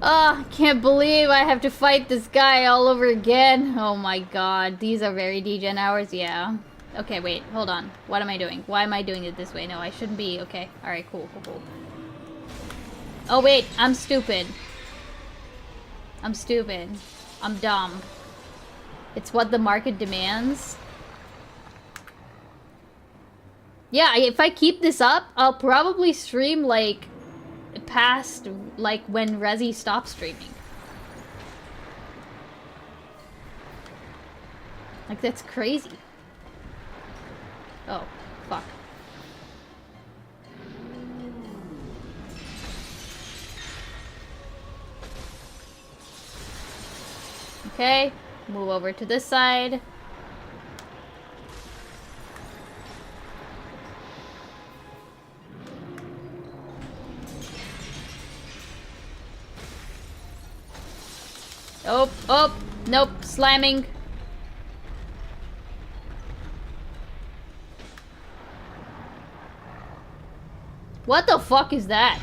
Speaker 1: Oh, I can't believe I have to fight this guy all over again. Oh my god, these are very degen hours, yeah. Okay, wait, hold on. What am I doing? Why am I doing it this way? No, I shouldn't be. Okay, alright, cool. Oh wait, I'm stupid. I'm dumb. It's what the market demands. Yeah, if I keep this up, I'll probably stream like past like when Resi stops streaming. Like that's crazy. Oh, fuck. Okay, move over to this side. Oh, nope, slamming. What the fuck is that?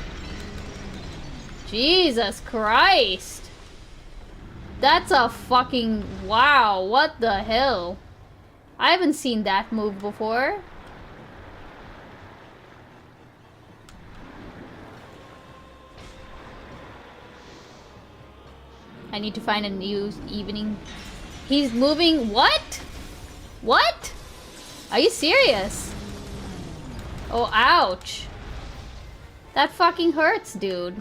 Speaker 1: Jesus Christ. That's a fucking... Wow, what the hell? I haven't seen that move before. I need to find a new evening. He's moving... What? What? Are you serious? Oh, ouch. That fucking hurts, dude.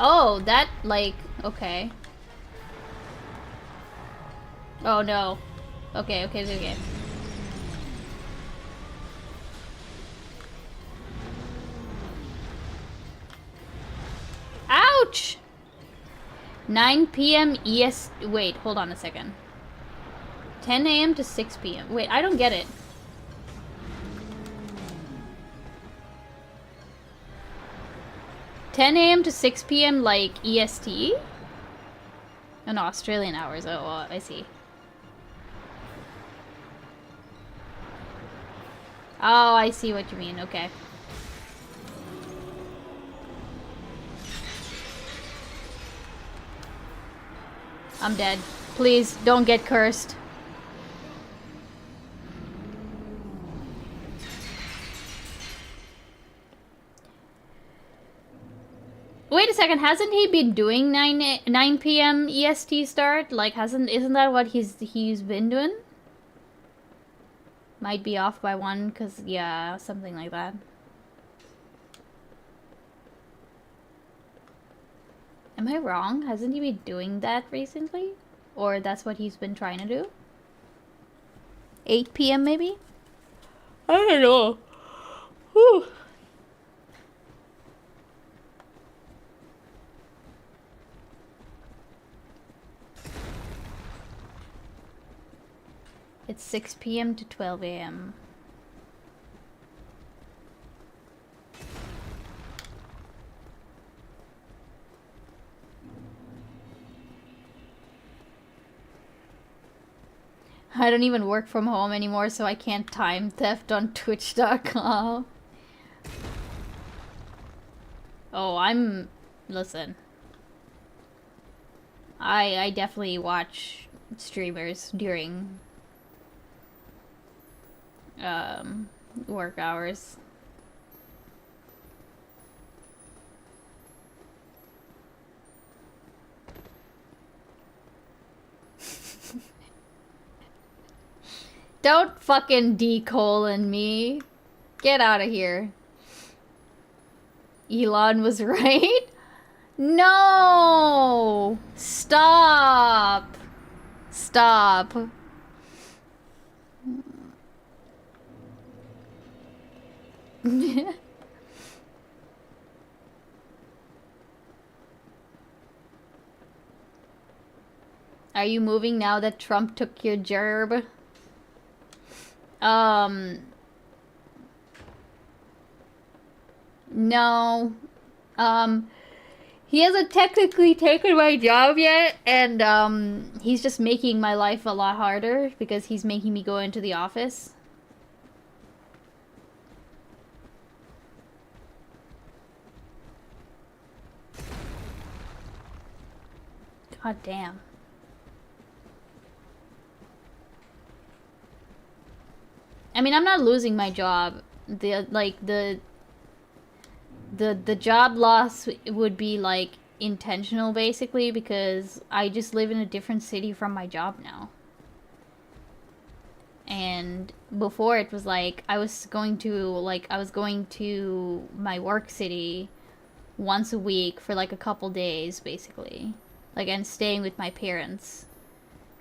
Speaker 1: Oh, that, like, okay. Oh, no. Okay. Ouch! 9 p.m. ES... Wait, hold on a second. 10 a.m. to 6 p.m. Wait, I don't get it. 10 a.m. to 6 p.m. like EST? Oh, no, Australian hours. Oh, I see. Oh, I see what you mean. Okay. I'm dead. Please, don't get cursed. Wait a second, hasn't he been doing 9 p.m. EST start? Like, isn't that what he's been doing? Might be off by 1, cause yeah, something like that. Am I wrong? Hasn't he been doing that recently? Or that's what he's been trying to do? 8 p.m. maybe? I don't know. Whew. It's 6 p.m. to 12 a.m. I don't even work from home anymore, so I can't time theft on Twitch.com. Oh, listen. I definitely watch streamers during work hours. Don't fucking D-colon me. Get out of here. Elon was right? No! Stop! Stop. Are you moving now that Trump took your gerb? No. He hasn't technically taken my job yet, and he's just making my life a lot harder because he's making me go into the office. God damn. I mean, I'm not losing my job. The job loss would be like intentional basically because I just live in a different city from my job now. And before it was like I was going to my work city once a week for like a couple days basically. Like, and staying with my parents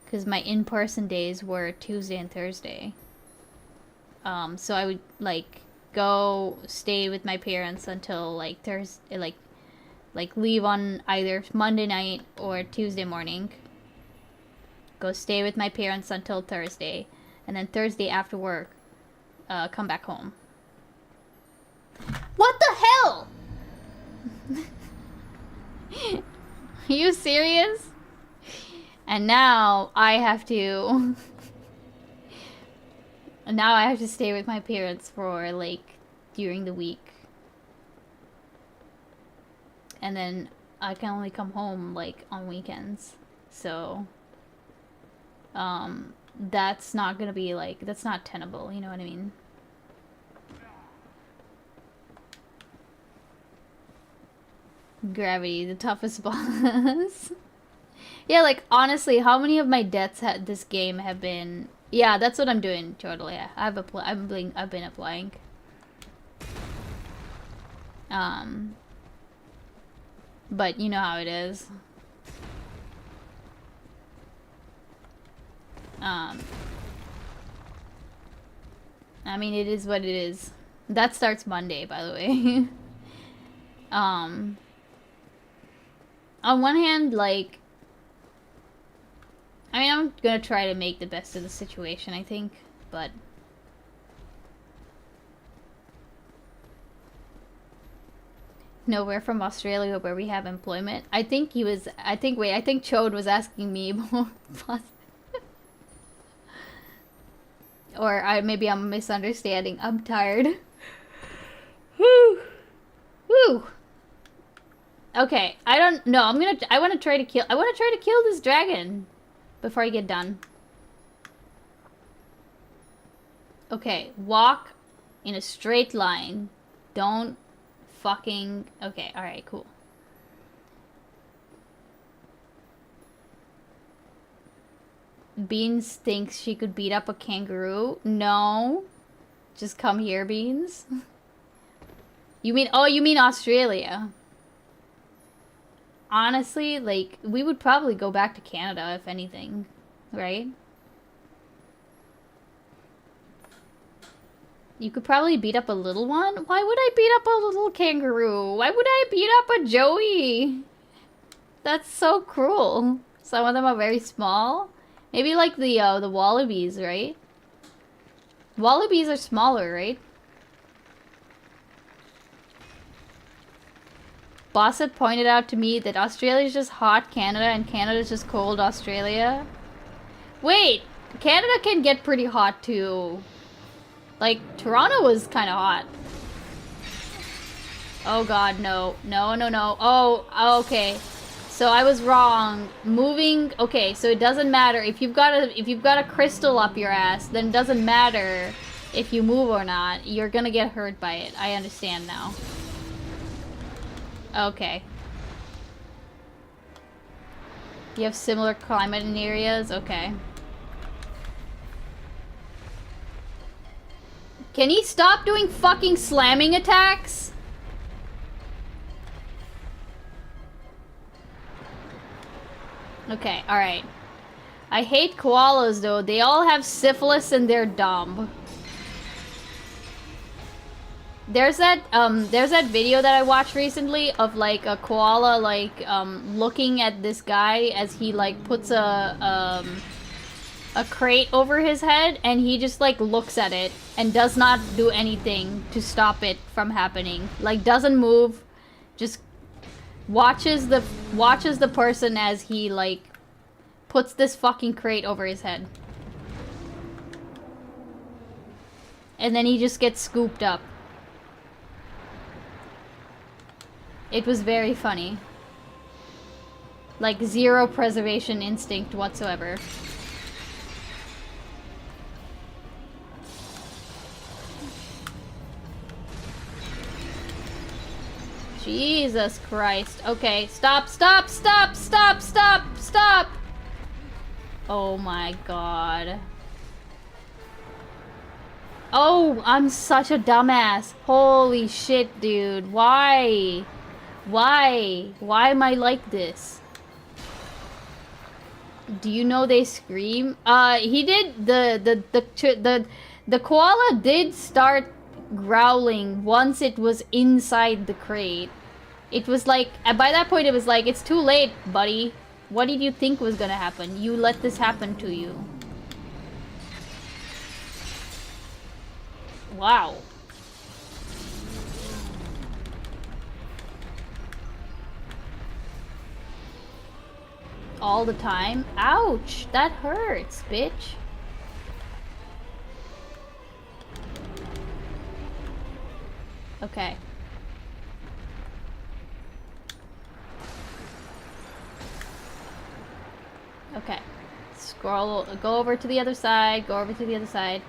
Speaker 1: because my in-person days were Tuesday and Thursday. So I would like go stay with my parents until like Thursday, like leave on either Monday night or Tuesday morning. Go stay with my parents until Thursday, and then Thursday after work, come back home. What the hell? Are you serious? And now I have to now I have to stay with my parents for like during the week. And then I can only come home like on weekends. So that's not gonna be like, that's not tenable, you know what I mean? Gravity, the toughest boss. Yeah, like honestly, how many of my deaths had this game have been? Yeah, that's what I'm doing totally. I've been applying. But you know how it is. I mean, it is what it is. That starts Monday, by the way. On one hand, like, I mean, I'm gonna try to make the best of the situation, I think, but No, we're from Australia where we have employment. I think he was, I think Chode was asking me more. Or maybe I'm misunderstanding. I'm tired. Whew. Woo. Okay, I want to try to kill this dragon before I get done. Okay, walk in a straight line. Don't fucking... Okay, alright, cool. Beans thinks she could beat up a kangaroo. No. Just come here, Beans. You mean Australia. Honestly, like, we would probably go back to Canada, if anything. Right? You could probably beat up a little one? Why would I beat up a little kangaroo? Why would I beat up a joey? That's so cruel. Some of them are very small. Maybe like the wallabies, right? Wallabies are smaller, right? Bossett pointed out to me that Australia is just hot Canada and Canada is just cold Australia. Wait, Canada can get pretty hot too. Like, Toronto was kind of hot. Oh god, no. No, no, no. Oh, okay. So I was wrong. Moving, okay, so it doesn't matter. If you've got a crystal up your ass, then it doesn't matter if you move or not. You're gonna get hurt by it. I understand now. Okay. You have similar climate in areas? Okay. Can he stop doing fucking slamming attacks? Okay, alright. I hate koalas though. They all have syphilis and they're dumb. There's that video that I watched recently of like a koala like looking at this guy as he like puts a crate over his head, and he just like looks at it and does not do anything to stop it from happening. Like, doesn't move, just watches the person as he like puts this fucking crate over his head. And then he just gets scooped up. It was very funny. Like, zero preservation instinct whatsoever. Jesus Christ. Okay, stop, stop, stop, stop, stop, stop! Oh my god. Oh, I'm such a dumbass. Holy shit, dude. Why? Why? Why am I like this? Do you know they scream? He did, the koala did start growling once it was inside the crate. It was like, by that point it was like, it's too late, buddy. What did you think was gonna happen? You let this happen to you. Wow. All the time? Ouch! That hurts, bitch. Okay. Okay. Scroll, go over to the other side, go over to the other side.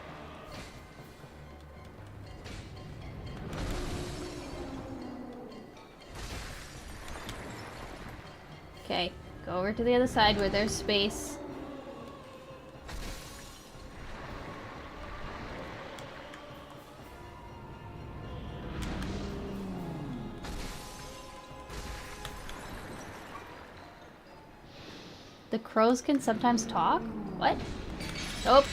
Speaker 1: Okay, go over to the other side where there's space. The crows can sometimes talk? What? Nope.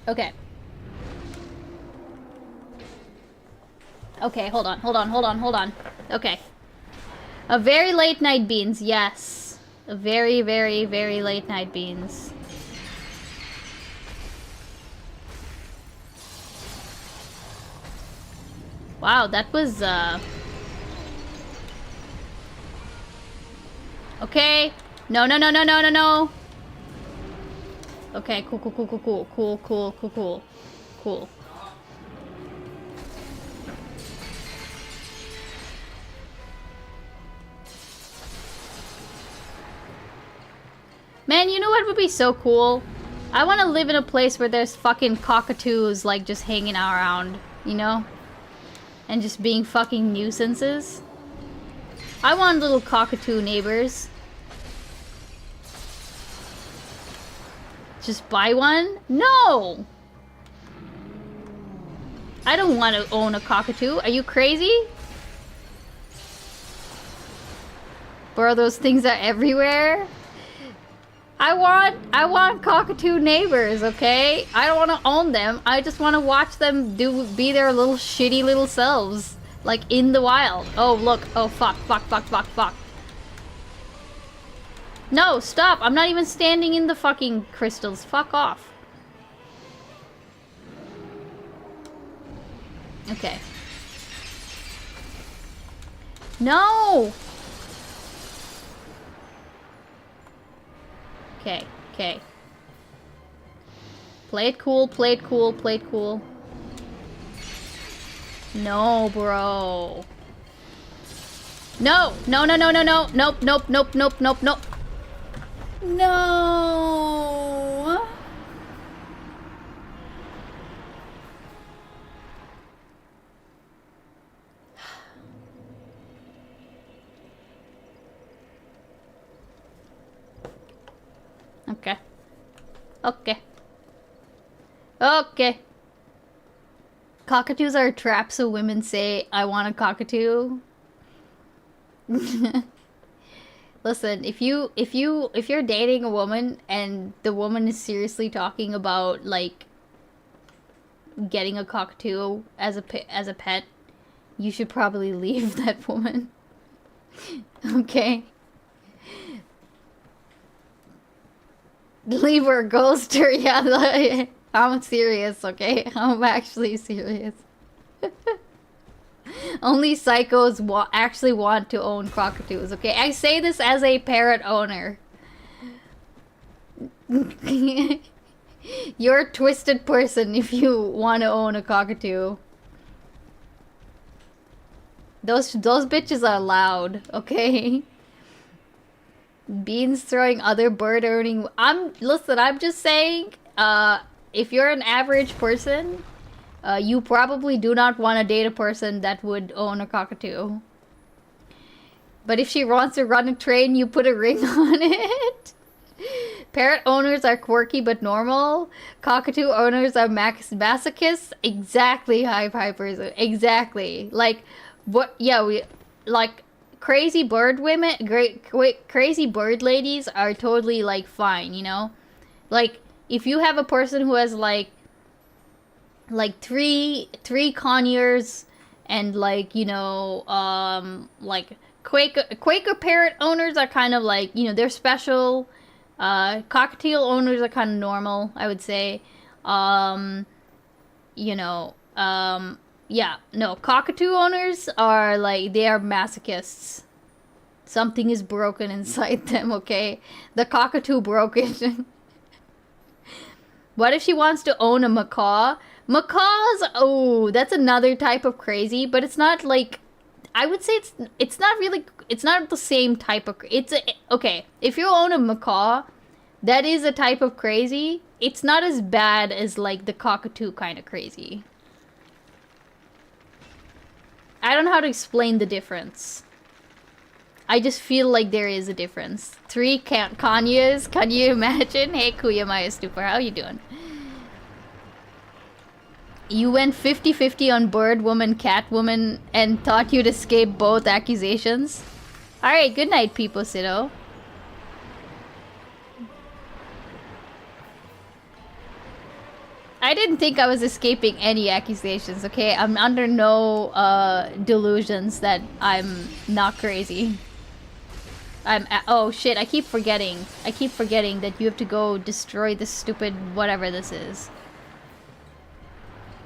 Speaker 1: Okay. Okay, hold on. Okay. A very late night beans, yes. A very, very, very late night beans. Wow, that was, okay. No, no, no, no, no, no, no. Okay, cool, cool, cool, cool, cool, cool, cool, cool, cool. Cool. Man, you know what would be so cool? I want to live in a place where there's fucking cockatoos, like, just hanging around, you know? And just being fucking nuisances. I want little cockatoo neighbors. Just buy one? No! I don't want to own a cockatoo. Are you crazy? Bro, those things are everywhere. I want cockatoo neighbors, okay? I don't want to own them. I just want to watch them be their little shitty little selves. Like, in the wild. Oh, look. Oh, fuck, fuck, fuck, fuck, fuck. No, stop. I'm not even standing in the fucking crystals. Fuck off. Okay. No! Okay, okay. Play it cool, play it cool, play it cool. No, bro. No! No, no, no, no, no. Nope, nope, nope, nope, nope, nope.
Speaker 3: No.
Speaker 1: Okay. Okay. Okay. Cockatoos are a trap, so women say, I want a cockatoo. Listen, if you're dating a woman and the woman is seriously talking about, like, getting a cockatoo as a pet, you should probably leave that woman. Okay? Leave her, ghost her. Yeah, I'm serious, okay? I'm actually serious. Only psychos actually want to own cockatoos, okay? I say this as a parrot owner. You're a twisted person if you want to own a cockatoo. Those bitches are loud, okay? Beans throwing other bird owning. Listen, I'm just saying, if you're an average person, you probably do not want to date a person that would own a cockatoo. But if she wants to run a train, you put a ring on it. Parrot owners are quirky but normal. Cockatoo owners are masochists. Exactly, Hypers. Exactly. Like, what? Yeah, crazy bird women, crazy bird ladies are totally, like, fine, you know? Like, if you have a person who has, like three conures and, like, you know, like, Quaker parrot owners are kind of like, you know, they're special. Cockatiel owners are kind of normal, I would say. You know, yeah, no, cockatoo owners are, like, they are masochists. Something is broken inside them, okay? The cockatoo broken. What if she wants to own a macaw? Macaws, oh, that's another type of crazy, but it's not, like, I would say it's not really, it's not the same type of, okay, if you own a macaw, that is a type of crazy. It's not as bad as, like, the cockatoo kind of crazy. I don't know how to explain the difference. I just feel like there is a difference. 3 Kanyas, can you imagine? Hey, Kuya Maya Stupor, how you doing? You went 50-50 on bird woman, cat woman, and thought you'd escape both accusations? Alright, good night, people, Sido. I didn't think I was escaping any accusations, okay? I'm under no delusions that I'm not crazy. Oh shit, I keep forgetting. I keep forgetting that you have to go destroy this stupid whatever this is.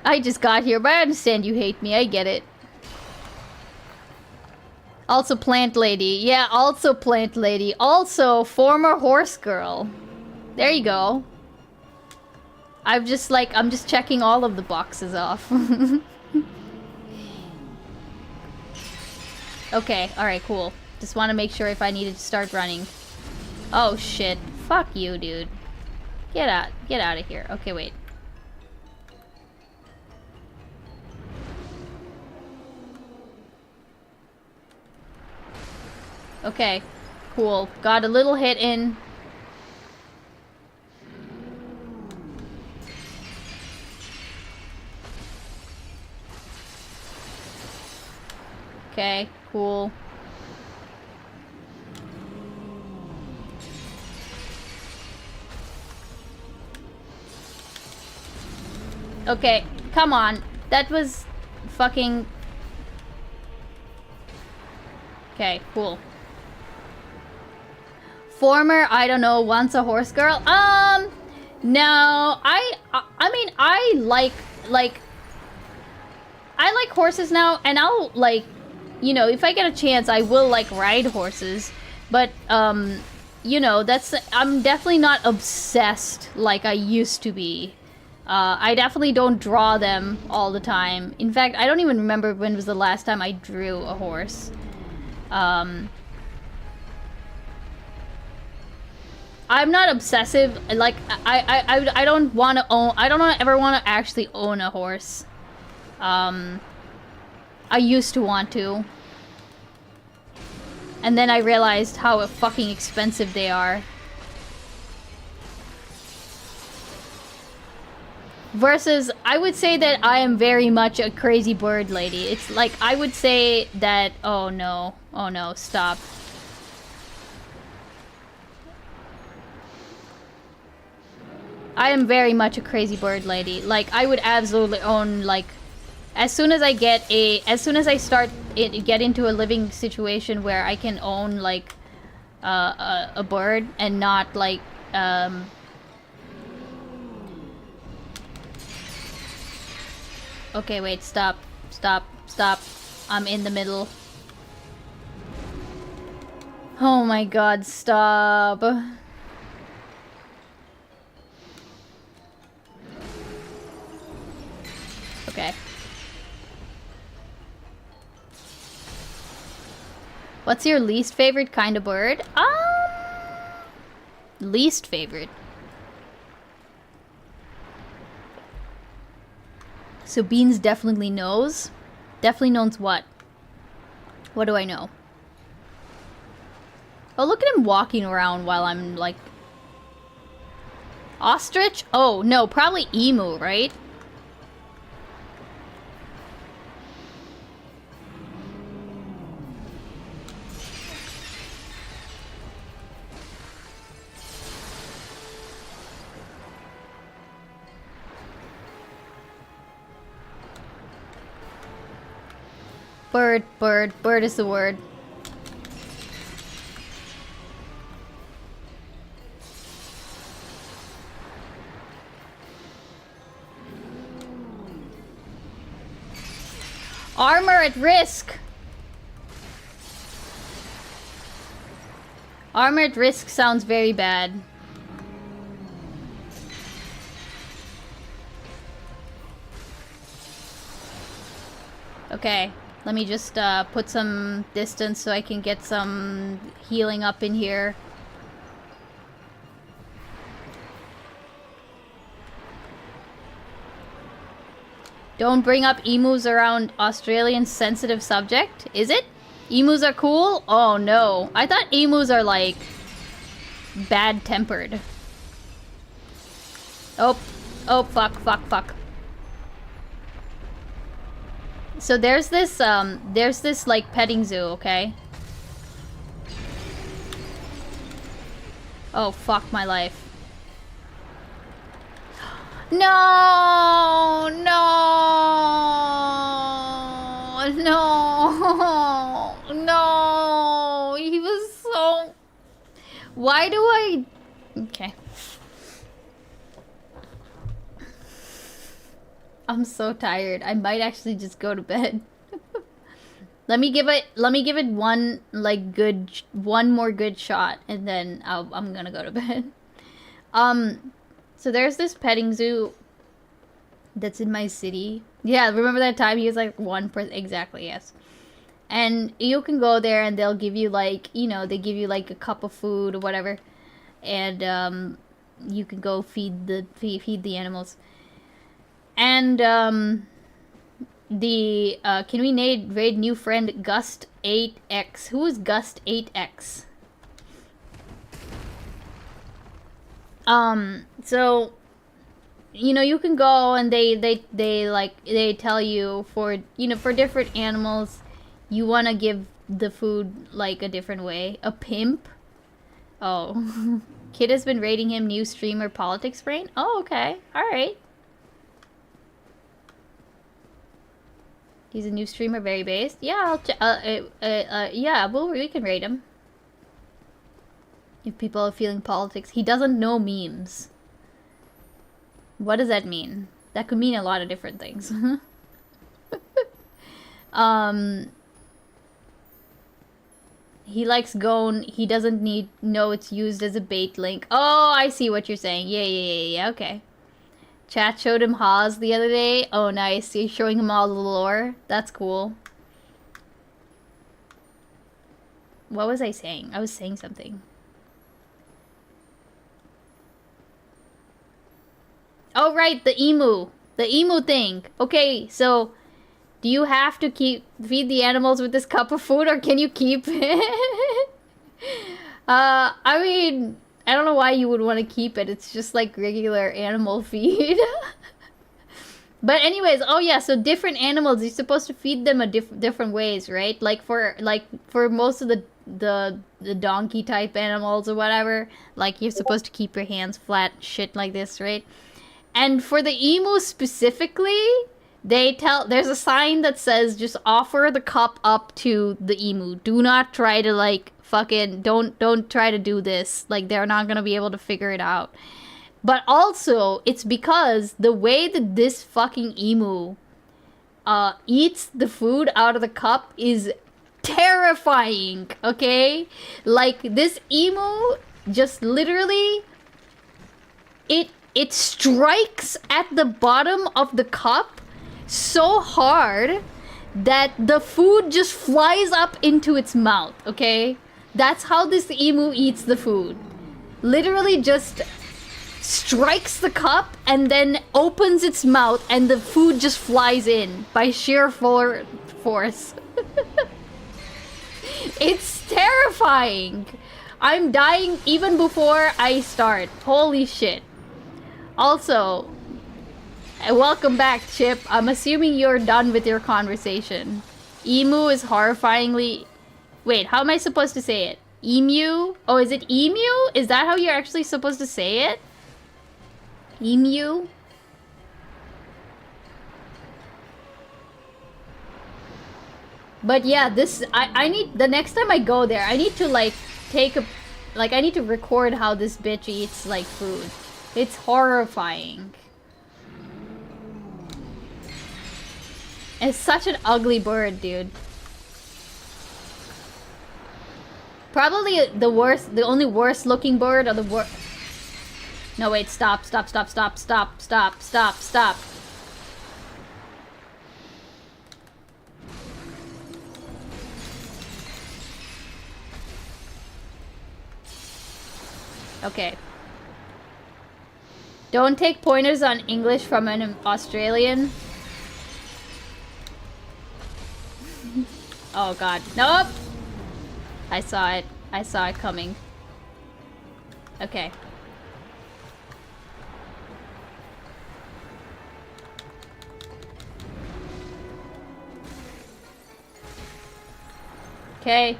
Speaker 1: I just got here, but I understand you hate me. I get it. Also plant lady. Yeah, also plant lady. Also former horse girl. There you go. I'm just checking all of the boxes off. Okay, alright, cool. Just want to make sure if I needed to start running. Oh shit. Fuck you, dude. Get out of here. Okay, wait. Okay, cool. Got a little hit in. Okay, cool. Okay, come on. That was fucking... Okay, cool. Former, I don't know, once a horse girl? No, I mean, I like horses now, and I'll, like, you know, if I get a chance, I will, like, ride horses, but, you know, I'm definitely not obsessed like I used to be. I definitely don't draw them all the time. In fact, I don't even remember when was the last time I drew a horse. I'm not obsessive. Like, I don't want to own... I don't ever want to actually own a horse. I used to want to. And then I realized how fucking expensive they are. Versus, I would say that I am very much a crazy bird lady. It's like, I would say that... Oh no, stop. I am very much a crazy bird lady. Like, I would absolutely own, like... As soon as I get get into a living situation where I can own, like, a bird and not, like, Okay, wait, stop. I'm in the middle. Oh my god, stop. Okay. What's your least favorite kind of bird? Least favorite. So Beans definitely knows. Definitely knows what? What do I know? Oh, look at him walking around while I'm like... Ostrich? Oh, no, probably emu, right? Bird is the word. Armor at risk. Armor at risk sounds very bad. Okay. Let me just put some distance so I can get some healing up in here. Don't bring up emus around Australian sensitive subject. Is it? Emus are cool? Oh no. I thought emus are like bad-tempered. Oh, fuck. So there's this like petting zoo, okay? Oh, fuck my life. No! He was so... Why do I... Okay. I'm so tired. I might actually just go to bed. Let me give it one like one more good shot, and then I'm gonna go to bed. So there's this petting zoo that's in my city. Yeah, remember that time he was like 1%? Exactly, yes. And you can go there and they'll give you like, you know, they give you like a cup of food or whatever. And you can go feed the animals. And can we raid new friend Gust8X? Who is Gust8X? So you know, you can go and they tell you for, you know, for different animals you want to give the food like a different way. A pimp? Oh. Kid has been rating him new streamer politics brain? Oh, okay. Alright. He's a new streamer, very based. Yeah, yeah, we can rate him. If people are feeling politics. He doesn't know memes. What does that mean? That could mean a lot of different things. He likes Gone. He doesn't know it's used as a bait link. Oh, I see what you're saying. Yeah, okay. Chat showed him Haas the other day. Oh, nice. He's showing him all the lore. That's cool. What was I saying? I was saying something. Oh, right, the emu. The emu thing. Okay, so do you have to feed the animals with this cup of food, or can you keep it? I mean, I don't know why you would want to keep it. It's just like regular animal feed. But anyways, oh yeah, so different animals, you're supposed to feed them different ways, right? Like for most of the donkey type animals or whatever, like you're supposed to keep your hands flat, shit like this, right? And for the emu specifically, there's a sign that says just offer the cup up to the emu. Do not try to like fucking don't try to do this. Like they're not gonna be able to figure it out. But also it's because the way that this fucking emu eats the food out of the cup is terrifying, okay? Like this emu just literally it strikes at the bottom of the cup so hard that the food just flies up into its mouth, okay? That's how this emu eats the food. Literally just strikes the cup and then opens its mouth and the food just flies in by sheer force. It's terrifying. I'm dying even before I start. Holy shit. Also, welcome back, Chip. I'm assuming you're done with your conversation. Emu is horrifyingly... Wait, how am I supposed to say it? Emu? Oh, is it emu? Is that how you're actually supposed to say it? Emu? But yeah, I need... The next time I go there, I need to, like, I need to record how this bitch eats, like, food. It's horrifying. It's such an ugly bird, dude. Probably the only worst looking bird, or the worst... No, wait, stop. Okay. Don't take pointers on English from an Australian. Oh god. Nope! I saw it. I saw it coming. Okay. Okay.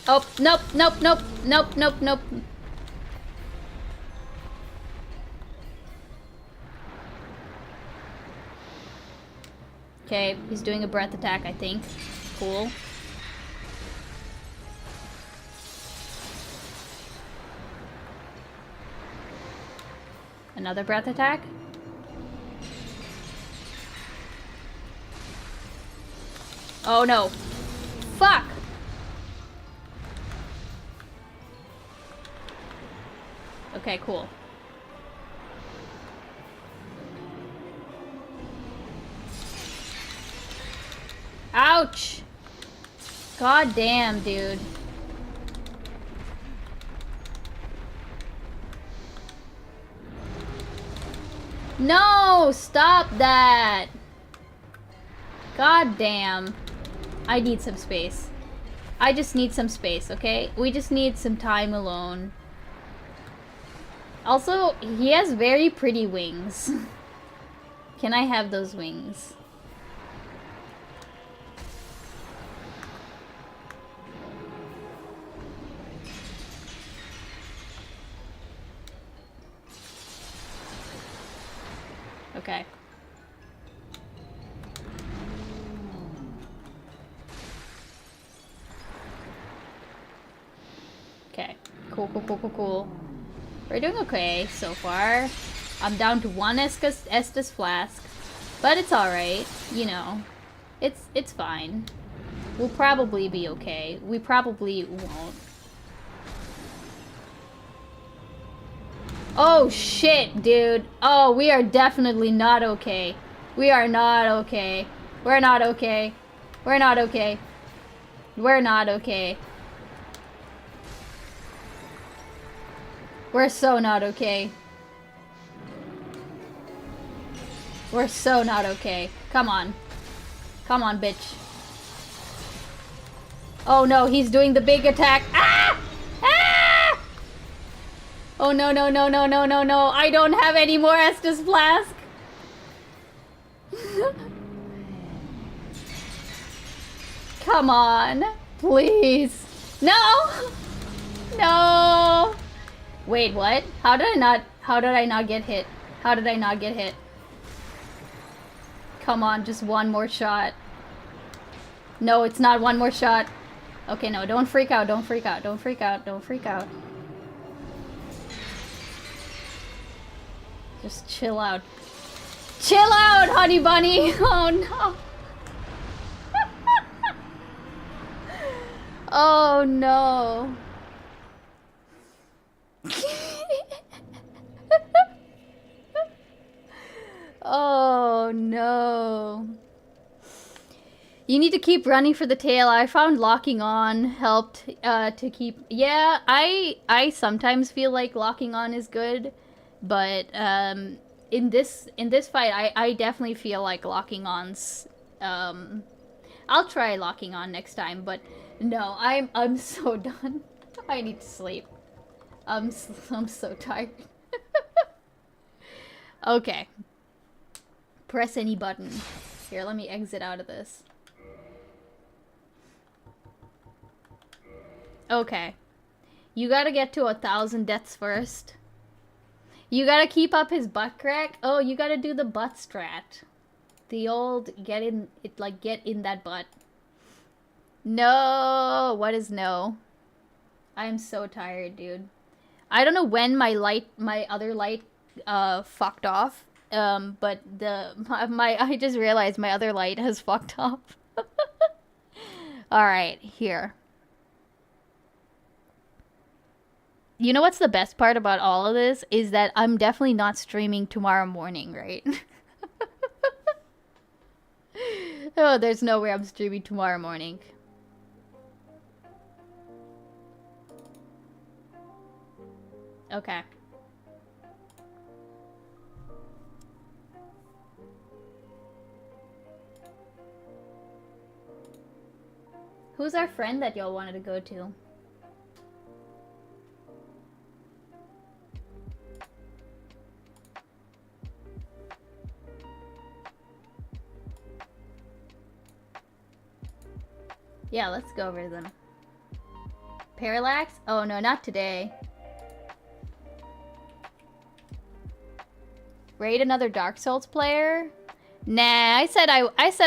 Speaker 1: Oh, nope. Okay, he's doing a breath attack, I think. Cool. Another breath attack? Oh no. Fuck! Okay, cool. Ouch! God damn, dude. No! Stop that! God damn. I need some space. I just need some space, okay? We just need some time alone. Also, he has very pretty wings. Can I have those wings? Okay. Okay. Cool, cool, cool, cool, cool. We're doing okay so far. I'm down to one Estus flask. But it's alright. You know. It's fine. We'll probably be okay. We probably won't. Oh shit, dude. Oh, we are definitely not okay. We are not okay. We're not okay. We're not okay. We're not okay. We're so not okay. We're so not okay. Come on. Come on, bitch. Oh no, he's doing the big attack. Ah! Ah! Oh no, no, no, no, no, no, no. I don't have any more Estus Flask. Come on. Please. No! No! Wait, what? How did I not get hit? How did I not get hit? Come on, just one more shot. No, it's not one more shot. Okay, no, don't freak out, don't freak out, don't freak out, don't freak out. Just chill out. Chill out, honey bunny! Oh no! Oh no. Oh no. You need to keep running for the tail. I found locking on helped to keep... Yeah, I sometimes feel like locking on is good, but in this fight, I definitely feel like locking on's... I'll try locking on next time, but no, I'm so done. I need to sleep. I'm so tired. Okay. Press any button. Here, let me exit out of this. Okay. You gotta get to 1,000 deaths first. You gotta keep up his butt crack. Oh, you gotta do the butt strat. The old get in that butt. No! What is no? I am so tired, dude. I don't know when my other light fucked off. But I just realized my other light has fucked off. Alright, here. You know what's the best part about all of this? Is that I'm definitely not streaming tomorrow morning, right? Oh, there's no way I'm streaming tomorrow morning. Okay. Who's our friend that y'all wanted to go to? Yeah, let's go over them. Parallax? Oh no, not today. Raid another Dark Souls player? Nah, I said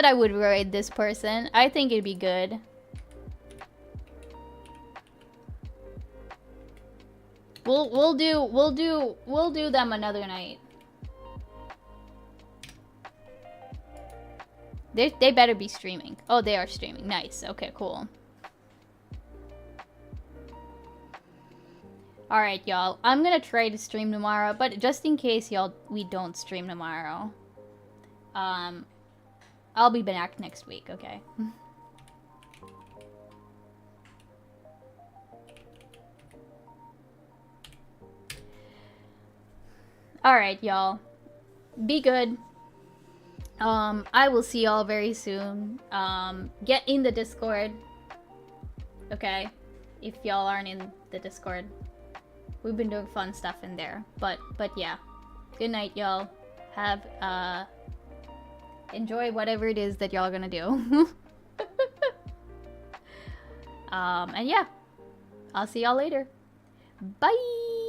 Speaker 1: I would raid this person. I think it'd be good. We'll do them another night. They better be streaming. Oh, they are streaming. Nice. Okay, cool. Alright, y'all. I'm gonna try to stream tomorrow, but just in case, y'all, we don't stream tomorrow, I'll be back next week, okay? Alright, y'all. Be good. I will see y'all very soon. Get in the Discord. Okay? If y'all aren't in the Discord. We've been doing fun stuff in there. But yeah. Good night, y'all. Have, enjoy whatever it is that y'all gonna do. And yeah. I'll see y'all later. Bye!